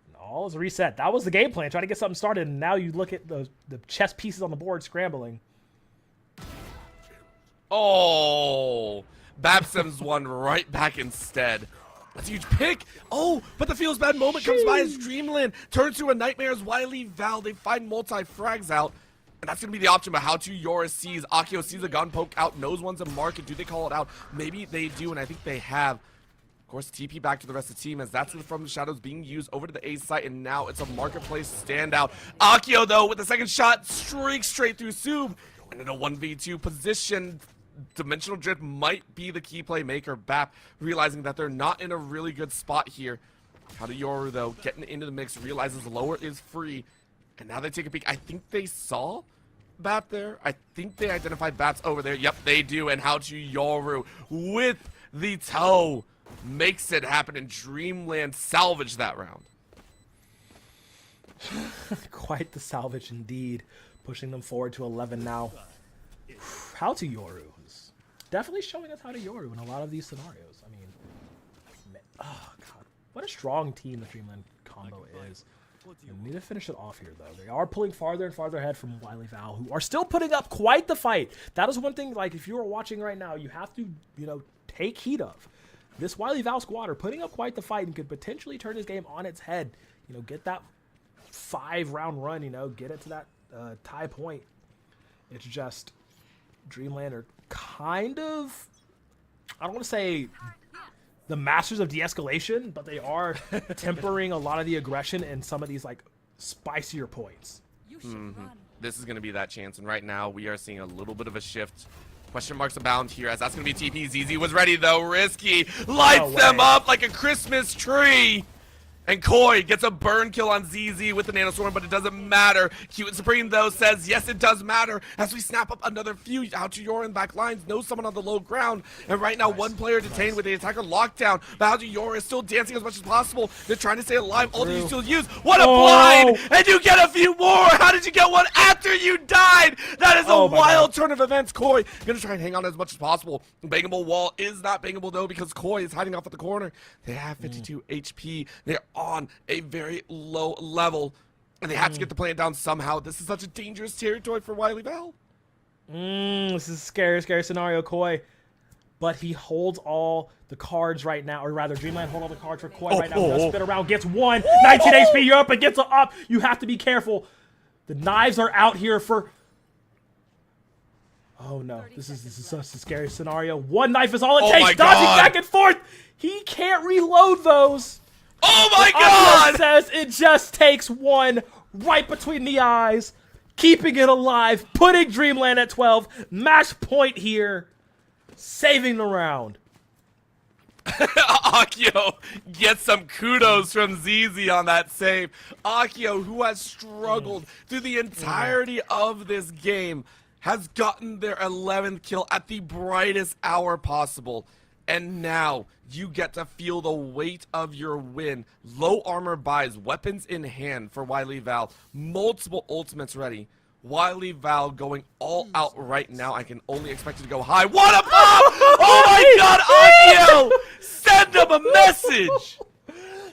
Speaker 2: And all is reset. That was the game plan. Try to get something started, and now you look at the chess pieces on the board scrambling.
Speaker 1: Oh, Babsum's one right back instead. That's a huge pick. Oh, but the feels bad moment comes by as Dreamland turns to a nightmare as Wily Val. They find multi-frags out. And that's going to be the option, but how to Yoris sees. Akio sees a gun poke out, knows one's a market. Do they call it out? Maybe they do, and I think they have. Of course, TP back to the rest of the team as that's From the Shadows being used over to the A site, and now it's a marketplace standout. Akio, though, with the second shot, streaks straight through Sub. And in a 1v2 position, Dimensional Drift might be the key playmaker. BAP realizing that they're not in a really good spot here. How to Yoru, though, getting into the mix, realizes lower is free. And now they take a peek. I think they saw BAP there. I think they identified BAP's over there. Yep, they do. And how to Yoru with the toe makes it happen, and Dreamland salvage that round.
Speaker 2: Quite the salvage indeed, pushing them forward to 11 now. How to Yoru is definitely showing us how to Yoru in a lot of these scenarios. I mean, oh god, what a strong team the Dreamland combo is. We need to finish it off here, though. They are pulling farther and farther ahead from Wily Val, who are still putting up quite the fight. That is one thing, like, if you are watching right now, you have to, you know, take heed of. This Wily Val squad are putting up quite the fight and could potentially turn this game on its head. You know, get that 5-round run, you know, get it to that tie point. It's just Dreamland are kind of, I don't want to say the masters of de-escalation, but they are tempering a lot of the aggression in some of these, like, spicier points.
Speaker 1: This is going to be that chance, and right now we are seeing a little bit of a shift. Question marks abound here, as that's going to be TP. ZZ was ready, though. Risky lights them up like a Christmas tree. And Koi gets a burn kill on ZZ with the Nanostorm, but it doesn't matter. Cute and Supreme, though, says, yes, it does matter. As we snap up another few, out to Yor in back lines, knows someone on the low ground. And right now, one player detained with the attacker lockdown. But how to Yor is still dancing as much as possible. They're trying to stay alive. All you still use. What a blind! And you get a few more! How did you get one after you died? That is a wild turn of events. Koi gonna try and hang on as much as possible. Bangable wall is not bangable, though, because Koi is hiding off at the corner. They have 52 HP. They're on a very low level, and they have to get the plant down somehow. This is such a dangerous territory for Wily Val.
Speaker 2: This is a scary, scary scenario, Koi. But he holds all the cards right now, or rather, Dreamland hold all the cards for Koi right now. Does spin around, gets one. 19 HP, you're up, and gets up. You have to be careful. The knives are out here for... Oh no, this is such a scary scenario. One knife is all it takes. Dodging back and forth. He can't reload those.
Speaker 1: Oh my god!
Speaker 2: Says it just takes one right between the eyes, keeping it alive, putting Dreamland at 12. Match point here, saving the round.
Speaker 1: Akio gets some kudos from ZZ on that save. Akio, who has struggled through the entirety of this game, has gotten their 11th kill at the brightest hour possible. And now, you get to feel the weight of your win. Low armor buys, weapons in hand for Wily Val, multiple ultimates ready. Wily Val going all out right now. I can only expect it to go high. What a pop! Oh my god, Akio! Send him a message!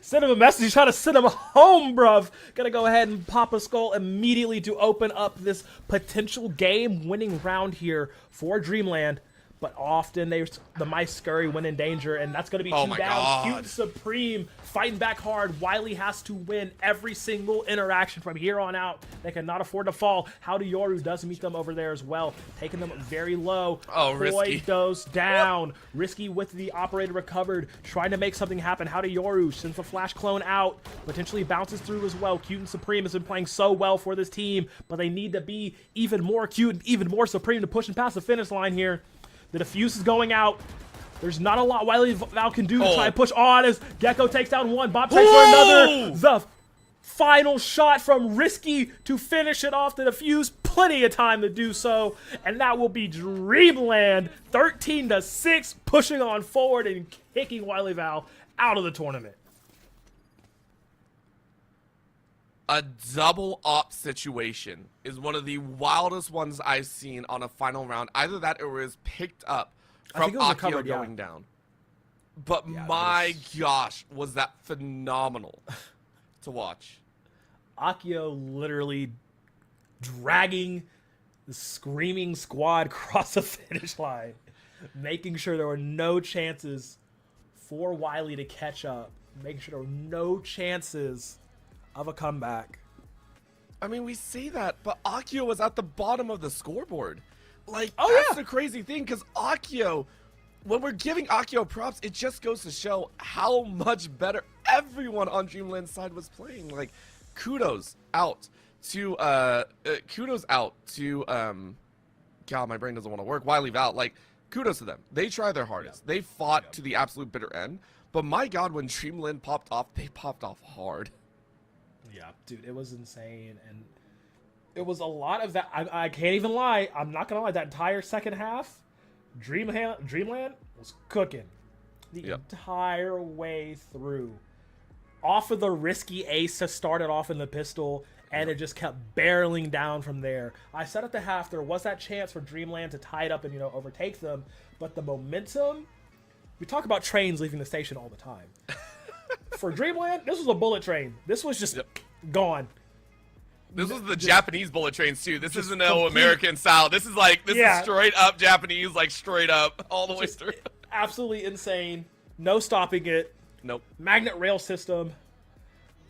Speaker 2: Send him a message. He's trying to send him home, bruv. Gonna go ahead and pop a skull immediately to open up this potential game-winning round here for Dreamland. But often the Mice Scurry win in danger, and that's going to be
Speaker 1: Oh
Speaker 2: two
Speaker 1: my
Speaker 2: down.
Speaker 1: God.
Speaker 2: Cute Supreme fighting back hard. Wily has to win every single interaction from here on out. They cannot afford to fall. Howdy Yoru does meet them over there as well, taking them very low.
Speaker 1: Oh, Risky.
Speaker 2: Goes down. Risky with the operator recovered, trying to make something happen. Howdy Yoru sends the flash clone out, potentially bounces through as well. Cute and Supreme has been playing so well for this team, but they need to be even more cute and even more Supreme to push and past the finish line here. The defuse is going out. There's not a lot Wily Val can do to try and push on as Gecko takes down one. Bob takes for another. The final shot from Risky to finish it off the defuse. Plenty of time to do so. And that will be Dreamland 13-6, pushing on forward and kicking Wily Val out of the tournament.
Speaker 1: A double op situation is one of the wildest ones I've seen on a final round. Either that or it was picked up
Speaker 2: I
Speaker 1: from
Speaker 2: think it was
Speaker 1: Akio
Speaker 2: recovered, yeah.
Speaker 1: going down. But
Speaker 2: Yeah,
Speaker 1: my gosh, was that phenomenal to watch.
Speaker 2: Akio literally dragging the screaming squad across the finish line, making sure there were no chances for Wily to catch up, making sure there were no chances of a comeback.
Speaker 1: I mean, we say that, but Akio was at the bottom of the scoreboard. Like,
Speaker 2: Oh,
Speaker 1: that's
Speaker 2: yeah.
Speaker 1: the crazy thing, because Akio, when we're giving Akio props, it just goes to show how much better everyone on Dreamland's side was playing. Like, kudos out to, God, my brain doesn't want to work. Wily Val, like, kudos to them. They tried their hardest. They fought to the absolute bitter end. But my God, when Dreamland popped off, they popped off hard.
Speaker 2: Yeah, dude, it was insane, and it was a lot of that. I can't even lie. I'm not gonna lie. That entire second half, Dreamland was cooking the entire way through. Off of the Risky ace to start it off in the pistol, and it just kept barreling down from there. I said at the half there was that chance for Dreamland to tie it up and overtake them, but the momentum. We talk about trains leaving the station all the time. For Dreamland, this was a bullet train. This was just gone.
Speaker 1: This was the Japanese bullet trains too. This isn't no
Speaker 2: complete-
Speaker 1: American style. This is straight up Japanese, like straight up all the way
Speaker 2: Just
Speaker 1: through.
Speaker 2: absolutely insane. No stopping it.
Speaker 1: Nope.
Speaker 2: Magnet rail system.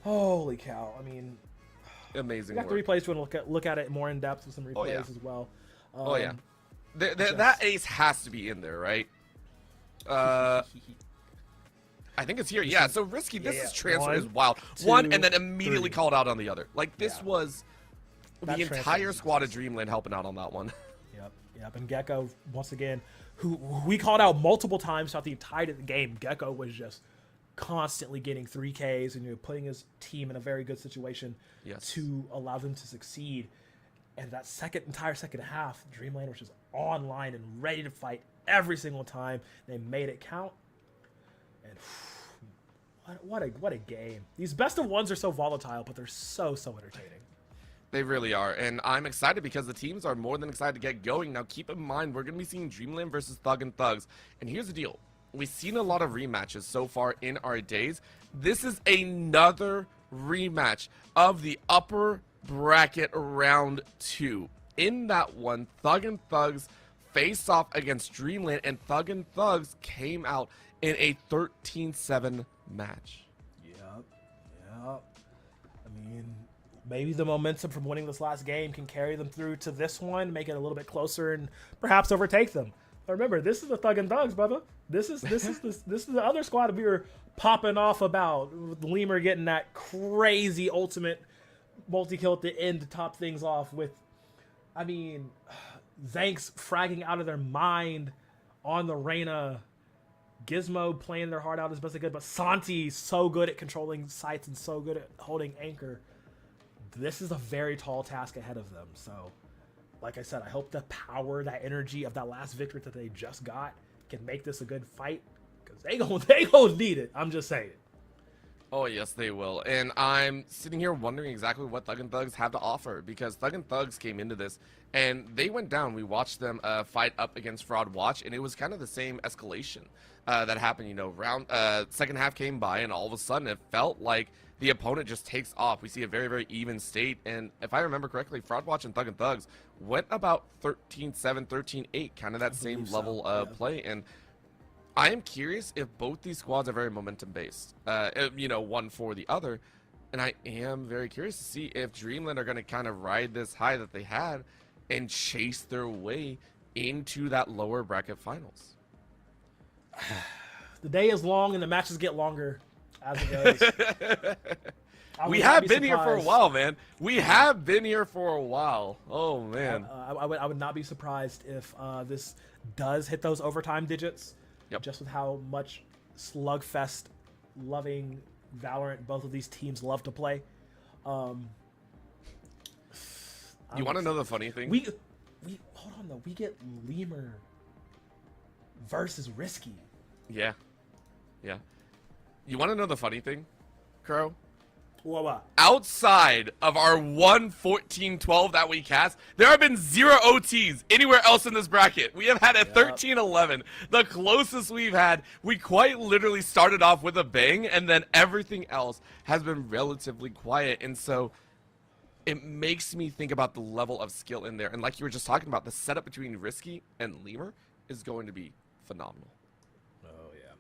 Speaker 2: Holy cow. I mean,
Speaker 1: Amazing
Speaker 2: we got the
Speaker 1: work.
Speaker 2: replays. We're going to look at it more in depth with some replays
Speaker 1: yeah.
Speaker 2: as well.
Speaker 1: Oh yeah. That ace has to be in there, right? I think it's here. Yeah, so Risky, this transfer is wild. One, and then immediately called out on the other. Like, this was
Speaker 2: That
Speaker 1: the
Speaker 2: transfer
Speaker 1: entire
Speaker 2: was
Speaker 1: squad of Dreamland helping out on that one.
Speaker 2: Yep. And Gecko, once again, who we called out multiple times throughout the entire game, Gecko was just constantly getting 3Ks and putting his team in a very good situation to allow them to succeed. And that entire second half, Dreamland was just online and ready to fight every single time. They made it count. And what a game. These best of ones are so volatile, but they're so entertaining.
Speaker 1: They really are, and I'm excited because the teams are more than excited to get going. Now, keep in mind, we're going to be seeing Dreamland versus Thug and Thugs, and here's the deal. We've seen a lot of rematches so far in our days. This is another rematch of the upper bracket round 2. In that one, Thug and Thugs faced off against Dreamland, and Thug and Thugs came out in a 13-7 match.
Speaker 2: Yep. I mean, maybe the momentum from winning this last game can carry them through to this one, make it a little bit closer, and perhaps overtake them. But remember, this is the Thug and Thugs, brother. This is the other squad we were popping off about, with Lemur getting that crazy ultimate multi-kill at the end to top things off with, I mean, Zanks fragging out of their mind on the Reyna. Gizmo playing their heart out as best they could, but Santi so good at controlling sights and so good at holding anchor. This is a very tall task ahead of them. So, like I said, I hope the power, that energy of that last victory that they just got can make this a good fight. Because They gonna need it. I'm just saying.
Speaker 1: Oh, yes, they will. And I'm sitting here wondering exactly what Thug and Thugs have to offer, because Thug and Thugs came into this and they went down. We watched them fight up against Fraud Watch, and it was kind of the same escalation that happened. You know, second half came by, and all of a sudden it felt like the opponent just takes off. We see a very, very even state, and if I remember correctly, Fraud Watch and Thug and Thugs went about 13-7, 13-8, kind of that same level of play. And I am curious if both these squads are very momentum based, you know, one for the other, and I am very curious to see if Dreamland are going to kind of ride this high that they had and chase their way into that lower bracket finals.
Speaker 2: The day is long and the matches get longer as it goes.
Speaker 1: We have been here for a while, man. We have been here for a while. Oh, man.
Speaker 2: I would not be surprised if this does hit those overtime digits.
Speaker 1: Yep.
Speaker 2: Just with how much slugfest loving Valorant both of these teams love to play.
Speaker 1: You want to know the funny thing?
Speaker 2: We hold on though. We get Lemur versus Risky.
Speaker 1: Yeah. Yeah. You want to know the funny thing, Crow?
Speaker 2: What?
Speaker 1: Outside of our 1-14-12 that we cast, there have been 0 OTs anywhere else in this bracket. We have had a 13-11. The closest we've had, we quite literally started off with a bang, and then everything else has been relatively quiet. And so it makes me think about the level of skill in there. And like you were just talking about, the setup between Risky and Lemur is going to be phenomenal.
Speaker 2: Oh, yeah.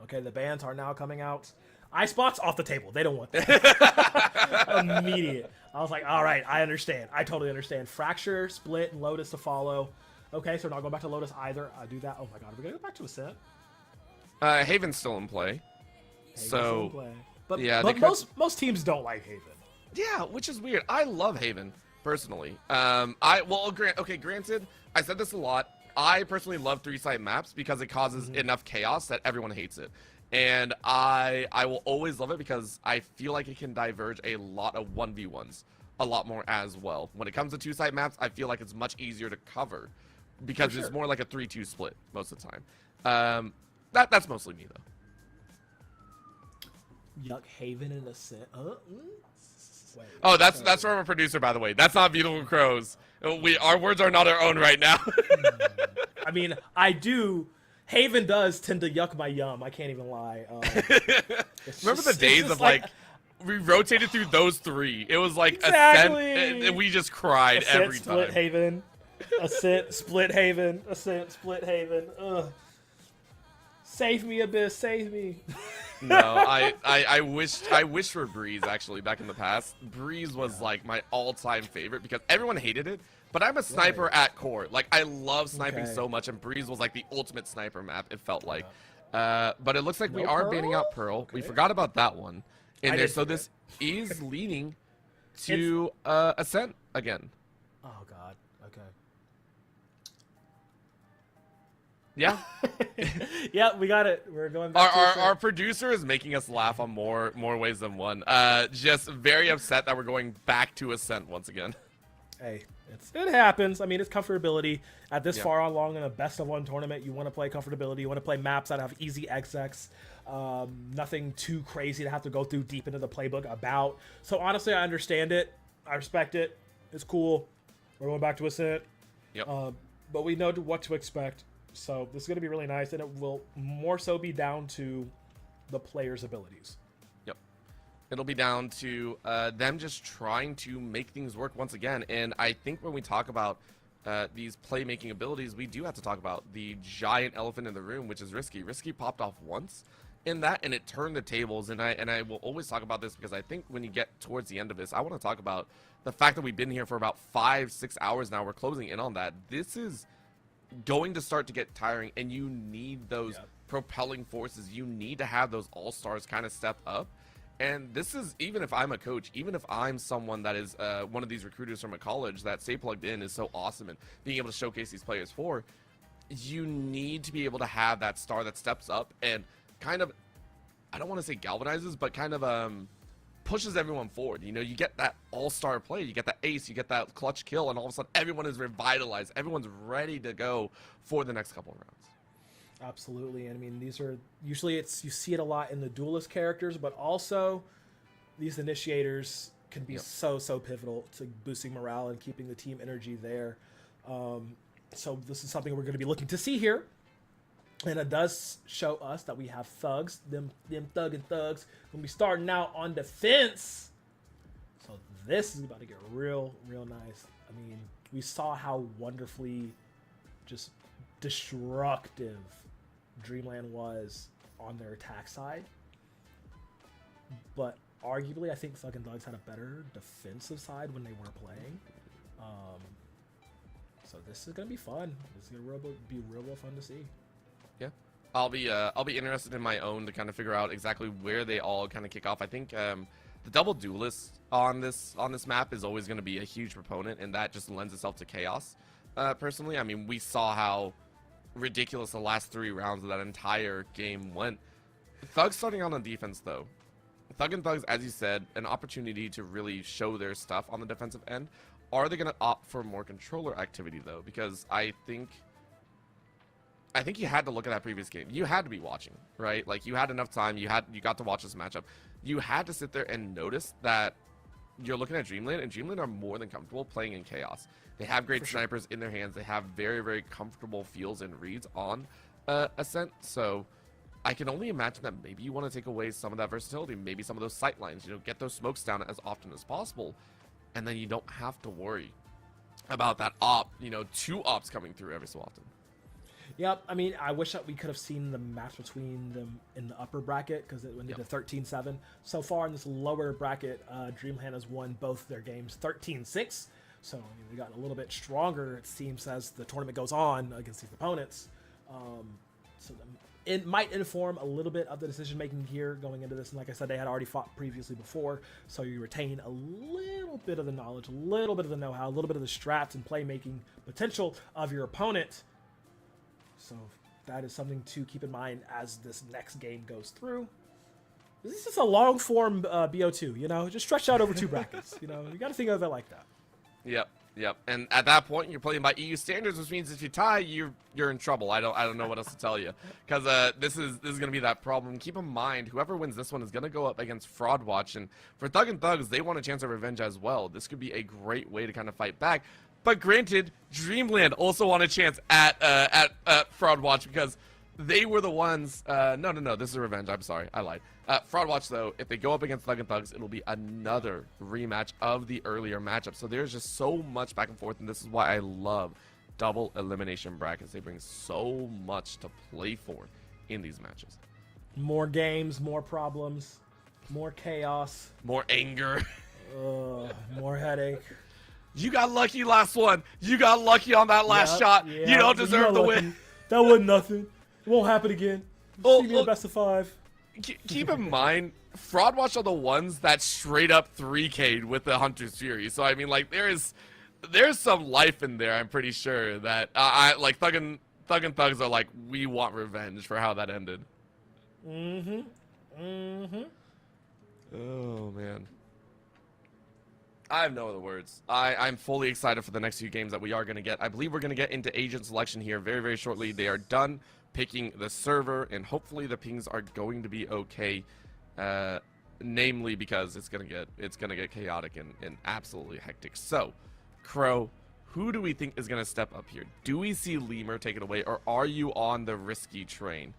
Speaker 2: Okay, the bans are now coming out. iSpot's off the table. They don't want that. Immediate. I was like, all right, I understand. I totally understand. Fracture, Split, and Lotus to follow. Okay, so we're not going back to Lotus either. I do that. Oh my god, are we going to go back to Ascent?
Speaker 1: Haven's still in play.
Speaker 2: But,
Speaker 1: yeah,
Speaker 2: but most teams don't like Haven.
Speaker 1: Yeah, which is weird. I love Haven, personally. Granted, I said this a lot. I personally love 3-site maps because it causes enough chaos that everyone hates it. And I will always love it because I feel like it can diverge a lot of 1v1s a lot more as well. When it comes to 2-site maps, I feel like it's much easier to cover because it's more like a 3-2 split most of the time. That's mostly me, though.
Speaker 2: Yuck, Haven and Ascent. Wait,
Speaker 1: oh, that's from our producer, by the way. That's not Beautiful Crows. Our words are not our own right now.
Speaker 2: I mean, I do. Haven does tend to yuck my yum. I can't even lie.
Speaker 1: Remember the days of like we rotated through those 3. It was like
Speaker 2: exactly.
Speaker 1: Ascent, and we just cried
Speaker 2: Ascent,
Speaker 1: every time.
Speaker 2: Split Haven, Ascent, Split Haven, Ascent, Split Haven. Ugh. Save me, Abyss, save me.
Speaker 1: No, I wish for Breeze actually back in the past. Breeze was like my all-time favorite because everyone hated it. But I'm a sniper at core. Like, I love sniping so much, and Breeze was like the ultimate sniper map, it felt like. But it looks like we are banning out Pearl. Okay. We forgot about that one in there. So this is leading to Ascent again.
Speaker 2: Oh, God. Okay.
Speaker 1: Yeah.
Speaker 2: Yeah, we got it. We're going back to
Speaker 1: our producer is making us laugh on more ways than one. Just very upset that we're going back to Ascent once again.
Speaker 2: Hey, it happens. I mean, it's comfortability. At this far along in a best-of-1 tournament, you want to play comfortability. You want to play maps that have easy XX. Nothing too crazy to have to go through deep into the playbook about. So, honestly, I understand it. I respect it. It's cool. We're going back to Ascent.
Speaker 1: Yep.
Speaker 2: But we know what to expect. So, this is going to be really nice, and it will more so be down to the players' abilities.
Speaker 1: It'll be down to them just trying to make things work once again. And I think when we talk about these playmaking abilities, we do have to talk about the giant elephant in the room, which is Risky. Risky popped off once in that, and it turned the tables. And I will always talk about this because I think when you get towards the end of this, I want to talk about the fact that we've been here for about 5-6 hours now. We're closing in on that. This is going to start to get tiring, and you need those propelling forces. You need to have those all-stars kind of step up. And this is, even if I'm a coach, even if I'm someone that is one of these recruiters from a college that Stay Plugged In is so awesome and being able to showcase these players for, you need to be able to have that star that steps up and kind of, I don't want to say galvanizes, but kind of pushes everyone forward. You know, you get that all-star play, you get that ace, you get that clutch kill, and all of a sudden everyone is revitalized. Everyone's ready to go for the next couple of rounds.
Speaker 2: Absolutely. And I mean, these are usually you see it a lot in the duelist characters, but also these initiators can be so pivotal to boosting morale and keeping the team energy there. So this is something we're going to be looking to see here. And it does show us that we have thugs, them thugging thugs, going to be starting out on defense. So this is about to get real nice. I mean, we saw how wonderfully just destructive Dreamland was on their attack side. But arguably, I think Thug and Thugs had a better defensive side when they were playing. So this is going to be fun. This is going to be real fun to see.
Speaker 1: Yeah, I'll be interested in my own to kind of figure out exactly where they all kind of kick off. I think the double duelist on this map is always going to be a huge proponent, and that just lends itself to chaos. Personally, I mean, we saw how ridiculous the last 3 rounds of that entire game went. Thugs starting out on defense though. Thug and Thugs, as you said, an opportunity to really show their stuff on the defensive end. Are they going to opt for more controller activity though? Because I think you had to look at that previous game. You had to be watching, right? Like, you had enough time. You got to watch this matchup. You had to sit there and notice that you're looking at Dreamland, and Dreamland are more than comfortable playing in chaos. They have great snipers in their hands. They have very comfortable feels and reads on Ascent. So I can only imagine that maybe you want to take away some of that versatility, maybe some of those sight lines, get those smokes down as often as possible, and then you don't have to worry about that op, 2 ops coming through every so often.
Speaker 2: Yep, I mean, I wish that we could have seen the match between them in the upper bracket, because it went into 13-7. So far in this lower bracket, Dreamland has won both their games 13-6. So I mean, they got a little bit stronger, it seems, as the tournament goes on against these opponents. So it might inform a little bit of the decision-making here going into this. And like I said, they had already fought previously before, so you retain a little bit of the knowledge, a little bit of the know-how, a little bit of the strats and playmaking potential of your opponent. So that is something to keep in mind as this next game goes through. This is a long-form BO2, just stretched out over 2 brackets. You got to think of it like that.
Speaker 1: Yep. And at that point, you're playing by EU standards, which means if you tie, you're in trouble. I don't know what else to tell you, because this is gonna be that problem. Keep in mind, whoever wins this one is gonna go up against Fraud Watch, and for Thug and Thugs, they want a chance of revenge as well. This could be a great way to kind of fight back. But granted, Dreamland also want a chance at Fraud Watch, because they were the ones. No, this is revenge. I'm sorry, I lied. Fraud Watch, though, if they go up against Thug and Thugs, it'll be another rematch of the earlier matchup. So there's just so much back and forth, and this is why I love double elimination brackets. They bring so much to play for in these matches.
Speaker 2: More games, more problems, more chaos,
Speaker 1: more anger,
Speaker 2: more headache.
Speaker 1: You got lucky last one. You got lucky on that last shot.
Speaker 2: Yeah,
Speaker 1: you don't deserve the win.
Speaker 2: That wasn't nothing. It won't happen again. See me in the best of 5.
Speaker 1: Keep in mind, Fraud Watch are the ones that straight up 3K'd with the Hunter's Fury. So I mean, like, there's some life in there. I'm pretty sure that like Thug and Thugs are like, we want revenge for how that ended. Oh man, I have no other words. I'm fully excited for the next few games that we are going to get. I believe we're going to get into agent selection here very shortly. They are done picking the server, and hopefully the pings are going to be okay, namely because it's gonna get chaotic and absolutely hectic. So, Crow, who do we think is gonna step up here? Do we see Lemur take it away, or are you on the risky train?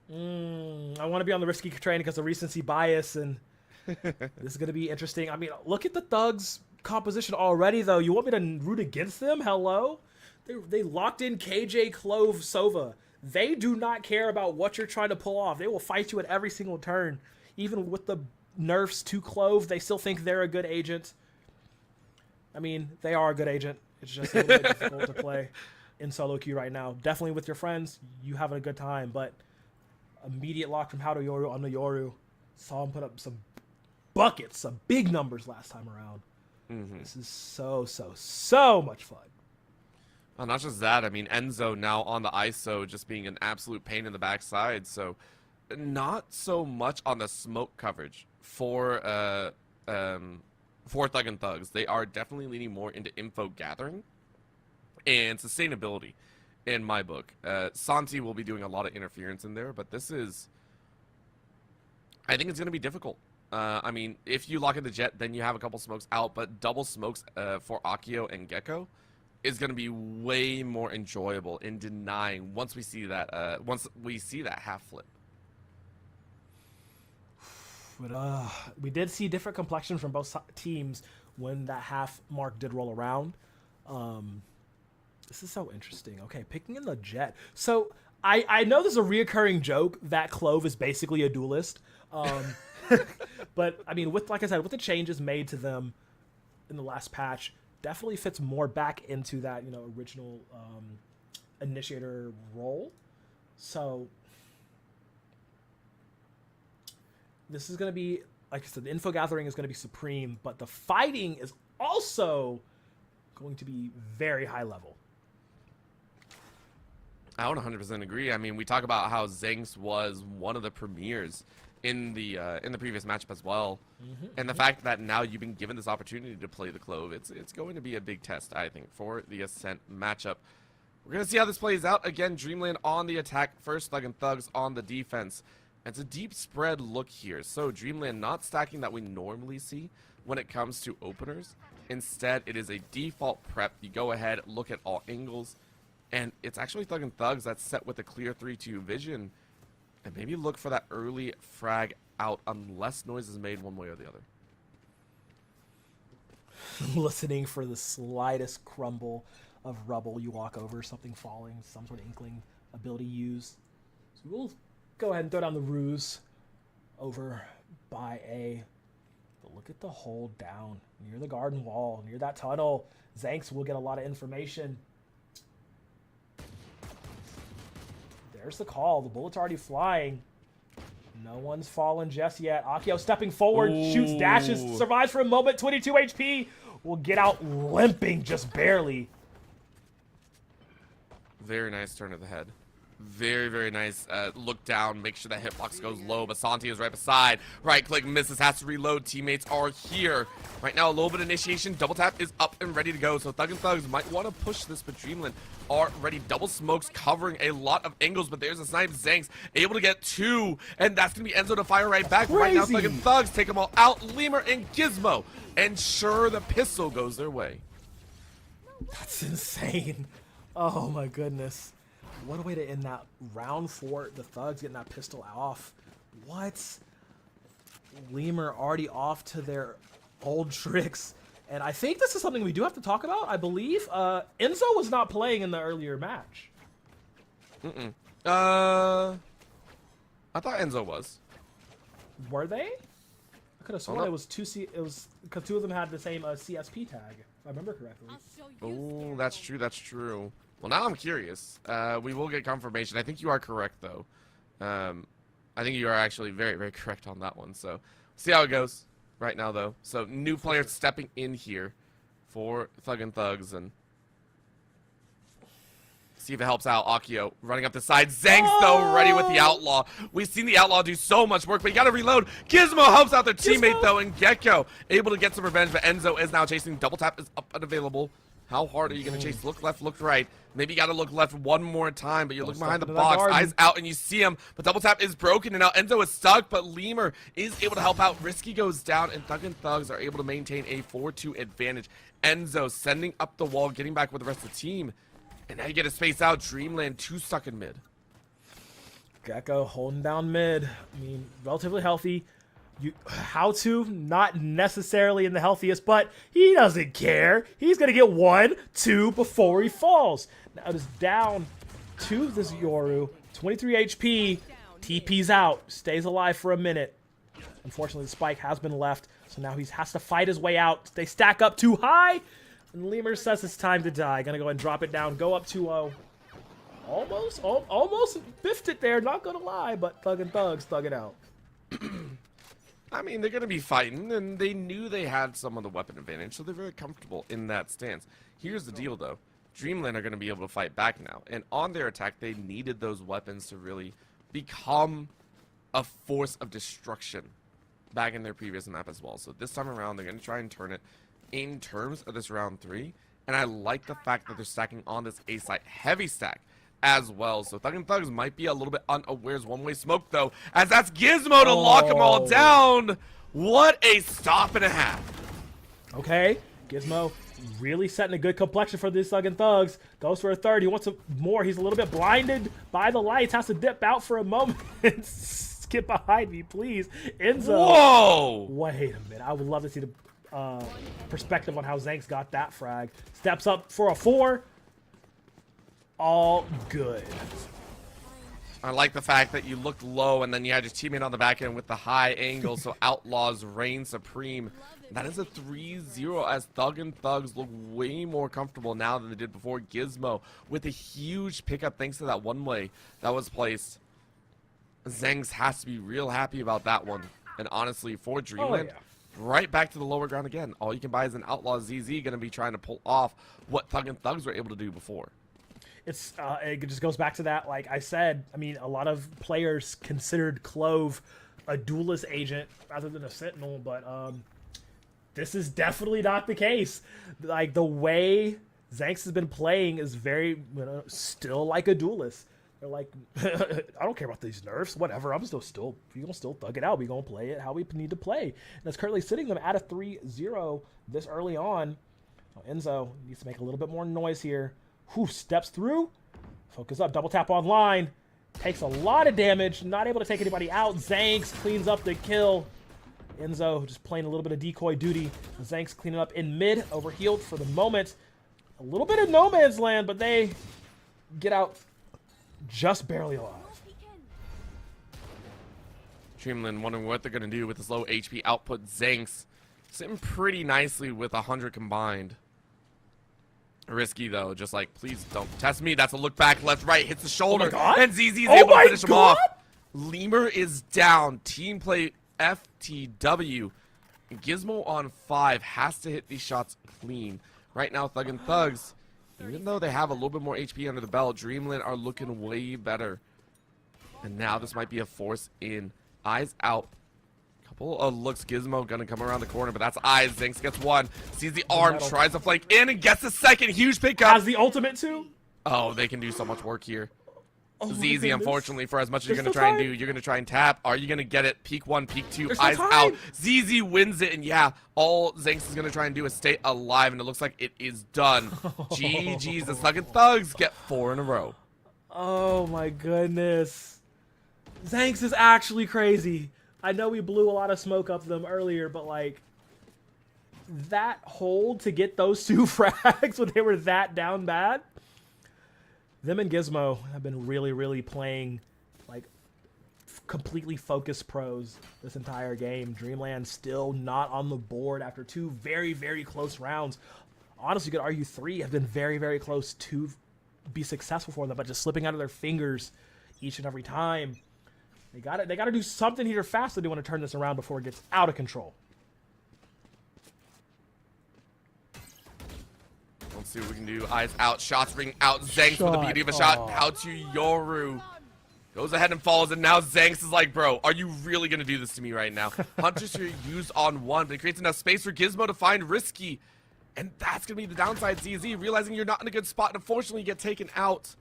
Speaker 2: I want to be on the risky train because of recency bias, and this is gonna be interesting. I mean, look at the Thugs composition already, though. You want me to root against them? Hello, they locked in KJ, Clove, Sova. They do not care about what you're trying to pull off. They will fight you at every single turn. Even with the nerfs to Clove, they still think they're a good agent. I mean, they are a good agent. It's just a little bit difficult to play in solo queue right now. Definitely with your friends, you having a good time, but immediate lock from How to Yoru on the Yoru. Saw him put up some buckets, some big numbers last time around. This is so much fun.
Speaker 1: Well, not just that, I mean, Enzo now on the ISO just being an absolute pain in the backside, so not so much on the smoke coverage for Thug and Thugs. They are definitely leaning more into info gathering and sustainability. in my book. Santi will be doing a lot of interference in there, but this is... I think it's going to be difficult. I mean, if you lock in the Jet, then you have a couple smokes out, but double smokes for Akio and Gecko is going to be way more enjoyable in denying once we see that half flip.
Speaker 2: But we did see different complexions from both teams when that half mark did roll around. This is so interesting. Okay, picking in the Jet. So I know there's a reoccurring joke that Clove is basically a duelist. But I mean, with, like I said, with the changes made to them in the last patch, definitely fits more back into that, you know, original initiator role. So this is going to be, like I said, the info gathering is going to be supreme, but the fighting is also going to be very high level.
Speaker 1: I would 100% agree. I mean, we talk about how Zeng's was one of the premiers in the previous matchup as well, and the fact that now you've been given this opportunity to play the Clove, it's going to be a big test, I think, for the Ascent matchup. We're gonna see how this plays out. Again, Dreamland on the attack first, Thug and Thugs on the defense. It's a deep spread look here, so Dreamland not stacking that we normally see when it comes to openers. Instead, it is a default prep. You go ahead, look at all angles, and it's actually Thug and Thugs that's set with a clear 3-2 vision. And maybe look for that early frag out unless noise is made one way or the other.
Speaker 2: Listening for the slightest crumble of rubble, you walk over, something falling, some sort of inkling ability used. So we'll go ahead and throw down the ruse over by A. But look at the hold down near the garden wall, near that tunnel. Zanks will get a lot of information. There's the call. The bullet's already flying. No one's fallen just yet. Akio stepping forward, shoots, dashes, survives for a moment. 22 HP. Will get out limping just barely.
Speaker 1: Very nice turn of the head. Very, very nice. Look down, make sure that hitbox goes low, but Santi is right beside. Right click misses, has to reload. Teammates are here. Right now, a little bit of initiation. Double tap is up and ready to go. So Thug and Thugs might want to push this, but Dreamland are ready. Double smokes covering a lot of angles, but there's a snipe. Zanks able to get two, and that's going to be Enzo to fire right back.
Speaker 2: Crazy.
Speaker 1: Right now, Thug and Thugs take them all out. Lemur and Gizmo, and sure, the pistol goes their way.
Speaker 2: That's insane. Oh my goodness. What a way to end that round 4. The Thugs getting that pistol off. What? Lemur already off to their old tricks. And I think this is something we do have to talk about. I believe Enzo was not playing in the earlier match.
Speaker 1: I thought Enzo was.
Speaker 2: Were they? I could have sworn it was it was because 2 of them had the same CSP tag, if I remember correctly.
Speaker 1: Oh, that's true. That's true. Well, now I'm curious. We will get confirmation. I think you are correct, though. I think you are actually very, very correct on that one. So, see how it goes right now, though. So, new players stepping in here for Thug and Thugs, and see if it helps out. Akio running up the side. Zanks, though, ready with the Outlaw. We've seen the Outlaw do so much work, but you got to reload. Gizmo helps out their teammate, though, and Gecko able to get some revenge, but Enzo is now chasing. Double tap is up and available. How hard are you going to chase? Look left, look right. Maybe you got to look left one more time, but you're looking behind the box. Eyes out, and you see him. But double tap is broken, and now Enzo is stuck, but Lemur is able to help out. Risky goes down, and Thug and Thugs are able to maintain a 4-2 advantage. Enzo sending up the wall, getting back with the rest of the team. And now you get a space out. Dreamland 2 stuck in mid.
Speaker 2: Gecko holding down mid. I mean, relatively healthy. How to? Not necessarily in the healthiest, but he doesn't care. He's going to get 1, 2 before he falls. Now it is down to this Yoru. 23 HP. TP's out. Stays alive for a minute. Unfortunately, the spike has been left, so now he has to fight his way out. They stack up too high, and Lemur says it's time to die. Going to go and drop it down. Go up 2-0. Almost biffed it there, not going to lie, but Thug and Thugs thug it out.
Speaker 1: I mean, they're going to be fighting, and they knew they had some of the weapon advantage, so they're very comfortable in that stance. Here's the deal, though. Dreamland are going to be able to fight back now, and on their attack, they needed those weapons to really become a force of destruction back in their previous map as well. So this time around, they're going to try and turn it in terms of this round 3, and I like the fact that they're stacking on this A site heavy stack. as well. So Thug and Thugs might be a little bit unawares. One-way smoke, though, as that's Gizmo to lock them all down. What a stop and a half.
Speaker 2: Okay, Gizmo really setting a good complexion for these Thug and Thugs. Goes for a third. He wants more. He's a little bit blinded by the lights. Has to dip out for a moment. Get behind me, please. Enzo.
Speaker 1: Whoa!
Speaker 2: Wait a minute. I would love to see the perspective on how Zanks got that frag. Steps up for a 4. All good.
Speaker 1: I like the fact that you looked low and then you had your teammate on the back end with the high angle, so Outlaws reign supreme. That is a 3-0 as Thug and Thugs look way more comfortable now than they did before. Gizmo with a huge pickup thanks to that one-way that was placed. Zangs has to be real happy about that one. And honestly, for Dreamland, right back to the lower ground again. All you can buy is an Outlaw ZZ going to be trying to pull off what Thug and Thugs were able to do before.
Speaker 2: It just goes back to that, like I said, I mean, a lot of players considered Clove a duelist agent rather than a sentinel, but this is definitely not the case. Like, the way Zanks has been playing is very, still like a duelist. They're like, I don't care about these nerfs, whatever. We gonna still thug it out. We gonna play it how we need to play. And it's currently sitting them at a 3-0 this early on. Enzo needs to make a little bit more noise here. Whew, steps through. Focus up, double tap online. Takes a lot of damage, not able to take anybody out. Zanks cleans up the kill. Enzo just playing a little bit of decoy duty. Zanks cleaning up in mid, overhealed for the moment. A little bit of no man's land, but they get out just barely alive.
Speaker 1: Dreamland wondering what they're going to do with this low HP output. Zanks sitting pretty nicely with 100 combined. Risky, though. Just like, please don't test me. That's a look back, left, right, hits the shoulder. And ZZ's able to finish him off. Lemur is down. Team play FTW. Gizmo on 5 has to hit these shots clean. Right now, Thug and Thugs, even though they have a little bit more HP under the belt, Dreamland are looking way better. And now this might be a force in. Eyes out. Couple of looks. Gizmo gonna come around the corner, but that's Eyes. Zanks gets one. Sees the arm, tries to flank in, and gets the second. Huge pickup.
Speaker 2: Has the ultimate too?
Speaker 1: Oh, they can do so much work here.
Speaker 2: Oh
Speaker 1: ZZ, unfortunately, for as much as you're gonna try and do, you're gonna try and tap. Are you gonna get it? Peak 1, peak 2, Eyes out. ZZ wins it, and yeah, all Zanks is gonna try and do is stay alive, and it looks like it is done. GG's, the Thug and Thugs get 4 in a row.
Speaker 2: Oh my goodness. Zanks is actually crazy. I know we blew a lot of smoke up them earlier, but like, that hold to get those 2 frags when they were that down bad, them and Gizmo have been really, really playing like completely focused pros this entire game. Dreamland still not on the board after 2 very, very close rounds. Honestly, you could argue 3 have been very, very close to be successful for them, but just slipping out of their fingers each and every time. They gotta do something here fast if they want to turn this around before it gets out of control.
Speaker 1: Let's see what we can do. Eyes out, shots ring out. Zanks with the beauty of a shot out to Yoru. Goes ahead and falls, and now Zanks is like, bro, are you really going to do this to me right now? Hunter's here used on 1, but it creates enough space for Gizmo to find Risky. And that's going to be the downside, ZZ, realizing you're not in a good spot, and unfortunately you get taken out.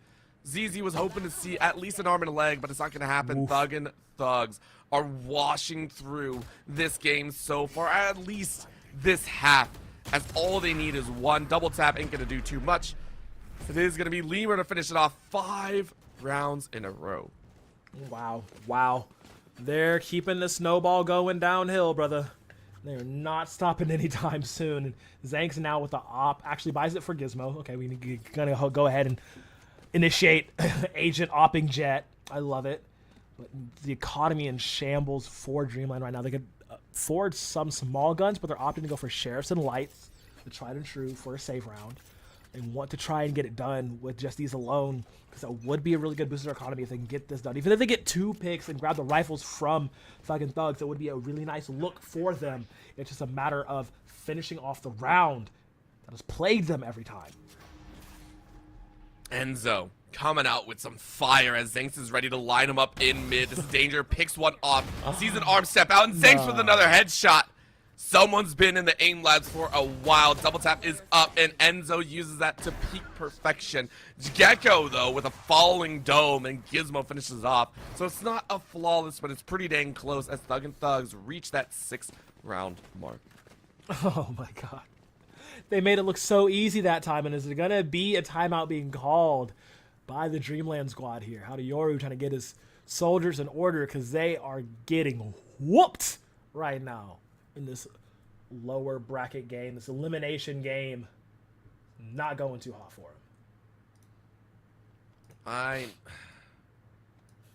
Speaker 1: ZZ was hoping to see at least an arm and a leg, but it's not going to happen. Thug and Thugs are washing through this game so far, at least this half, as all they need is 1. Double tap ain't going to do too much. It is going to be Lemur to finish it off. 5 rounds in a row.
Speaker 2: Wow. Wow. They're keeping the snowball going downhill, brother. They're not stopping anytime soon. And Zanks now with the op actually buys it for Gizmo. Okay, we're going to go ahead and initiate agent opping jet. I love it. But the economy in shambles for Dreamland right now. They could afford some small guns, but they're opting to go for sheriffs and lights, the tried and true, for a save round. They want to try and get it done with just these alone, because that would be a really good boost to their economy if they can get this done. Even if they get 2 picks and grab the rifles from Thug and Thugs, it would be a really nice look for them. It's just a matter of finishing off the round that has plagued them every time.
Speaker 1: Enzo coming out with some fire as Zanks is ready to line him up in mid. This is danger, picks one off, sees an arm step out, and Zanks with another headshot. Someone's been in the aim labs for a while. Double tap is up, and Enzo uses that to peak perfection. Gecko, though, with a falling dome, and Gizmo finishes off. So it's not a flawless, but it's pretty dang close as Thug and Thugs reach that 6th round mark.
Speaker 2: Oh my god. They made it look so easy that time, and is it gonna be a timeout being called by the Dreamland squad here? Yoru trying to get his soldiers in order because they are getting whooped right now in this lower bracket game, this elimination game. Not going too hot for him.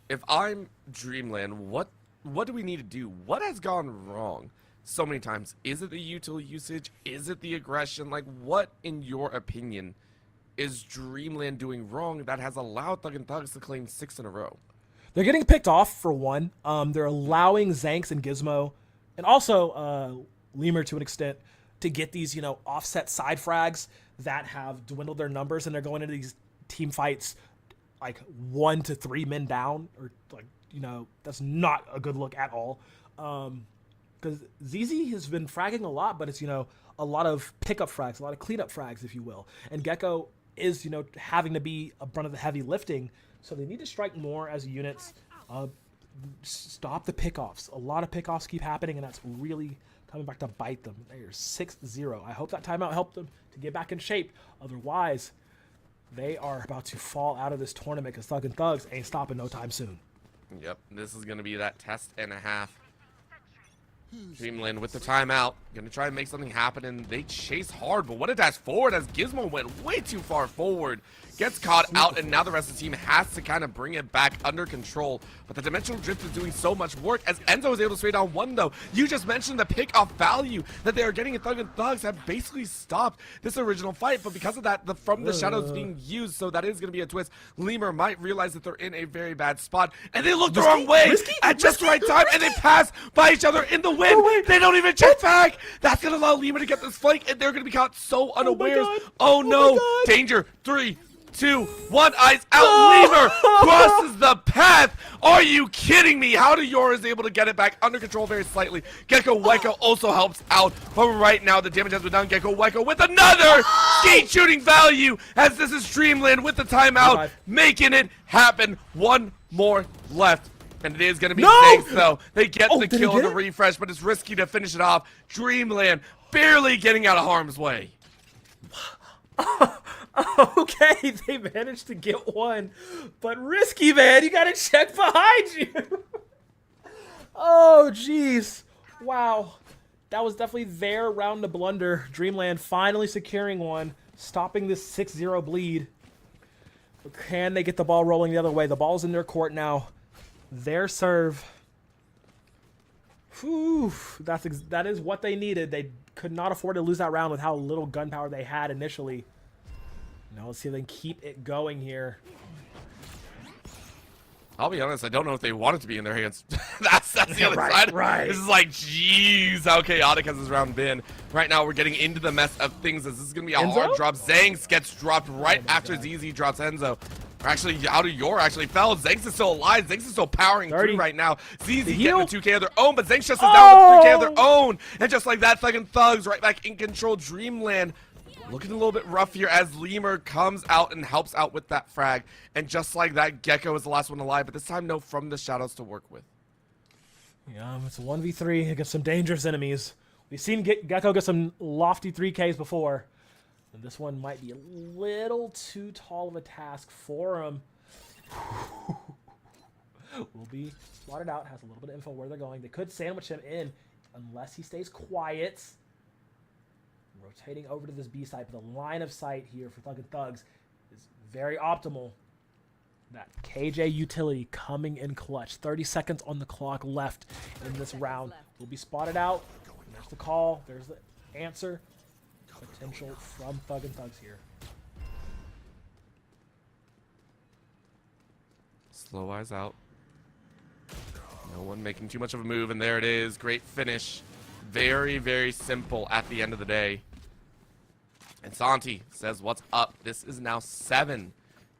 Speaker 1: If I'm Dreamland, what do we need to do? What has gone wrong so many times? Is it the util usage? Is it the aggression? Like, what, in your opinion, is Dreamland doing wrong that has allowed Thug and Thugs to claim 6 in a row?
Speaker 2: They're getting picked off, for one. They're allowing Zanks and Gizmo, and also Lemur to an extent, to get these, you know, offset side frags that have dwindled their numbers, and they're going into these team fights like 1 to 3 men down, or like, you know, that's not a good look at all. Because ZZ has been fragging a lot, but it's, you know, a lot of pickup frags, a lot of cleanup frags, if you will. And Gecko is, you know, having to be a brunt of the heavy lifting, so they need to strike more as units. Stop the pickoffs. A lot of pickoffs keep happening, and that's really coming back to bite them. They're 6-0. I hope that timeout helped them to get back in shape. Otherwise, they are about to fall out of this tournament because Thug and Thugs ain't stopping no time soon.
Speaker 1: Yep, this is going to be that test and a half. Dreamland with the timeout, gonna try and make something happen, and they chase hard, but what a dash forward as Gizmo went way too far forward. Gets caught out, and now the rest of the team has to kind of bring it back under control. But the Dimensional Drift is doing so much work as Enzo is able to stay down one, though. You just mentioned the pick-off value that they are getting in Thug and Thugs have basically stopped this original fight, but because of that, the From the Shadows being used, so that is going to be a twist. Lemur might realize that they're in a very bad spot, and they look the wrong way at just the right time, and they pass by each other in the wind. They don't even check back. That's going to allow Lemur to get this flank, and they're going to be caught so unawares. Oh no, danger. 3, 2, 1, eyes out. Lemur crosses the path. Are you kidding me? How do Yor is able to get it back under control very slightly? Gecko Weko also helps out, but right now the damage has been done. Gecko Weko with another skate shooting value as this is Dreamland with the timeout, making it happen. One more left. And it is going to be Zanks, though. They get the kill on the refresh, but it's risky to finish it off. Dreamland barely getting out of harm's way.
Speaker 2: Okay, they managed to get one, but risky, man. You gotta check behind you. Oh, jeez. Wow. That was definitely their round to blunder. Dreamland finally securing one, stopping this 6-0 bleed. But can they get the ball rolling the other way? The ball's in their court now. Their serve. Whew, that is what they needed. They could not afford to lose that round with how little gunpowder they had initially. Now let's see if they can keep it going here.
Speaker 1: I'll be honest, I don't know if they want it to be in their hands. that's the other side.
Speaker 2: Right.
Speaker 1: This is like, jeez, how chaotic has this round been. Right now, we're getting into the mess of things. This is going to be a hard drop. Zanks gets dropped right after ZZ drops Enzo. Actually, out of Yor actually fell. Zanks is still alive. Zanks is still powering through right now. ZZ getting the 2K of their own, but Zanks just is down with 3K of their own. And just like that, Thug and Thugs right back in control. Dreamland looking a little bit rough here as Lemur comes out and helps out with that frag. And just like that, Gecko is the last one alive, but this time no From the Shadows to work with.
Speaker 2: Yeah, it's a 1v3 against some dangerous enemies. We've seen Gecko get some lofty 3Ks before. And this one might be a little too tall of a task for him. Will be slotted out, has a little bit of info where they're going. They could sandwich him in unless he stays quiet. Rotating over to this B side, but the line of sight here for Thug and Thugs is very optimal. That KJ utility coming in clutch. 30 seconds on the clock left in this round. Will be spotted out. There's the call. There's the answer. Potential from Thug and Thugs here.
Speaker 1: Slow eyes out. No one making too much of a move, and there it is. Great finish. Very, very simple at the end of the day. And Santi says, what's up? This is now 7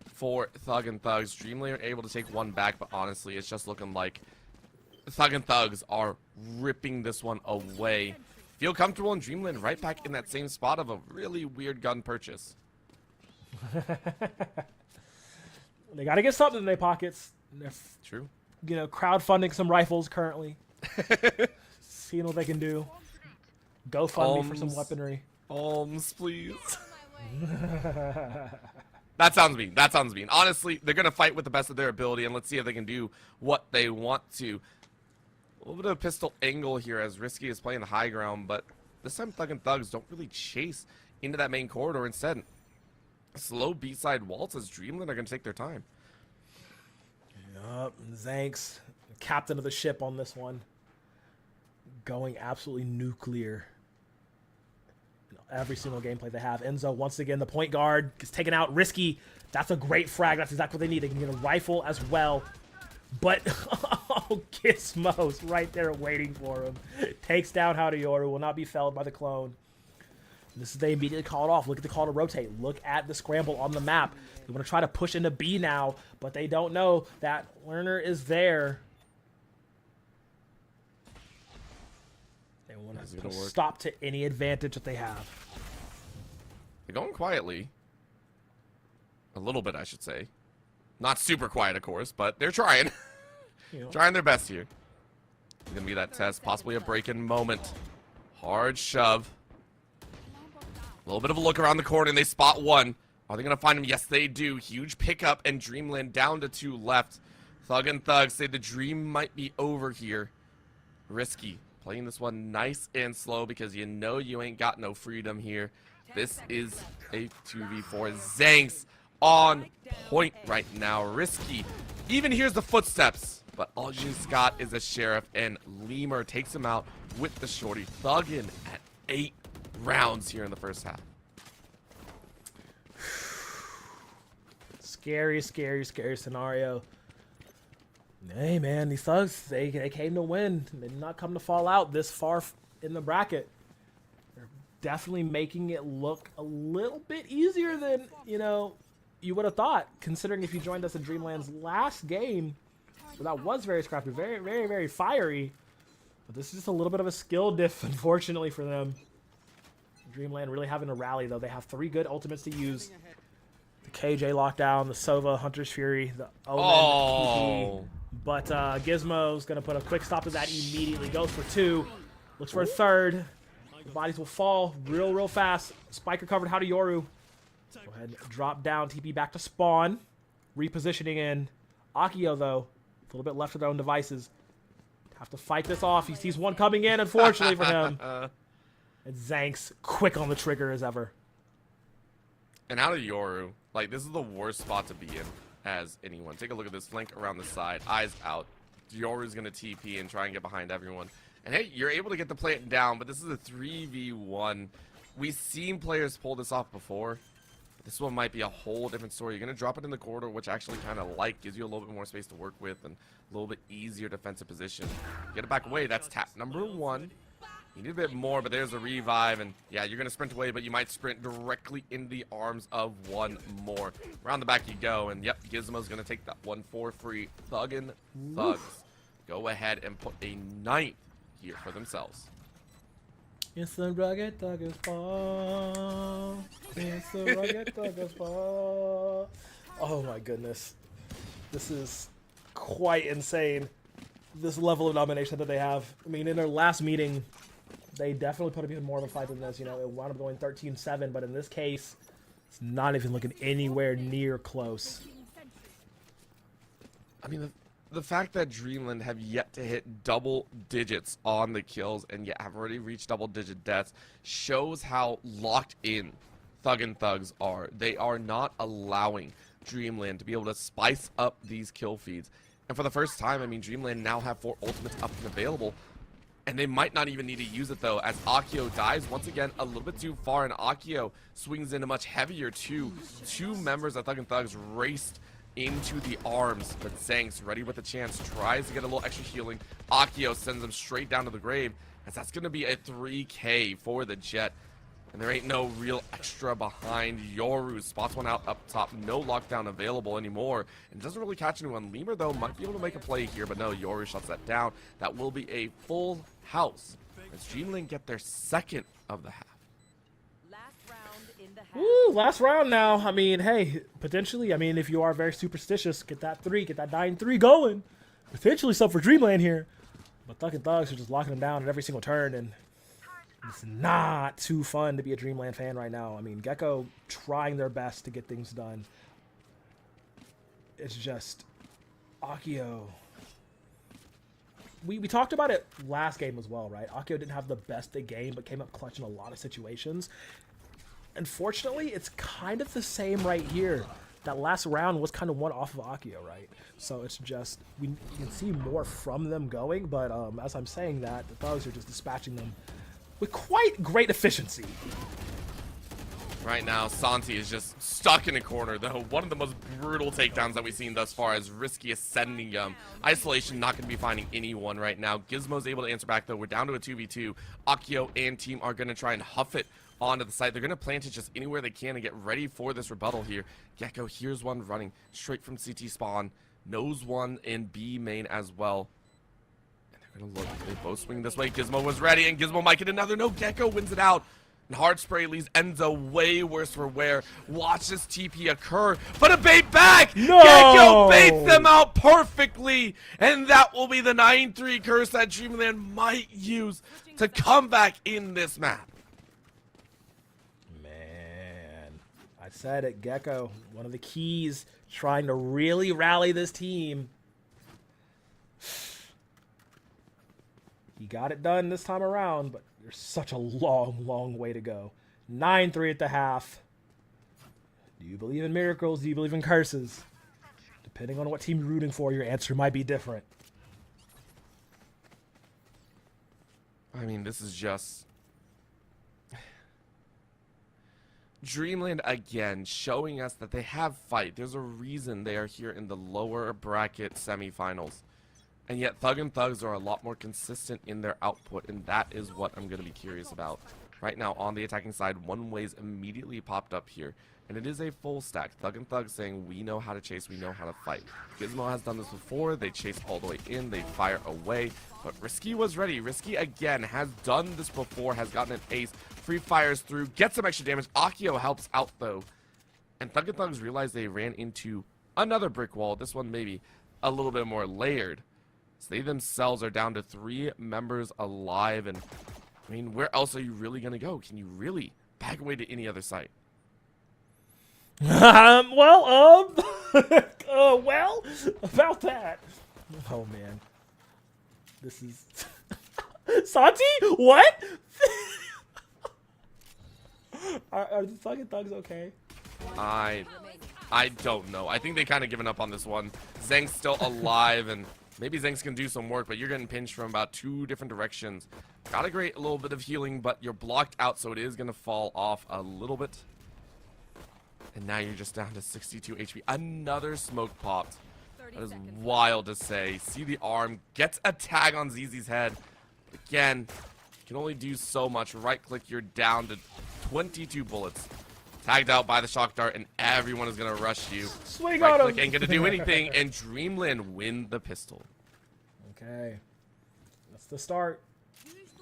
Speaker 1: for Thug and Thugs. Dreamland are able to take one back, but honestly, it's just looking like Thug and Thugs are ripping this one away feel comfortable in Dreamland right back in that same spot of a really weird gun purchase.
Speaker 2: They got to get something in their pockets. They're,
Speaker 1: True.
Speaker 2: you know, crowdfunding some rifles currently. Seeing what they can do. GoFundMe for some weaponry.
Speaker 1: Alms, please. That sounds mean. That sounds mean. Honestly, they're going to fight with the best of their ability, and let's see if they can do what they want to. A little bit of a pistol angle here as Risky is playing the high ground, but this time Thug and Thugs don't really chase into that main corridor. Instead, slow B-side waltz as Dreamland are going to take their time.
Speaker 2: Yup, Zanks, captain of the ship on this one. Going absolutely nuclear. Every single gameplay they have. Enzo, once again, the point guard is taken out. Risky. That's a great frag. That's exactly what they need. They can get a rifle as well. But, oh, Gizmo's right there waiting for him. Takes down Howdioru. Will not be felled by the clone. This is, they immediately call it off. Look at the call to rotate. Look at the scramble on the map. They want to try to push into B now, but they don't know that Lerner is there. They want to put a stop to any advantage that they have.
Speaker 1: They're going quietly. A little bit, I should say. Not super quiet, of course, but they're trying. Trying their best here. It's going to be that test, possibly a break-in moment. Hard shove. A little bit of a look around the corner, and they spot one. Are they going to find him? Yes, they do. Huge pickup, and Dreamland down to 2 left. Thug and Thug say the dream might be over here. Risky. Playing this one nice and slow because you know you ain't got no freedom here. This is a 2v4. Zanks on point right now. Risky even hears the footsteps, but all you just got is a sheriff, and Lemur takes him out with the shorty. Thuggin at 8 rounds here in the first half.
Speaker 2: Scary, scary, scary scenario. Hey, man, these Thugs, they came to win. They did not come to fall out this far in the bracket. They're definitely making it look a little bit easier than, you know, you would have thought, considering if you joined us in Dreamland's last game, well, that was very scrappy, very, very, very fiery. But this is just a little bit of a skill diff, unfortunately, for them. Dreamland really having to rally, though. They have 3 good ultimates to use. The KJ lockdown, the Sova, Hunter's Fury, the Omen, PP. But Gizmo's going to put a quick stop to that immediately. Goes for 2. Looks for a 3rd. The bodies will fall real fast. Spike recovered Howdioru. Go ahead and drop down. TP back to spawn. Repositioning in. Akio, though, a little bit left to their own devices. Have to fight this off. He sees one coming in, unfortunately for him. And Zanks quick on the trigger as ever.
Speaker 1: And out of Yoru, like, this is the worst spot to be in as anyone. Take a look at this flank around the side. Eyes out. Yoru's going to TP and try and get behind everyone. And hey, you're able to get the plant down, but this is a 3v1. We've seen players pull this off before. But this one might be a whole different story. You're going to drop it in the corridor, which actually kind of gives you a little bit more space to work with and a little bit easier defensive position. Get it back away. That's tap number 1. You need a bit more, but there's a revive, and yeah, you're going to sprint away, but you might sprint directly in the arms of one more. Around the back you go, and yep, Gizmo's going to take that one for free. Thuggin' Thugs go ahead and put a 9th here for themselves.
Speaker 2: It's the rugged Thuggers ball. It's the rugged Thuggers ball. Oh my goodness. This is quite insane. This level of domination that they have. I mean, in their last meeting, they definitely put up even more of a fight than this. You know, it wound up going 13-7, but in this case, it's not even looking anywhere near close.
Speaker 1: I mean, the fact that Dreamland have yet to hit double digits on the kills and yet have already reached double-digit deaths shows how locked in Thug and Thugs are. They are not allowing Dreamland to be able to spice up these kill feeds. And for the first time, I mean, Dreamland now have 4 ultimates up and available. And they might not even need to use it, though, as Akio dies once again a little bit too far, and Akio swings in a much heavier 2. 2 members of Thug and Thugs raced into the arms, but Zanks, ready with a chance, tries to get a little extra healing. Akio sends him straight down to the grave, as that's going to be a 3K for the Jet. And there ain't no real extra behind. Yoru spots one out up top. No lockdown available anymore. And doesn't really catch anyone. Lemur, though, might be able to make a play here. But no, Yoru shuts that down. That will be a full house as Dreamland get their second of the half.
Speaker 3: Last round in the half.
Speaker 2: Ooh, last round now. I mean, hey, potentially, I mean, if you are very superstitious, get that 3, get that 9-3 going. Potentially stuff for Dreamland here. But Thug and Thugs are just locking them down at every single turn, and it's not too fun to be a Dreamland fan right now. I mean, Gecko trying their best to get things done. It's just Akio. We talked about it last game as well, right? Akio didn't have the best game, but came up clutch in a lot of situations. Unfortunately, it's kind of the same right here. That last round was kind of one off of Akio, right? So it's just, you can see more from them going, but as I'm saying that, the Thugs are just dispatching them with quite great efficiency.
Speaker 1: Right now, Santi is just stuck in a corner, though. One of the most brutal takedowns that we've seen thus far is Risky ascending Isolation not going to be finding anyone right now. Gizmo's able to answer back, though. We're down to a 2v2. Akio and team are going to try and huff it onto the site. They're going to plant it just anywhere they can and get ready for this rebuttal here. Gecko here's one running straight from CT spawn. Knows one in B main as well. And they're going to look. They both swing this way. Gizmo was ready, and Gizmo might get another. No, Gecko wins it out. And Hard Spray leaves Enzo way worse for wear. Watch this TP occur, but a bait back!
Speaker 2: No!
Speaker 1: Gecko baits them out perfectly! And that will be the 9-3 curse that Dreamland might use to come back in this map.
Speaker 2: Man, I said it, Gecko, one of the keys trying to really rally this team. He got it done this time around, but there's such a long way to go. 9-3 at the half. Do you believe in miracles? Do you believe in curses? Depending on what team you're rooting for, your answer might be different.
Speaker 1: I mean, this is just Dreamland again showing us that they have fight. There's a reason they are here in the lower bracket semifinals. And yet Thug and Thugs are a lot more consistent in their output, and that is what I'm going to be curious about. Right now, on the attacking side, One Way's immediately popped up here, and it is a full stack. Thug and Thugs saying, we know how to chase, we know how to fight. Gizmo has done this before. They chase all the way in, they fire away, but Risky was ready. Risky, again, has done this before, has gotten an ace. Free fires through, gets some extra damage. Akio helps out, though. And Thug and Thugs realize they ran into another brick wall. This one maybe a little bit more layered. So they themselves are down to 3 members alive, and I mean, where else are you really gonna go? Can you really back away to any other site?
Speaker 2: Well, about that. Oh man, this is Santi. What? Are the Thug and Thugs okay?
Speaker 1: I don't know. I think they kind of given up on this one. Zeng's still alive, and maybe Zeng's can do some work, but you're getting pinched from about 2 different directions. Got a great little bit of healing, but you're blocked out, so it is going to fall off a little bit. And now you're just down to 62 HP. Another smoke popped. That is wild to say. See the arm. Gets a tag on ZZ's head. Again, can only do so much. Right click, you're down to 22 bullets. Tagged out by the shock dart, and everyone is going to rush you.
Speaker 2: Swing
Speaker 1: right
Speaker 2: on
Speaker 1: click
Speaker 2: him.
Speaker 1: ain't going to do anything, and Dreamland win the pistol.
Speaker 2: Okay, that's the start.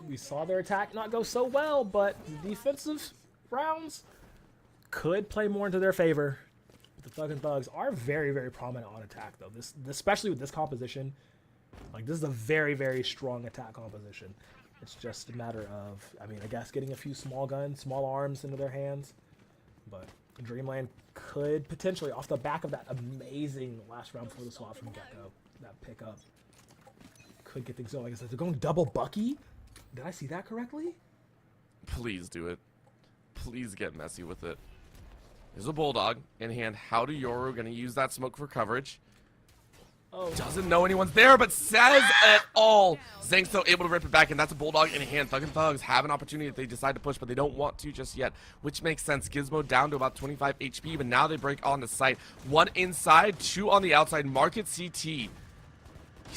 Speaker 2: We saw their attack not go so well, but the defensive rounds could play more into their favor. The Thug and Thugs are very prominent on attack, though. This, especially with this composition, like this is a very strong attack composition. It's just a matter of, I mean, I guess getting a few small guns, small arms into their hands. But Dreamland could potentially, off the back of that amazing last round before the swap from Gecko, that pickup, could get things going. Like I said, they're going double Bucky. Did I see that correctly?
Speaker 1: Please do it. Please get messy with it. There's a Bulldog in hand. How do Yoru going to use that smoke for coverage?
Speaker 2: Oh.
Speaker 1: Doesn't know anyone's there, but says it all. Zeng's still able to rip it back, and that's a Bulldog in hand. Thug and Thugs have an opportunity if they decide to push, but they don't want to just yet, which makes sense. Gizmo down to about 25 HP, but now they break onto site. 1 inside, 2 on the outside. Market CT. These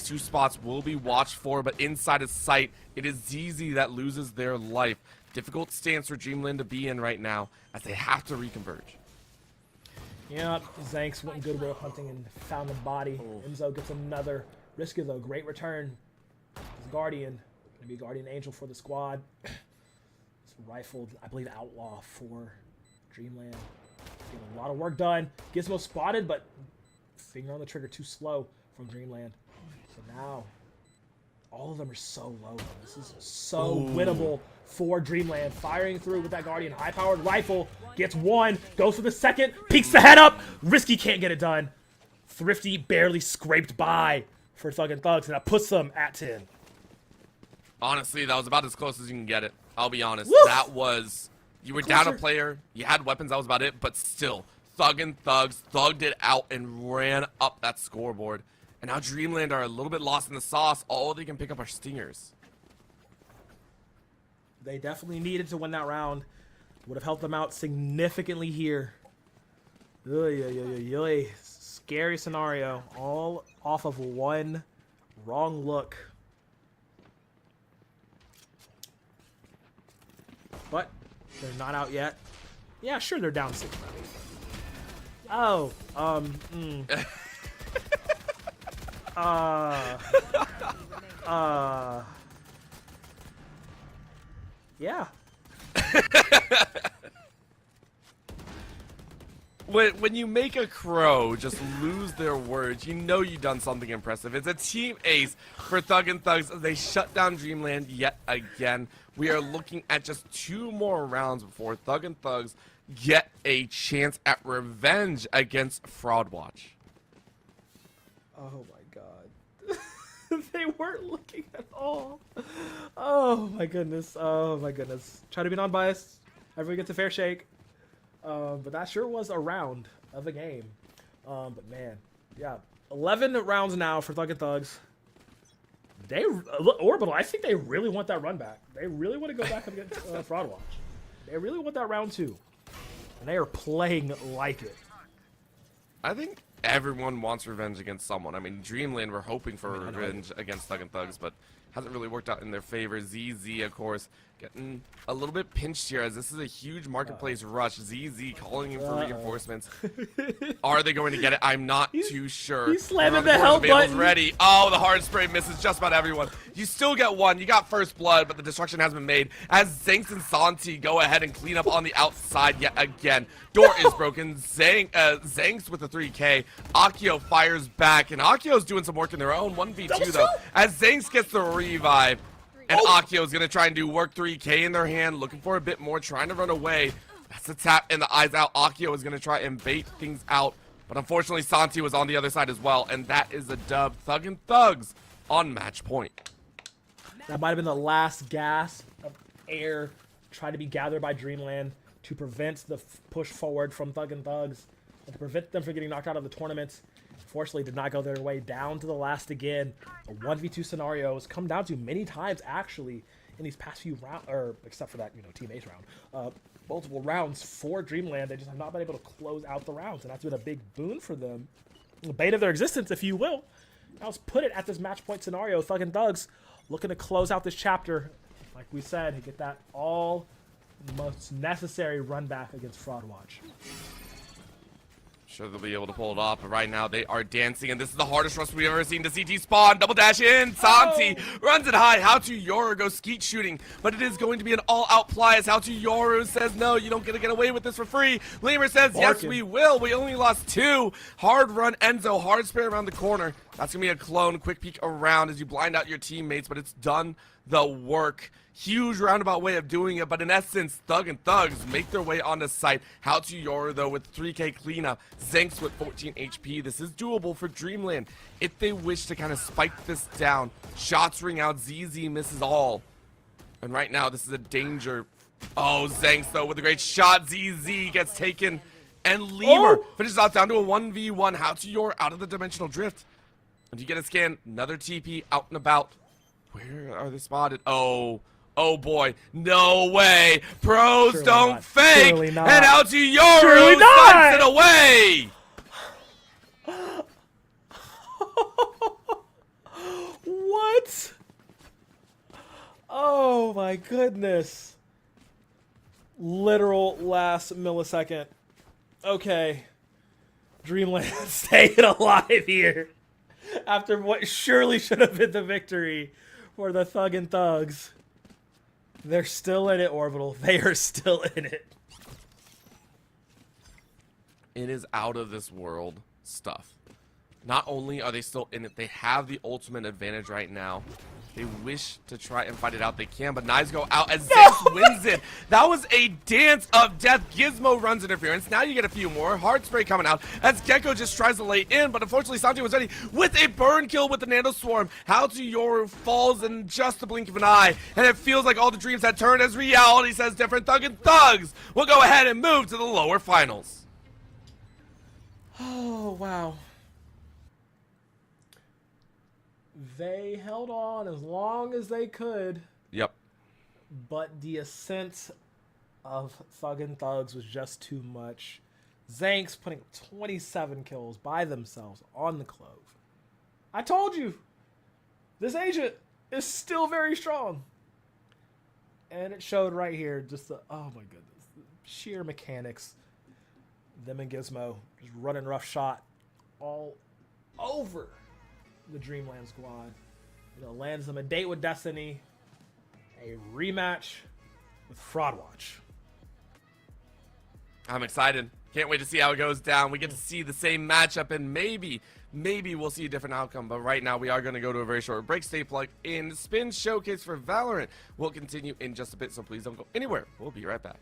Speaker 1: 2 spots will be watched for, but inside of sight, it is ZZ that loses their life. Difficult stance for Dreamland to be in right now, as they have to reconverge.
Speaker 2: Yeah, Zanks went Goodwill hunting and found the body. Enzo gets another. Risky though, great return. His Guardian Gonna be Guardian Angel for the squad. It's rifled, I believe, Outlaw for Dreamland. Getting a lot of work done. Gizmo spotted, but finger on the trigger too slow from Dreamland. So now, all of them are so low. This is so winnable for Dreamland. Firing through with that Guardian. High-powered rifle. Gets one. Goes for the second. Peeks the head up. Risky can't get it done. Thrifty barely scraped by for Thug and Thugs, and that puts them at 10.
Speaker 1: Honestly, that was about as close as you can get it. I'll be honest.
Speaker 2: Woo!
Speaker 1: That was... You were down a player. You had weapons. That was about it. But still, Thug and Thugs thugged it out and ran up that scoreboard. And now Dreamland are a little bit lost in the sauce. All they can pick up are stingers.
Speaker 2: They definitely needed to win that round. Would have helped them out significantly here. Scary scenario. All off of one wrong look. But they're not out yet. Yeah, sure, they're down 6. Oh, yeah.
Speaker 1: When you make a crow just lose their words, you know you've done something impressive. It's a team ace for Thug and Thugs as they shut down Dreamland yet again. We are looking at just 2 more rounds before Thug and Thugs get a chance at revenge against Fraud Watch.
Speaker 2: Oh my god. They weren't looking at all. Oh my goodness. Oh my goodness. Try to be non-biased. Everyone gets a fair shake. But that sure was a round of the game. But man, yeah. 11 rounds now for Thug and Thugs. They Orbital, I think they really want that run back. They really want to go back against Fraud Watch. They really want that round 2. And they are playing like it.
Speaker 1: I think everyone wants revenge against someone. I mean, Dreamland were hoping for revenge against Thug and Thugs, but hasn't really worked out in their favor. ZZ, of course, getting a little bit pinched here as this is a huge marketplace rush. ZZ calling in for reinforcements. Are they going to get it? I'm not too sure.
Speaker 2: He's slamming the help button.
Speaker 1: Ready. Oh, the hard spray misses just about everyone. You still get one. You got first blood, but the destruction has been made as Zanks and Santi go ahead and clean up on the outside yet again. Door is broken. Zanks with the 3K. Akio fires back, and Akio's doing some work in their own 1v2 though. As Zanks gets the revive, and Akio's gonna try and do work 3K in their hand, looking for a bit more, trying to run away. That's a tap and the eyes out. Akio is gonna try and bait things out, but unfortunately Santi was on the other side as well, and that is a dub. Thug and Thugs on match point.
Speaker 2: That might have been the last gasp of air trying to be gathered by Dreamland to prevent the push forward from Thug and Thugs and to prevent them from getting knocked out of the tournament. Fortunately, did not go their way. Down to the last again. A 1v2 scenario has come down to many times actually in these past few rounds, or except for that, Team Ace round. Multiple rounds for Dreamland. They just have not been able to close out the rounds, and that's been a big boon for them. The bane of their existence, if you will. Now let's put it at this match point scenario. Thug and Thugs looking to close out this chapter. Like we said, get that all most necessary run back against Fraud Watch.
Speaker 1: Sure they'll be able to pull it off, but right now they are dancing, and this is the hardest rush we've ever seen. The CT spawn, double dash in, Santi runs it high. How to Yoru goes skeet shooting, but it is going to be an all-out play as How to Yoru says, no, you don't get to get away with this for free. Lemur says, yes, we will. We only lost 2. Hard run Enzo, hard spray around the corner. That's going to be a clone, quick peek around as you blind out your teammates, but it's done the work. Huge roundabout way of doing it, but in essence, Thug and Thugs make their way onto site. How to Yoru, though, with 3K cleanup. Zanks with 14 HP. This is doable for Dreamland if they wish to kind of spike this down. Shots ring out. ZZ misses all. And right now, this is a danger. Oh, Zanks, though, with a great shot. ZZ gets taken. And Lemur finishes off down to a 1v1. How to Yoru out of the dimensional drift. And you get a scan. Another TP out and about. Where are they spotted? Oh boy, no way. Pros
Speaker 2: Surely
Speaker 1: don't
Speaker 2: not.
Speaker 1: fake.
Speaker 2: Surely not.
Speaker 1: And Out to Yoru
Speaker 2: Surely
Speaker 1: sucks it
Speaker 2: not.
Speaker 1: away.
Speaker 2: What? Oh my goodness. Literal last millisecond. Okay. Dreamland staying alive here. After what surely should have been the victory for the Thug and Thugs. They're still in it, Orbital. They are still in it.
Speaker 1: It is out of this world stuff. Not only are they still in it, they have the ultimate advantage right now. They wish to try and fight it out. They can, but knives go out as Zinx wins it. That was a dance of death. Gizmo runs interference. Now you get a few more. Heart spray coming out as Gecko just tries to lay in, but unfortunately Santi was ready with a burn kill with the Nano Swarm. How to Yoru falls in just the blink of an eye, and it feels like all the dreams had turned as reality says different. Thug and Thugs will go ahead and move to the lower finals.
Speaker 2: Oh, wow. They held on as long as they could,
Speaker 1: Yep.
Speaker 2: but the ascent of Thug and Thugs was just too much. Zanks putting 27 kills by themselves on the Clove. I told you, this agent is still very strong. And it showed right here, just the, oh my goodness, the sheer mechanics. Them and Gizmo just running rough shot all over the Dreamland squad. You know, lands them a date with Destiny, a rematch with Fraud Watch.
Speaker 1: I'm excited. Can't wait to see how it goes down. We get to see the same matchup, and maybe we'll see a different outcome. But right now, we are going to go to a very short break. Stay plugged in. Spin Showcase for Valorant will continue in just a bit, so please don't go anywhere. We'll be right back.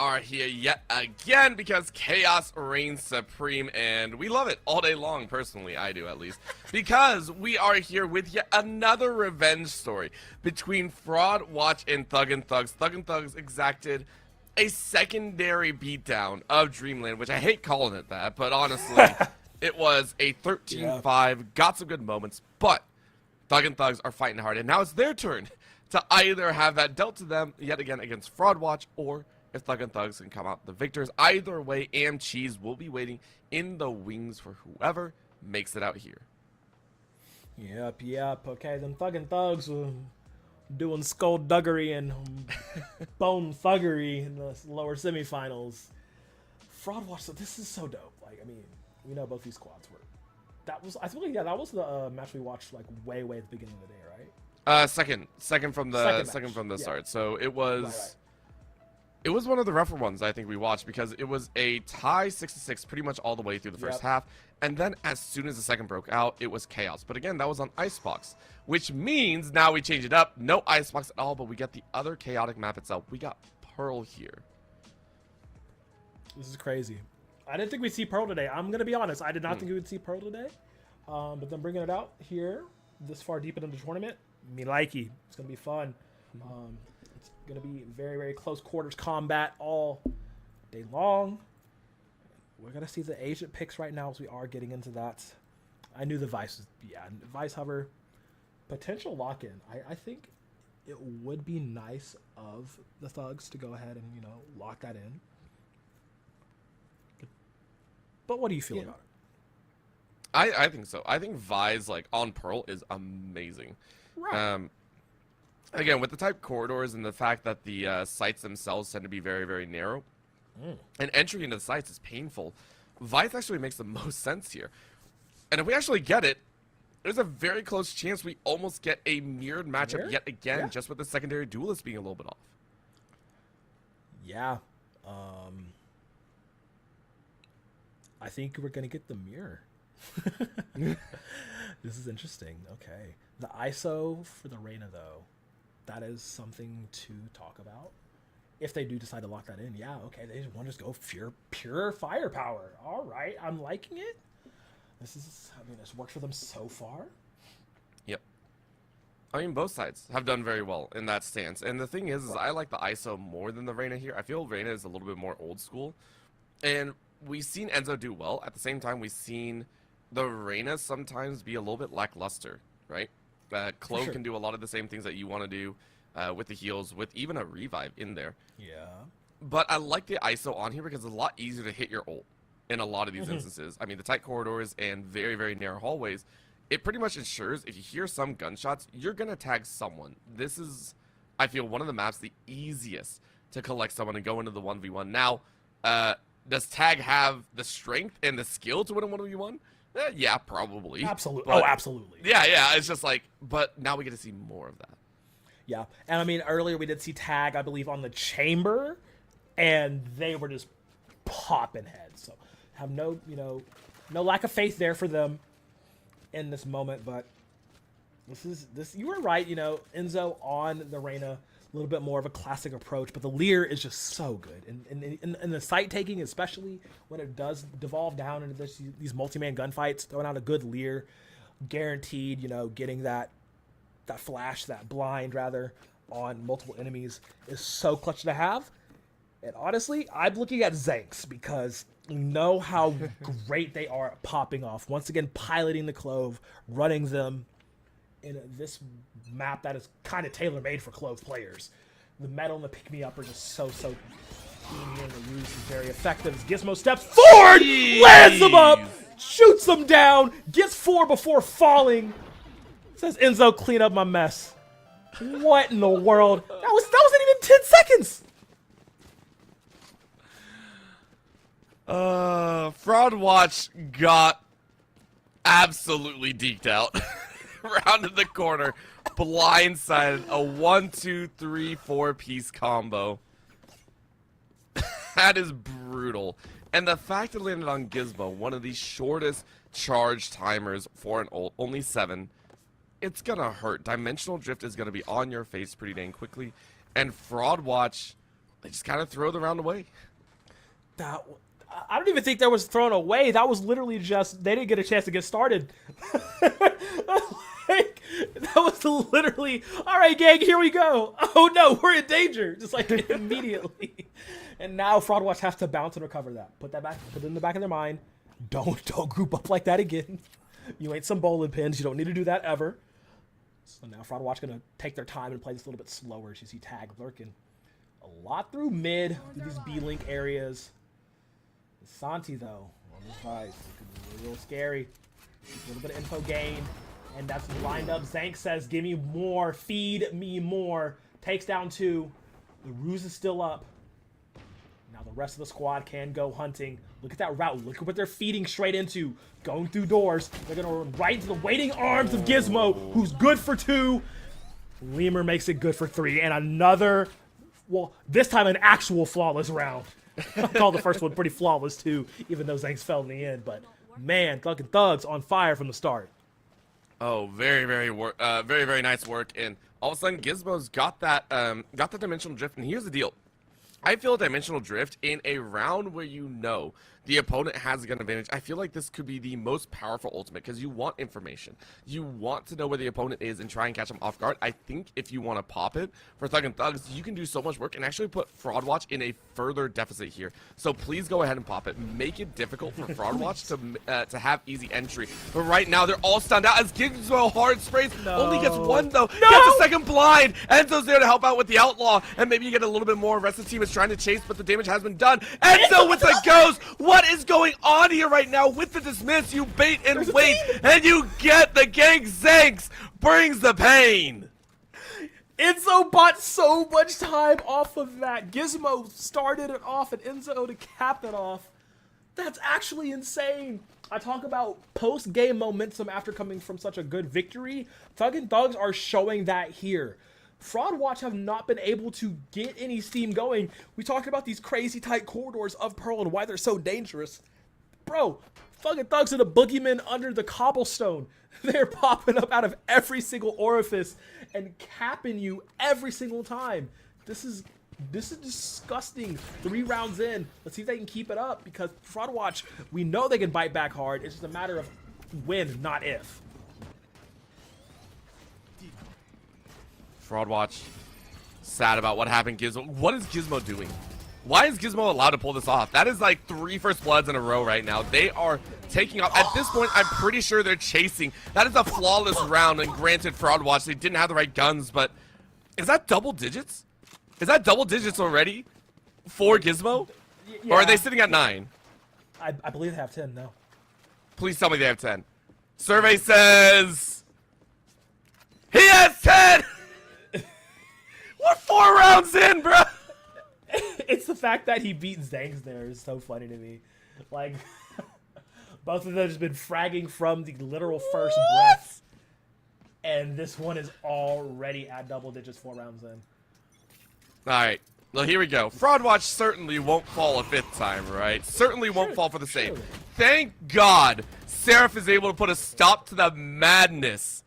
Speaker 1: are here yet again because chaos reigns supreme, and we love it all day long. Personally, I do, at least, because we are here with yet another revenge story between Fraud Watch and Thug and Thugs. Thug and Thugs exacted a secondary beatdown of Dreamland, which I hate calling it that, but honestly, it was a 13-5, got some good moments, but Thug and Thugs are fighting hard, and now it's their turn to either have that dealt to them yet again against Fraud Watch, or if Thug and Thugs can come out the victors. Either way, Am Cheese will be waiting in the wings for whoever makes it out here.
Speaker 2: Yep. Okay, then Thug and Thugs were doing skullduggery and bone thuggery in the lower semifinals. Fraud Watch, this is so dope. Like, I mean, we know both these squads were. That was, I think, that was the match we watched like way at the beginning of the day, right?
Speaker 1: Second from the start. So it was. Right. It was one of the rougher ones I think we watched because it was a tie 6-6 pretty much all the way through the first half, and then as soon as the second broke out, it was chaos. But again, that was on Icebox, which means now we change it up. No Icebox at all, but we get the other chaotic map itself. We got Pearl here.
Speaker 2: This is crazy. I didn't think we'd see Pearl today. I'm gonna be honest. I did not think we would see Pearl today. But then bringing it out here this far deep into the tournament, me likey. It's gonna be fun. It's going to be very, very close quarters combat all day long. We're going to see the agent picks right now as we are getting into that. I knew the Vice was, Vice hover. Potential lock-in. I think it would be nice of the Thugs to go ahead and, lock that in. But what do you feel about it?
Speaker 1: I think so. I think Vi's, like, on Pearl is amazing.
Speaker 2: Right.
Speaker 1: Again, with the type corridors and the fact that the sites themselves tend to be very, very narrow, and entry into the sites is painful, Vice actually makes the most sense here. And if we actually get it, there's a very close chance we almost get a mirrored matchup yet again, just with the secondary duelist being a little bit off.
Speaker 2: Yeah. I think we're going to get the mirror. This is interesting. Okay. The ISO for the Reyna, though. That is something to talk about. If they do decide to lock that in, okay, they just want to just go pure firepower. All right, I'm liking it. It's worked for them so far.
Speaker 1: Yep. I mean, both sides have done very well in that stance. And the thing is I like the ISO more than the Reyna here. I feel Reyna is a little bit more old school. And we've seen Enzo do well. At the same time, we've seen the Reyna sometimes be a little bit lackluster, right? Clove can do a lot of the same things that you want to do with the heals, with even a revive in there.
Speaker 2: Yeah.
Speaker 1: But I like the ISO on here because it's a lot easier to hit your ult in a lot of these instances. I mean, the tight corridors and very, very narrow hallways, it pretty much ensures if you hear some gunshots, you're going to tag someone. This is, I feel, one of the maps the easiest to collect someone and go into the 1v1. Now, does tag have the strength and the skill to win a 1v1? Yeah, probably.
Speaker 2: Absolutely.
Speaker 1: But,
Speaker 2: absolutely.
Speaker 1: Yeah. It's just like, but now we get to see more of that.
Speaker 2: Yeah. And I mean, earlier we did see tag, I believe, on the chamber, and they were just popping heads. So have no lack of faith there for them in this moment. But this. You were right. Enzo on the Reyna, a little bit more of a classic approach, but the Leer is just so good, and the site taking, especially when it does devolve down into these multi-man gunfights, throwing out a good Leer, guaranteed, getting that flash, that blind rather, on multiple enemies is so clutch to have. And honestly, I'm looking at Zanks because you know how great they are at popping off. Once again, piloting the Clove, running them in this map that is kind of tailor-made for Clove players. The metal and the pick-me-up are just so beamy, and the use is very effective. As Gizmo steps forward, lands them up, shoots them down, gets 4 before falling. Says, Enzo, clean up my mess. What in the world? That wasn't even 10 seconds.
Speaker 1: Fraud Watch got absolutely deked out. Rounded the corner, blindsided, a 1, 2, 3, 4 piece combo. That is brutal. And the fact it landed on Gizmo, one of the shortest charge timers for an ult, only 7, it's gonna hurt. Dimensional Drift is gonna be on your face pretty dang quickly. And Fraud Watch, they just kind of throw the round away.
Speaker 2: I don't even think that was thrown away. That was literally just they didn't get a chance to get started. Like, that was literally, all right, gang, here we go. Oh no, we're in danger, just like immediately. And now FraudWatch has to bounce and recover that. Put it in the back of their mind. Don't group up like that again. You ain't some bowling pins. You don't need to do that ever. So now FraudWatch gonna take their time and play this a little bit slower. As you see Tag lurking a lot through mid, through these B-link areas. Santi though on this side, it could be real scary. A little bit of info gain, and that's lined up. Zank says, "Give me more, feed me more." Takes down 2. The ruse is still up. Now the rest of the squad can go hunting. Look at that route. Look at what they're feeding straight into. Going through doors. They're gonna run right into the waiting arms of Gizmo, who's good for 2. Lemur makes it good for 3, and another. Well, this time an actual flawless round. I call the first one pretty flawless too, even though Zanks fell in the end. But man, fucking Thugs on fire from the start.
Speaker 1: Oh, very, very nice work. And all of a sudden, Gizmo's got that dimensional drift. And here's the deal: I feel dimensional drift in a round where you know the opponent has a gun advantage. I feel like this could be the most powerful ultimate because you want information. You want to know where the opponent is and try and catch them off guard. I think if you want to pop it for Thug and Thugs, you can do so much work and actually put FraudWatch in a further deficit here. So please go ahead and pop it. Make it difficult for FraudWatch to have easy entry. But right now, they're all stunned out as Gizmo hard sprays. Only gets 1, though.
Speaker 2: No!
Speaker 1: Gets a second blind. Enzo's there to help out with the Outlaw. And maybe you get a little bit more. Rest of the team is trying to chase, but the damage has been done. Enzo with the goes. What is going on here right now with the dismiss? You bait and wait, and you get the gang. Zanks brings the pain.
Speaker 2: Enzo bought so much time off of that. Gizmo started it off, and Enzo to cap it off. That's actually insane. I talk about post-game momentum after coming from such a good victory. Thug and Thugs are showing that here. FraudWatch have not been able to get any steam going. We talked about these crazy tight corridors of Pearl and why they're so dangerous. Bro, Thug and Thugs are the boogeymen under the cobblestone. They're popping up out of every single orifice and capping you every single time. This is disgusting. 3 rounds in. Let's see if they can keep it up because FraudWatch, we know they can bite back hard. It's just a matter of when, not if.
Speaker 1: FraudWatch, sad about what happened. Gizmo, what is Gizmo doing? Why is Gizmo allowed to pull this off? That is like 3 first bloods in a row right now. They are taking off. At this point, I'm pretty sure they're chasing. That is a flawless round, and granted, FraudWatch, they didn't have the right guns, but is that double digits? Is that double digits already for Gizmo?
Speaker 2: Yeah.
Speaker 1: Or are they sitting at 9?
Speaker 2: I believe they have 10, no.
Speaker 1: Please tell me they have 10. Survey says he has 10! We're 4 rounds in, bro!
Speaker 2: It's the fact that he beat Zanks there is so funny to me. Like, both of them has been fragging from the literal first breath. And this one is already at double digits 4 rounds in.
Speaker 1: Alright, well here we go. FraudWatch certainly won't fall a 5th time, right? Certainly won't fall for the save. Thank God Seraph is able to put a stop to the madness.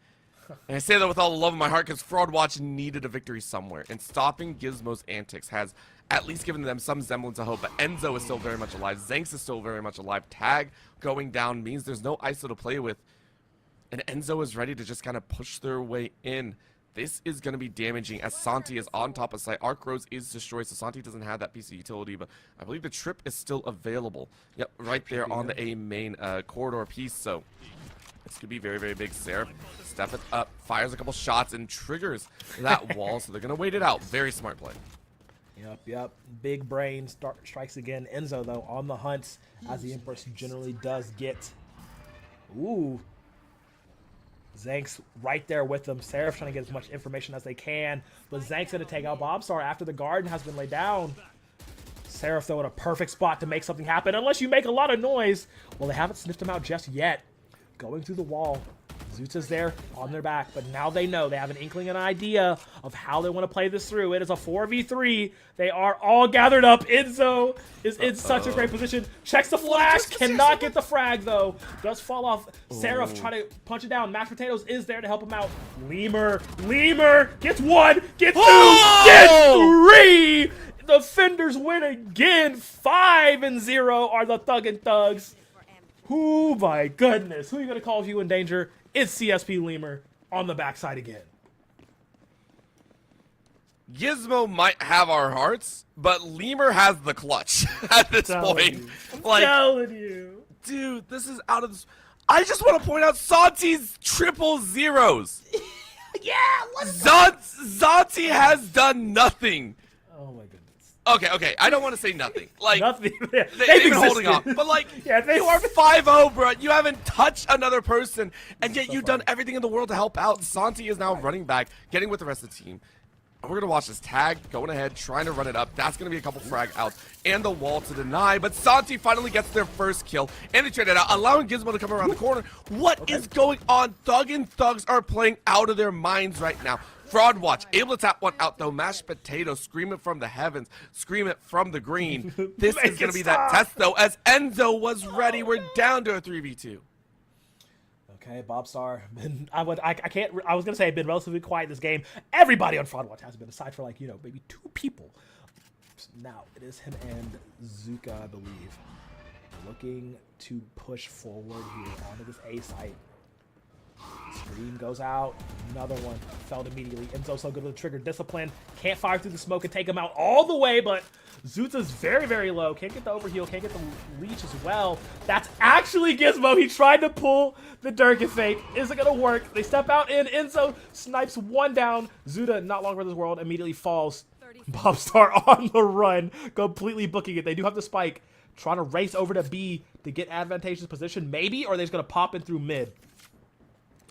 Speaker 1: And I say that with all the love in my heart because FraudWatch needed a victory somewhere. And stopping Gizmo's antics has at least given them some semblance of hope. But Enzo is still very much alive. Zanks is still very much alive. Tag going down means there's no ISO to play with. And Enzo is ready to just kind of push their way in. This is going to be damaging as Santi is on top of site. Arc Rose is destroyed, so Santi doesn't have that piece of utility, but I believe the trip is still available. Yep, right there on the A main corridor piece, so this could be very, very big. Seraph step it up, fires a couple shots, and triggers that wall, so they're going to wait it out. Very smart play.
Speaker 2: Yep. Big brain strikes again. Enzo, though, on the hunt, as the Empress generally does get. Ooh. Zanks right there with them. Seraph trying to get as much information as they can. But Zanks going to take out Bobstar after the garden has been laid down. Seraph, though, in a perfect spot to make something happen. Unless you make a lot of noise. Well, they haven't sniffed him out just yet. Going through the wall. Zoots is there on their back. But now they know. They have an inkling and an idea of how they want to play this through. It is a 4v3. They are all gathered up. Enzo is in such a great position. Checks the flash. Cannot get the frag, though. Does fall off. Seraph trying to punch it down. Mashed Potatoes is there to help him out. Lemur gets 1, gets 2, gets 3. defenders win again. 5-0 are the Thug and Thugs. Oh my goodness. Who are you going to call if you in danger? It's CSP Lemur on the backside again.
Speaker 1: Gizmo might have our hearts, but Lemur has the clutch at this point.
Speaker 2: I'm
Speaker 1: Like,
Speaker 2: telling you.
Speaker 1: dude, this is out of this. I just want to point out Santi's triple zeros.
Speaker 2: Yeah,
Speaker 1: Zanti has done nothing.
Speaker 2: Oh my goodness.
Speaker 1: Okay, I don't want to say nothing. Like,
Speaker 2: Nothing.
Speaker 1: they've been holding off. But, like,
Speaker 2: Yeah, they
Speaker 1: you
Speaker 2: are
Speaker 1: are 5-0, bro. You haven't touched another person, and yet you've done everything in the world to help out. Santi is now running back, getting with the rest of the team. We're going to watch this tag, going ahead, trying to run it up. That's going to be a couple frag outs, and the wall to deny. But Santi finally gets their first kill, and they trade it out, allowing Gizmo to come around the corner. What is going on? Thug and Thugs are playing out of their minds right now. Fraud Watch, able to tap one out, though. Mashed Potato, screaming from the heavens, screaming from the green. This is going to be that test, though, as Enzo was ready. We're down to a 3v2.
Speaker 2: Okay, Bobstar. I was gonna say been relatively quiet this game. Everybody on Fraud Watch has been, aside for like, you know, maybe 2 people. Now it is him and Zuka, I believe, looking to push forward here onto this A site. Screen goes out. Another one felled immediately. Enzo so good with the trigger discipline. Can't fire through the smoke and take him out all the way, but Zuta's very, very low. Can't get the overheal. Can't get the reach as well. That's actually Gizmo. He tried to pull the Durkin fake. Is it going to work? They step out in. Enzo snipes one down. Zuta, not long for this world, immediately falls. Bobstar on the run, completely booking it. They do have the spike. Trying to race over to B to get advantageous position, maybe, or they're just going to pop in through mid.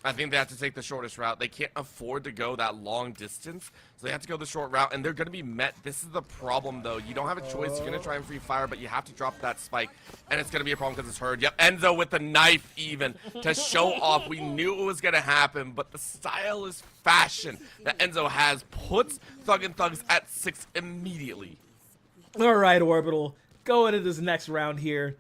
Speaker 1: I think they have to take the shortest route. They can't afford to go that long distance, so they have to go the short route, and they're going to be met. This is the problem, though. You don't have a choice. You're going to try and free fire, but you have to drop that spike, and it's going to be a problem because it's heard. Yep, Enzo with the knife even to show off. We knew it was going to happen, but the stylish fashion that Enzo has puts Thug and Thugs at 6 immediately.
Speaker 2: All right, Orbital. Going into this next round here.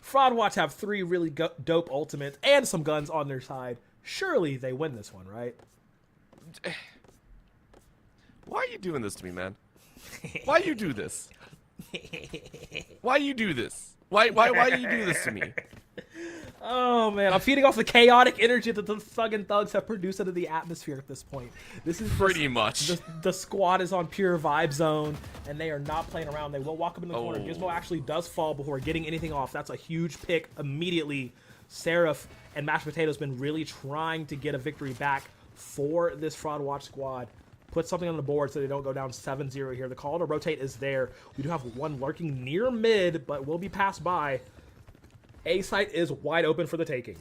Speaker 2: Fraud Watch have 3 really dope ultimates and some guns on their side. Surely they win this one, right?
Speaker 1: Why are you doing this to me, man? Why you do this? Why you do this? Why you do this to me?
Speaker 2: Oh man, I'm feeding off the chaotic energy that the Thug and Thugs have produced into the atmosphere at this point. This is
Speaker 1: pretty much.
Speaker 2: The squad is on pure vibe zone, and they are not playing around. They will walk up in the corner. Gizmo actually does fall before getting anything off. That's a huge pick immediately. Seraph and Mashed Potato's been really trying to get a victory back for this Fraud Watch squad. Put something on the board so they don't go down 7-0 here. The call to rotate is there. We do have one lurking near mid, but will be passed by. A site is wide open for the taking.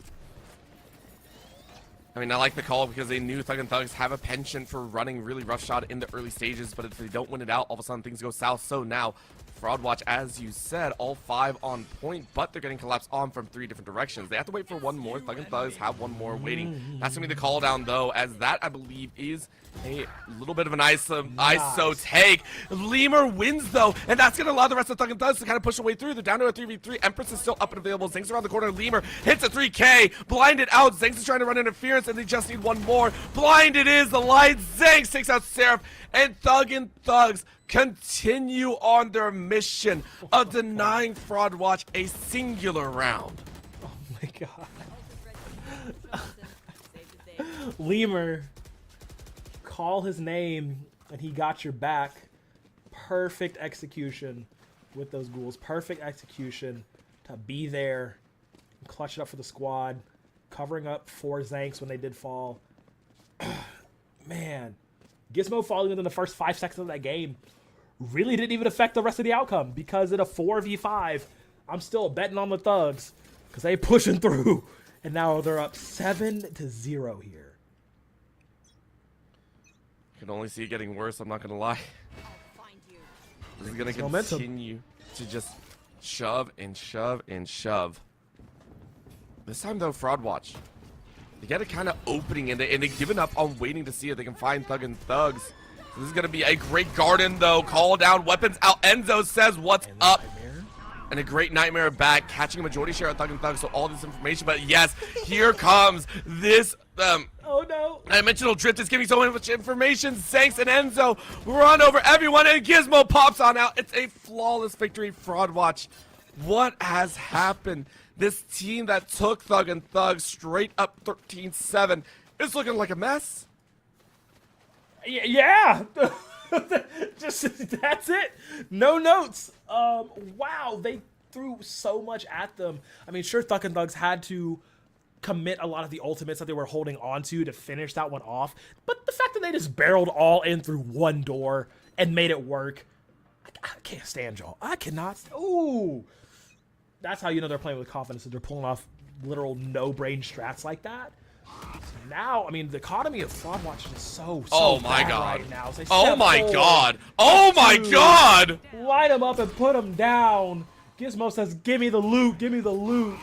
Speaker 1: I mean, I like the call because they knew Thug and Thugs have a penchant for running really roughshod in the early stages, but if they don't win it out, all of a sudden things go south. So now, Fraud Watch, as you said, all 5 on point, but they're getting collapsed on from 3 different directions. They have to wait for one more. Thug and Thugs have one more waiting. That's going to be the call down, though, as that, I believe, is a little bit of an ISO take. Lemur wins, though, and that's going to allow the rest of Thug and Thugs to kind of push their way through. They're down to a 3v3. Empress is still up and available. Zing's around the corner. Lemur hits a 3K. Blinded out. Zing's is trying to run interference, and they just need one more. Blinded is the light. Zing's takes out Seraph, and Thug and Thugs continue on their mission of denying Fraud Watch a singular round.
Speaker 2: Oh my god. Lemur, call his name and he got your back. Perfect execution with those ghouls. Perfect execution to be there and clutch it up for the squad. Covering up for Zanks when they did fall. Man, Gizmo falling within the first 5 seconds of that game really didn't even affect the rest of the outcome, because in a 4v5, I'm still betting on the Thugs because they pushing through, and now they're up 7-0 here.
Speaker 1: I can only see it getting worse, I'm not gonna lie. This is gonna continue to just shove and shove and shove. This time though, Fraud Watch, they get a kind of opening, and they've given up on waiting to see if they can find Thug and Thugs. This is going to be a great garden, though. Call down, weapons out. Enzo says, what's up? And a great nightmare back, catching a majority share of Thug and Thug, so all this information. But yes, here comes this
Speaker 2: Oh no.
Speaker 1: Dimensional Drift is giving so much information. Zanks and Enzo run over everyone, and Gizmo pops on out. It's a flawless victory. Fraud Watch. What has happened? This team that took Thug and Thug straight up 13-7 is looking like a mess.
Speaker 2: Yeah. Just that's it. No notes. Wow, they threw so much at them. I mean, sure, Thug and Thugs had to commit a lot of the ultimates that they were holding on to finish that one off, but the fact that they just barreled all in through one door and made it work, I can't stand y'all. I cannot. Ooh, that's how you know they're playing with confidence, and they're pulling off literal no-brain strats like that. Now, I mean, the economy of Fraud Watch is just so
Speaker 1: Oh my
Speaker 2: bad
Speaker 1: god.
Speaker 2: right now. So they
Speaker 1: Oh
Speaker 2: step
Speaker 1: my
Speaker 2: forward,
Speaker 1: god. Oh my
Speaker 2: two,
Speaker 1: god.
Speaker 2: Line them up and put them down. Gizmo says, "Give me the loot. Give me the loot."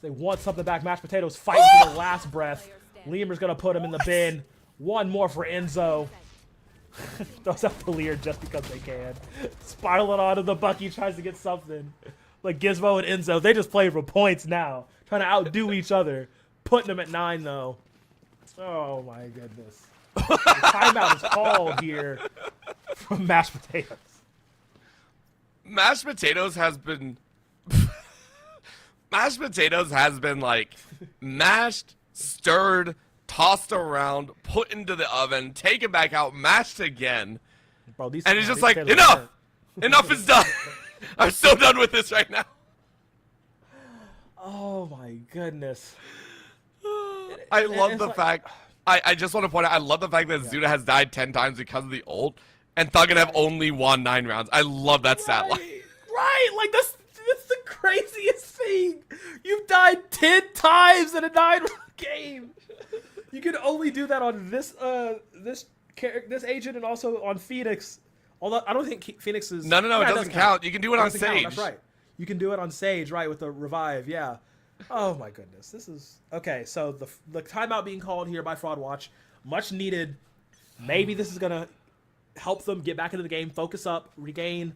Speaker 2: They want something back. Mashed Potatoes fighting to the last breath. Lemur's gonna put him in the bin. One more for Enzo. Throws out the Lear just because they can. Spiraling onto the Bucky, tries to get something. Like Gizmo and Enzo, they just play for points now. Trying to outdo each other. Putting them at 9 though. Oh my goodness. The timeout is called here from Mashed Potatoes.
Speaker 1: Mashed Potatoes has been Mashed Potatoes has been like mashed, stirred, tossed around, put into the oven, taken back out, mashed again.
Speaker 2: Bro, these
Speaker 1: And it's just
Speaker 2: these
Speaker 1: like,
Speaker 2: Taylor
Speaker 1: enough!
Speaker 2: hurt.
Speaker 1: Enough is done. I'm so done with this right now.
Speaker 2: Oh my goodness.
Speaker 1: I love
Speaker 2: it's
Speaker 1: the
Speaker 2: like-
Speaker 1: fact. I just want to point out. I love the fact that Zuda has died 10 times because of the ult, and Thug and have only won 9 rounds. I love that stat line.
Speaker 2: Right, like that's the craziest thing. You've died 10 times in a 9-round game. You can only do that on this agent and also on Phoenix. Although I don't think Phoenix is.
Speaker 1: No, it
Speaker 2: Yeah,
Speaker 1: doesn't count. You can do it on
Speaker 2: doesn't count,
Speaker 1: Sage.
Speaker 2: That's right. You can do it on Sage, right, with the revive. Yeah. Oh my goodness, this is okay. So the timeout being called here by Fraud Watch, much needed. Maybe this is gonna help them get back into the game, focus up, regain,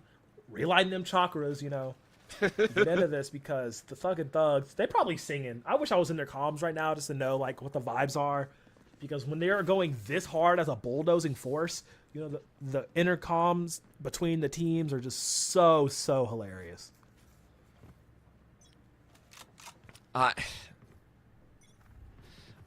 Speaker 2: realign them chakras. You know, get into this because the Thug and Thugs, they probably singing. I wish I was in their comms right now just to know like what the vibes are, because when they are going this hard as a bulldozing force, you know the intercoms between the teams are just so hilarious.
Speaker 1: I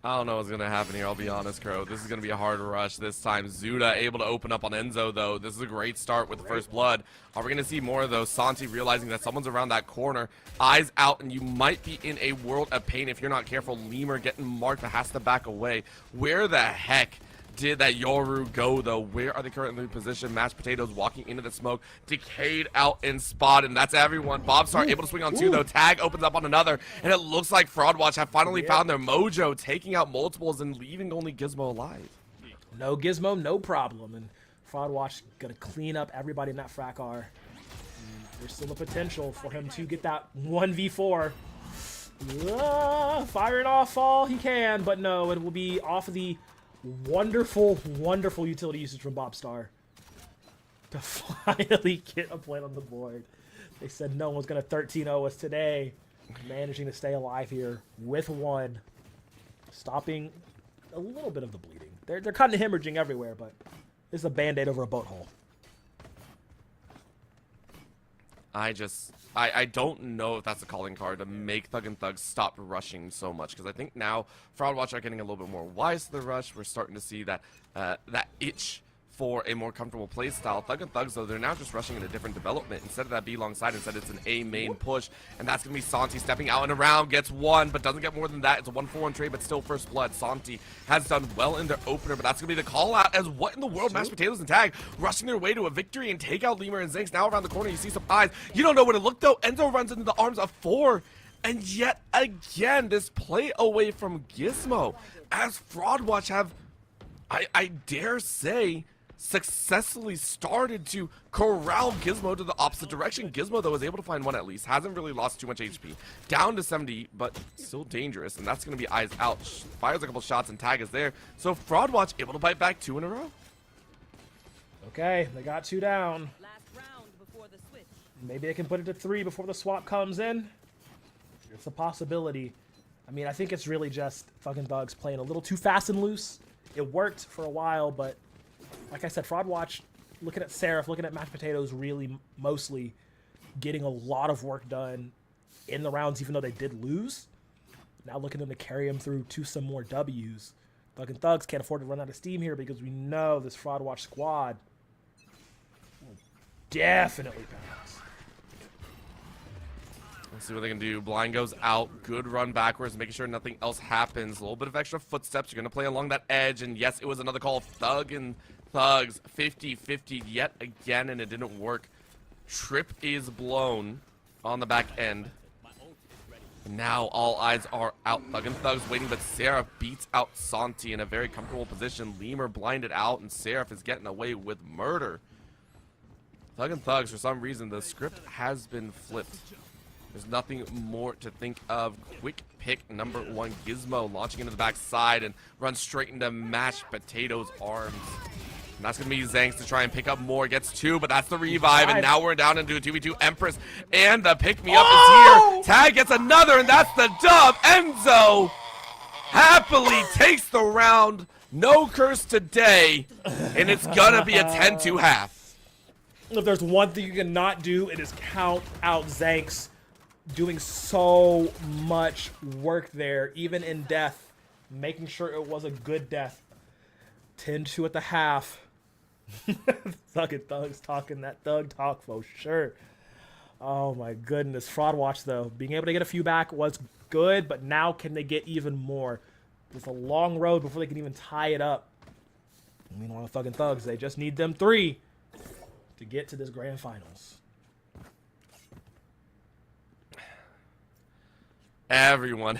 Speaker 1: don't know what's going to happen here, I'll be honest, Crow. This is going to be a hard rush this time. Zuda able to open up on Enzo, though. This is a great start with the first blood. Are we going to see more of those? Santi realizing that someone's around that corner. Eyes out, and you might be in a world of pain if you're not careful. Lemur getting marked, but has to back away. Where the heck did that Yoru go, though? Where are they currently positioned? Mashed Potatoes walking into the smoke. Decayed out in spot, and that's everyone. Bobstar able to swing on 2, though. Tag opens up on another, and it looks like Fraud Watch have finally found their mojo, taking out multiples and leaving only Gizmo alive.
Speaker 2: No Gizmo, no problem. And Fraud Watch gonna clean up everybody in that frac R. There's still a potential for him to get that 1v4. Firing off all he can, but no, it will be off of the wonderful utility usage from Bobstar to finally get a point on the board. They said no one's gonna 13-0 us today. Managing to stay alive here with 1, stopping a little bit of the bleeding. They're kind of hemorrhaging everywhere, but this is a band-aid over a boat hole.
Speaker 1: I don't know if that's a calling card to make Thug and Thug stop rushing so much, because I think now Fraud Watch are getting a little bit more wise to the rush. We're starting to see that that itch for a more comfortable play style. Thug and Thugs, though, they're now just rushing in a different development. Instead of that B long side, instead it's an A main push, and that's going to be Santi stepping out and around, gets 1, but doesn't get more than that. It's a 1-4-1 trade, but still first blood. Santi has done well in their opener, but that's going to be the call out as what in the world? Mashed Potatoes and Tag rushing their way to a victory and take out Lemur and Zinx. Now around the corner, you see some eyes. You don't know where to look, though. Enzo runs into the arms of 4, and yet again, this play away from Gizmo as Fraud Watch have, I dare say, successfully started to corral Gizmo to the opposite direction. Gizmo, though, is able to find 1 at least. Hasn't really lost too much HP. Down to 70, but still dangerous. And that's going to be eyes out. Fires a couple shots and Tag is there. So Fraud Watch able to bite back 2 in a row.
Speaker 2: Okay, they got 2 down.
Speaker 3: Last round before the switch.
Speaker 2: Maybe they can put it to 3 before the swap comes in. It's a possibility. I mean, I think it's really just fucking Thugs playing a little too fast and loose. It worked for a while, but like I said, Fraud Watch, looking at Seraph, looking at Mashed Potatoes, really mostly getting a lot of work done in the rounds, even though they did lose. Now looking at them to carry them through to some more W's. Fucking Thugs can't afford to run out of steam here because we know this Fraud Watch squad will definitely pass.
Speaker 1: Let's see what they can do. Blind goes out. Good run backwards, making sure nothing else happens. A little bit of extra footsteps. You're going to play along that edge. And yes, it was another call of Thug and Thugs. 50-50 yet again, and it didn't work. Trip is blown on the back end. Now all eyes are out. Thug and Thugs waiting, but Seraph beats out Santi in a very comfortable position. Lemur blinded out, and Seraph is getting away with murder. Thug and Thugs, for some reason, the script has been flipped. There's nothing more to think of. Quick pick number 1, Gizmo launching into the backside and runs straight into Mashed Potatoes' arms. And that's going to be Zanks to try and pick up more. Gets 2, but that's the revive. And now we're down into a 2v2 Empress. And the pick-me-up is here. Tag gets another, and that's the dub. Enzo happily takes the round. No curse today. And it's going to be a 10-2 half.
Speaker 2: If there's one thing you cannot do, it is count out Zanks doing so much work there, even in death, making sure it was a good death. 10-2 at the half. Thug and Thugs talking that Thug talk for sure. Oh my goodness. Fraud Watch, though, being able to get a few back was good, but now can they get even more? It's a long road before they can even tie it up. Meanwhile, Thug and Thugs, they just need them 3 to get to this grand finals.
Speaker 1: Everyone's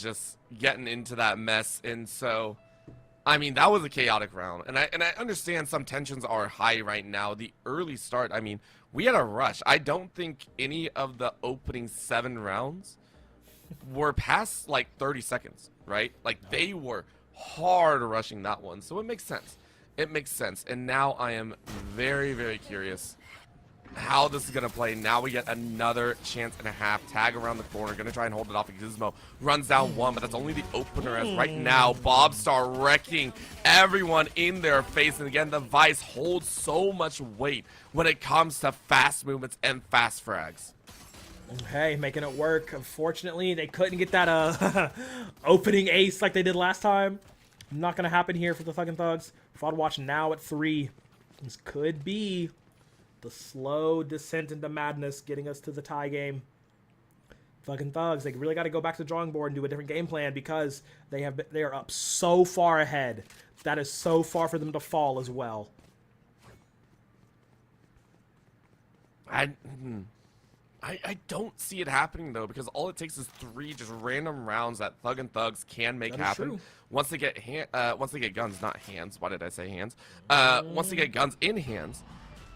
Speaker 1: just getting into that mess, and so I mean, that was a chaotic round, and I understand some tensions are high right now. The early start, I mean, we had a rush. I don't think any of the opening 7 rounds were past like 30 seconds, right? Like they were hard rushing that one, so it makes sense. It makes sense, and now I am very, very curious how this is going to play. Now we get another chance and a half. Tag around the corner. Going to try and hold it off. Gizmo runs down 1, but that's only the opener, as right now Bobstar wrecking everyone in their face. And again, the Vice holds so much weight when it comes to fast movements and fast frags.
Speaker 2: Hey, making it work. Unfortunately, they couldn't get that opening ace like they did last time. Not going to happen here for the fucking Thugs. Fraud Watch now at 3. This could be the slow descent into madness, getting us to the tie game. Fucking Thugs, they really got to go back to the drawing board and do a different game plan because they are up so far ahead. That is so far for them to fall as well.
Speaker 1: I don't see it happening though, because all it takes is 3 just random rounds that Thug and Thugs can make happen.
Speaker 2: True.
Speaker 1: Once they get guns, not hands. Why did I say hands? Once they get guns in hands.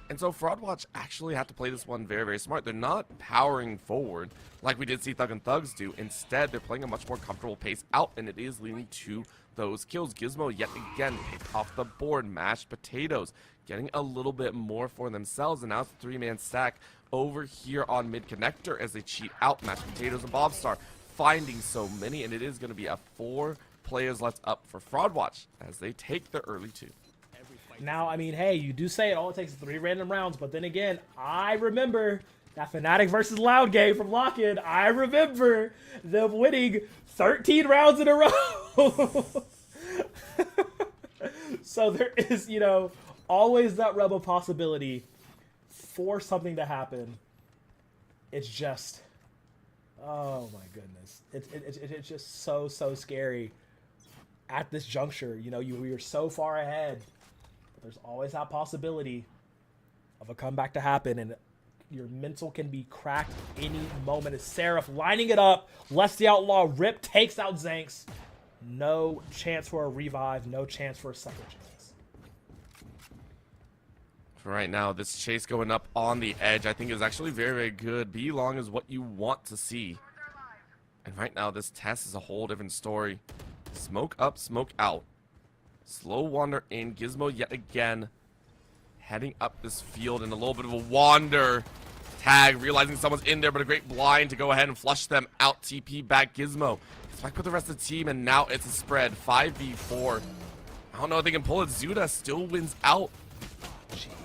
Speaker 1: And so Fraud Watch actually have to play this one very, very smart. They're not powering forward like we did see Thug and Thugs do. Instead, they're playing a much more comfortable pace out, and it is leading to those kills. Gizmo yet again picked off the board. Mashed Potatoes getting a little bit more for themselves, and now it's a 3-man stack over here on mid connector as they cheat out Mashed Potatoes and Bobstar, finding so many, and it is going to be a 4 players left up for Fraud Watch as they take the early 2.
Speaker 2: Now, I mean, hey, you do say it all takes 3 random rounds, but then again, I remember that Fnatic versus Loud game from Lock-In. I remember them winning 13 rounds in a row. So there is, you know, always that rebel possibility for something to happen. It's just, oh my goodness. It's just so scary at this juncture. You know, you're so far ahead. There's always that possibility of a comeback to happen, and your mental can be cracked any moment. As Seraph lining it up, lets the Outlaw rip, takes out Zanks. No chance for a revive, no chance for a second chance.
Speaker 1: For right now, this chase going up on the edge, I think is actually very, very good. Be long is what you want to see. And right now, this test is a whole different story. Smoke up, smoke out. Slow wander in. Gizmo yet again heading up this field, and a little bit of a wander Tag, realizing someone's in there, but a great blind to go ahead and flush them out. TP back Gizmo. It's back with the rest of the team, and now it's a spread. 5v4. I don't know if they can pull it. Zuda still wins out.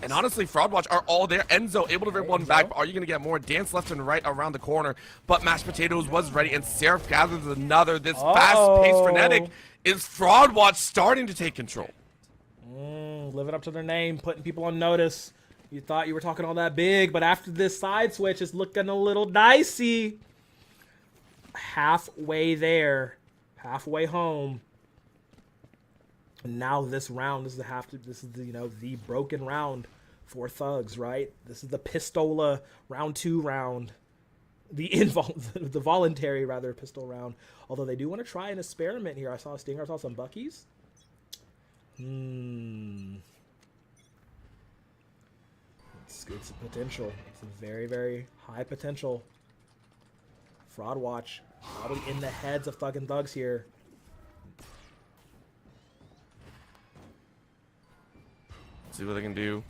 Speaker 1: And honestly, Fraud Watch are all there. Enzo able to rip one back, but are you going to get more? Dance left and right around the corner, but Mashed Potatoes was ready, and Seraph gathers another. This fast-paced frenetic is Fraud Watch starting to take control.
Speaker 2: Living up to their name, putting people on notice. You thought you were talking all that big, but after this side switch, it's looking a little dicey. Halfway there, halfway home. And now this round, this is the the broken round for Thugs, right? This is the Pistola round 2 round. The voluntary pistol round. Although they do want to try an experiment here. I saw a Stinger, I saw some Buckies. It's a potential. It's a very, very high potential. Fraud Watch probably in the heads of Thug and Thugs here.
Speaker 1: See what they can do.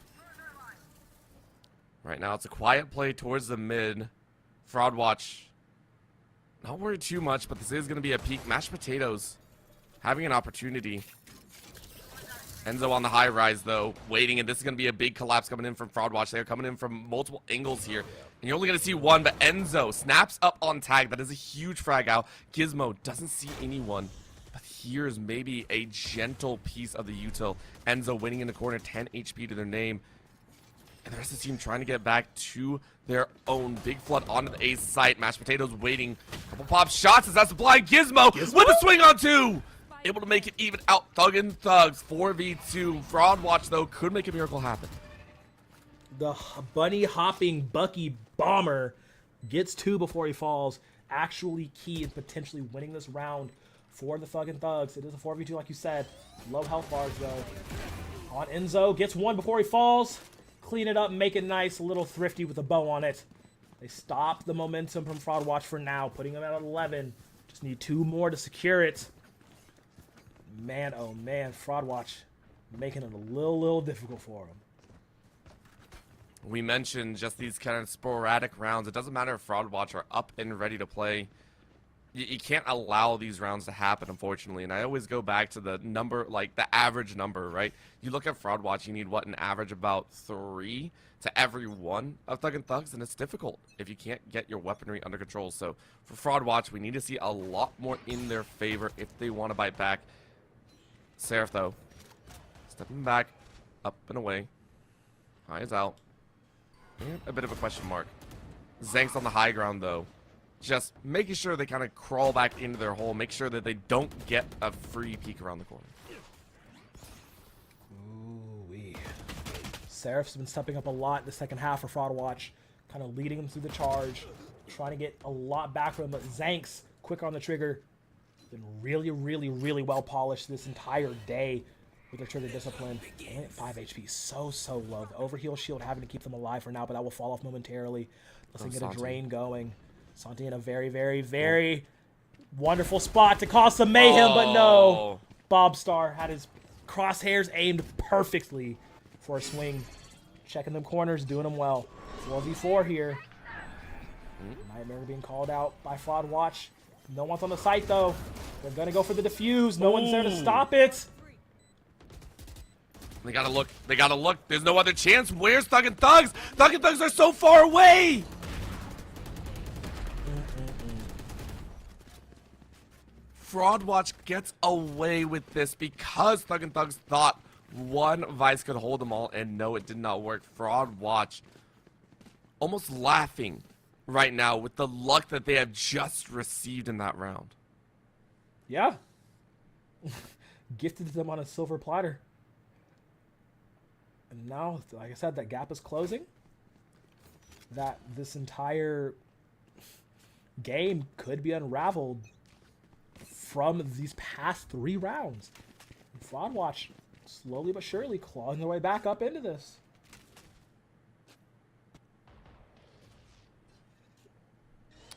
Speaker 1: Right now, it's a quiet play towards the mid. Fraud Watch, not worried too much, but this is going to be a peak. Mashed Potatoes having an opportunity. Enzo on the high rise, though, waiting, and this is going to be a big collapse coming in from Fraud Watch. They're coming in from multiple angles here, and you're only going to see one, but Enzo snaps up on tag. That is a huge frag out. Gizmo doesn't see anyone, but here's maybe a gentle piece of the util. Enzo winning in the corner, 10 HP to their name, and the rest of the team trying to get back to their own. Big flood onto the ace site. Mashed Potatoes waiting. Couple pop shots as that's the blind Gizmo with the swing on 2. Able to make it even out. Thug and Thugs 4v2. Fraud Watch, though, could make a miracle happen.
Speaker 2: The bunny hopping Bucky Bomber gets 2 before he falls. Actually key in potentially winning this round for the Thug and Thugs. It is a 4v2 like you said. Low health bars though. On Enzo, gets 1 before he falls. Clean it up, make it nice, a little thrifty with a bow on it. They stop the momentum from Fraud Watch for now, putting them at 11. Just need 2 more to secure it. Man, oh man, Fraud Watch making it a little difficult for him.
Speaker 1: We mentioned just these kind of sporadic rounds. It doesn't matter if Fraud Watch are up and ready to play. You can't allow these rounds to happen, unfortunately. And I always go back to the number, like the average number, right? You look at Fraud Watch, you need what, an average about 3 to every 1 of Thug and Thugs, and it's difficult if you can't get your weaponry under control. So for Fraud Watch, we need to see a lot more in their favor if they want to bite back. Seraph, though, stepping back, up and away. High is out. And a bit of a question mark. Zank's on the high ground, though. Just making sure they kind of crawl back into their hole. Make sure that they don't get a free peek around the corner.
Speaker 2: Ooh-wee. Seraph's been stepping up a lot in the second half for Fraud Watch. Kind of leading them through the charge. Trying to get a lot back from him, but Zank's quick on the trigger. Been really well polished this entire day with their trigger discipline. Only at 5 HP, so low. The overheal shield having to keep them alive for now, but that will fall off momentarily. Let's get a drain going. Santi in a very wonderful spot to cause some mayhem, but no. Bobstar had his crosshairs aimed perfectly for a swing. Checking them corners, doing them well. 4v4 here. Nightmare being called out by Fraud Watch. No one's on the site, though. They're going to go for the defuse. No one's there to stop it.
Speaker 1: They gotta look. They gotta look. There's no other chance. Where's Thug and Thugs? Thug and Thugs are so far away. Fraud Watch gets away with this because Thug and Thugs thought one Vice could hold them all, and no, it did not work. Fraud Watch almost laughing right now with the luck that they have just received in that round.
Speaker 2: Yeah. Gifted to them on a silver platter. And now, like I said, that gap is closing. That this entire game could be unraveled from these past 3 rounds. And Fraud Watch slowly but surely clawing their way back up into this.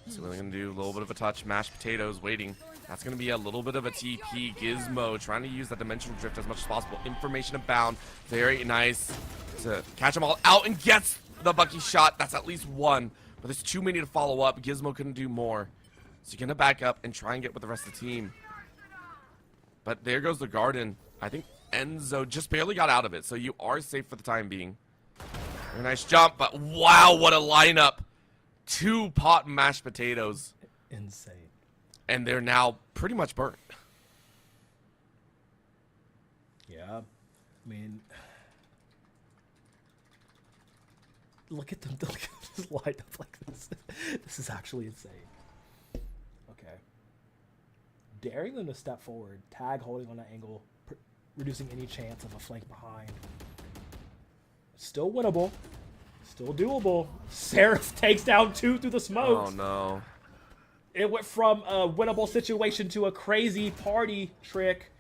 Speaker 1: So what they're going to do, a little bit of a touch, Mashed Potatoes waiting. That's going to be a little bit of a TP. Gizmo trying to use that Dimensional Drift as much as possible. Information abound. Very nice to catch them all out and gets the Bucky shot. That's at least one. But there's too many to follow up. Gizmo couldn't do more. So you're going to back up and try and get with the rest of the team. But there goes the Garden. I think Enzo just barely got out of it. So you are safe for the time being. Very nice jump. But wow, what a lineup. 2 pot mashed potatoes.
Speaker 2: Insane.
Speaker 1: And they're now pretty much burnt.
Speaker 2: Yeah. I mean, look at them. Look at this lineup like this. This is actually insane. Okay. Daring them to step forward. Tag holding on an angle. Reducing any chance of a flank behind. Still winnable. Still doable. Seraph takes down 2 through the smoke.
Speaker 1: Oh, no.
Speaker 2: It went from a winnable situation to a crazy party trick.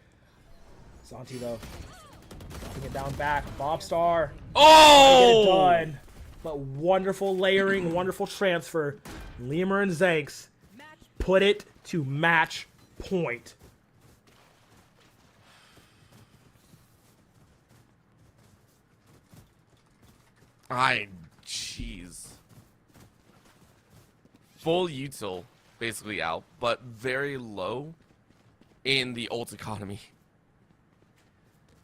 Speaker 2: Santi, though. Dropping it down back. Bobstar.
Speaker 1: Oh!
Speaker 2: Get it done. But wonderful layering, wonderful transfer. Lemur and Zanks put it to match point.
Speaker 1: Jeez. Full util, basically out, but very low in the ult economy.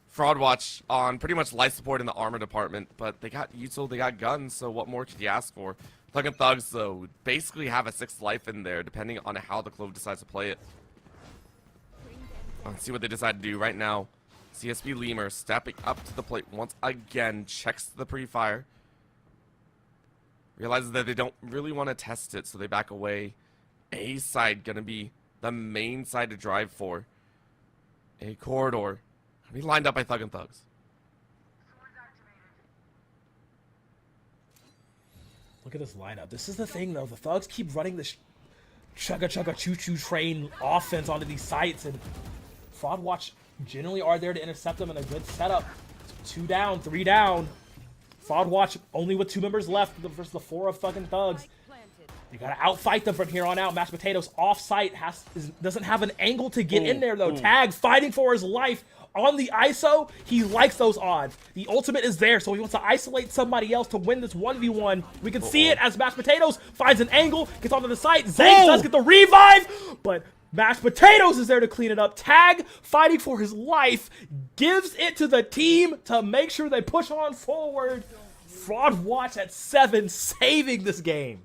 Speaker 1: Fraud Watch on pretty much life support in the armor department, but they got util, they got guns, so what more could you ask for? Thug and Thugs, though, basically have a 6th life in there, depending on how the Clove decides to play it. Let's see what they decide to do right now. CSP Lemur stepping up to the plate once again, checks the pre-fire. Realizes that they don't really want to test it, so they back away. A side gonna be the main side to drive for. A corridor. Gonna be lined up by Thug and Thugs.
Speaker 2: Look at this lineup. This is the thing, though. The Thugs keep running this chugga choo-choo train offense onto these sites, and Fraud Watch generally are there to intercept them in a good setup. 2 down, 3 down. Fraud Watch only with 2 members left versus the 4 of fucking Thugs. You gotta outfight them from here on out. Mashed Potatoes off site doesn't have an angle to get in there though. Tag fighting for his life on the ISO. He likes those odds. The ultimate is there, so he wants to isolate somebody else to win this 1v1. We can see it as Mashed Potatoes finds an angle, gets onto the site. Zank does get the revive, but Mashed Potatoes is there to clean it up. Tag, fighting for his life, gives it to the team to make sure they push on forward. Fraud Watch at 7, saving this game.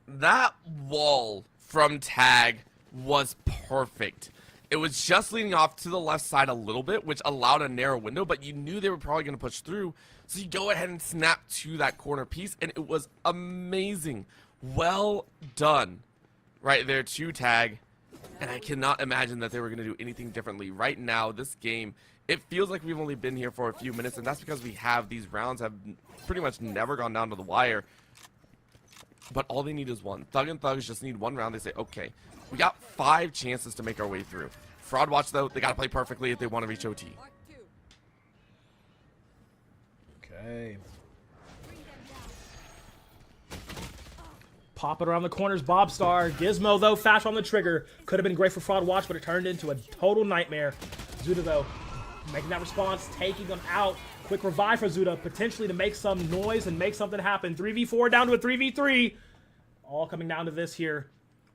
Speaker 1: That wall from Tag was perfect. It was just leaning off to the left side a little bit, which allowed a narrow window, but you knew they were probably going to push through. So you go ahead and snap to that corner piece, and it was amazing. Well done. Right there to Tag. And I cannot imagine that they were going to do anything differently. Right now, this game, it feels like we've only been here for a few minutes, and that's because these rounds have pretty much never gone down to the wire. But all they need is one. Thug and Thugs just need one round. They say, okay, we got 5 chances to make our way through. Fraud Watch, though, they got to play perfectly if they want to reach OT.
Speaker 2: Okay. Pop it around the corners, Bobstar. Gizmo, though, fast on the trigger. Could have been great for Fraud Watch, but it turned into a total nightmare. Zuda, though, making that response, taking them out. Quick revive for Zuda, potentially to make some noise and make something happen. 3v4 down to a 3v3. All coming down to this here.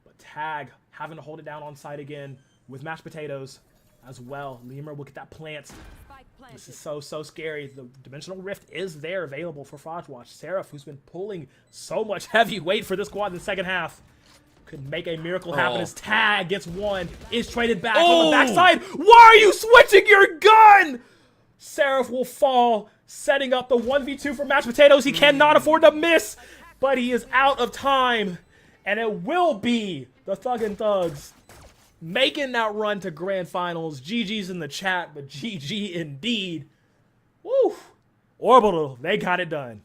Speaker 2: But Tag having to hold it down on site again with Mashed Potatoes as well. Lemur will get that plant. This is so scary. The Dimensional Rift is there available for Fraud Watch. Seraph, who's been pulling so much heavy weight for this squad in the second half, could make a miracle happen as Tag gets one, is traded back on the backside. Why are you switching your gun? Seraph will fall, setting up the 1v2 for Mashed Potatoes. He cannot afford to miss, but he is out of time. And it will be the Thug and Thugs making that run to grand finals. GG's in the chat, but GG indeed. Woo! Orbital, they got it done.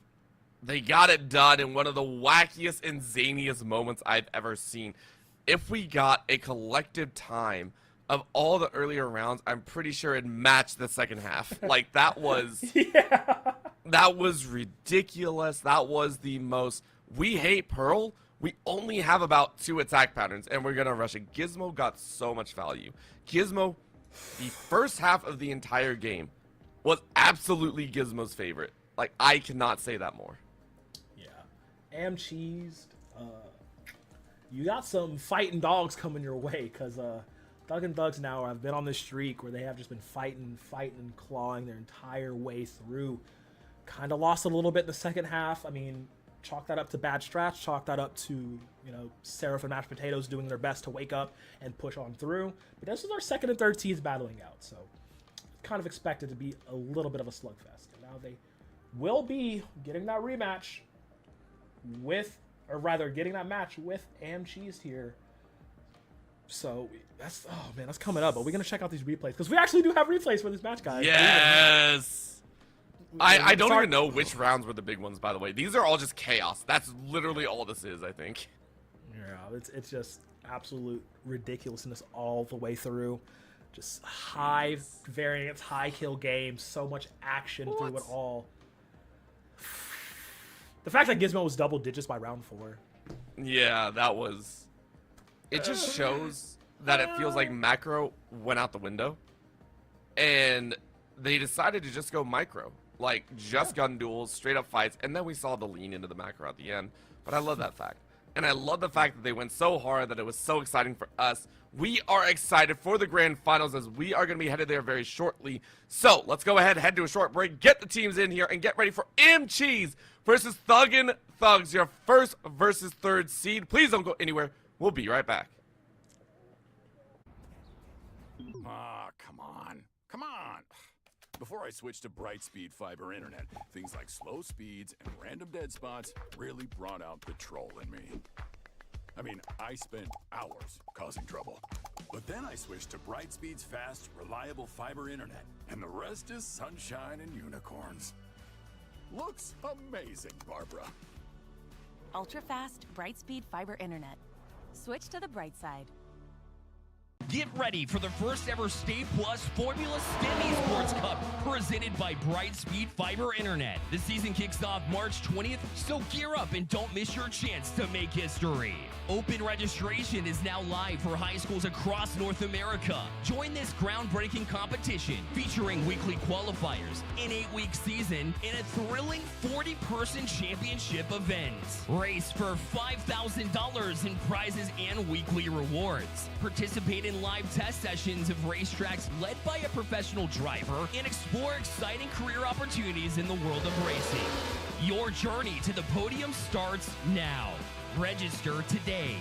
Speaker 1: They got it done in one of the wackiest and zaniest moments I've ever seen. If we got a collective time of all the earlier rounds, I'm pretty sure it matched the second half. Like, that was...
Speaker 2: Yeah.
Speaker 1: That was ridiculous. That was the most... We hate Pearl. We only have about 2 attack patterns, and we're going to rush it. Gizmo got so much value. Gizmo, the first half of the entire game, was absolutely Gizmo's favorite. Like, I cannot say that more.
Speaker 2: Am cheesed. You got some fighting dogs coming your way, because Thug and Thugs now have been on this streak where they have just been fighting and clawing their entire way through. Kind of lost a little bit in the second half. I mean, chalk that up to bad strats, chalk that up to, you know, Seraph and Mashed Potatoes doing their best to wake up and push on through. But this was our second and third seeds battling out, so kind of expected to be a little bit of a slugfest. And now they will be getting that rematch with, or rather getting that match with Am Cheese here. So that's, oh man, that's coming up. But we're gonna check out these replays because we actually do have replays for this match, guys.
Speaker 1: Yes. I don't even know which rounds were the big ones, by the way. These are all just chaos. That's literally all this is, I think.
Speaker 2: Yeah, it's just absolute ridiculousness all the way through. Just high variance, high kill games, so much action through it all. The fact that Gizmo was double digits by round 4.
Speaker 1: Yeah, that was... It just shows that it feels like macro went out the window. And they decided to just go micro. Like, just gun duels, straight up fights. And then we saw the lean into the macro at the end. But I love that fact. And I love the fact that they went so hard that it was so exciting for us. We are excited for the grand finals as we are going to be headed there very shortly. So let's go ahead, head to a short break, get the teams in here, and get ready for Am Cheese versus Thuggin' Thugs, your first versus third seed. Please don't go anywhere. We'll be right back.
Speaker 4: Ah, come on. Come on. Before I switched to Brightspeed Fiber Internet, things like slow speeds and random dead spots really brought out the troll in me. I mean, I spent hours causing trouble. But then I switched to Brightspeed's fast, reliable fiber internet, and the rest is sunshine and unicorns. Looks amazing, Barbara.
Speaker 5: Ultra-fast Brightspeed Fiber Internet. Switch to the bright side.
Speaker 6: Get ready for the first ever Stay Plus Formula STEM Sports Cup presented by Brightspeed Fiber Internet. The season kicks off March 20th, so gear up and don't miss your chance to make history. Open registration is now live for high schools across North America. Join this groundbreaking competition featuring weekly qualifiers, an 8-week season, and a thrilling 40-person championship event. Race for $5,000 in prizes and weekly rewards. Participate in live test sessions of racetracks led by a professional driver and explore exciting career opportunities in the world of racing. Your journey to the podium starts now. Register today.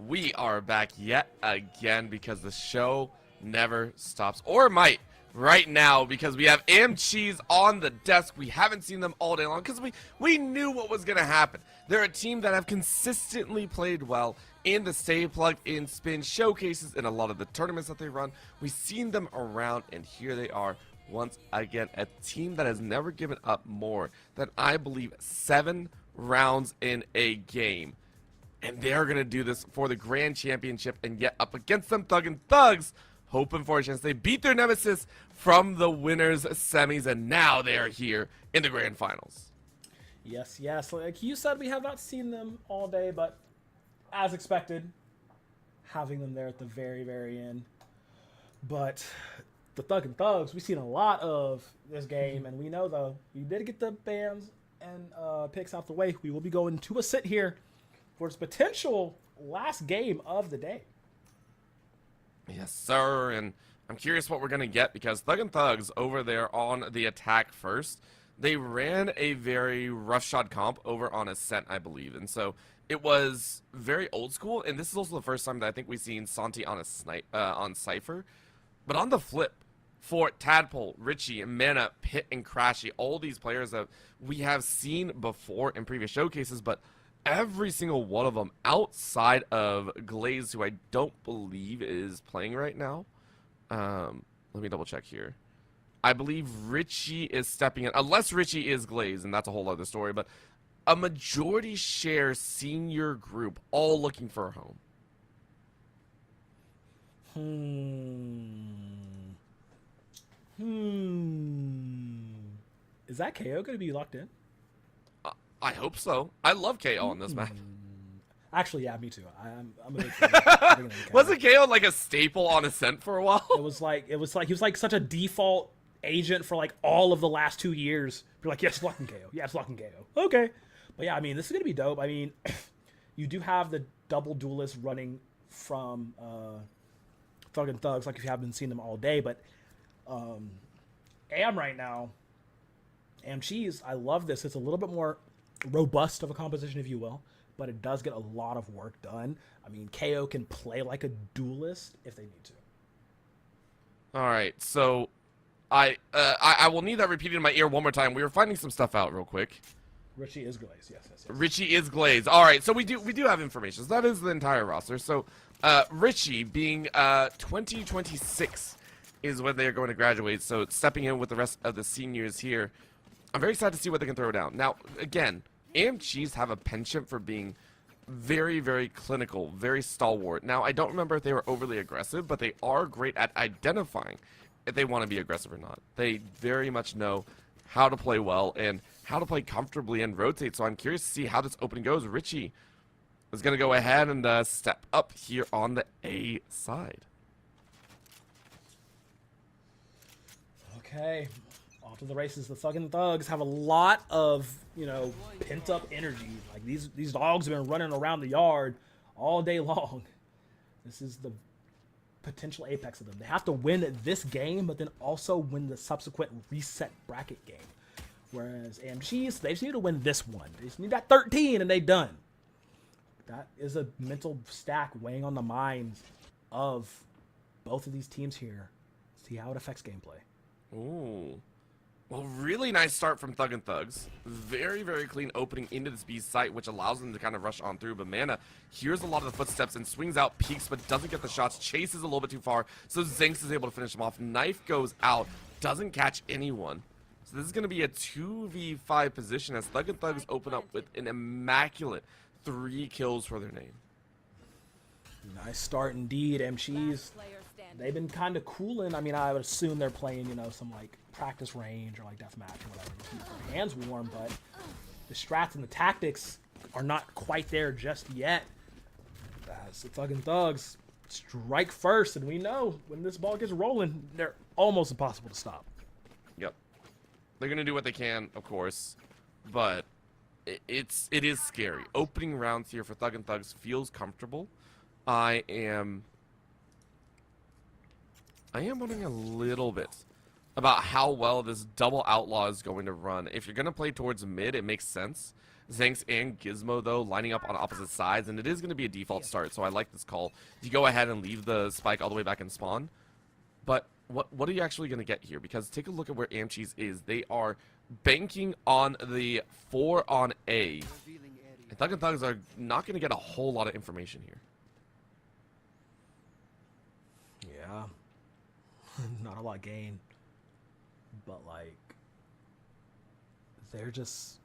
Speaker 1: We are back yet again because the show never stops, or might right now, because we have Cheese on the desk. We haven't seen them all day long because we knew what was going to happen. They're a team that have consistently played well in the Stay Plugged In Spin showcases and a lot of the tournaments that they run. We've seen them around, and here they are once again, a team that has never given up more than, I believe, 7 rounds in a game. And they're going to do this for the Grand Championship and get up against them Thugs, hoping for a chance. They beat their nemesis from the winners semis, and now they are here in the Grand Finals.
Speaker 2: Yes, yes. Like you said, we have not seen them all day, but as expected, having them there at the very, very end. But the Thugs, we've seen a lot of this game, and we know, though, we did get the bans and picks out the way. We will be going to a sit here for its potential last game of the day.
Speaker 1: Yes, sir, and I'm curious what we're going to get because Thugs over there on the attack first, they ran a very roughshod comp over on Ascent, I believe, and so it was very old school, and this is also the first time that I think we've seen Santi on on Cypher. But on the flip, for Tadpole, Richie, Mana, Pit, and Crashy, all these players that we have seen before in previous showcases, but every single one of them outside of Glaze, who I don't believe is playing right now. Let me double check here. I believe Richie is stepping in, unless Richie is Glaze, and that's a whole other story, but a majority share senior group all looking for a home.
Speaker 2: Is that KO going to be locked in?
Speaker 1: I hope so. I love KO on this map.
Speaker 2: Actually, yeah, me too. I'm a big fan.
Speaker 1: Wasn't KO like a staple on Ascent for a while?
Speaker 2: It was like he was like such a default agent for like all of the last 2 years. You're like, yes, locking KO. Yeah, it's locking KO. Okay. But yeah, I mean, this is gonna be dope. I mean, you do have the double duelists running from Thugs, like if you haven't seen them all day, but Am right now, Am Cheese, I love this. It's a little bit more robust of a composition, if you will. but it does get a lot of work done. I mean, KO can play like a duelist if they need to.
Speaker 1: All right, so I will need that repeated in my ear one more time. We were finding some stuff out real quick.
Speaker 2: Richie is glazed, yes.
Speaker 1: Richie is glazed. All right, so we do have information. So that is the entire roster. So Richie being 2026 is when they are going to graduate. So stepping in with the rest of the seniors here. I'm very excited to see what they can throw down. Now, again, AMGs have a penchant for being very, very clinical, very stalwart. Now, I don't remember if they were overly aggressive, but they are great at identifying if they want to be aggressive or not. They very much know how to play well and how to play comfortably and rotate. So I'm curious to see how this opening goes. Richie is going to go ahead and step up here on the A side.
Speaker 2: Okay, off to the races. The fucking thugs have a lot of, pent up energy. Like these dogs have been running around the yard all day long. This is the potential apex of them. They have to win this game, but then also win the subsequent reset bracket game. Whereas AMGs, they just need to win this one. They just need that 13 and they done. That is a mental stack weighing on the minds of both of these teams here. See how it affects gameplay.
Speaker 1: Ooh. Well, really nice start from Thug and Thugs. Very, very clean opening into this B site, which allows them to kind of rush on through. But Mana hears a lot of the footsteps and swings out, peeks, but doesn't get the shots. Chases a little bit too far, so Zinx is able to finish him off. Knife goes out, doesn't catch anyone. So this is going to be a 2v5 position as Thug and Thugs open up with an immaculate 3 kills for their name.
Speaker 2: Nice start indeed, MGs. They've been kind of cooling. I mean, I would assume they're playing, some like practice range or like deathmatch or whatever to keep their hands warm, but the strats and the tactics are not quite there just yet. As the Thug and Thugs strike first, and we know when this ball gets rolling, they're almost impossible to stop.
Speaker 1: Yep. They're going to do what they can, of course, but it is scary. Opening rounds here for Thug and Thugs feels comfortable. I am wondering a little bit about how well this double outlaw is going to run. If you're going to play towards mid, it makes sense. Zanx and Gizmo, though, lining up on opposite sides, and it is going to be a default start, so I like this call. You go ahead and leave the spike all the way back in spawn. But what are you actually going to get here? Because take a look at where AmCheese is. They are banking on the 4 on A. And Thug and Thugs are not going to get a whole lot of information here.
Speaker 2: Yeah. Not a lot gained. But, like, they're just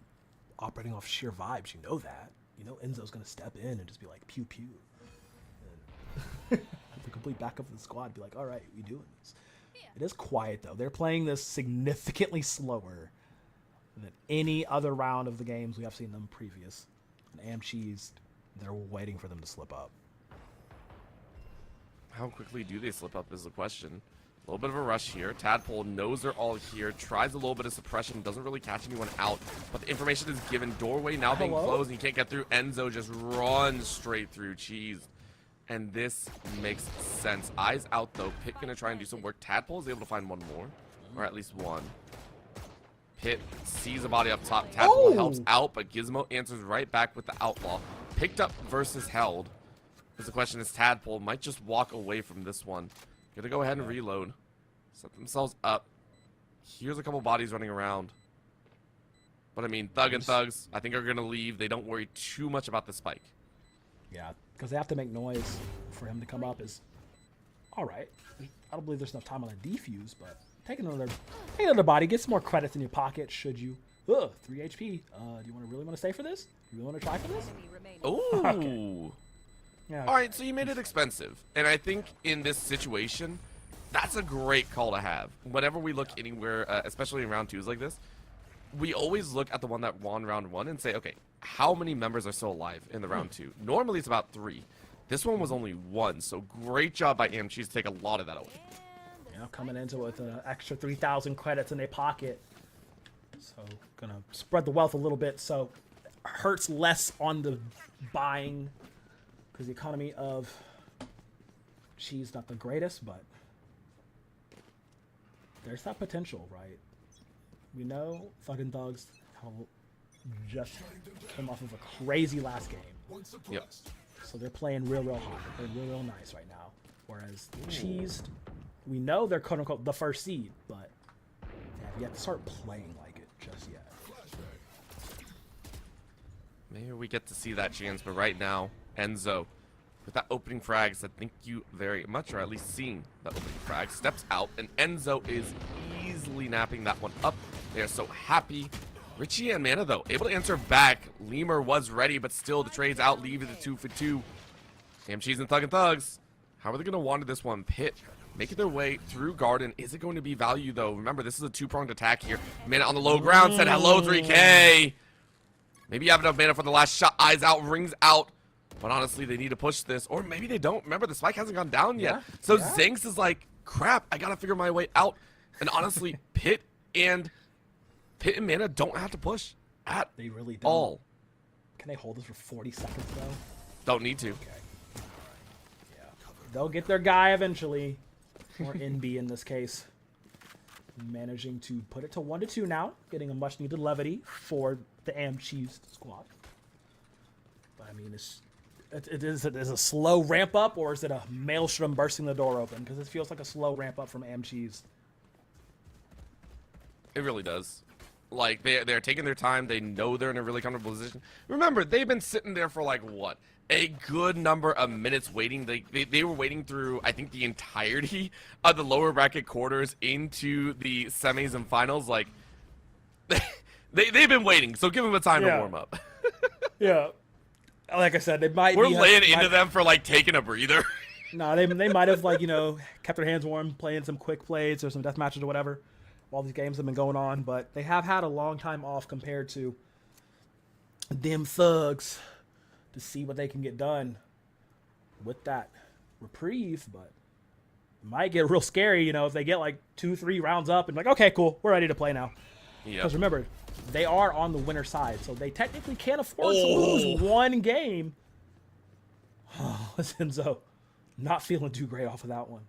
Speaker 2: operating off sheer vibes. You know that. You know Enzo's going to step in and just be like, pew, pew. And the complete backup of the squad be like, all right, we doing this. It is quiet, though. They're playing this significantly slower than any other round of the games we have seen them previous. And AmCheese, they're waiting for them to slip up.
Speaker 1: How quickly do they slip up is the question. A little bit of a rush here. Tadpole knows they're all here, tries a little bit of suppression, doesn't really catch anyone out, but the information is given. Doorway now being closed, and you can't get through. Enzo just runs straight through Cheese. And this makes sense. Eyes out, though. Pit gonna try and do some work. Tadpole is able to find one more, or at least one. Pit sees a body up top. Tadpole helps out, but Gizmo answers right back with the outlaw. Picked up versus held. Because the question is, Tadpole might just walk away from this one. Gonna go ahead and reload. Set themselves up. Here's a couple bodies running around. But I mean, Thug and Thugs, I think are gonna leave. They don't worry too much about the spike.
Speaker 2: Yeah, because they have to make noise for him to come up is all right. I don't believe there's enough time on a defuse, but take another body, get some more credits in your pocket should you. Ugh, 3 HP. Do you really want to stay for this? You really want to try for this?
Speaker 1: Ooh.
Speaker 2: Okay. Yeah.
Speaker 1: All right, so you made it expensive. And I think in this situation, that's a great call to have. Whenever we look anywhere, especially in round 2s like this, we always look at the one that won round 1 and say, okay, how many members are still alive in the round 2? Normally it's about 3. This one was only 1, so great job by AmCheese to take a lot of that away.
Speaker 2: Yeah, coming into it with an extra 3,000 credits in their pocket. So, gonna spread the wealth a little bit, so hurts less on the buying, because the economy of cheese not the greatest, but there's that potential, right? We know Thug and Thugs just came off of a crazy last game.
Speaker 1: Yep.
Speaker 2: So they're playing real hard. They're playing real nice right now. Whereas Cheesed, we know they're quote unquote the first seed, but they have yet to start playing like it just yet.
Speaker 1: Maybe we get to see that chance, but right now, Enzo, with that opening frags, I think you very much, or at least seeing the opening frag, steps out, and Enzo is easily napping that one up. They are so happy. Richie and Mana, though, able to answer back. Lemur was ready, but still the trades out, leaving the 2-for-2. Cheese and Thug and Thugs. How are they going to wander this one? Pit making their way through Garden. Is it going to be value, though? Remember, this is a two-pronged attack here. Mana on the low ground said, hello, 3K. Maybe you have enough mana for the last shot. Eyes out, rings out. But honestly, they need to push this. Or maybe they don't. Remember, the spike hasn't gone down yet. So Zinx is like, crap, I got to figure my way out. And honestly, Pit and Mana don't have to push at
Speaker 2: They really don't.
Speaker 1: all.
Speaker 2: Can they hold this for 40 seconds, though?
Speaker 1: Don't need to.
Speaker 2: Okay. Yeah. They'll get their guy eventually. Or NB in this case. Managing to put it to 1-2 now. Getting a much-needed levity for the Cheese squad. But, I mean, is it a slow ramp-up, or is it a maelstrom bursting the door open? Because it feels like a slow ramp-up from Cheese.
Speaker 1: It really does. Like, they're taking their time. They know they're in a really comfortable position. Remember, they've been sitting there for, like, what? A good number of minutes waiting. They were waiting through, I think, the entirety of the lower bracket quarters into the semis and finals. Like, they've been waiting, so give them a time to warm up.
Speaker 2: Yeah. Like I said, they might
Speaker 1: We're laying into them for, like, taking a breather.
Speaker 2: No, they might have, like, you know, kept their hands warm, playing some quick plays or some death matches or whatever while these games have been going on, but they have had a long time off compared to them Thugs to see what they can get done with that reprieve, but it might get real scary, you know, if they get like 2-3 rounds up and like, okay, cool, we're ready to play now. Because remember, they are on the winner side, so they technically can't afford to lose one game. Oh, Enzo, not feeling too great off of that one.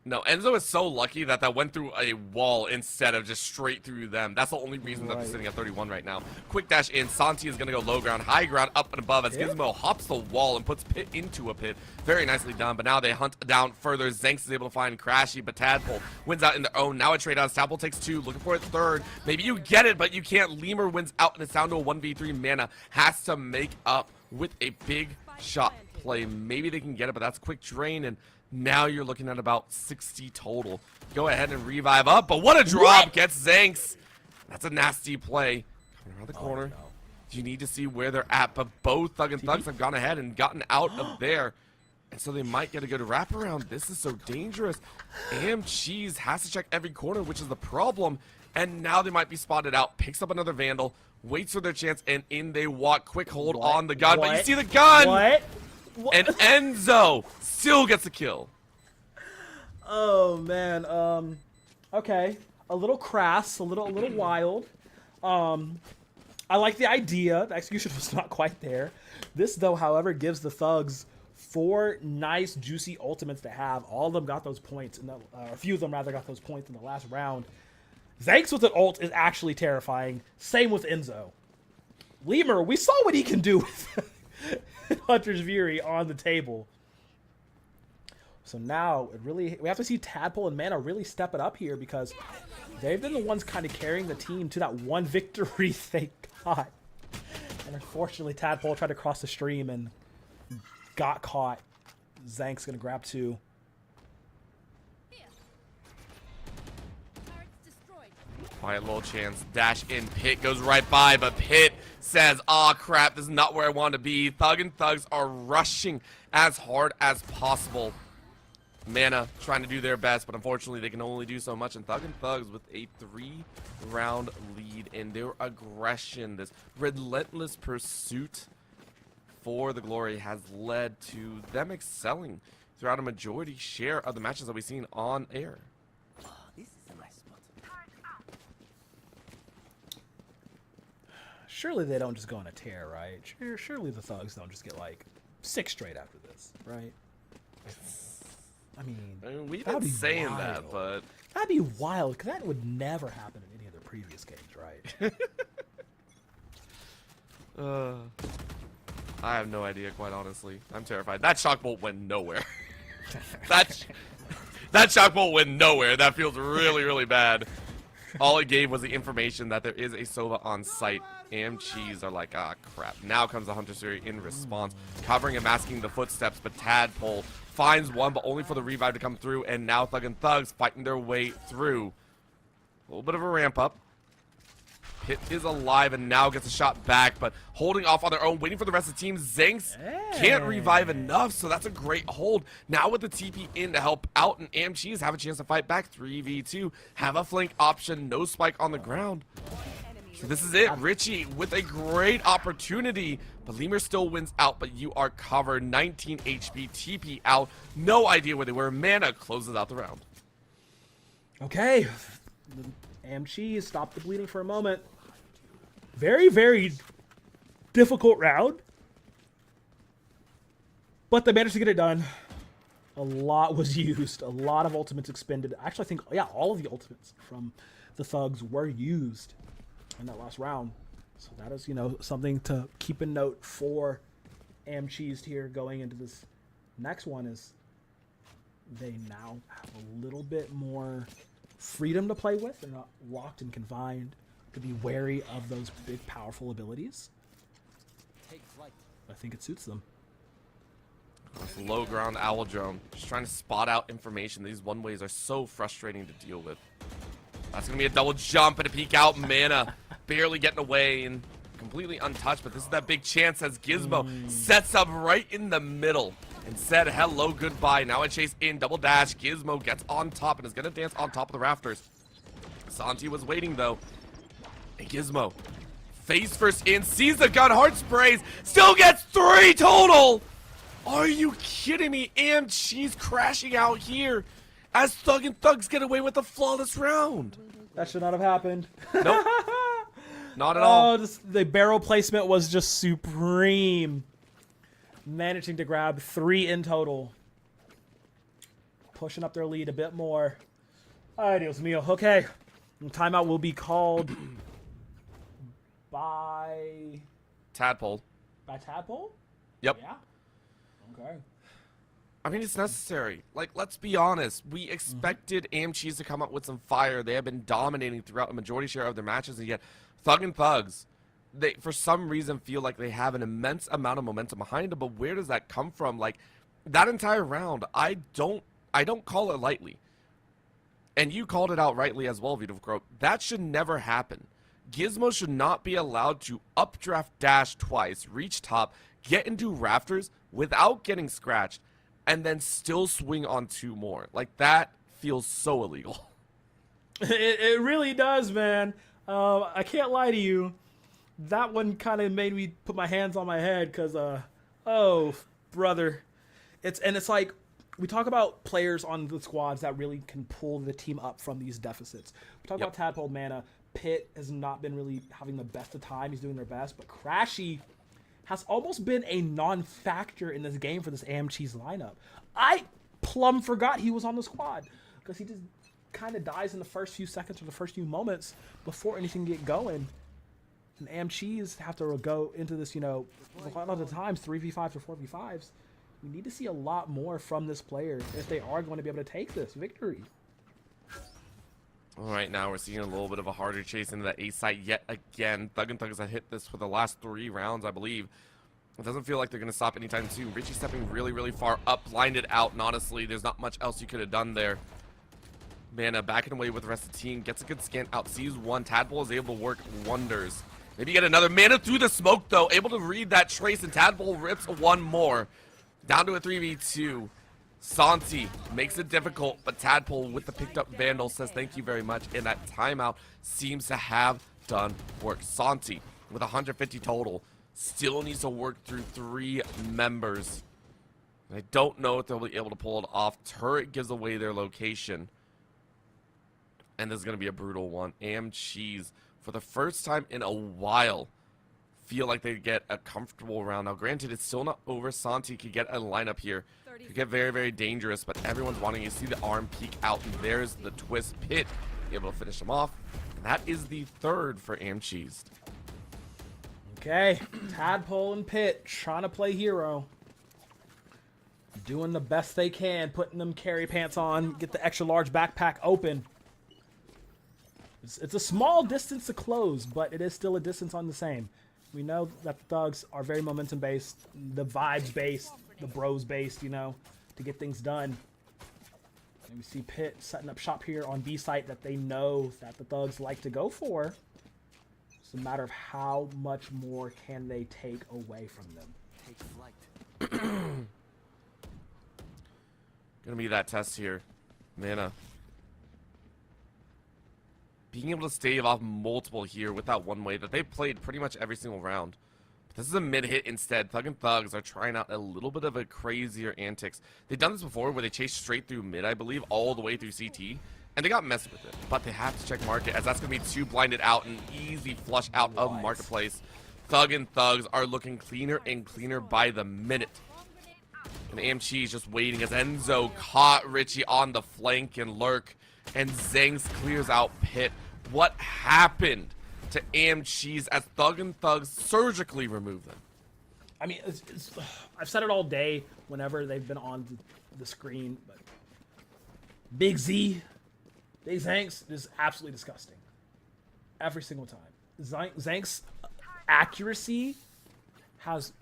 Speaker 1: No, Enzo is so lucky that that went through a wall instead of just straight through them. That's the only reason that they're sitting at 31 right now. Quick dash in. Santi is going to go low ground, high ground, up and above as Gizmo hops the wall and puts Pit into a pit. Very nicely done, but now they hunt down further. Zenx is able to find Crashy, but Tadpole wins out in their own. Now a trade out. Tadpole takes 2, looking for a third. Maybe you get it, but you can't. Lemur wins out, and it's down to a 1v3. Mana has to make up with a big shot play. Maybe they can get it, but that's quick drain, and now you're looking at about 60 total. Go ahead and revive up, but what a drop gets Zanks. That's a nasty play. Coming around the corner.
Speaker 2: No.
Speaker 1: You need to see where they're at, but both Thug and Thugs have gone ahead and gotten out of there. And so they might get a good wraparound. This is so dangerous. Cheese has to check every corner, which is the problem. And now they might be spotted out. Picks up another Vandal, waits for their chance, and in they walk. Quick hold on the gun, but you see the gun!
Speaker 2: What?
Speaker 1: And Enzo still gets a kill.
Speaker 2: Oh man. Okay. A little crass, a little wild. I like the idea. The execution was not quite there. This, though, however, gives the Thugs 4 nice, juicy ultimates to have. All of them got those points, a few of them rather got those points in the last round. Zanks with an ult is actually terrifying. Same with Enzo. Lemur, we saw what he can do with Hunter's Fury on the table. So now we have to see Tadpole and Mana really step it up here because they've been the ones kind of carrying the team to that one victory they got. And unfortunately, Tadpole tried to cross the stream and got caught. Zank's gonna grab 2.
Speaker 1: Quiet little chance. Dash in. Pit goes right by, but Pit says, aw, crap, this is not where I want to be. Thug and Thugs are rushing as hard as possible. Mana trying to do their best, but unfortunately they can only do so much. And Thug and Thugs with a 3-round lead in their aggression. This relentless pursuit for the glory has led to them excelling throughout a majority share of the matches that we've seen on air.
Speaker 2: Surely they don't just go on a tear, right? Surely the Thugs don't just get like 6 straight after this, right? I mean
Speaker 1: we've been saying that, but
Speaker 2: that'd be wild because that would never happen in any of their previous games, right?
Speaker 1: I have no idea, quite honestly. I'm terrified. That shock bolt went nowhere. that shock bolt went nowhere. That feels really, really bad. All it gave was the information that there is a Sova on site. Cheese are like, ah, crap. Now comes the Hunter Fury in response, covering and masking the footsteps, but Tadpole finds one, but only for the revive to come through, and now Thug and Thugs fighting their way through. A little bit of a ramp up. Pit is alive and now gets a shot back, but holding off on their own, waiting for the rest of the team. Zanks can't revive enough, so that's a great hold. Now with the TP in to help out, and Cheese have a chance to fight back. 3v2, have a flank option, no spike on the ground. So this is it, Richie with a great opportunity, but Lemur still wins out, but you are covered. 19 HP, TP out, no idea where they were. Mana closes out the round.
Speaker 2: Okay, Cheese stopped the bleeding for a moment. Very, very difficult round, but they managed to get it done. A lot was used, a lot of ultimates expended. Actually, I think, yeah, all of the ultimates from the Thugs were used in that last round. So that is, you know, something to keep in note for Cheese here going into this next one, is they now have a little bit more freedom to play with. They're not locked and confined, to be wary of those big, powerful abilities. I think it suits them.
Speaker 1: This low ground owl drone, just trying to spot out information. These one-ways are so frustrating to deal with. That's going to be a double jump and a peek out. Mana barely getting away and completely untouched, but this is that big chance as Gizmo sets up right in the middle and said hello, goodbye. Now a chase in, double dash. Gizmo gets on top and is going to dance on top of the rafters. Santi was waiting, though. And Gizmo, face first in, sees the gun, heart sprays, still gets 3 total! Are you kidding me? And she's crashing out here as Thug and Thugs get away with a flawless round.
Speaker 2: That should not have happened.
Speaker 1: Nope. Not at all.
Speaker 2: The barrel placement was just supreme. Managing to grab 3 in total. Pushing up their lead a bit more. Ay, Dios mío. Okay. Timeout will be called by
Speaker 1: Tadpole.
Speaker 2: By Tadpole?
Speaker 1: Yep.
Speaker 2: Yeah. Okay.
Speaker 1: I mean, it's necessary. Like, let's be honest. We expected Cheese to come up with some fire. They have been dominating throughout a majority share of their matches, and yet Thug and Thugs, they, for some reason, feel like they have an immense amount of momentum behind them, but where does that come from? Like, that entire round, I don't call it lightly. And you called it out rightly as well, Vito Crow. That should never happen. Gizmo should not be allowed to updraft dash twice, reach top, get into rafters without getting scratched, and then still swing on 2 more. Like, that feels so illegal.
Speaker 2: It really does, man. I can't lie to you. That one kind of made me put my hands on my head because, oh, brother. It's like, we talk about players on the squads that really can pull the team up from these deficits. We talk about Tadpole Mana. Pitt has not been really having the best of time. He's doing their best. But Crashy has almost been a non-factor in this game for this Cheese lineup. I plumb forgot he was on the squad because he just kind of dies in the first few seconds or the first few moments before anything get going. And Cheese have to go into this, you know, a lot of the times 3v5s or 4v5s. We need to see a lot more from this player if they are going to be able to take this victory.
Speaker 1: All right, now we're seeing a little bit of a harder chase into the A site yet again. Thug and Thugs have hit this for the last 3 rounds, I believe. It doesn't feel like they're going to stop anytime soon. Richie stepping really, really far up, blinded out, and honestly, there's not much else you could have done there. Mana backing away with the rest of the team, gets a good scan out, sees one. Tadpole is able to work wonders. Maybe get another. Mana through the smoke, though, able to read that trace, and Tadpole rips 1 more. Down to a 3v2. Santi makes it difficult, but Tadpole with the picked up Vandal says thank you very much, and that timeout seems to have done work. Santi with 150 total still needs to work through 3 members. I don't know if they'll be able to pull it off. Turret gives away their location, and this is going to be a brutal one. Cheese, for the first time in a while, feel like they get a comfortable round. Now, granted, it's still not over. Santi could get a lineup here. Could get very, very dangerous, but everyone's wanting to see the arm peek out, and there's the twist. Pit able to finish him off. And that is the 3rd for Cheese.
Speaker 2: Okay, Tadpole and Pit trying to play hero. Doing the best they can, putting them carry pants on, get the extra large backpack open. It's a small distance to close, but it is still a distance on the same. We know that the thugs are very momentum based, the vibes based, the bros based, you know, to get things done. And we see Pitt setting up shop here on B site that they know that the thugs like to go for. It's a matter of how much more can they take away from them.
Speaker 8: Take flight.
Speaker 1: Gonna be that test here. Mana. Being able to stave off multiple here with that one way that they played pretty much every single round. But this is a mid hit instead. Thug and Thugs are trying out a little bit of a crazier antics. They've done this before where they chased straight through mid, I believe, all the way through CT. And they got messed with it. But they have to check market as that's going to be two blinded out and easy flush out of marketplace. Thug and Thugs are looking cleaner and cleaner by the minute. And AMG is just waiting as Enzo caught Richie on the flank and lurk. And Zangs clears out Pit. What happened to AMGs as Thug and Thugs surgically remove them?
Speaker 2: I mean, I've said it all day whenever they've been on the screen, but Big Z, Big Zanks is absolutely disgusting. Every single time. Zanks' accuracy has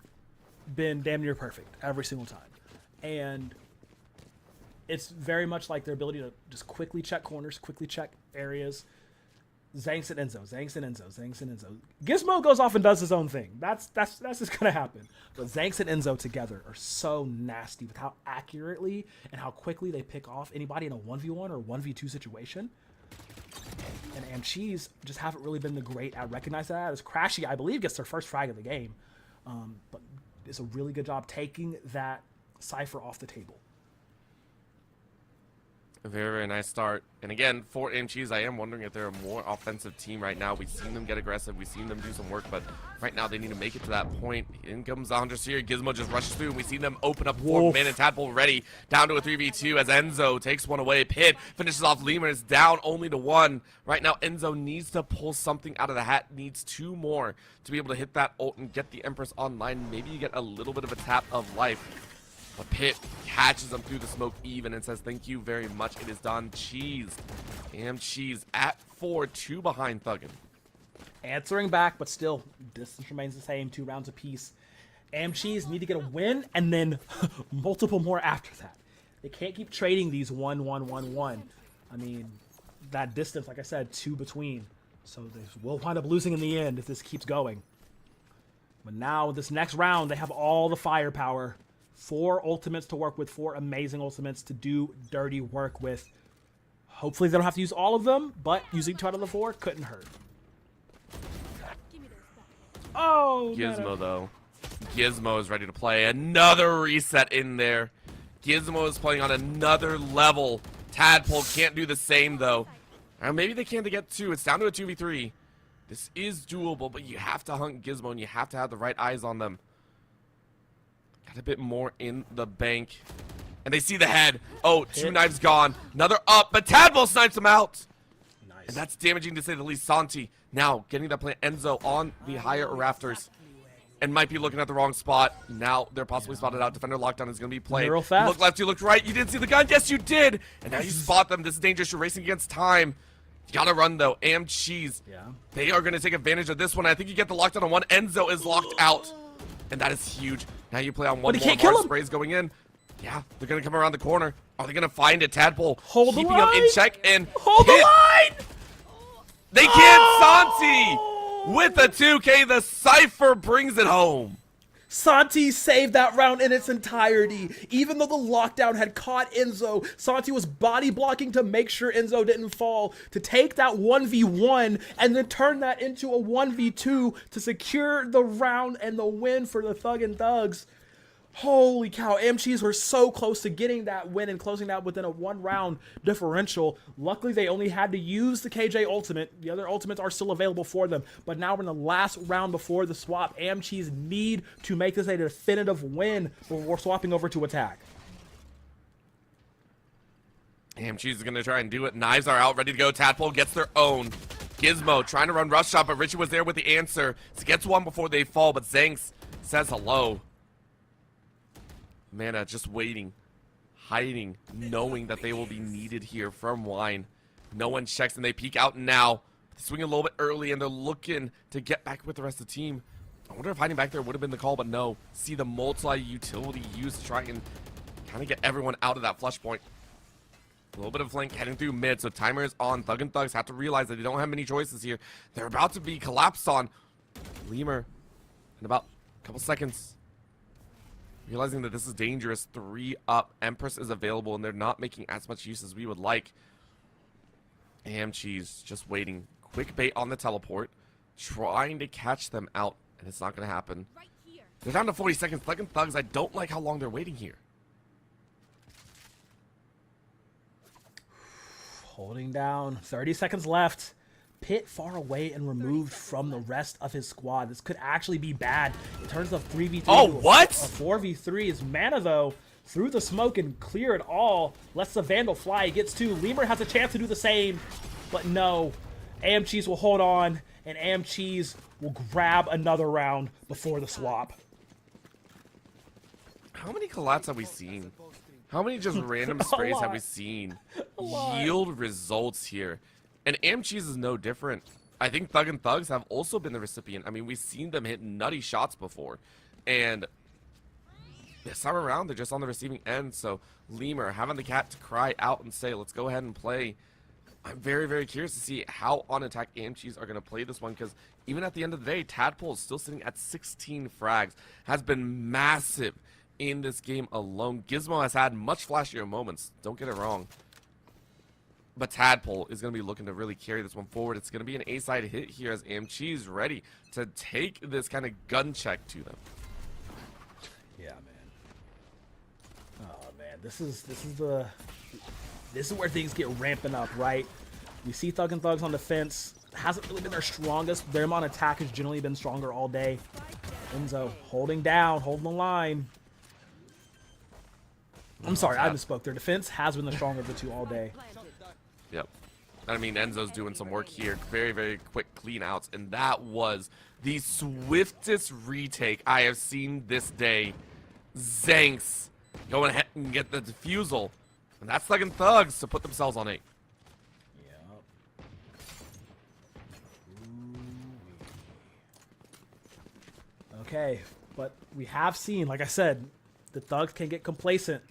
Speaker 2: been damn near perfect every single time. And it's very much like their ability to just quickly check corners, quickly check areas. Zanks and Enzo, Zanks and Enzo, Zanks and Enzo. Gizmo goes off and does his own thing. That's just gonna happen. But Zanks and Enzo together are so nasty with how accurately and how quickly they pick off anybody in a 1v1 or 1v2 situation. And Cheese just haven't really been the great at recognizing that. As Crashy, I believe, gets their first frag of the game. But it's a really good job taking that Cypher off the table.
Speaker 1: A very, very nice start. And again, for AMGs, I am wondering if they're a more offensive team right now. We've seen them get aggressive. We've seen them do some work, but right now they need to make it to that point. In comes the Hunter here. Gizmo just rushes through, and we see them open up 4 men and Tadpole ready. Down to a 3v2 as Enzo takes one away. Pit finishes off Lemur. It's down only to 1. Right now, Enzo needs to pull something out of the hat. Needs 2 more to be able to hit that ult and get the Empress online. Maybe you get a little bit of a tap of life. But Pit catches them through the smoke even and says, thank you very much. It is done. Cheese. Cheese at 4, 2 behind Thuggin.
Speaker 2: Answering back, but still, distance remains the same. 2 rounds apiece. Cheese need to get a win and then multiple more after that. They can't keep trading these 1-1-1-1. I mean, that distance, like I said, 2 between. So they will wind up losing in the end if this keeps going. But now, this next round, they have all the firepower. 4 ultimates to work with, 4 amazing ultimates to do dirty work with. Hopefully they don't have to use all of them, but using 2 out of the 4 couldn't hurt. Oh,
Speaker 1: Gizmo, though. Gizmo is ready to play. Another reset in there. Gizmo is playing on another level. Tadpole can't do the same, though. Maybe they can to get 2. It's down to a 2v3. This is doable, but you have to hunt Gizmo, and you have to have the right eyes on them. Got a bit more in the bank. And they see the head. Oh, 2 knives gone. Another up, but Tadpole snipes him out.
Speaker 2: Nice.
Speaker 1: And that's damaging to say the least. Santi now getting that play. Enzo on the higher rafters. And might be looking at the wrong spot. Now they're possibly spotted out. Defender lockdown is going to be played.
Speaker 2: Real fast.
Speaker 1: You look left, you look right. You didn't see the gun. Yes, you did. And now you spot them. This is dangerous. You're racing against time. You gotta run, though. Cheese.
Speaker 2: Yeah.
Speaker 1: They are going to take advantage of this one. I think you get the lockdown on 1. Enzo is locked out. And that is huge. Now you play on 1
Speaker 2: But he
Speaker 1: more.
Speaker 2: can't kill him.
Speaker 1: Sprays going in. Yeah, they're going to come around the corner. Are they going to find a Tadpole?
Speaker 2: Hold the
Speaker 1: keeping him in
Speaker 2: line.
Speaker 1: check and
Speaker 2: Hold the
Speaker 1: hit.
Speaker 2: line!
Speaker 1: They can't. Santi with the 2K. The Cypher brings it home.
Speaker 2: Santi saved that round in its entirety. Even though the lockdown had caught Enzo, Santi was body blocking to make sure Enzo didn't fall, to take that 1v1 and then turn that into a 1v2 to secure the round and the win for the Thug and Thugs. Holy cow, AMGs were so close to getting that win and closing that within a 1-round differential. Luckily, they only had to use the KJ ultimate. The other ultimates are still available for them. But now we're in the last round before the swap. AMGs need to make this a definitive win before swapping over to attack.
Speaker 1: AMGs is going to try and do it. Knives are out, ready to go. Tadpole gets their own. Gizmo trying to run rush shot, but Richie was there with the answer. So gets one before they fall, but Zanks says hello. Mana just waiting, hiding, knowing that they will be needed here from Wine. No one checks, and they peek out now. They swing a little bit early, and they're looking to get back with the rest of the team. I wonder if hiding back there would have been the call, but no. See the multi-utility used to try and kind of get everyone out of that flush point. A little bit of flank heading through mid, so timer is on. Thug and Thugs have to realize that they don't have many choices here. They're about to be collapsed on. Lemur in about a couple seconds. Realizing that this is dangerous. 3 up. Empress is available, and they're not making as much use as we would like. Cheese just waiting. Quick bait on the teleport. Trying to catch them out, and it's not going to happen. They're down to 40 seconds. Thug and Thugs, I don't like how long they're waiting here.
Speaker 2: Holding down. 30 seconds left. Pit far away and removed from the rest of his squad. This could actually be bad. It turns the 3v3
Speaker 1: Oh,
Speaker 2: to
Speaker 1: what?
Speaker 2: a 4v3. His Mana, though, through the smoke and clear it all. Lets the Vandal fly. He gets 2. Lemur has a chance to do the same, but no. AM Cheese will hold on, and AM Cheese will grab another round before the swap.
Speaker 1: How many collats have we seen? How many just random sprays have we seen yield results here? And AM Cheese is no different. I think Thug and Thugs have also been the recipient. I mean, we've seen them hit nutty shots before. And this time around, they're just on the receiving end. So Lemur having the cat to cry out and say, let's go ahead and play. I'm very, very curious to see how on attack AM Cheese are going to play this one, because even at the end of the day, Tadpole is still sitting at 16 frags. Has been massive in this game alone. Gizmo has had much flashier moments, don't get it wrong. But Tadpole is going to be looking to really carry this one forward. It's going to be an A-side hit here as AM Cheese ready to take this kind of gun check to them.
Speaker 2: Yeah, man. Oh man, this is where things get ramping up, right? We see Thug and Thugs on defense. Hasn't really been their strongest. Their on attack has generally been stronger all day. Enzo holding down, holding the line. I'm sorry, I misspoke. Their defense has been the stronger of the two all day.
Speaker 1: Yep. I mean, Enzo's doing some work here. Very, very quick clean outs. And that was the swiftest retake I have seen this day. Zanks going ahead and get the defusal. And that's Thug and Thugs to put themselves on 8.
Speaker 2: Okay, but we have seen, like I said, the Thugs can get complacent.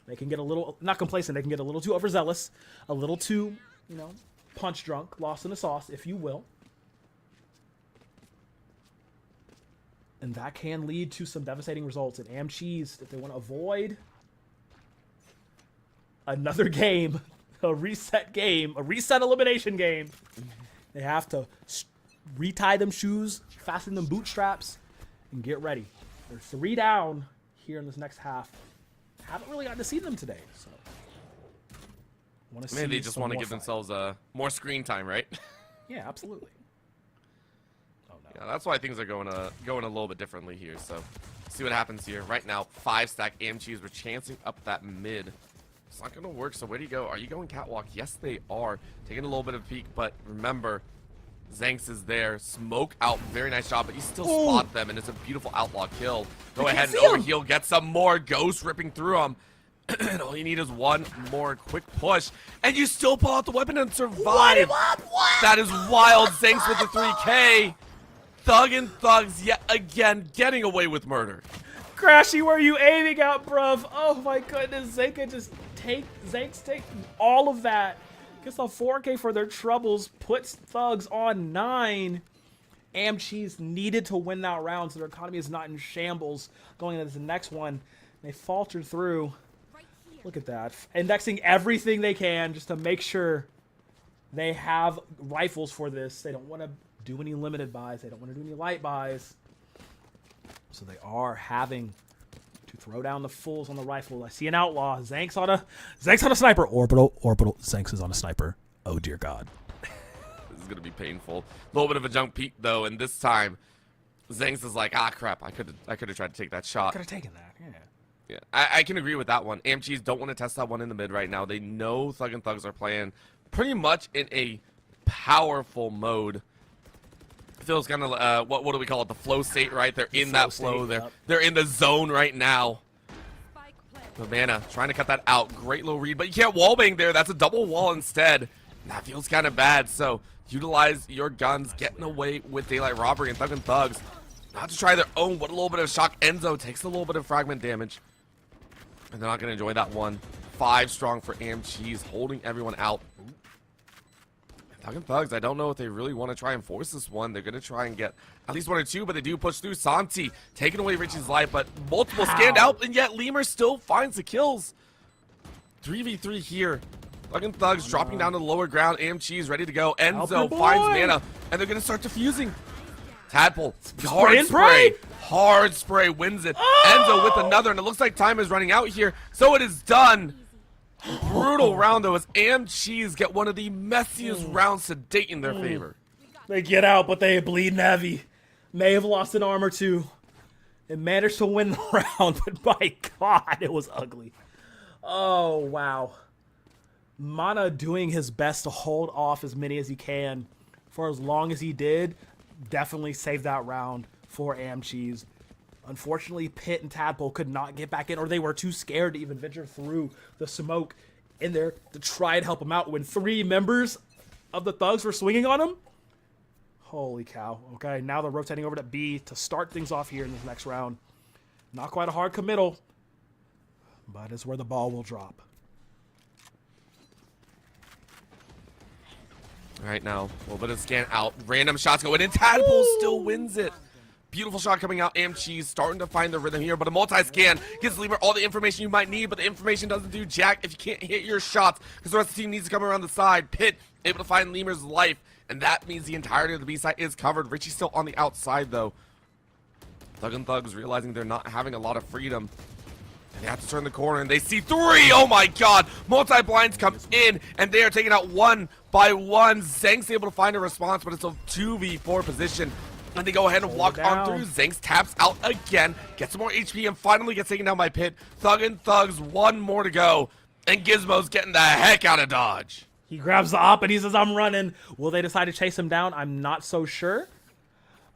Speaker 2: They can get a little, not complacent, they can get a little too overzealous, a little too, you know, punch drunk, lost in the sauce, if you will. And that can lead to some devastating results. And AM Cheese, if they want to avoid another game, a reset elimination game, they have to retie them shoes, fasten them bootstraps, and get ready. They're 3 down here in this next half. Haven't really gotten to see them today, so
Speaker 1: maybe they just want to give themselves more screen time, right?
Speaker 2: Yeah, absolutely. Oh no.
Speaker 1: Yeah, that's why things are going a little bit differently here. So see what happens here. Right now, 5-stack AM Cheese. We're chancing up that mid. It's not going to work. So where do you go? Are you going catwalk? Yes, they are. Taking a little bit of a peek, but remember, Zanks is there. Smoke out. Very nice job, but you still spot them, and it's a beautiful outlaw kill. Go ahead and overheal. Get some more. Ghost ripping through them. And all you need is one more quick push, and you still pull out the weapon and survive. That is wild. Zanks with the 3K. Thug and Thugs yet again getting away with murder.
Speaker 2: Crashy, where are you aiming at, bruv? Oh my goodness, Zanks take all of that. Gets a 4K for their troubles, puts Thugs on 9. AM Cheese needed to win that round so their economy is not in shambles going into the next one. They faltered through. Look at that. Indexing everything they can just to make sure they have rifles for this. They don't want to do any limited buys. They don't want to do any light buys. So they are having to throw down the fulls on the rifle. I see an outlaw. Zanks on a sniper. Orbital. Zanks is on a sniper. Oh dear God.
Speaker 1: This is gonna be painful. A little bit of a jump peek though, and this time, Zanks is like, ah crap, I could have tried to take that shot.
Speaker 2: Could have taken that. Yeah.
Speaker 1: Yeah, I can agree with that one. AM Cheese don't want to test that one in the mid right now. They know Thug and Thugs are playing pretty much in a powerful mode. Feels kind of what do we call it? The flow state, right? They're in that flow. They're in the zone right now. The mana trying to cut that out. Great low read, but you can't wallbang there. That's a double wall instead. That feels kind of bad. So utilize your guns, getting away with daylight robbery and Thug and Thugs. Not to try their own. What a little bit of shock. Enzo takes a little bit of fragment damage, and they're not going to enjoy that one. 5 strong for Cheese, holding everyone out. Thug and Thugs, I don't know if they really want to try and force this one. They're going to try and get at least 1 or 2, but they do push through. Santi taking away Richie's life, but multiple scanned out, and yet Lemur still finds the kills. 3v3 here. Thug and Thugs dropping down to the lower ground. Cheese ready to go. Enzo finds mana, and they're going to start defusing. Tadpole, hard spray wins it. Enzo with another, and it looks like time is running out here, so it is done. Brutal round though, as Cheese get one of the messiest rounds to date in their favor.
Speaker 2: They get out, but they bleed heavy. May have lost an arm or two, and managed to win the round, but my God, it was ugly. Oh wow. Mana doing his best to hold off as many as he can for as long as he did. Definitely saved that round for Cheese. Unfortunately, Pit and Tadpole could not get back in, or they were too scared to even venture through the smoke in there to try and help him out when 3 members of the Thugs were swinging on him. Holy cow. Okay, now they're rotating over to B to start things off here in this next round. Not quite a hard committal, but it's where the ball will drop.
Speaker 1: Right now, a little bit of scan out. Random shots going in. Tadpole still wins it. Beautiful shot coming out. Cheese starting to find the rhythm here, but a multi-scan gives Lemur all the information you might need, but the information doesn't do jack if you can't hit your shots, because the rest of the team needs to come around the side. Pit able to find Lemur's life, and that means the entirety of the B side is covered. Richie's still on the outside, though. Thug and Thugs realizing they're not having a lot of freedom, and they have to turn the corner, and they see 3. Oh my God! Multi-blinds come in, and they are taken out 1 by 1. Zeng's able to find a response, but it's a 2v4 position. And they go ahead and walk on through. Zanks taps out again, gets some more HP, and finally gets taken down by Pit. Thug and Thugs, 1 more to go. And Gizmo's getting the heck out of Dodge.
Speaker 2: He grabs the op and he says, I'm running. Will they decide to chase him down? I'm not so sure.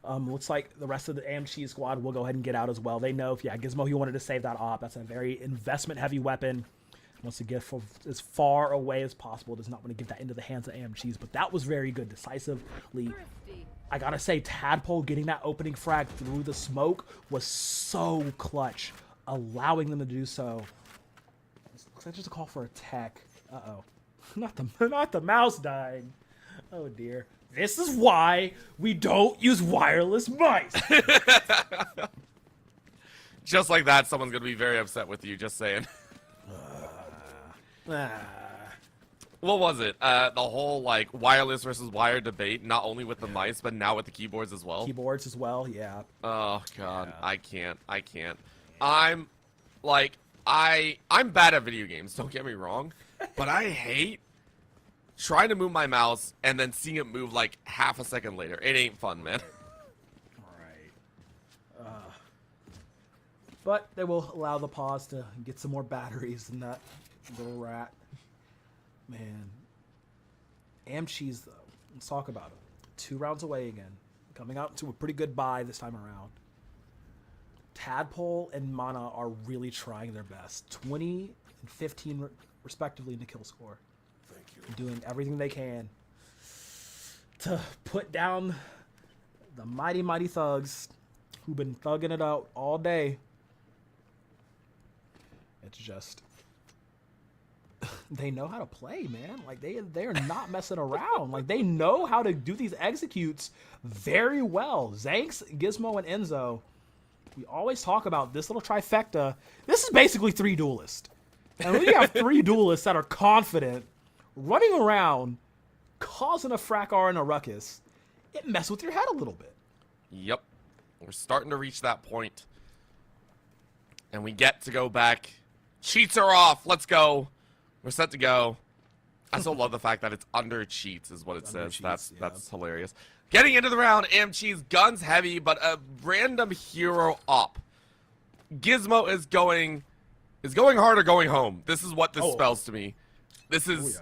Speaker 2: Looks like the rest of the Cheese squad will go ahead and get out as well. They know, Gizmo, he wanted to save that op. That's a very investment-heavy weapon. Wants to get as far away as possible. Does not want to give that into the hands of Cheese, but that was very good decisively. I gotta say, Tadpole getting that opening frag through the smoke was so clutch, allowing them to do so. Looks like just a call for a tech. Uh-oh. Not the mouse dying. Oh dear. This is why we don't use wireless mice.
Speaker 1: Just like that, someone's gonna be very upset with you, just saying. What was it? The whole like wireless versus wired debate, not only with the mice, but now with the keyboards as well.
Speaker 2: Keyboards as well, yeah.
Speaker 1: Oh God, yeah. I can't. I'm bad at video games, don't get me wrong, but I hate trying to move my mouse and then seeing it move like half a second later. It ain't fun, man.
Speaker 2: Alright. But they will allow the pause to get some more batteries in that little rat. Man. Cheese, though. Let's talk about it. 2 rounds away again. Coming out to a pretty good bye this time around. Tadpole and Mana are really trying their best. 20 and 15 respectively in the kill score.
Speaker 7: Thank you.
Speaker 2: Doing everything they can to put down the mighty, mighty Thugs who've been thugging it out all day. It's just... they know how to play, man. Like, they're not messing around. Like, they know how to do these executes very well. Zanks, Gizmo, and Enzo. We always talk about this little trifecta. This is basically 3 duelists. And when you have 3 duelists that are confident, running around, causing a fracas and a ruckus, it messes with your head a little bit.
Speaker 1: Yep. We're starting to reach that point. And we get to go back. Cheats are off. Let's go. We're set to go. I still love the fact that it's under cheats is what it says. That's hilarious. Getting into the round, Cheese, guns heavy, but a random hero up. Gizmo is going hard or going home. This is what this spells to me. This is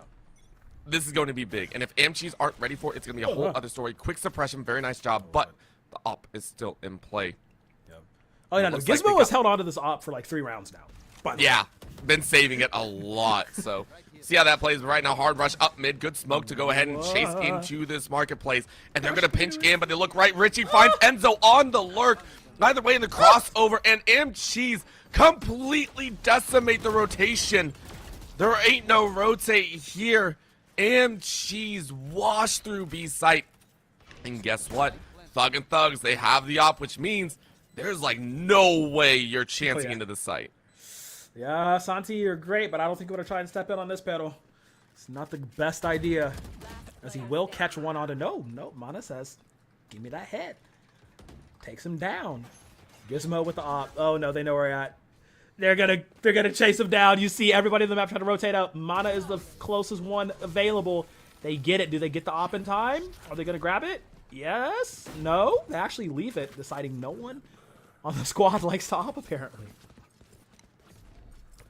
Speaker 1: this is going to be big. And if AMCs aren't ready for it, it's going to be a whole other story. Quick suppression, very nice job, but the op is still in play.
Speaker 2: Oh, yeah, no,
Speaker 1: Looks like
Speaker 2: Gizmo
Speaker 1: they
Speaker 2: has
Speaker 1: got-
Speaker 2: held on to this op for like 3 rounds now. By the way.
Speaker 1: Yeah, been saving it a lot. So see how that plays right now. Hard rush up mid. Good smoke to go ahead and chase into this marketplace. And they're going to pinch in, but they look right. Richie finds Enzo on the lurk. Either way in the crossover. And M-Cheese completely decimate the rotation. There ain't no rotate here. M-Cheese wash through B site. And guess what? Thug and Thugs, they have the op, which means there's like no way you're chancing into the site.
Speaker 2: Yeah, Santi, you're great, but I don't think I'm going to try and step in on this pedal. It's not the best idea, as he will catch one onto... No, Mana says, give me that head. Takes him down. Gizmo with the op. Oh, no, they know where you're at. They're gonna chase him down. You see everybody in the map trying to rotate out. Mana is the closest one available. They get it. Do they get the op in time? Are they going to grab it? Yes? No? They actually leave it, deciding no one on the squad likes to op, apparently.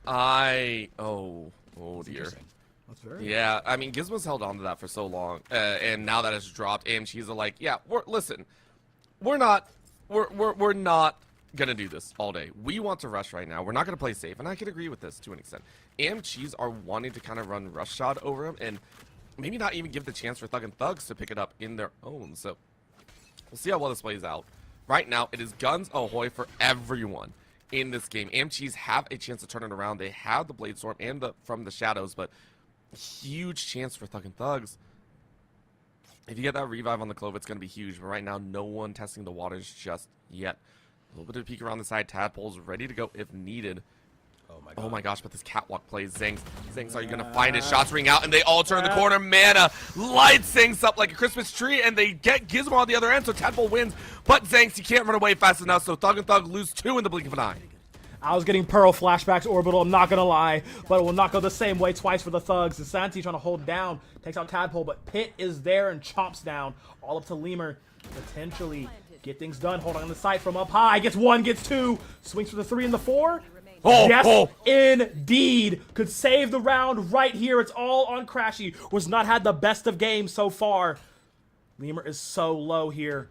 Speaker 1: Oh dear.
Speaker 2: That's very
Speaker 1: Yeah, I mean, Gizmo's held on to that for so long, and now that it's dropped, AMGs are like, yeah, we're not gonna do this all day. We want to rush right now. We're not gonna play safe, and I can agree with this to an extent. AMGs are wanting to kind of run rush shot over him, and maybe not even give the chance for Thug and Thugs to pick it up in their own. So we'll see how well this plays out. Right now, it is guns ahoy for everyone in this game. AMGs have a chance to turn it around. They have the Blade Storm and from the shadows, but huge chance for Thug and Thugs. If you get that revive on the Clove, it's going to be huge. But right now, no one testing the waters just yet. A little bit of a peek around the side. Tadpole's ready to go if needed. Oh my gosh, but this catwalk plays. Zangs, are you going to find it? Shots ring out, and they all turn the corner. Mana lights Zangs up like a Christmas tree, and they get Gizmo on the other end, so Tadpole wins. But Zangs, he can't run away fast enough, so Thug and Thug lose 2 in the blink of an eye.
Speaker 2: I was getting Pearl flashbacks orbital, I'm not gonna lie, but it will not go the same way twice for the Thugs. And Santi trying to hold down, takes out Tadpole, but Pit is there and chomps down, all up to Lemur. Potentially get things done, hold on the site from up high, gets 1, gets 2, swings for the 3 and the 4. Yes, indeed, could save the round right here. It's all on Crashy, who's not had the best of games so far. Lemur is so low here.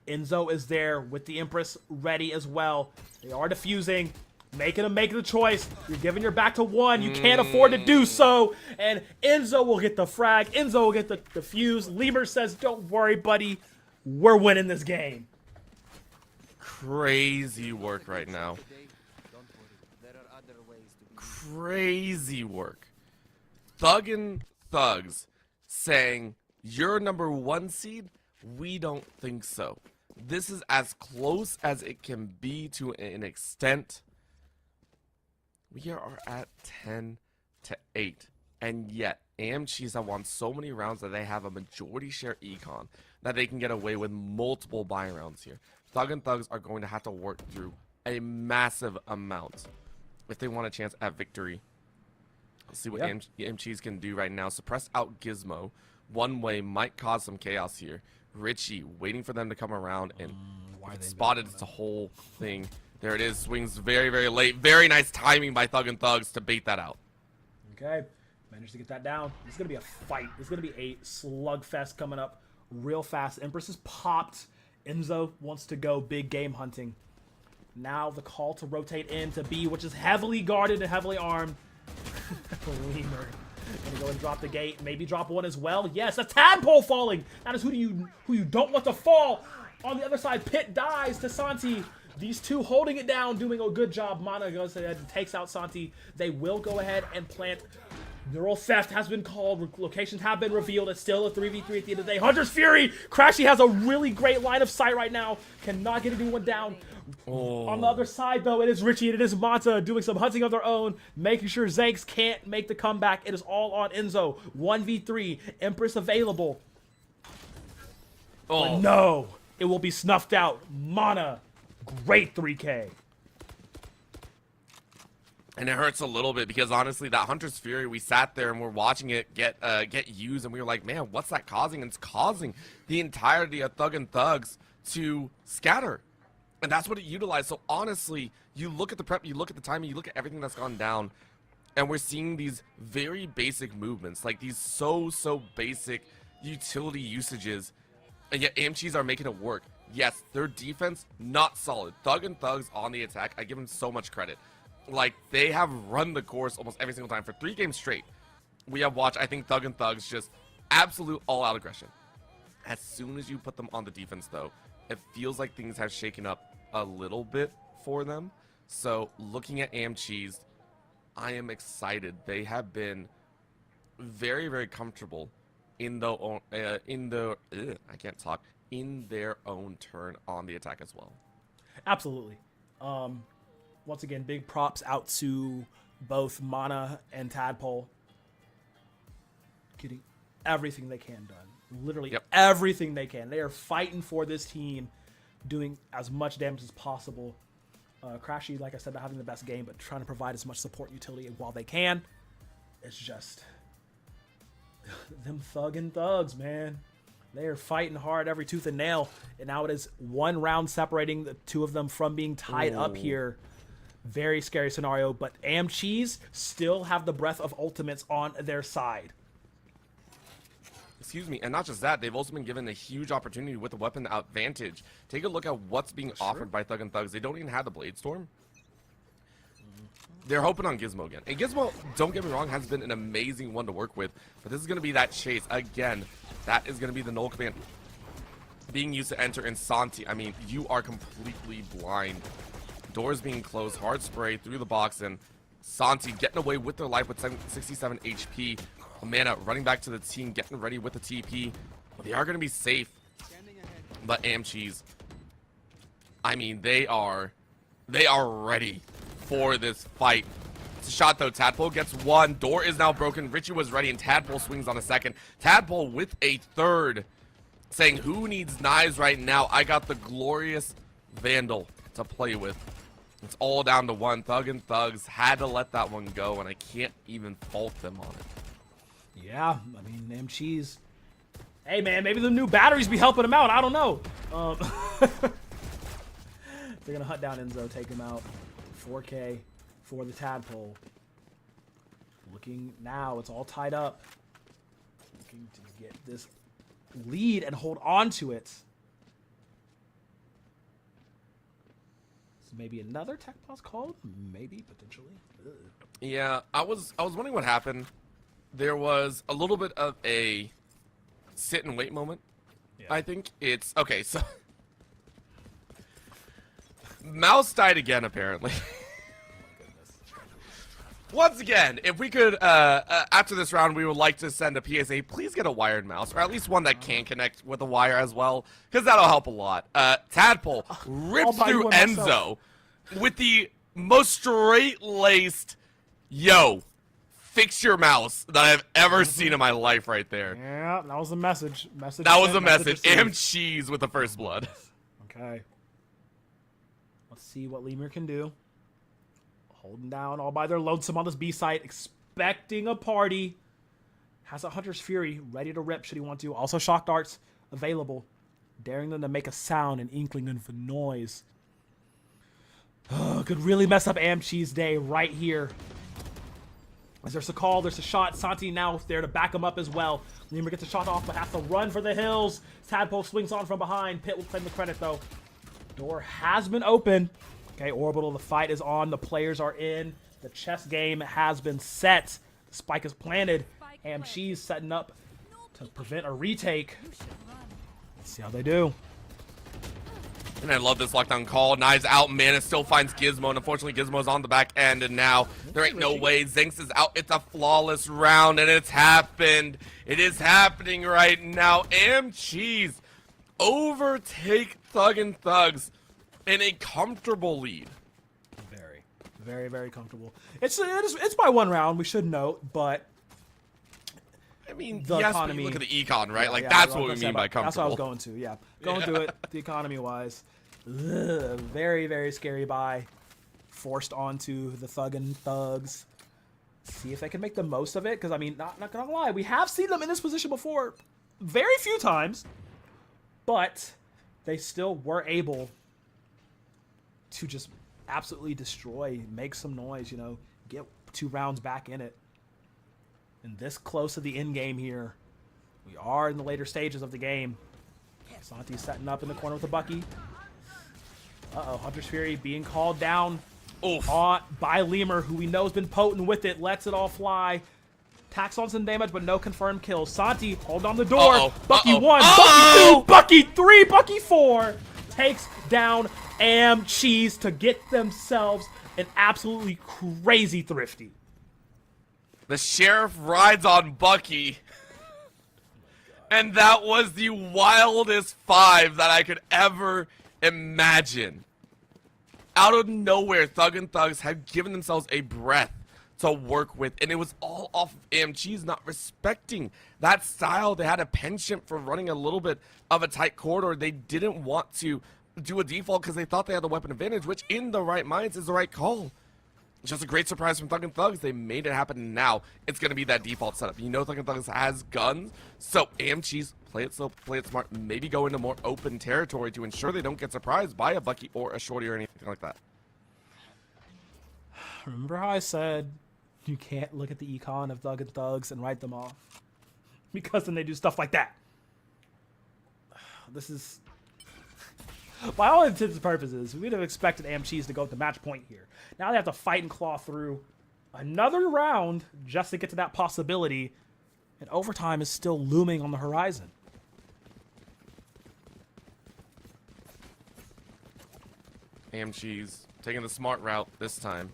Speaker 2: Enzo is there with the Empress ready as well. They are defusing, making the choice. You're giving your back to 1. You can't afford to do so. And Enzo will get the frag. Enzo will get the defuse. Lemur says, don't worry, buddy. We're winning this game.
Speaker 1: Crazy work right now. Crazy work. Thug and Thugs saying, you're number 1 seed? We don't think so. This is as close as it can be to an extent. We are at 10-8. And yet, AMGs have won so many rounds that they have a majority share econ that they can get away with multiple buy rounds here. Thug and Thugs are going to have to work through a massive amount if they want a chance at victory. Let's see what AMGs can do right now. Suppress out Gizmo. One way might cause some chaos here. Richie waiting for them to come around, and spotted. It's a whole thing. There it is. Swings very, very late. Very nice timing by Thug and Thugs to bait that out.
Speaker 2: Okay. Managed to get that down. It's going to be a fight. It's going to be a slugfest coming up real fast. Empress is popped. Enzo wants to go big game hunting. Now the call to rotate in to B, which is heavily guarded and heavily armed. Lemur gonna go and drop the gate. Maybe drop 1 as well. Yes, a Tadpole falling. That is who you don't want to fall. On the other side, Pit dies to Santi. These two holding it down, doing a good job. Mana goes ahead and takes out Santi. They will go ahead and plant. Neural theft has been called. Locations have been revealed. It's still a 3v3 at the end of the day. Hunter's Fury. Crashy has a really great line of sight right now. Cannot get anyone down. On the other side, though, it is Richie and it is Manta doing some hunting of their own, making sure Zanks can't make the comeback. It is all on Enzo. 1v3. Empress available. But no, it will be snuffed out. Mana. Great 3K.
Speaker 1: And it hurts a little bit because honestly, that Hunter's Fury, we sat there and we're watching it get used, and we were like, man, what's that causing? And it's causing the entirety of Thug and Thugs to scatter. And that's what it utilized. So honestly, you look at the prep, you look at the timing, you look at everything that's gone down. And we're seeing these very basic movements, like these so basic utility usages, and yet AMCs are making it work. Yes, their defense, not solid. Thug and Thugs on the attack, I give them so much credit. Like, they have run the course almost every single time for 3 games straight. We have watched, I think, Thug and Thugs just absolute all-out aggression. As soon as you put them on the defense, though, it feels like things have shaken up a little bit for them. So, looking at AMCs, I am excited. They have been very comfortable in their own turn on the attack as well.
Speaker 2: Absolutely. Once again, big props out to both Mana and Tadpole. Getting everything they can done. Literally everything they can. They are fighting for this team, doing as much damage as possible. Crashy, like I said, not having the best game, but trying to provide as much support and utility while they can. It's just them Thug and Thugs, man. They are fighting hard every tooth and nail, and now it is 1 round separating the 2 of them from being tied up here. Very scary scenario, but AMCs still have the breath of ultimates on their side.
Speaker 1: Excuse me, and not just that, they've also been given a huge opportunity with the weapon advantage. Take a look at what's being offered by Thug and Thugs. They don't even have the Blade Storm. They're hoping on Gizmo again. And Gizmo, don't get me wrong, has been an amazing one to work with, but this is going to be that chase. Again, that is going to be the null command being used to enter in Santi. I mean, you are completely blind. Doors being closed, hard spray through the box, and Santi getting away with their life with 67 HP. Mana running back to the team, getting ready with the TP. But they are going to be safe. But AMCs, I mean, they are ready for this fight. It's a shot though. Tadpole gets 1. Door is now broken. Richie was ready, and Tadpole swings on a 2nd. Tadpole with a 3rd, saying, "Who needs knives right now? I got the glorious Vandal to play with." It's all down to 1. Thug and Thugs had to let that one go, and I can't even fault them on it.
Speaker 2: Yeah, I mean, AMCs. Hey, man, maybe the new batteries be helping them out. I don't know. They're going to hunt down Enzo, take him out. 4K for the Tadpole. Looking now, it's all tied up. Looking to get this lead and hold on to it. So maybe another tech pause called? Maybe, potentially. Ugh.
Speaker 1: Yeah, I was wondering what happened. There was a little bit of a sit and wait moment. Yeah. I think it's okay. So Mouse died again, apparently. Once again, if we could, after this round, we would like to send a PSA. Please get a wired mouse, or at least one that can connect with a wire as well, because that'll help a lot. Tadpole rips through Enzo with the most straight-laced, yo, fix your mouse that I've ever seen in my life right there.
Speaker 2: Yeah, that was the message.
Speaker 1: That was the message. Cheese with the first blood.
Speaker 2: Okay. Let's see what Lemur can do. Holding down all by their lonesome on this B site, expecting a party. Has a Hunter's Fury ready to rip should he want to. Also shock darts available. Daring them to make a sound, an inkling of noise. Oh, could really mess up AMC's day right here. As there's a call, there's a shot. Santi now there to back him up as well. Lemur gets a shot off, but has to run for the hills. Tadpole swings on from behind. Pitt will claim the credit, though. Door has been open. Okay, Orbital, the fight is on. The players are in. The chess game has been set. The spike is planted. AMC's setting up to prevent a retake. Let's see how they do.
Speaker 1: And I love this lockdown call. Knives out, Mana still finds Gizmo, and unfortunately Gizmo's on the back end, and now there ain't no way. Zinx is out. It's a flawless round, and it's happened. It is happening right now. AMCs overtake Thug and Thugs in a comfortable lead.
Speaker 2: Very comfortable. It's by 1 round, we should note, but
Speaker 1: I mean,
Speaker 2: the
Speaker 1: yes,
Speaker 2: economy,
Speaker 1: but you look at the econ, right?
Speaker 2: Yeah,
Speaker 1: like,
Speaker 2: yeah,
Speaker 1: that's what we mean by comfortable.
Speaker 2: That's what I was going to, yeah. Going to it, the economy-wise. Very scary buy. Forced onto the Thug and Thugs. See if they can make the most of it, because, I mean, not gonna lie, we have seen them in this position before very few times, but they still were able to just absolutely destroy, make some noise, you know, get 2 rounds back in it. And this close to the end game here. We are in the later stages of the game. Santi's setting up in the corner with a Bucky. Uh-oh, Hunter's Fury being called down by Lemur, who we know has been potent with it. Lets it all fly. Tacks on some damage, but no confirmed kills. Santi, hold on the door. Bucky 1, Bucky 2, Bucky 3, Bucky 4. Takes down Cheese to get themselves an absolutely crazy thrifty.
Speaker 1: The sheriff rides on Bucky. And that was the wildest 5 that I could ever imagine. Out of nowhere, Thug and Thugs had given themselves a breath to work with, and it was all off of AMG's not respecting that style. They had a penchant for running a little bit of a tight corridor. They didn't want to do a default because they thought they had the weapon advantage, which in the right minds is the right call. Just a great surprise from Thug and Thugs. They made it happen. Now it's going to be that default setup. You know Thug and Thugs has guns, so AMG's play it slow, play it smart, maybe go into more open territory to ensure they don't get surprised by a Bucky or a Shorty or anything like that.
Speaker 2: Remember how I said you can't look at the econ of Thug and Thugs and write them off? Because then they do stuff like that. This is... By all intents and purposes, we'd have expected AMG's to go to match point here. Now they have to fight and claw through another round just to get to that possibility, and overtime is still looming on the horizon.
Speaker 1: AMG's taking the smart route this time.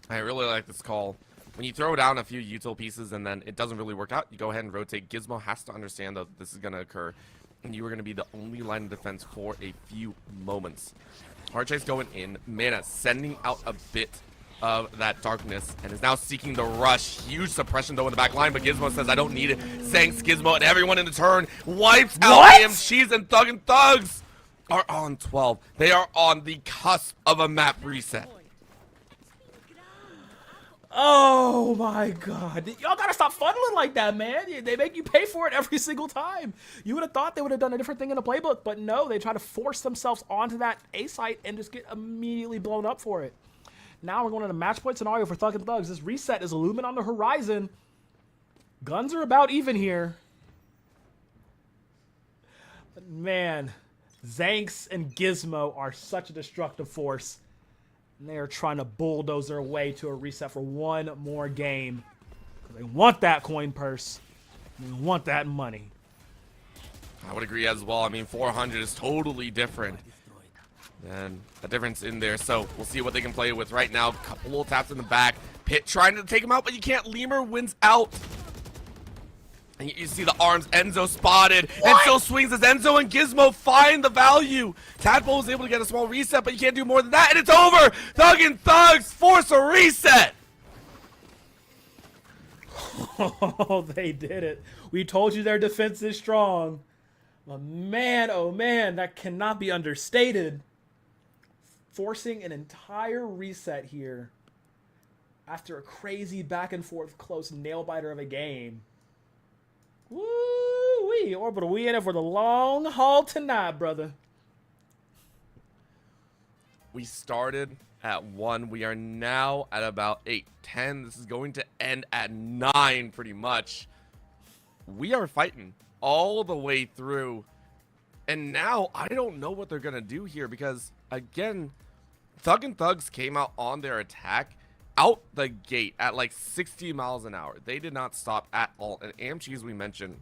Speaker 1: I really like this call. When you throw down a few util pieces and then it doesn't really work out, you go ahead and rotate. Gizmo has to understand that this is going to occur, and you are going to be the only line of defense for a few moments. Hardchase going in. Mana sending out a bit of that darkness and is now seeking the rush. Huge suppression though in the back line, but Gizmo says, I don't need it. Thanks, Gizmo, and everyone in the turn wipes out AMG's, and Thug and Thugs are on 12. They are on the cusp of a map reset.
Speaker 2: Oh my god. Y'all gotta stop funneling like that, man. They make you pay for it every single time. You would have thought they would have done a different thing in the playbook, but no, they try to force themselves onto that A site and just get immediately blown up for it. Now we're going to the match point scenario for Thug and Thugs. This reset is looming on the horizon. Guns are about even here. But man, Zanks and Gizmo are such a destructive force. And they are trying to bulldoze their way to a reset for one more game. They want that coin purse. They want that money.
Speaker 1: I would agree as well. I mean, 400 is totally different. And a difference in there. So we'll see what they can play with right now. Couple little taps in the back. Pit trying to take him out, but you can't. Lemur wins out. And you see the arms. Enzo spotted. What? Enzo swings as Enzo and Gizmo find the value. Tadpole was able to get a small reset, but you can't do more than that. And it's over. Thug and Thugs force a reset.
Speaker 2: Oh, they did it. We told you their defense is strong. But man, oh man, that cannot be understated. Forcing an entire reset here after a crazy back and forth close nail biter of a game. Woo-wee, Orbital, we in it for the long haul tonight, brother.
Speaker 1: We started at 1. We are now at about 8, 10. This is going to end at 9 pretty much. We are fighting all the way through. And now I don't know what they're going to do here because, again, Thug and Thugs came out on their attack out the gate at like 60 miles an hour. They did not stop at all. And AMG, as we mentioned,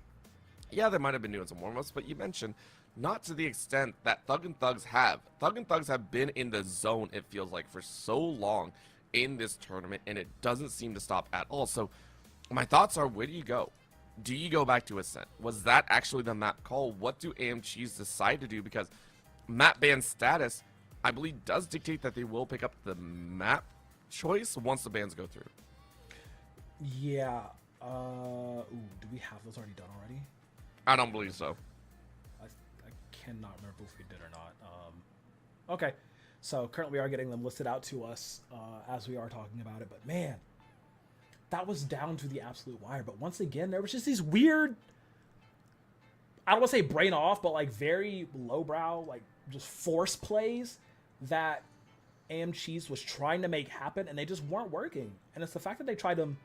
Speaker 1: yeah, they might have been doing some warm-ups, but you mentioned not to the extent that Thug and Thugs have. Thug and Thugs have been in the zone, it feels like, for so long in this tournament, and it doesn't seem to stop at all. So my thoughts are, where do you go? Do you go back to Ascent? Was that actually the map call? What do AMGs decide to do? Because map ban status, I believe, does dictate that they will pick up the map choice once the bans go through.
Speaker 2: Yeah. Ooh, do we have those already done already?
Speaker 1: I don't believe so.
Speaker 2: I cannot remember if we did or not. Okay. So currently we are getting them listed out to us as we are talking about it. But man, that was down to the absolute wire. But once again, there was just these weird, I don't want to say brain off, but like very lowbrow, like just force plays that AM Cheese was trying to make happen, and they just weren't working. And it's the fact that they tried them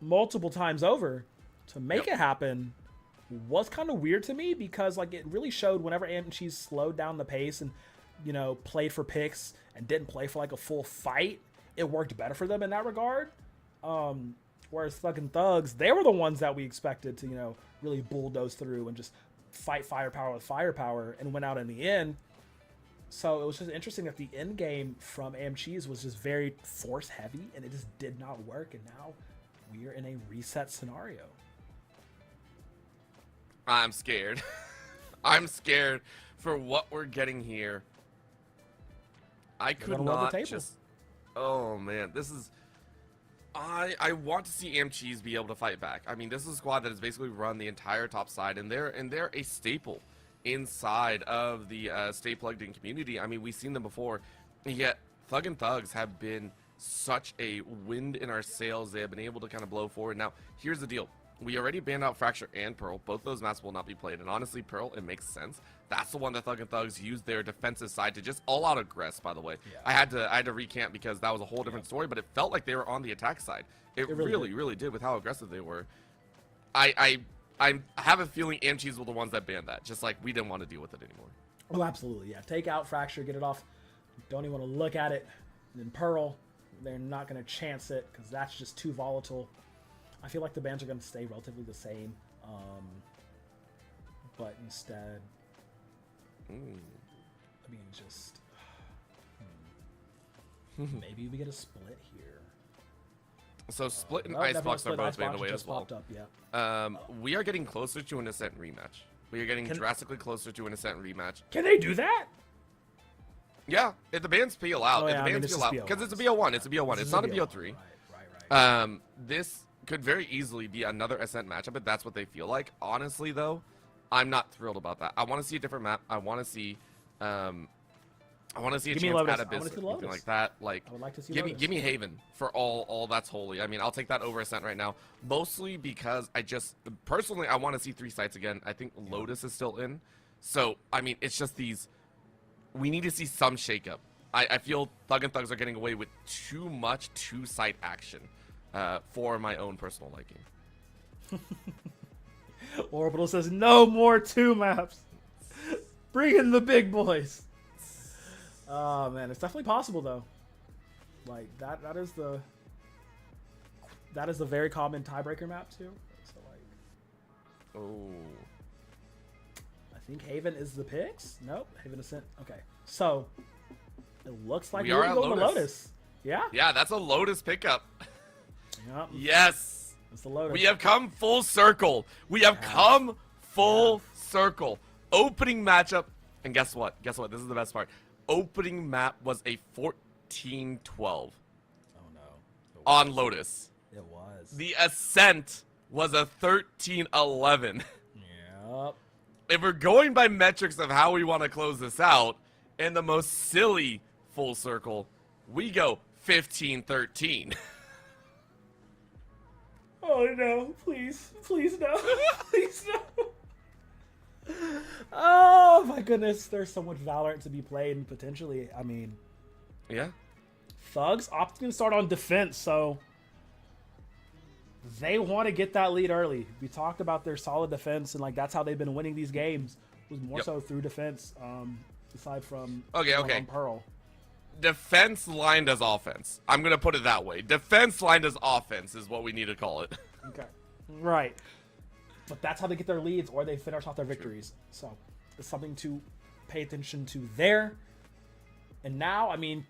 Speaker 2: multiple times over to make it happen was kind of weird to me, because like it really showed whenever AM Cheese slowed down the pace and, you know, played for picks and didn't play for like a full fight, it worked better for them in that regard. Whereas fucking Thugs, they were the ones that we expected to, you know, really bulldoze through and just fight firepower with firepower, and went out in the end. So it was just interesting that the end game from AM Cheese was just very force heavy, and it just did not work. And now we are in a reset scenario.
Speaker 1: I'm scared. I'm scared for what we're getting here. I could not just... Oh, man. This is... I want to see AM Cheese be able to fight back. I mean, this is a squad that has basically run the entire top side, and they're a staple inside of the Stay Plugged In community. I mean, we've seen them before, yet Thug and Thugs have been such a wind in our sails. They have been able to kind of blow forward. Now, here's the deal. We already banned out Fracture and Pearl. Both those maps will not be played. And honestly, Pearl, it makes sense. That's the one that Thug and Thugs used their defensive side to just all-out aggress, by the way. Yeah. I had to recant because that was a whole different story, but it felt like they were on the attack side. It really did with how aggressive they were. I have a feeling AM Cheese were the ones that banned that. Just like we didn't want to deal with it anymore.
Speaker 2: Oh, absolutely, yeah. Take out Fracture, get it off. Don't even want to look at it. And then Pearl, they're not going to chance it because that's just too volatile. I feel like the bans are going to stay relatively the same, but instead, I mean, just maybe we get a split here.
Speaker 1: So Split and Icebox are both banned away as well. We are getting closer to an Ascent rematch. We are getting drastically closer to an Ascent rematch.
Speaker 2: Can they do that?
Speaker 1: Yeah, if the bans peel out, because it's a BO1, it's a BO1, it's not a BO3. Right. This could very easily be another Ascent matchup, if that's what they feel like. Honestly, though, I'm not thrilled about that. I want to see a different map. I want to see, a chance at Abyss or something like that. Like,
Speaker 2: I would like to see
Speaker 1: give me Haven for all that's holy. I mean, I'll take that over Ascent right now, mostly because I personally want to see 3 sites again. I think Lotus is still in, so I mean, it's just these. We need to see some shakeup. I feel Thug and Thugs are getting away with too much 2-site action. For my own personal liking.
Speaker 2: Orbital says, no more 2 maps. Bring in the big boys. Oh, man. It's definitely possible, though. Like, that is the very common tiebreaker map, too. So, like...
Speaker 1: Oh.
Speaker 2: I think Haven is the picks? Nope. Haven Ascent. Okay. So, it looks like
Speaker 1: we're
Speaker 2: going to Lotus. Yeah?
Speaker 1: Yeah, that's a Lotus pickup.
Speaker 2: Yep.
Speaker 1: Yes.
Speaker 2: It's the Lotus.
Speaker 1: We have come full circle. We have come full circle. Opening matchup. And guess what? Guess what? This is the best part. Opening map was a 14-12.
Speaker 2: Oh, no.
Speaker 1: On Lotus.
Speaker 2: It was.
Speaker 1: The Ascent was a 13-11.
Speaker 2: Yep.
Speaker 1: If we're going by metrics of how we want to close this out, in the most silly full circle, we go 15-13.
Speaker 2: Oh no, please no, please no. Oh my goodness, there's so much Valorant to be played, and potentially, I mean...
Speaker 1: Yeah?
Speaker 2: Thugs opting to start on defense, so... They want to get that lead early. We talked about their solid defense, and like that's how they've been winning these games. It was more so through defense, aside from Pearl.
Speaker 1: Defense lined as offense. I'm going to put it that way. Defense lined as offense is what we need to call it.
Speaker 2: Okay. Right. But that's how they get their leads, or they finish off their victories. So it's something to pay attention to there. And now, I mean,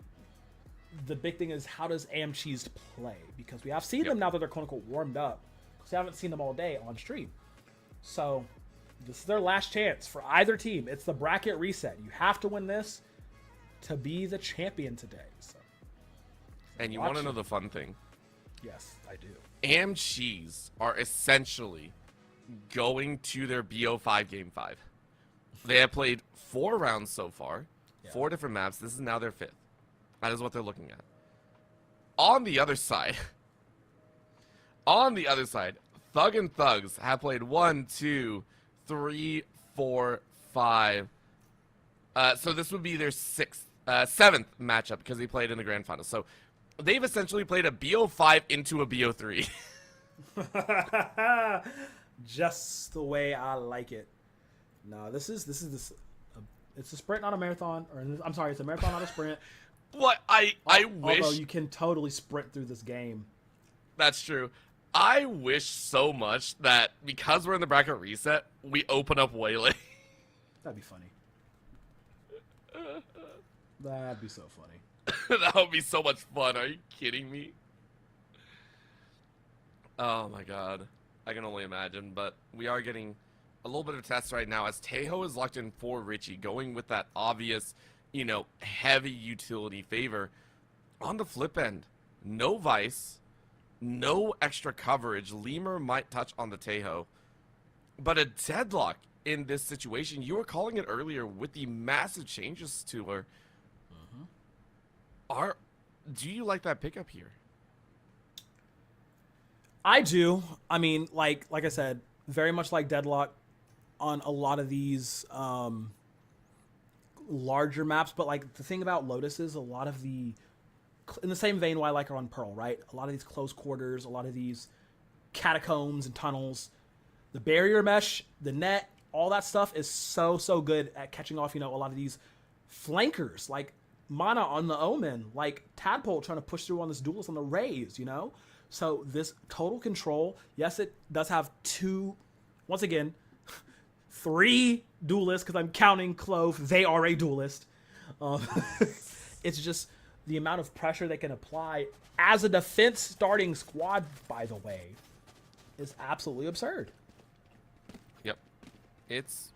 Speaker 2: the big thing is, how does AM Cheese play? Because we have seen them now that they're quote-unquote warmed up. Because we haven't seen them all day on stream. So this is their last chance for either team. It's the bracket reset. You have to win this to be the champion today. So,
Speaker 1: and you want to know the fun thing?
Speaker 2: Yes, I do.
Speaker 1: AM Cheese are essentially going to their BO5 Game 5. They have played 4 rounds so far, 4 different maps. This is now their 5th. That is what they're looking at. On the other side, Thug and Thugs have played 1, 2, 3, 4, 5. So this would be their 6th 7th matchup because he played in the grand final. So they've essentially played a BO5 into a BO3.
Speaker 2: Just the way I like it. No, this is it's a sprint, not a marathon. Or I'm sorry, it's a marathon, not a sprint.
Speaker 1: What I wish.
Speaker 2: Although you can totally sprint through this game.
Speaker 1: That's true. I wish so much that because we're in the bracket reset, we open up Waylay.
Speaker 2: That'd be funny. That'd be so funny.
Speaker 1: That would be so much fun. Are you kidding me? Oh my god. I can only imagine, but we are getting a little bit of test right now as Tejo is locked in for Richie, going with that obvious, you know, heavy utility favor. On the flip end, no Vice, no extra coverage. Lemur might touch on the Tejo, but a deadlock in this situation. You were calling it earlier with the massive changes to her. Do you like that pickup here?
Speaker 2: I do. I mean, like I said, very much like Deadlock on a lot of these larger maps. But like the thing about Lotus is a lot of the, in the same vein why I like her on Pearl, right? A lot of these close quarters, a lot of these catacombs and tunnels, the barrier mesh, the net, all that stuff is so good at catching off, you know, a lot of these flankers, like Mana on the Omen, like Tadpole trying to push through on this duelist on the Rays, you know? So this total control, yes, it does have once again, 3 duelists, because I'm counting Clove. They are a duelist. It's just the amount of pressure they can apply as a defense starting squad, by the way, is absolutely absurd.
Speaker 1: Yep. It's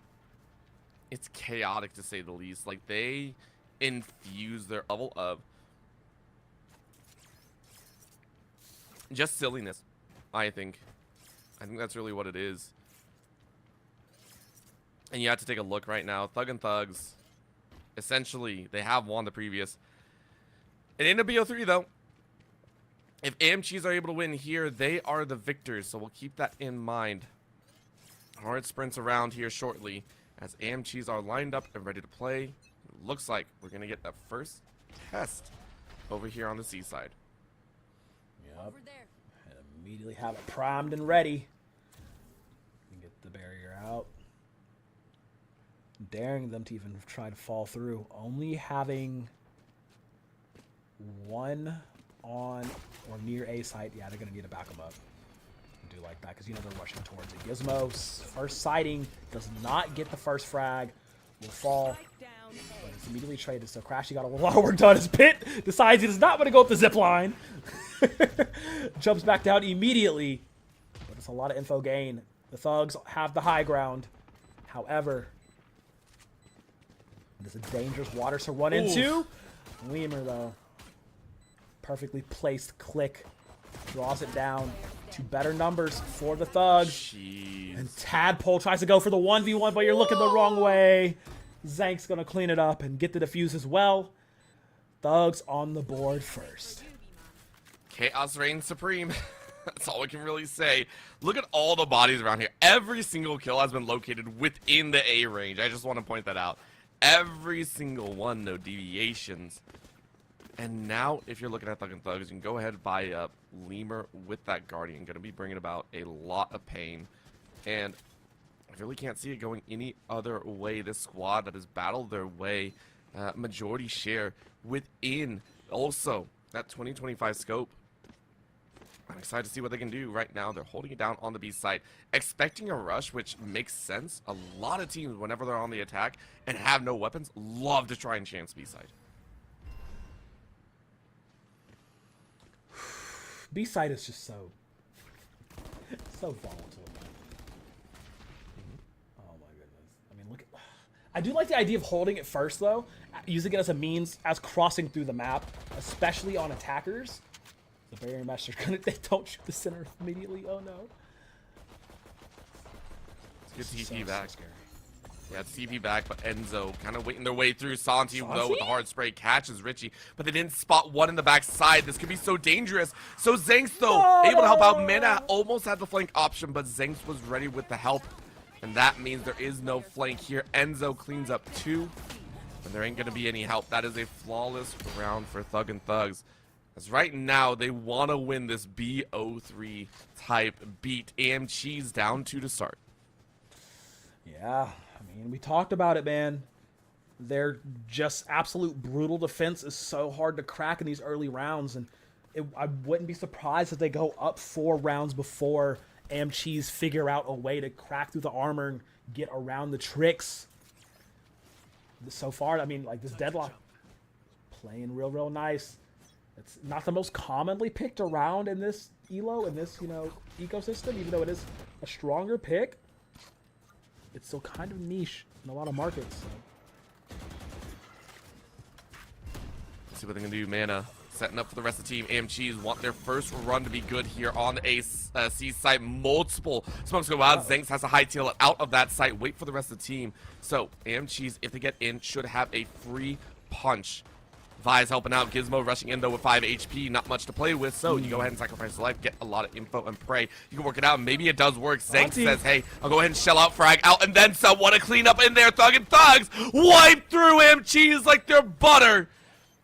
Speaker 1: chaotic to say the least. Like, they infuse their level of just silliness, I think. I think that's really what it is. And you have to take a look right now. Thug and Thugs, essentially, they have won the previous. It ain't a BO3, though. If AMCs are able to win here, they are the victors, so we'll keep that in mind. Hard sprints around here shortly as AMCs are lined up and ready to play. Looks like we're going to get the first test over here on the seaside.
Speaker 2: Yep.
Speaker 3: Over there.
Speaker 2: And immediately have it primed and ready. And get the barrier out. Daring them to even try to fall through. Only having one on or near A site. Yeah, they're going to need to back them up. I do like that because, you know, they're rushing towards it. Gizmo's first sighting does not get the first frag. Will fall. But it's immediately traded. So Crashy got a lot of work done. His Pit decides he does not want to go up the zip line. Jumps back down immediately. But it's a lot of info gain. The Thugs have the high ground. However, it's a dangerous water to run into. Lemur, though, perfectly placed click. Draws it down to better numbers for the Thugs.
Speaker 1: Jeez.
Speaker 2: And Tadpole tries to go for the 1v1, but you're looking the wrong way. Zank's going to clean it up and get the defuse as well. Thugs on the board first.
Speaker 1: Chaos reigns supreme. That's all we can really say. Look at all the bodies around here. Every single kill has been located within the A range. I just want to point that out. Every single one, no deviations. And now, if you're looking at Thug and Thugs, you can go ahead and buy up Lemur with that Guardian. Going to be bringing about a lot of pain. And I really can't see it going any other way. This squad that has battled their way, majority share within also that 2025 scope. I'm excited to see what they can do right now. They're holding it down on the B side, expecting a rush, which makes sense. A lot of teams, whenever they're on the attack and have no weapons, love to try and chance B side.
Speaker 2: B side is just so volatile. Oh my goodness. I mean, look at. I do like the idea of holding it first, though, using it as a means as crossing through the map, especially on attackers. The barrier mesh are gonna. They don't shoot the center immediately. Oh no.
Speaker 1: It's good TP back. So yeah, it's TP back, but Enzo kind of waiting their way through. Santi, though, with the hard spray, catches Richie, but they didn't spot one in the backside. This could be so dangerous. So Zanks, though, able to help out. Mana almost had the flank option, but Zanks was ready with the help, and that means there is no flank here. Enzo cleans up 2. and there ain't gonna be any help. That is a flawless round for Thug and Thugs. As right now, they want to win this BO3 type beat. Cheese down 2 to start.
Speaker 2: Yeah, I mean, we talked about it, man. Their just absolute brutal defense is so hard to crack in these early rounds, and I wouldn't be surprised if they go up 4 rounds before Cheese figure out a way to crack through the armor and get around the tricks. So far, I mean, like, this deadlock playing real nice. It's not the most commonly picked around in this elo, in this, ecosystem, even though it is a stronger pick. It's still kind of niche in a lot of markets. So.
Speaker 1: Let's see what they can do. Mana setting up for the rest of the team. Cheese want their first run to be good here on the C site. Multiple smokes go out. Zenx has to hightail it out of that site. Wait for the rest of the team. So Cheese, if they get in, should have a free punch. Vi's helping out. Gizmo rushing in, though, with 5 HP. Not much to play with, so you go ahead and sacrifice the life, get a lot of info, and pray. You can work it out. Maybe it does work. Zank says, hey, I'll go ahead and shell out, frag out, and then some. Want to clean up in there. Thug and Thugs wipe through Cheese like they're butter.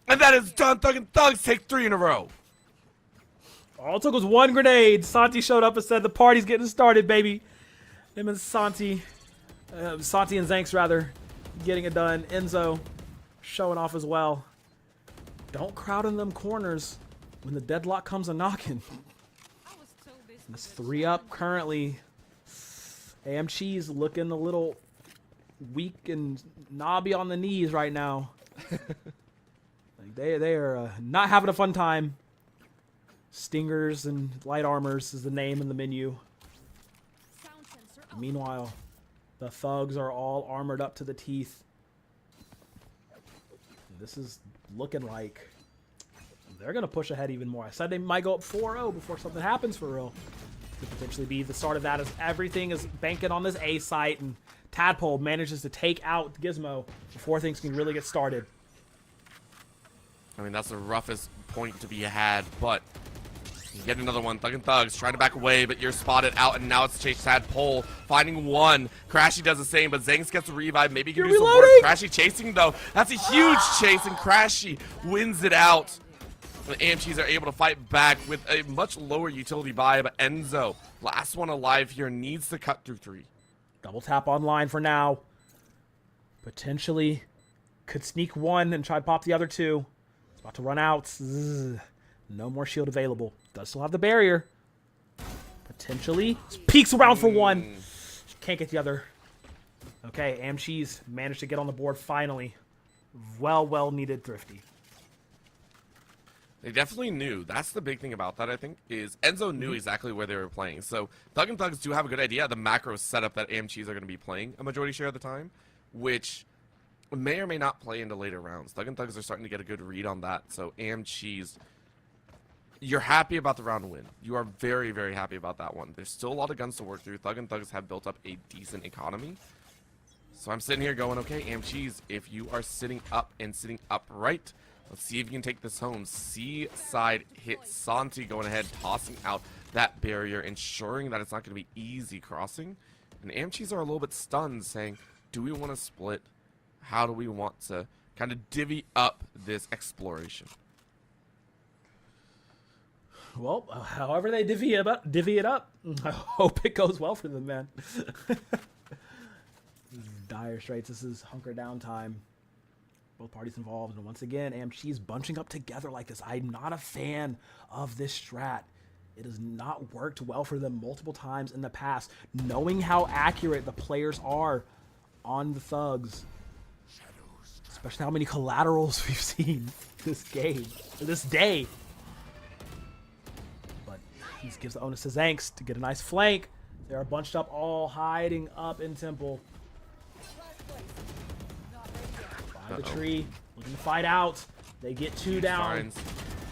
Speaker 1: And that is done. Thug and Thugs take 3 in a row.
Speaker 2: All it took was 1 grenade. Santi showed up and said, the party's getting started, baby. Him and Santi and Zanks, rather, getting it done. Enzo showing off as well. Don't crowd in them corners when the deadlock comes a-knocking. It's 3 up currently. Cheese looking a little weak and knobby on the knees right now. Like they are not having a fun time. Stingers and light armors is the name in the menu. Meanwhile, the Thugs are all armored up to the teeth. This is looking like they're going to push ahead even more. I said they might go up 4-0 before something happens for real. Could potentially be the start of that, as everything is banking on this A site, and Tadpole manages to take out Gizmo before things can really get started.
Speaker 1: I mean, that's the roughest point to be had, but you get another one. Thug and Thugs trying to back away, but you're spotted out, and now it's Chase Tadpole finding one. Crashy does the same, but Zanks gets a revive. Maybe he can do some work. Crashy chasing, though. That's a huge chase, and Crashy wins it out. The AMCs are able to fight back with a much lower utility buy, but Enzo, last one alive here, needs to cut through 3.
Speaker 2: Double tap online for now. Potentially could sneak 1 and try to pop the other 2. It's about to run out. Zzz. No more shield available. Does still have the barrier. Potentially. Peeks around for 1. Can't get the other. Okay, Cheese managed to get on the board finally. Well needed Thrifty.
Speaker 1: They definitely knew. That's the big thing about that, I think, is Enzo knew exactly where they were playing. So Thug and Thugs do have a good idea of the macro setup that AMCs are going to be playing a majority share of the time, which may or may not play into later rounds. Thug and Thugs are starting to get a good read on that. So AMCs, you're happy about the round win. You are very happy about that one. There's still a lot of guns to work through. Thug and Thugs have built up a decent economy. So I'm sitting here going, okay, AMCs, if you are sitting up and sitting upright, let's see if you can take this home. C side hit. Santi going ahead, tossing out that barrier, ensuring that it's not going to be easy crossing. And AMCs are a little bit stunned, saying, do we want to split? How do we want to kind of divvy up this exploration?
Speaker 2: Well, however they divvy it up, I hope it goes well for them, man. This is dire straits. This is hunker down time. Both parties involved, and once again, AMC's bunching up together like this. I'm not a fan of this strat. It has not worked well for them multiple times in the past. Knowing how accurate the players are on the Thugs, especially how many collaterals we've seen this game, this day. But this gives the onus to Zanks to get a nice flank. They are bunched up, all hiding up in Temple. The tree, looking to fight out. They get 2 down.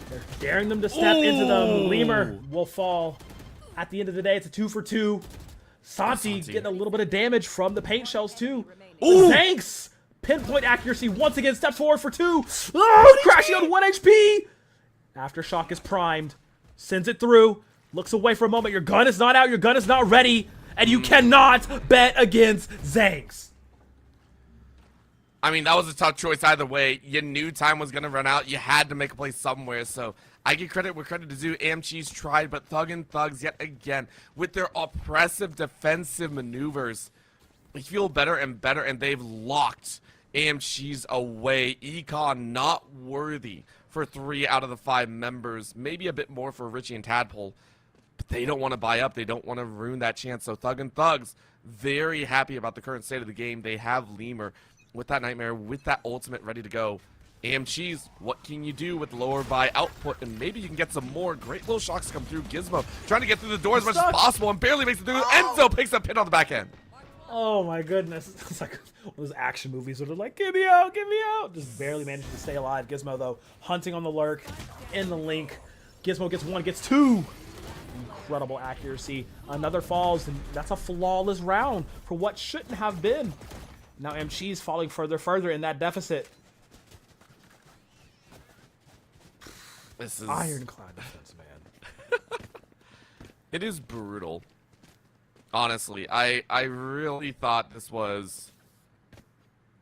Speaker 2: They're daring them to step into them. Lemur will fall. At the end of the day, it's a 2 for 2. Santi getting a little bit of damage from the paint shells too. Zanks, pinpoint accuracy once again, steps forward for 2. Oh, crashing on 1 HP. Aftershock is primed. Sends it through. Looks away for a moment. Your gun is not out. Your gun is not ready. And you cannot bet against Zanks.
Speaker 1: I mean, that was a tough choice either way. You knew time was going to run out. You had to make a play somewhere. So I give credit where credit is due. AMC's tried, but Thug and Thugs yet again with their oppressive defensive maneuvers. They feel better and better, and they've locked AMC's away. Econ not worthy for 3 out of the 5 members. Maybe a bit more for Richie and Tadpole. But they don't want to buy up. They don't want to ruin that chance. So Thug and Thugs, very happy about the current state of the game. They have Lemur with that Nightmare, with that ultimate ready to go. AMGs, what can you do with lower buy output? And maybe you can get some more great little shocks come through. Gizmo trying to get through the door as much as possible and barely makes it through. Enzo picks up pin on the back end.
Speaker 2: Oh my goodness. It's like one of those action movies where they're like, get me out, get me out. Just barely managed to stay alive. Gizmo, though, hunting on the lurk in the link. Gizmo gets 1, gets 2. Incredible accuracy. Another falls, and that's a flawless round for what shouldn't have been. Now MC's falling further in that deficit.
Speaker 1: This is
Speaker 2: Ironclad defense, man.
Speaker 1: It is brutal. Honestly, I really thought this was...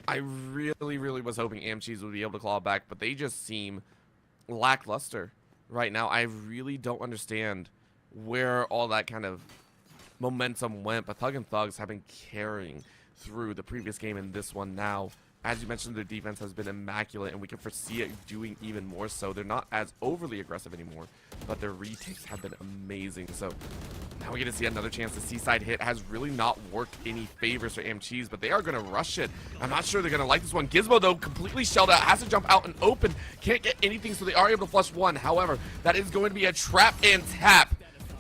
Speaker 1: I really was hoping AMC's would be able to claw back, but they just seem lackluster right now. I really don't understand where all that kind of momentum went, but Thug and Thugs have been carrying through the previous game and this one now. As you mentioned, their defense has been immaculate, and we can foresee it doing even more so. They're not as overly aggressive anymore, but their retakes have been amazing. So now we get to see another chance. The Seaside hit has really not worked any favors for AMC's, but they are going to rush it. I'm not sure they're going to like this one. Gizmo, though, completely shelled out, has to jump out and open. Can't get anything, so they are able to flush 1. However, that is going to be a trap and tap.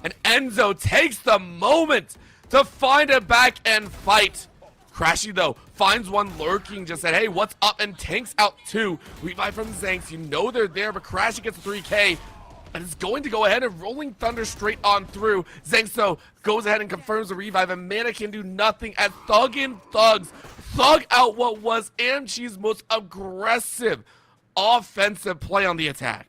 Speaker 1: And Enzo takes the moment to find a back and fight. Crashy, though, finds one lurking, just said, hey, what's up, and tanks out 2. Revive from Zanks, you know they're there, but Crashy gets 3K, and is going to go ahead and Rolling Thunder straight on through. Zanks, though, goes ahead and confirms the revive, and Mana can do nothing as Thug and Thugs thug out what was AMG's most aggressive offensive play on the attack.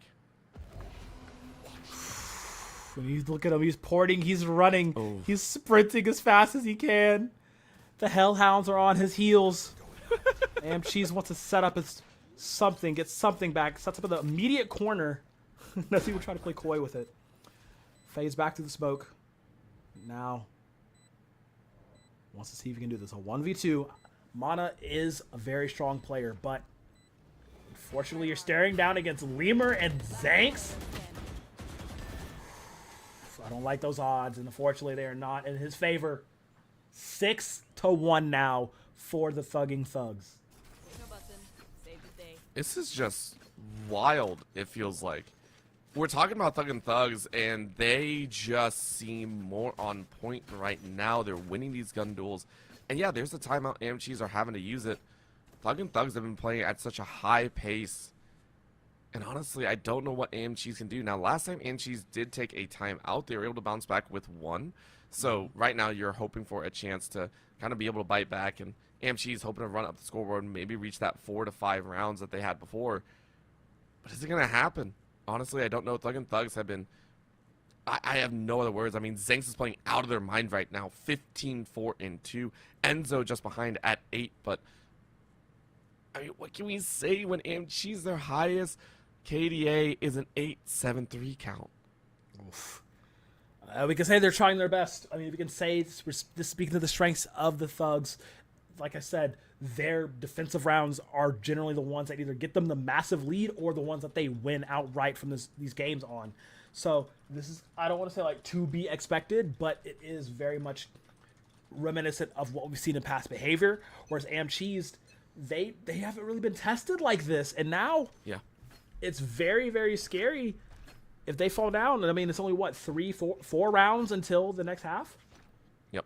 Speaker 2: When you look at him, he's porting, he's running, he's sprinting as fast as he can. The Hellhounds are on his heels. AMC's wants to set up his something, get something back, sets up in the immediate corner. Doesn't even try to play coy with it. Fades back through the smoke. Now wants to see if he can do this. A 1v2. Mana is a very strong player, but unfortunately you're staring down against Lemur and Zanks. I don't like those odds, and unfortunately they are not in his favor. 6-1 now for the Thugging Thugs.
Speaker 1: This is just wild, it feels like. We're talking about Thug and Thugs, and they just seem more on point right now. They're winning these gun duels. And yeah, there's a timeout. AMCs are having to use it. Thug and Thugs have been playing at such a high pace. And honestly, I don't know what AMCs can do. Now, last time AMCs did take a timeout, they were able to bounce back with 1. So right now you're hoping for a chance to kind of be able to bite back, and AMC's hoping to run up the scoreboard and maybe reach that 4 to 5 rounds that they had before. But is it going to happen? Honestly, I don't know. Thug and Thugs have been... I have no other words. I mean, Zanks is playing out of their mind right now. 15-4-2. Enzo just behind at 8. But, I mean, what can we say when AMC's their highest KDA is an 8-7-3 count?
Speaker 2: Oof. We can say they're trying their best. I mean, we can say this speaking to the strengths of the Thugs. Like I said, their defensive rounds are generally the ones that either get them the massive lead or the ones that they win outright from these games on. So this is, I don't want to say like to be expected, but it is very much reminiscent of what we've seen in past behavior. Whereas AMC's, they haven't really been tested like this, and now it's very, very scary. If they fall down, and I mean, it's only, what, 4 rounds until the next half?
Speaker 1: Yep.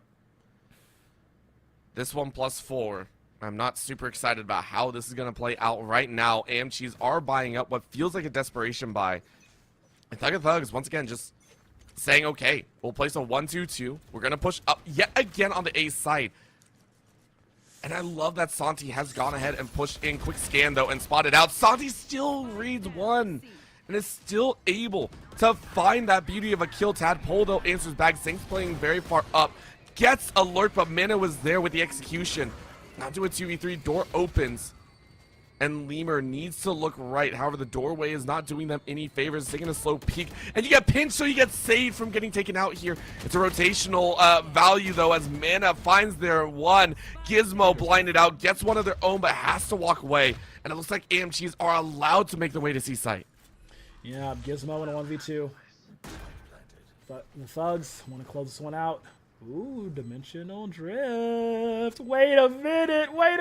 Speaker 1: This one plus 4. I'm not super excited about how this is going to play out right now. AMCs are buying up what feels like a desperation buy. And Thug and Thugs, once again, just saying, okay, we'll place a 1-2-2. We're going to push up yet again on the A side. And I love that Santi has gone ahead and pushed in. Quick scan, though, and spotted out. Santi still reads 1. And is still able to find that beauty of a kill. Tadpole, though, answers back. Zanks playing very far up. Gets alert, but Mana was there with the execution. Now to a 2v3. Door opens. and Lemur needs to look right. However, the doorway is not doing them any favors. Taking a slow peek, and you get pinched, so you get saved from getting taken out here. It's a rotational value, though, as Mana finds their one. Gizmo blinded out, gets one of their own, but has to walk away. And it looks like AMGs are allowed to make their way to C-Site.
Speaker 2: Yeah, Gizmo in a 1v2. But the Thugs want to close this one out. Ooh, dimensional drift. Wait a minute. A lot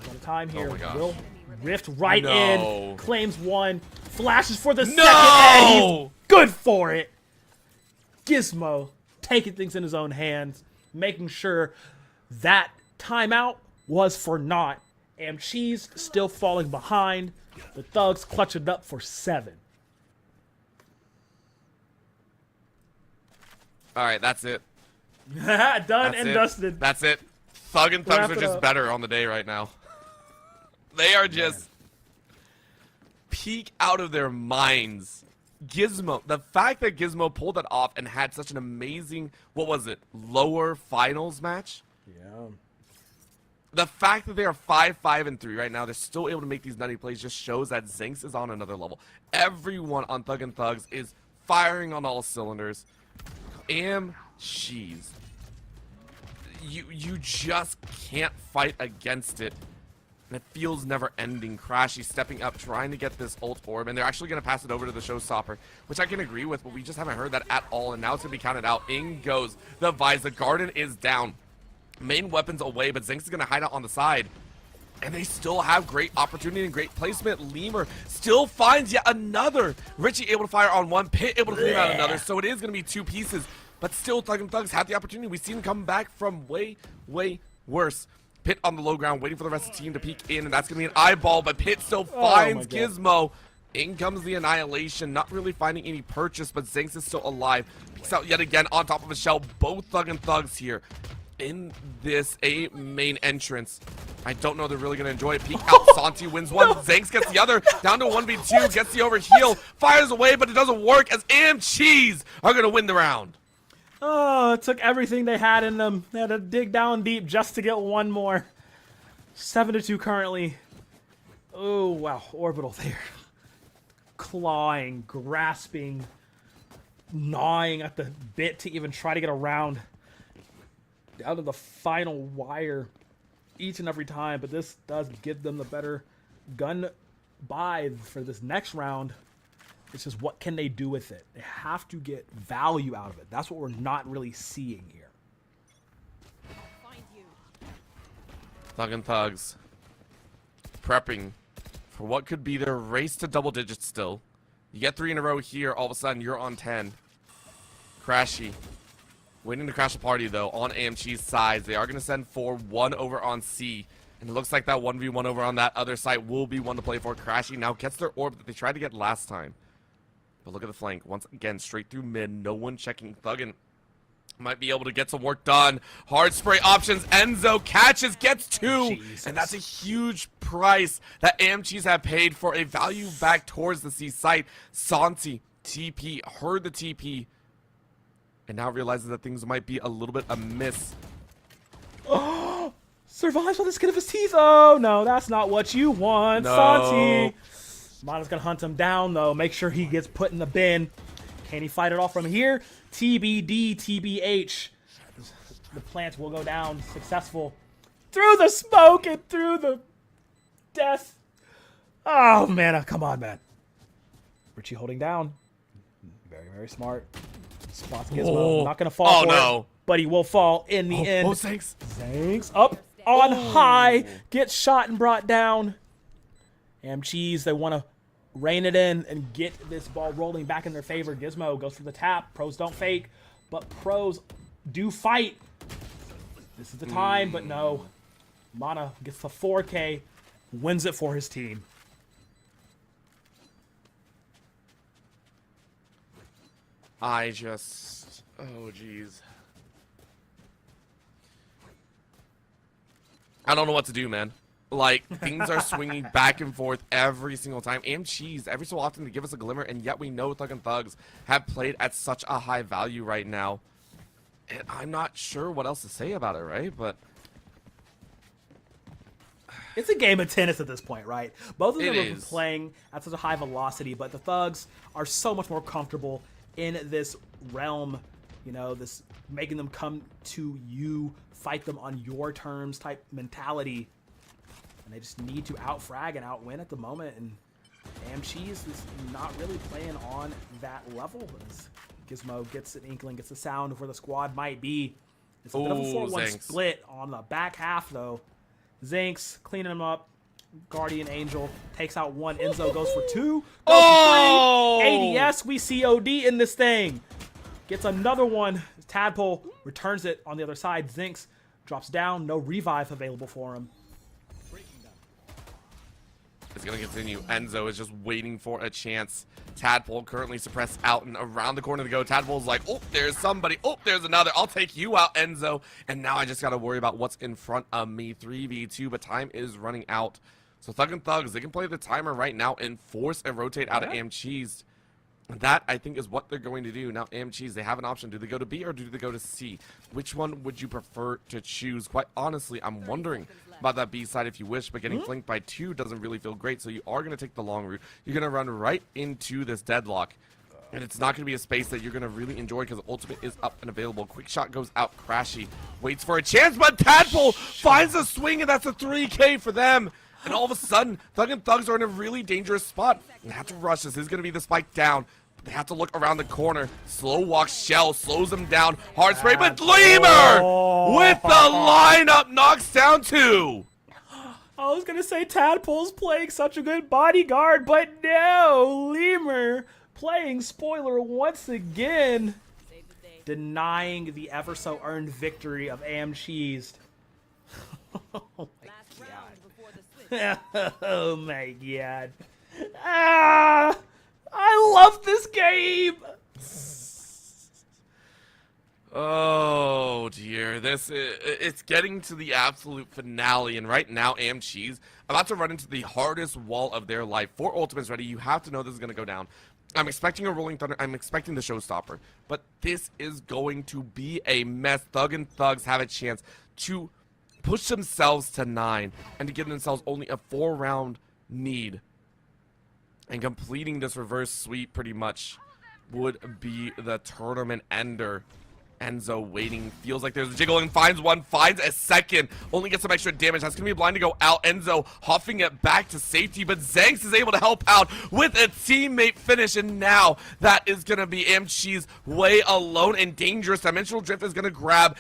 Speaker 2: of time here.
Speaker 1: Oh my gosh.
Speaker 2: Will rift right
Speaker 1: No.
Speaker 2: in. Claims one. Flashes for the
Speaker 1: No!
Speaker 2: second. And he's good for it. Gizmo taking things in his own hands. Making sure that timeout was for naught. And Cheese still falling behind. The Thugs clutch it up for 7.
Speaker 1: All right, that's it.
Speaker 2: Done
Speaker 1: That's
Speaker 2: and
Speaker 1: it.
Speaker 2: dusted.
Speaker 1: That's it. Thug and Thugs
Speaker 2: Wrap
Speaker 1: are
Speaker 2: it
Speaker 1: just
Speaker 2: up.
Speaker 1: better on the day right now. They are just peak out of their minds. Gizmo, the fact that Gizmo pulled that off and had such an amazing, what was it, lower finals match?
Speaker 2: Yeah.
Speaker 1: The fact that they are 5-5-3 right now, they're still able to make these nutty plays, just shows that Zinx is on another level. Everyone on Thug and Thugs is firing on all cylinders. Cheese. You just can't fight against it. And it feels never ending. Crashy stepping up, trying to get this ult orb, and they're actually going to pass it over to the showstopper, which I can agree with, but we just haven't heard that at all, and now it's going to be counted out. In goes the Vise. The Garden is down. Main weapons away, but Zinx is going to hide out on the side. And they still have great opportunity and great placement. Lemur still finds yet another. Richie able to fire on one, Pit able to clean out another, so it is going to be 2 pieces. But still, Thug and Thugs had the opportunity. We've seen them come back from way, way worse. Pit on the low ground, waiting for the rest of the team to peek in, and that's going to be an eyeball, but Pit still finds Gizmo. In comes the Annihilation, not really finding any purchase, but Zinx is still alive. Peeks out yet again on top of a shell. Both Thug and Thugs here in this A main entrance. I don't know they're really going to enjoy it. Peek out, Santi wins one, Zinx gets the other, down to 1v2, gets the overheal, fires away, but it doesn't work as Cheese are going to win the round.
Speaker 2: Oh, it took everything they had in them. They had to dig down deep just to get one more. 7-2 currently. Oh, wow. Orbital there. Clawing, grasping, gnawing at the bit to even try to get around. Down to the final wire each and every time. But this does give them the better gun buy for this next round. It's just what can they do with it? They have to get value out of it. That's what we're not really seeing here.
Speaker 3: Find you.
Speaker 1: Thug and Thugs prepping for what could be their race to double digits still. You get 3 in a row here, all of a sudden you're on 10. Crashy. Waiting to crash the party though on AMG's side. They are going to send 4-1 over on C. And it looks like that 1v1 over on that other side will be one to play for. Crashy now gets their orb that they tried to get last time. But look at the flank. Once again, straight through mid. No one checking. Thuggin might be able to get some work done. Hard spray options. Enzo catches, gets 2.
Speaker 2: Jesus.
Speaker 1: And that's a huge price that AMGs have paid for a value back towards the C site. Santi, TP, heard the TP. And now realizes that things might be a little bit amiss.
Speaker 2: Survives on the skin of his teeth. Oh, no, that's not what you want,
Speaker 1: No.
Speaker 2: Santi. Mana's going to hunt him down, though. Make sure he gets put in the bin. Can he fight it off from here? TBD, TBH. The plant will go down successful. Through the smoke and through the death. Oh, man. Come on, man. Richie holding down. Very, very smart. Spots Gizmo.
Speaker 1: Oh.
Speaker 2: Not going to fall for
Speaker 1: no.
Speaker 2: it, but he will fall in the end.
Speaker 1: Oh, thanks.
Speaker 2: Zanks up on high. Gets shot and brought down. Cheese, they want to rein it in and get this ball rolling back in their favor. Gizmo goes for the tap. Pros don't fake, but pros do fight. This is the time, but no. Mana gets the 4K, wins it for his team.
Speaker 1: I just... Oh, jeez. I don't know what to do, man. Like, things are swinging back and forth every single time. And Cheese, every so often, to give us a glimmer, and yet we know Thug and Thugs have played at such a high value right now. And I'm not sure what else to say about it, right? But
Speaker 2: It's a game of tennis at this point, right? Both of them
Speaker 1: It
Speaker 2: are
Speaker 1: is.
Speaker 2: playing at such a high velocity, but the Thugs are so much more comfortable in this realm, you know, this making them come to you, fight them on your terms type mentality. And they just need to outfrag and outwin at the moment. And AMCheese is not really playing on that level. As Gizmo gets an inkling, gets the sound of where the squad might be. It's a bit of a
Speaker 1: Ooh,
Speaker 2: 4-1
Speaker 1: Zinx.
Speaker 2: split on the back half, though. Zinx cleaning him up. Guardian Angel takes out one. Enzo goes for 2. Goes
Speaker 1: Oh!
Speaker 2: for 3. ADS, we COD in this thing. Gets another one. Tadpole returns it on the other side. Zinx drops down. No revive available for him.
Speaker 1: It's going to continue. Enzo is just waiting for a chance. Tadpole currently suppressed out and around the corner to go. Tadpole's like, oh, there's somebody. Oh, there's another. I'll take you out, Enzo. And now I just got to worry about what's in front of me. 3v2, but time is running out. So Thug and Thugs, they can play the timer right now and force and rotate out of AMCheese. That, I think, is what they're going to do. Now, AMCheese, they have an option. Do they go to B or do they go to C? Which one would you prefer to choose? Quite honestly, I'm wondering about that B side if you wish, but getting flanked by 2 doesn't really feel great, so you are going to take the long route. You're going to run right into this deadlock, and it's not going to be a space that you're going to really enjoy because ultimate is up and available. Quick shot goes out. Crashy waits for a chance, but Tadpole finds a swing, and that's a 3K for them. And all of a sudden, Thug and Thugs are in a really dangerous spot. They have to rush this. This is going to be the spike down. They have to look around the corner. Slow walk Shell slows them down. Hard spray, but Lemur with the lineup knocks down 2.
Speaker 2: I was going to say Tadpole's playing such a good bodyguard, but no. Lemur playing spoiler once again. Denying the ever so earned victory of AMCheese. Oh my god. Oh my god. Ah! I love this game!
Speaker 1: Oh dear, it's getting to the absolute finale, and right now AMCheese about to run into the hardest wall of their life. 4 ultimates ready, you have to know this is going to go down. I'm expecting a Rolling Thunder, I'm expecting the showstopper, but this is going to be a mess. Thug and Thugs have a chance to push themselves to 9 and to give themselves only a 4-round need. And completing this reverse sweep pretty much would be the tournament ender. Enzo waiting, feels like there's a jiggle and finds one, finds a second, only gets some extra damage. That's gonna be blind to go out. Enzo huffing it back to safety, but Zanx is able to help out with a teammate finish, and now that is gonna be AMCheese way alone and dangerous. Dimensional Drift is gonna grab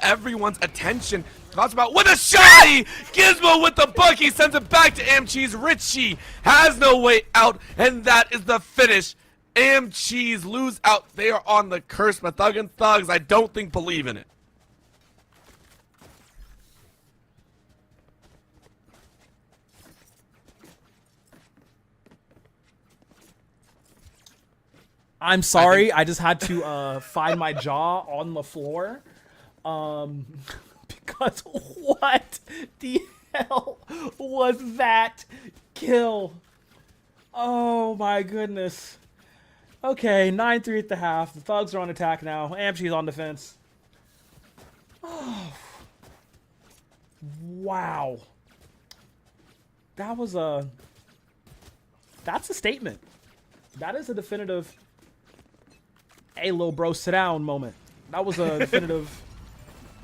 Speaker 1: everyone's attention. Talks about with a shotty! Gizmo with the buck, he sends it back to AMCheese. Richie has no way out, and that is the finish. AMCheese lose out. They are on the curse, but Thug and Thugs, I don't think, believe in it.
Speaker 2: I'm sorry, I just had to find my jaw on the floor. Because what the hell was that kill? Oh my goodness. Okay, 9-3 at the half. The Thugs are on attack now. AMCheese on defense. Oh. Wow. That's a statement. That is a definitive, hey, little bro, sit down moment. That was a definitive,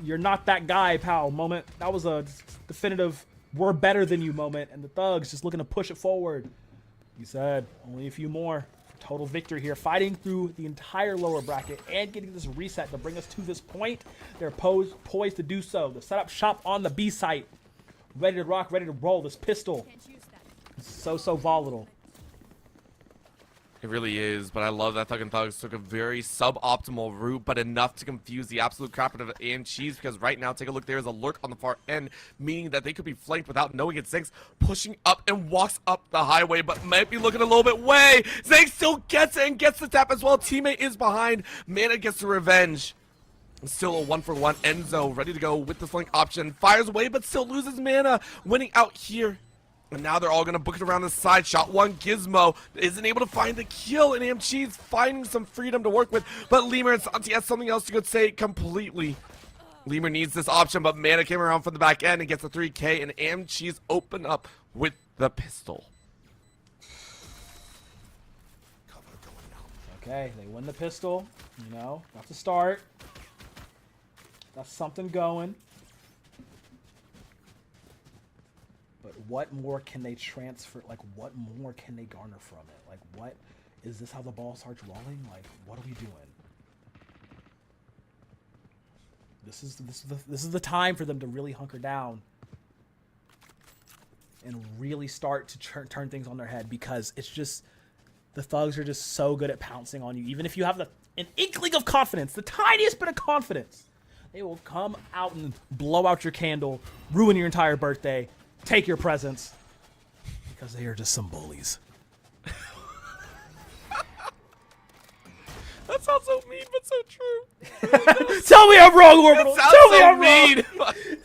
Speaker 2: you're not that guy, pal moment. That was a definitive, we're better than you moment. And the Thugs just looking to push it forward. He said, only a few more. Total victory here, fighting through the entire lower bracket and getting this reset to bring us to this point. They're poised to do so. The setup shop on the B site. Ready to rock, ready to roll. This pistol is so volatile.
Speaker 1: It really is, but I love that Thug and Thugs took a very suboptimal route, but enough to confuse the absolute crap out of AMCheese, because right now, take a look, there is a lurk on the far end, meaning that they could be flanked without knowing it's Zanx, pushing up and walks up the highway, but might be looking a little bit way. Zanx still gets it and gets the tap as well. Teammate is behind. Mana gets the revenge. Still a 1-for-1. Enzo ready to go with the flank option. Fires away, but still loses mana. Winning out here. And now they're all going to book it around the side. Shot one, Gizmo isn't able to find the kill, and AMCheese finding some freedom to work with. But Lemur and Santi has something else to go say completely. Lemur needs this option, but Mana came around from the back end and gets the 3K, and AMC's open up with the pistol.
Speaker 2: Okay, they win the pistol. You know, that's a start. That's something going. But what more can they transfer? Like, what more can they garner from it? Like, what is this? How the ball starts rolling? Like, what are we doing? This is the time for them to really hunker down and really start to turn things on their head, because it's just the thugs are just so good at pouncing on you. Even if you have an inkling of confidence, the tiniest bit of confidence, they will come out and blow out your candle, ruin your entire birthday, take your presents, because they are just some bullies.
Speaker 1: That sounds so mean, but so true.
Speaker 2: Tell me I'm wrong, Orbital.
Speaker 1: That
Speaker 2: Tell me
Speaker 1: sounds
Speaker 2: I'm
Speaker 1: so
Speaker 2: wrong.
Speaker 1: mean.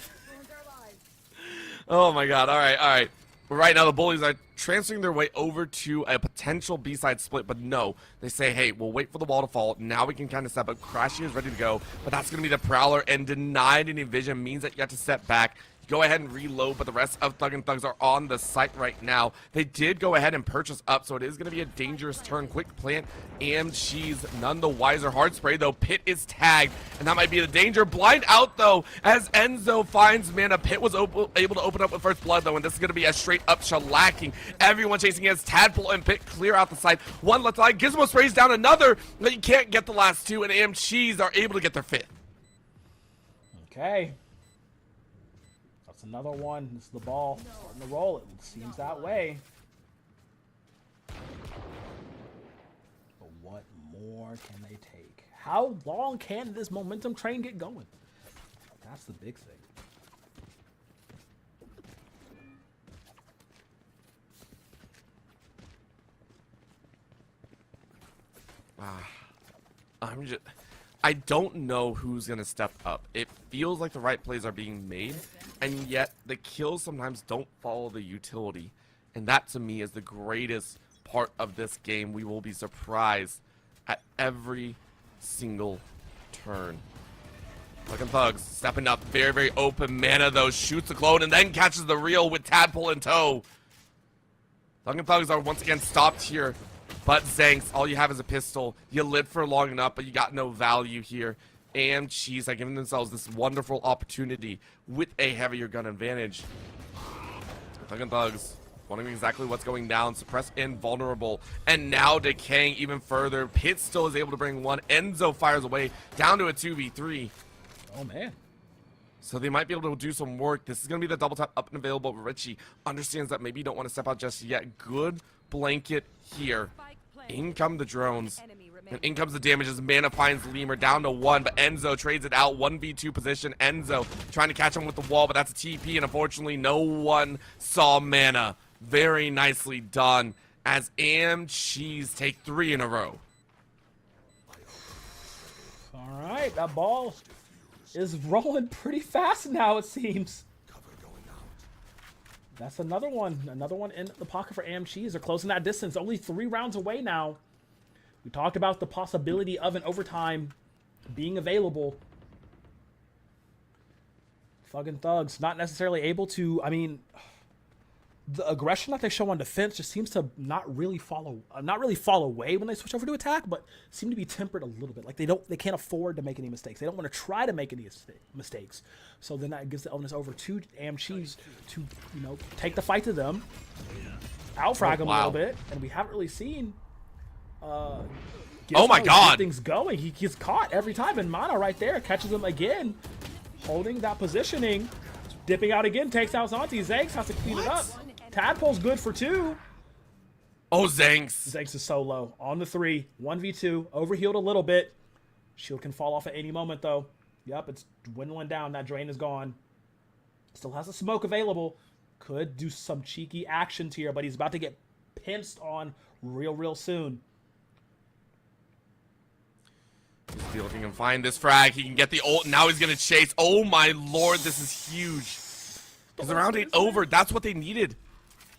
Speaker 1: Oh my god. All right. Right now, the bullies are transferring their way over to a potential B-side split, but no. They say, hey, we'll wait for the wall to fall. Now we can kind of step up. Crashing is ready to go, but that's going to be the Prowler, and denied any vision means that you have to step back. Go ahead and reload, but the rest of Thug and Thugs are on the site right now. They did go ahead and purchase up, so it is going to be a dangerous turn. Quick plant, and she's none the wiser. Hard spray, though. Pit is tagged, and that might be the danger. Blind out, though, as Enzo finds Mana. Pit was able to open up with first blood, though, and this is going to be a straight-up shellacking. Everyone chasing against Tadpole and Pit clear out the site. One left line. Gizmo sprays down another, but you can't get the last two, and AMCs are able to get their fifth.
Speaker 2: Okay. That's another one. This is the ball starting to roll. It seems that way. But what more can they take? How long can this momentum train get going? That's the big thing.
Speaker 1: I don't know who's going to step up. It feels like the right plays are being made, and yet the kills sometimes don't follow the utility. And that, to me, is the greatest part of this game. We will be surprised at every single turn. Fucking Thugs stepping up, very, very open. Mana, though, shoots the clone and then catches the reel with Tadpole in tow. Thugs are once again stopped here. But Zanks, all you have is a pistol. You lived for long enough, but you got no value here. And Cheese are giving themselves this wonderful opportunity with a heavier gun advantage. Thugs wondering exactly what's going down. Suppressed and vulnerable. And now decaying even further. Pit still is able to bring one. Enzo fires away down to a 2v3.
Speaker 2: Oh, man.
Speaker 1: So they might be able to do some work. This is going to be the double tap up and available. Richie understands that maybe you don't want to step out just yet. Good blanket here. In come the drones. And in comes the damage as Mana finds Lemur down to 1, but Enzo trades it out. 1v2 position. Enzo trying to catch him with the wall, but that's a TP, and unfortunately no one saw Mana. Very nicely done as Cheese take 3 in a row.
Speaker 2: All right, that ball is rolling pretty fast now, it seems. That's another one in the pocket for AMCs. They're closing that distance. Only 3 rounds away now. We talked about the possibility of an overtime being available. Fucking Thugs not necessarily able to. I mean, the aggression that they show on defense just seems to not really fall away when they switch over to attack, but seem to be tempered a little bit. Like they can't afford to make any mistakes. They don't want to try to make any mistakes. So then that gives the onus over to AMCs to, take the fight to them, outfrag them a little bit, and we haven't really seen.
Speaker 1: Oh my God!
Speaker 2: Get things going. He gets caught every time, and Mana right there catches him again, holding that positioning, dipping out again, takes out Zanti. Zanks has to clean it up. Tadpole's good for 2.
Speaker 1: Oh, Zanks.
Speaker 2: Zanks is so low. On the 3. 1v2. Overhealed a little bit. Shield can fall off at any moment, though. Yep, it's dwindling down. That drain is gone. Still has the smoke available. Could do some cheeky actions here, but he's about to get pinched on real soon.
Speaker 1: See if he can find this frag. He can get the ult. Now he's going to chase. Oh, my Lord. This is huge. Because the round ain't over. That's what they needed.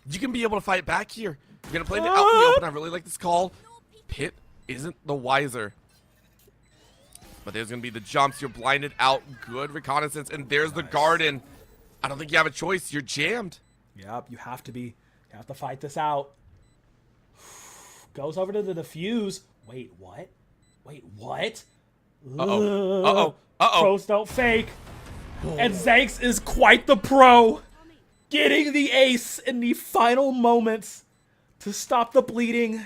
Speaker 1: You can be able to fight back here. You're going to play it out in the open. I really like this call. Pit isn't the wiser. But there's going to be the jumps. You're blinded out. Good reconnaissance. And there's the garden. I don't think you have a choice. You're jammed.
Speaker 2: Yep, you have to be. You have to fight this out. Goes over to the defuse. Wait, what? Wait, what?
Speaker 1: Uh-oh. Uh-oh. Uh-oh.
Speaker 2: Pros don't fake. And Zanks is quite the pro. Getting the ace in the final moments to stop the bleeding,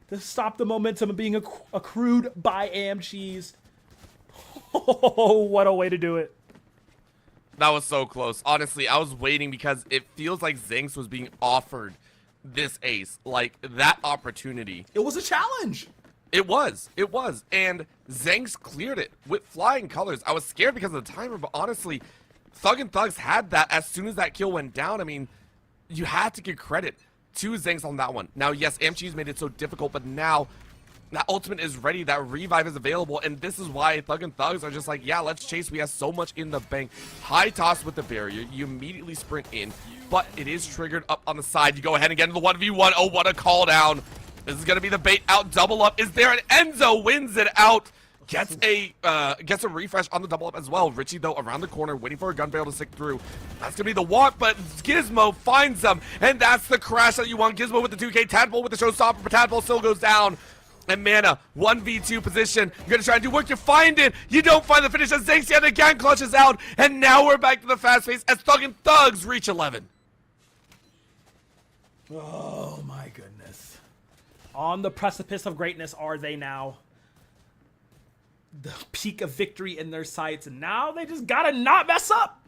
Speaker 2: to stop the momentum of being accrued by AMGs. Oh, what a way to do it.
Speaker 1: That was so close. Honestly, I was waiting because it feels like Zanks was being offered this ace. Like, that opportunity.
Speaker 2: It was a challenge.
Speaker 1: It was. It was. And Zanks cleared it with flying colors. I was scared because of the timer, but honestly, Thug and Thugs had that as soon as that kill went down. I mean, you had to give credit to Zanks on that one. Now, yes, AMG's made it so difficult, but now that ultimate is ready, that revive is available, and this is why Thug and Thugs are just like, yeah, let's chase. We have so much in the bank. High toss with the barrier. You immediately sprint in, but it is triggered up on the side. You go ahead and get into the 1v1. Oh, what a call down. This is going to be the bait out double up. Is there an Enzo wins it out? Gets a refresh on the double up as well. Richie, though, around the corner, waiting for a gun barrel to stick through. That's going to be the walk, but Gizmo finds them, and that's the crash that you want. Gizmo with the 2K, Tadpole with the showstopper, but Tadpole still goes down. And Mana, 1v2 position. You're going to try and do work. You find it. You don't find the finish as Zanks yet again clutches out. And now we're back to the fast pace as Thug and Thugs reach 11.
Speaker 2: Oh, my goodness. On the precipice of greatness are they now. The peak of victory in their sights, and now they just gotta not mess up.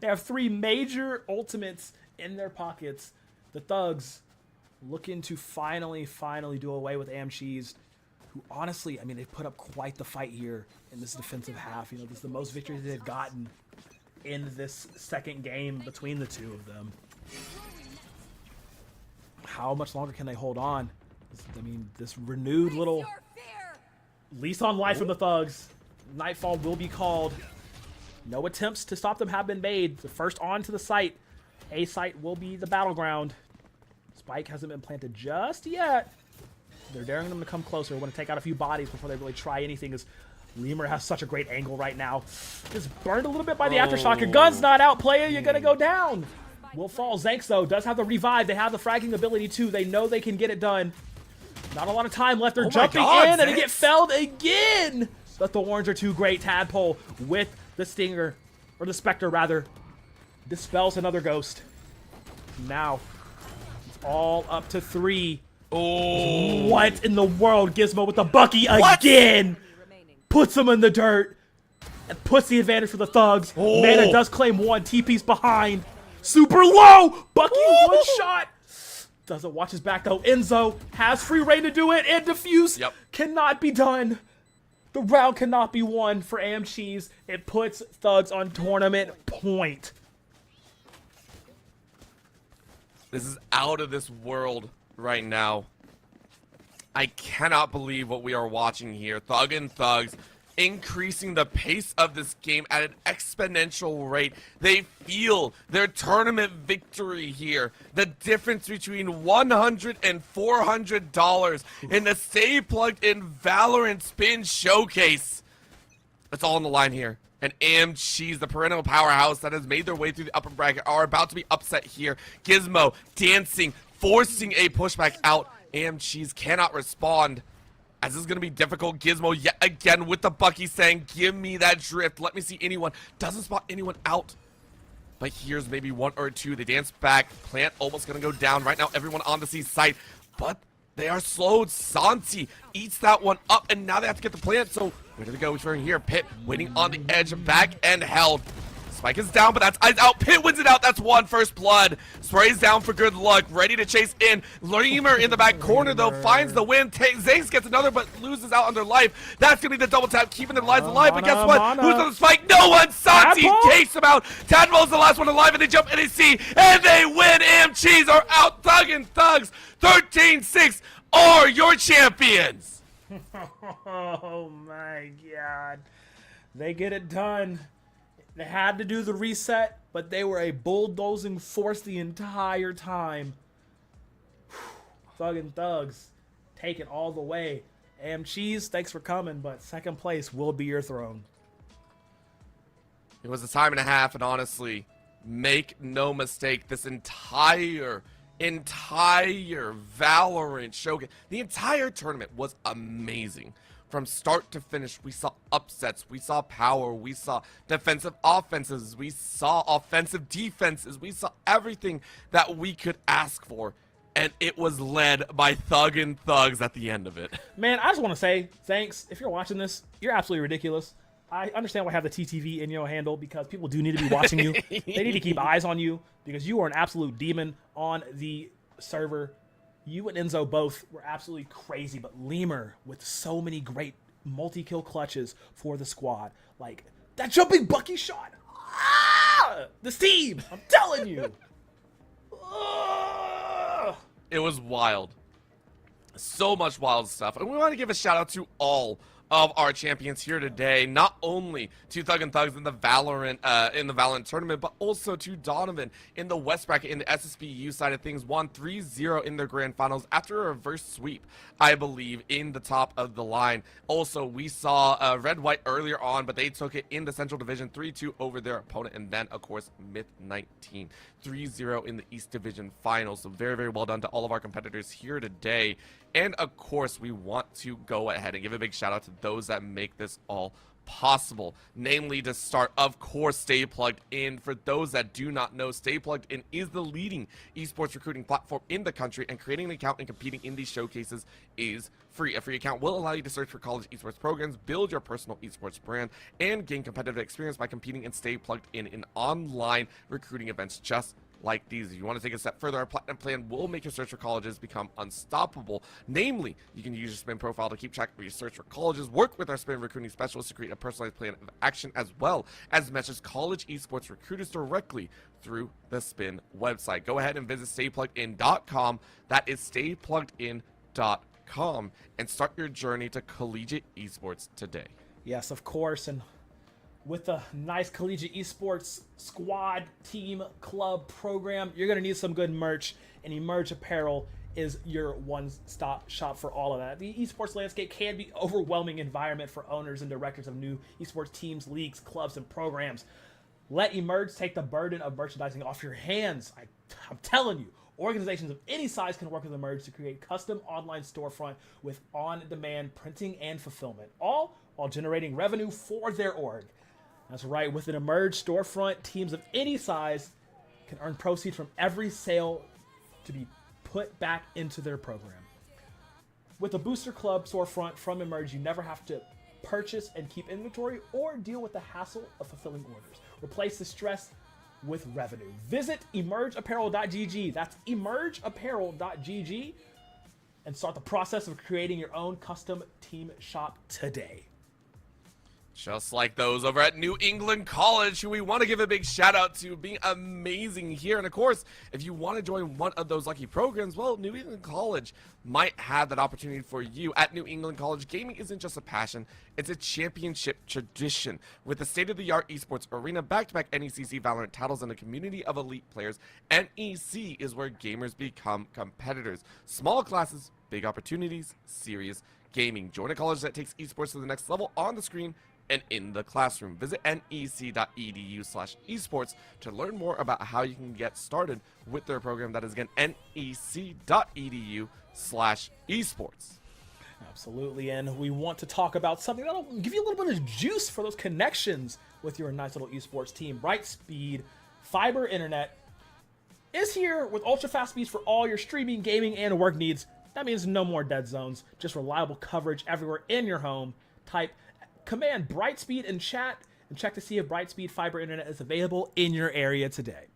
Speaker 2: They have 3 major ultimates in their pockets. The Thugs looking to finally do away with AMGs, who honestly, I mean, they've put up quite the fight here in this defensive half. You know, this is the most victories they've gotten in this second game between the two of them. How much longer can they hold on? I mean, this renewed little lease on life from the Thugs. Nightfall will be called. No attempts to stop them have been made. The first on to the site. A site will be the battleground. Spike hasn't been planted just yet. They're daring them to come closer. Want to take out a few bodies before they really try anything, as Lemur has such a great angle right now. Just burned a little bit by the aftershock. Your gun's not out, player. You're going to go down. Will fall. Zanks, though, does have the revive. They have the fragging ability, too. They know they can get it done. Not a lot of time left. They're jumping in, and they get felled again. The Thorns are too great. Tadpole with the Stinger, or the Spectre, rather, dispels another ghost. Now, it's all up to 3.
Speaker 1: Oh.
Speaker 2: What in the world? Gizmo with the Bucky again. Puts them in the dirt and puts the advantage for the Thugs.
Speaker 1: Oh.
Speaker 2: Mana does claim 1. TP's behind. Super low. Bucky one shot. Doesn't watch his back, though. Enzo has free reign to do it, and Diffuse cannot be done. The round cannot be won for AMGs. It puts Thugs on tournament point.
Speaker 1: This is out of this world right now. I cannot believe what we are watching here. Thug and Thugs increasing the pace of this game at an exponential rate. They feel their tournament victory here. The difference between $100 and $400 in the Stay Plugged In Valorant Spin Showcase. It's all on the line here. And AMGs, the perennial powerhouse that has made their way through the upper bracket, are about to be upset here. Gizmo dancing, forcing a pushback out. AMGs cannot respond, as this is going to be difficult. Gizmo yet again with the Bucky saying, give me that drift. Let me see anyone. Doesn't spot anyone out. But here's maybe 1 or 2. They dance back. Plant almost going to go down. Right now, everyone on the C site. But they are slowed. Santi eats that one up. And now they have to get the plant. So where do they go? We're here. Pit waiting on the edge. Back and held. Spike is down, but that's eyes out. Pit wins it out. That's 1 first blood. Sprays down for good luck. Ready to chase in. Lemur in the back corner, though, finds the win. Zanks gets another, but loses out on their life. That's going to be the double tap, keeping their lives alive. But guess what? Who's on the spike? No one. Santi takes them out. Tadpole's the last one alive, and they jump and they see, and they win. AMGs are out. Thug and Thugs, 13-6, are your champions.
Speaker 2: Oh, my God. They get it done. They had to do the reset, but they were a bulldozing force the entire time. Thug and Thugs take it all the way Cheese, thanks for coming, but second place will be your throne.
Speaker 1: It was a time and a half, and honestly, make no mistake, this entire Valorant showcase, the entire tournament was amazing. From start to finish, we saw upsets, we saw power, we saw defensive offenses, we saw offensive defenses, we saw everything that we could ask for. And it was led by Thug and Thugs at the end of it.
Speaker 2: Man, I just want to say thanks. If you're watching this, you're absolutely ridiculous. I understand why I have the TTV in your handle, because people do need to be watching you. They need to keep eyes on you, because you are an absolute demon on the server. You and Enzo both were absolutely crazy, but Lemur with so many great multi-kill clutches for the squad. Like, that jumping Bucky shot. Ah! This team, I'm telling you.
Speaker 1: It was wild. So much wild stuff. And we want to give a shout out to all of our champions here today, not only to Thug and Thugs in the Valorant tournament, but also to Donovan in the West bracket in the SSBU side of things. Won 3-0 in their grand finals after a reverse sweep, I believe, in the top of the line. Also, we saw Red White earlier on, but they took it in the Central Division 3-2 over their opponent. And then, of course, Myth 19 3-0 in the East Division finals. So very, very well done to all of our competitors here today. And of course, we want to go ahead and give a big shout out to those that make this all possible. Namely, to start, of course, Stay Plugged In. For those that do not know, Stay Plugged In is the leading esports recruiting platform in the country, and creating an account and competing in these showcases is free. A free account will allow you to search for college esports programs, build your personal esports brand, and gain competitive experience by competing and Stay Plugged in online recruiting events just like these. If you want to take a step further, our platinum plan will make your search for colleges become unstoppable. Namely, you can use your spin profile to keep track of your search for colleges, work with our spin recruiting specialists to create a personalized plan of action, as well as message college esports recruiters directly through the spin website. Go ahead and visit staypluggedin.com. That is staypluggedin.com, and start your journey to collegiate esports today.
Speaker 2: Yes, of course, and with a nice collegiate esports squad, team, club program, you're going to need some good merch, and Emerge Apparel is your one-stop shop for all of that. The esports landscape can be an overwhelming environment for owners and directors of new esports teams, leagues, clubs, and programs. Let Emerge take the burden of merchandising off your hands. I'm telling you, organizations of any size can work with Emerge to create custom online storefront with on-demand printing and fulfillment, all while generating revenue for their org. That's right, with an Emerge storefront, teams of any size can earn proceeds from every sale to be put back into their program. With a Booster Club storefront from Emerge, you never have to purchase and keep inventory or deal with the hassle of fulfilling orders. Replace the stress with revenue. Visit emergeapparel.gg. That's emergeapparel.gg, and start the process of creating your own custom team shop today.
Speaker 1: Just like those over at New England College, who we want to give a big shout out to being amazing here. And of course, if you want to join one of those lucky programs, well, New England College might have that opportunity for you. At New England College, gaming isn't just a passion, it's a championship tradition. With the state-of-the-art esports arena, back-to-back NECC Valorant titles, and a community of elite players, NEC is where gamers become competitors. Small classes, big opportunities, serious gaming. Join a college that takes esports to the next level on the screen and in the classroom. Visit nec.edu/esports to learn more about how you can get started with their program. That is, again, nec.edu/esports.
Speaker 2: Absolutely, and we want to talk about something that'll give you a little bit of juice for those connections with your nice little esports team. Brightspeed Fiber Internet is here with ultra-fast speeds for all your streaming, gaming, and work needs. That means no more dead zones, just reliable coverage everywhere in your home. Type command Brightspeed in chat and check to see if Brightspeed Fiber Internet is available in your area today.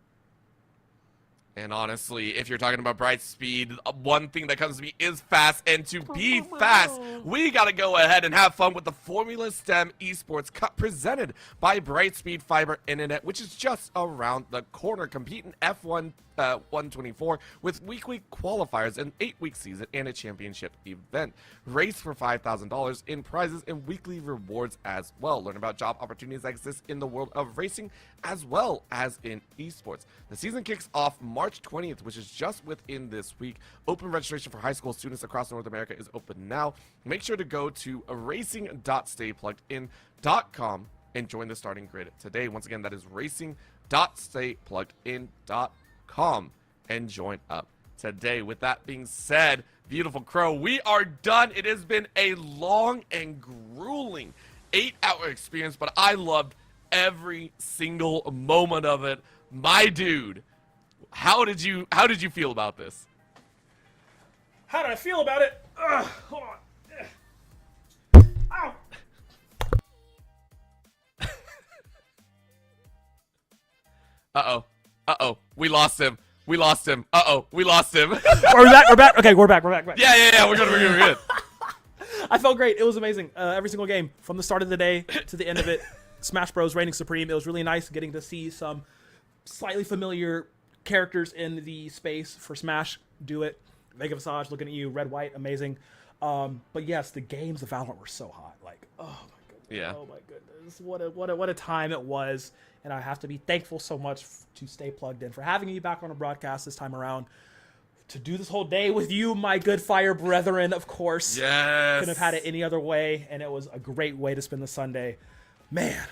Speaker 1: And honestly, if you're talking about Brightspeed, one thing that comes to me is fast. And to be fast, we got to go ahead and have fun with the Formula STEM Esports Cup presented by Brightspeed Fiber Internet, which is just around the corner. Compete in F1 124 with weekly qualifiers, an 8-week season, and a championship event. Race for $5,000 in prizes and weekly rewards as well. Learn about job opportunities that exist in the world of racing as well as in esports. The season kicks off March March 20th, which is just within this week. Open registration for high school students across North America is open now. Make sure to go to racing.staypluggedin.com and join the starting grid today. Once again, that is racing.staypluggedin.com and join up today. With that being said, beautiful Crow, we are done. It has been a long and grueling 8-hour experience, but I loved every single moment of it. My dude, how did you feel about this?
Speaker 2: How did I feel about it? Hold on. Ow.
Speaker 1: Uh-oh. We lost him. We lost him. We lost him.
Speaker 2: We're back. Okay, we're back.
Speaker 1: Yeah. We're good.
Speaker 2: I felt great. It was amazing. Every single game, from the start of the day to the end of it, Smash Bros. Reigning supreme. It was really nice getting to see some slightly familiar characters in the space for Smash do it. Mega Visage, looking at you, Red White, amazing. But yes, the games of Valorant were so hot. Like, oh my goodness.
Speaker 1: Yeah.
Speaker 2: Oh my goodness. What a time it was. And I have to be thankful so much to Stay Plugged In for having me back on a broadcast this time around. To do this whole day with you, my good fire brethren, of course.
Speaker 1: Yes.
Speaker 2: Couldn't have had it any other way, and it was a great way to spend the Sunday. Man,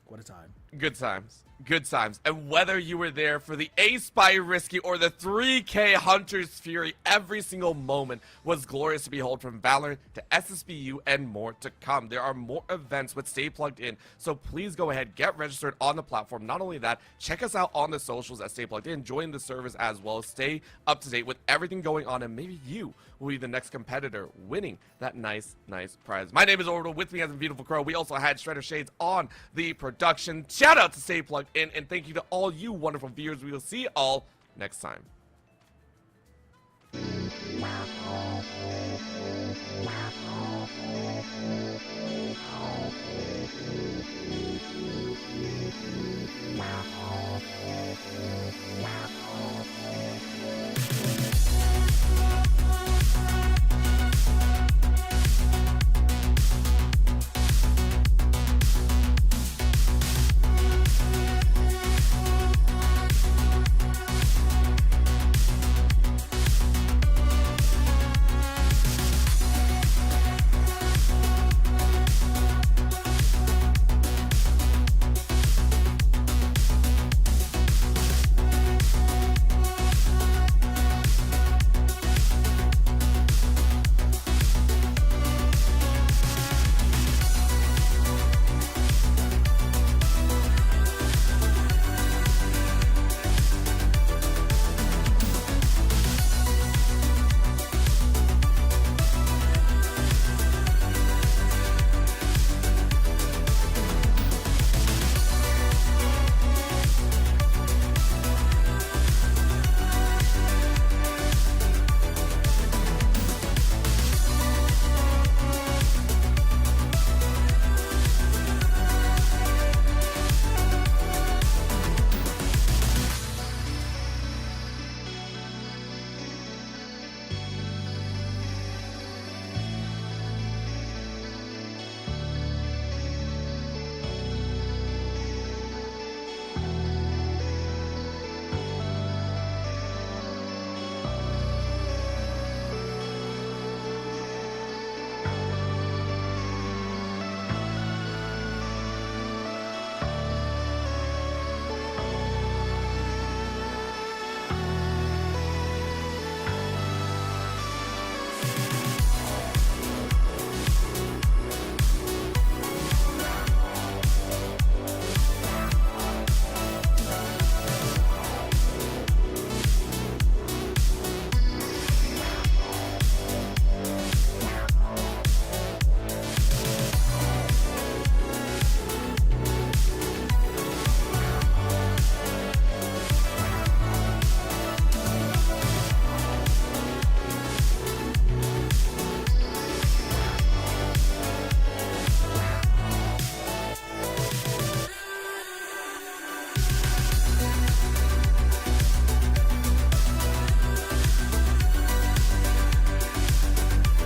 Speaker 2: what a time.
Speaker 1: Good times. And whether you were there for the A-Spy Risky or the 3K Hunter's Fury, every single moment was glorious to behold, from Valorant to SSBU and more to come. There are more events with Stay Plugged In, so please go ahead, get registered on the platform. Not only that, check us out on the socials at Stay Plugged In, join the servers as well, stay up to date with everything going on, and maybe you will be the next competitor winning that nice prize. My name is Orbital. With me has a beautiful Crow. We also had Shredder Shades on the production. Shout out to Stay Plugged In, and thank you to all you wonderful viewers. We will see you all next time.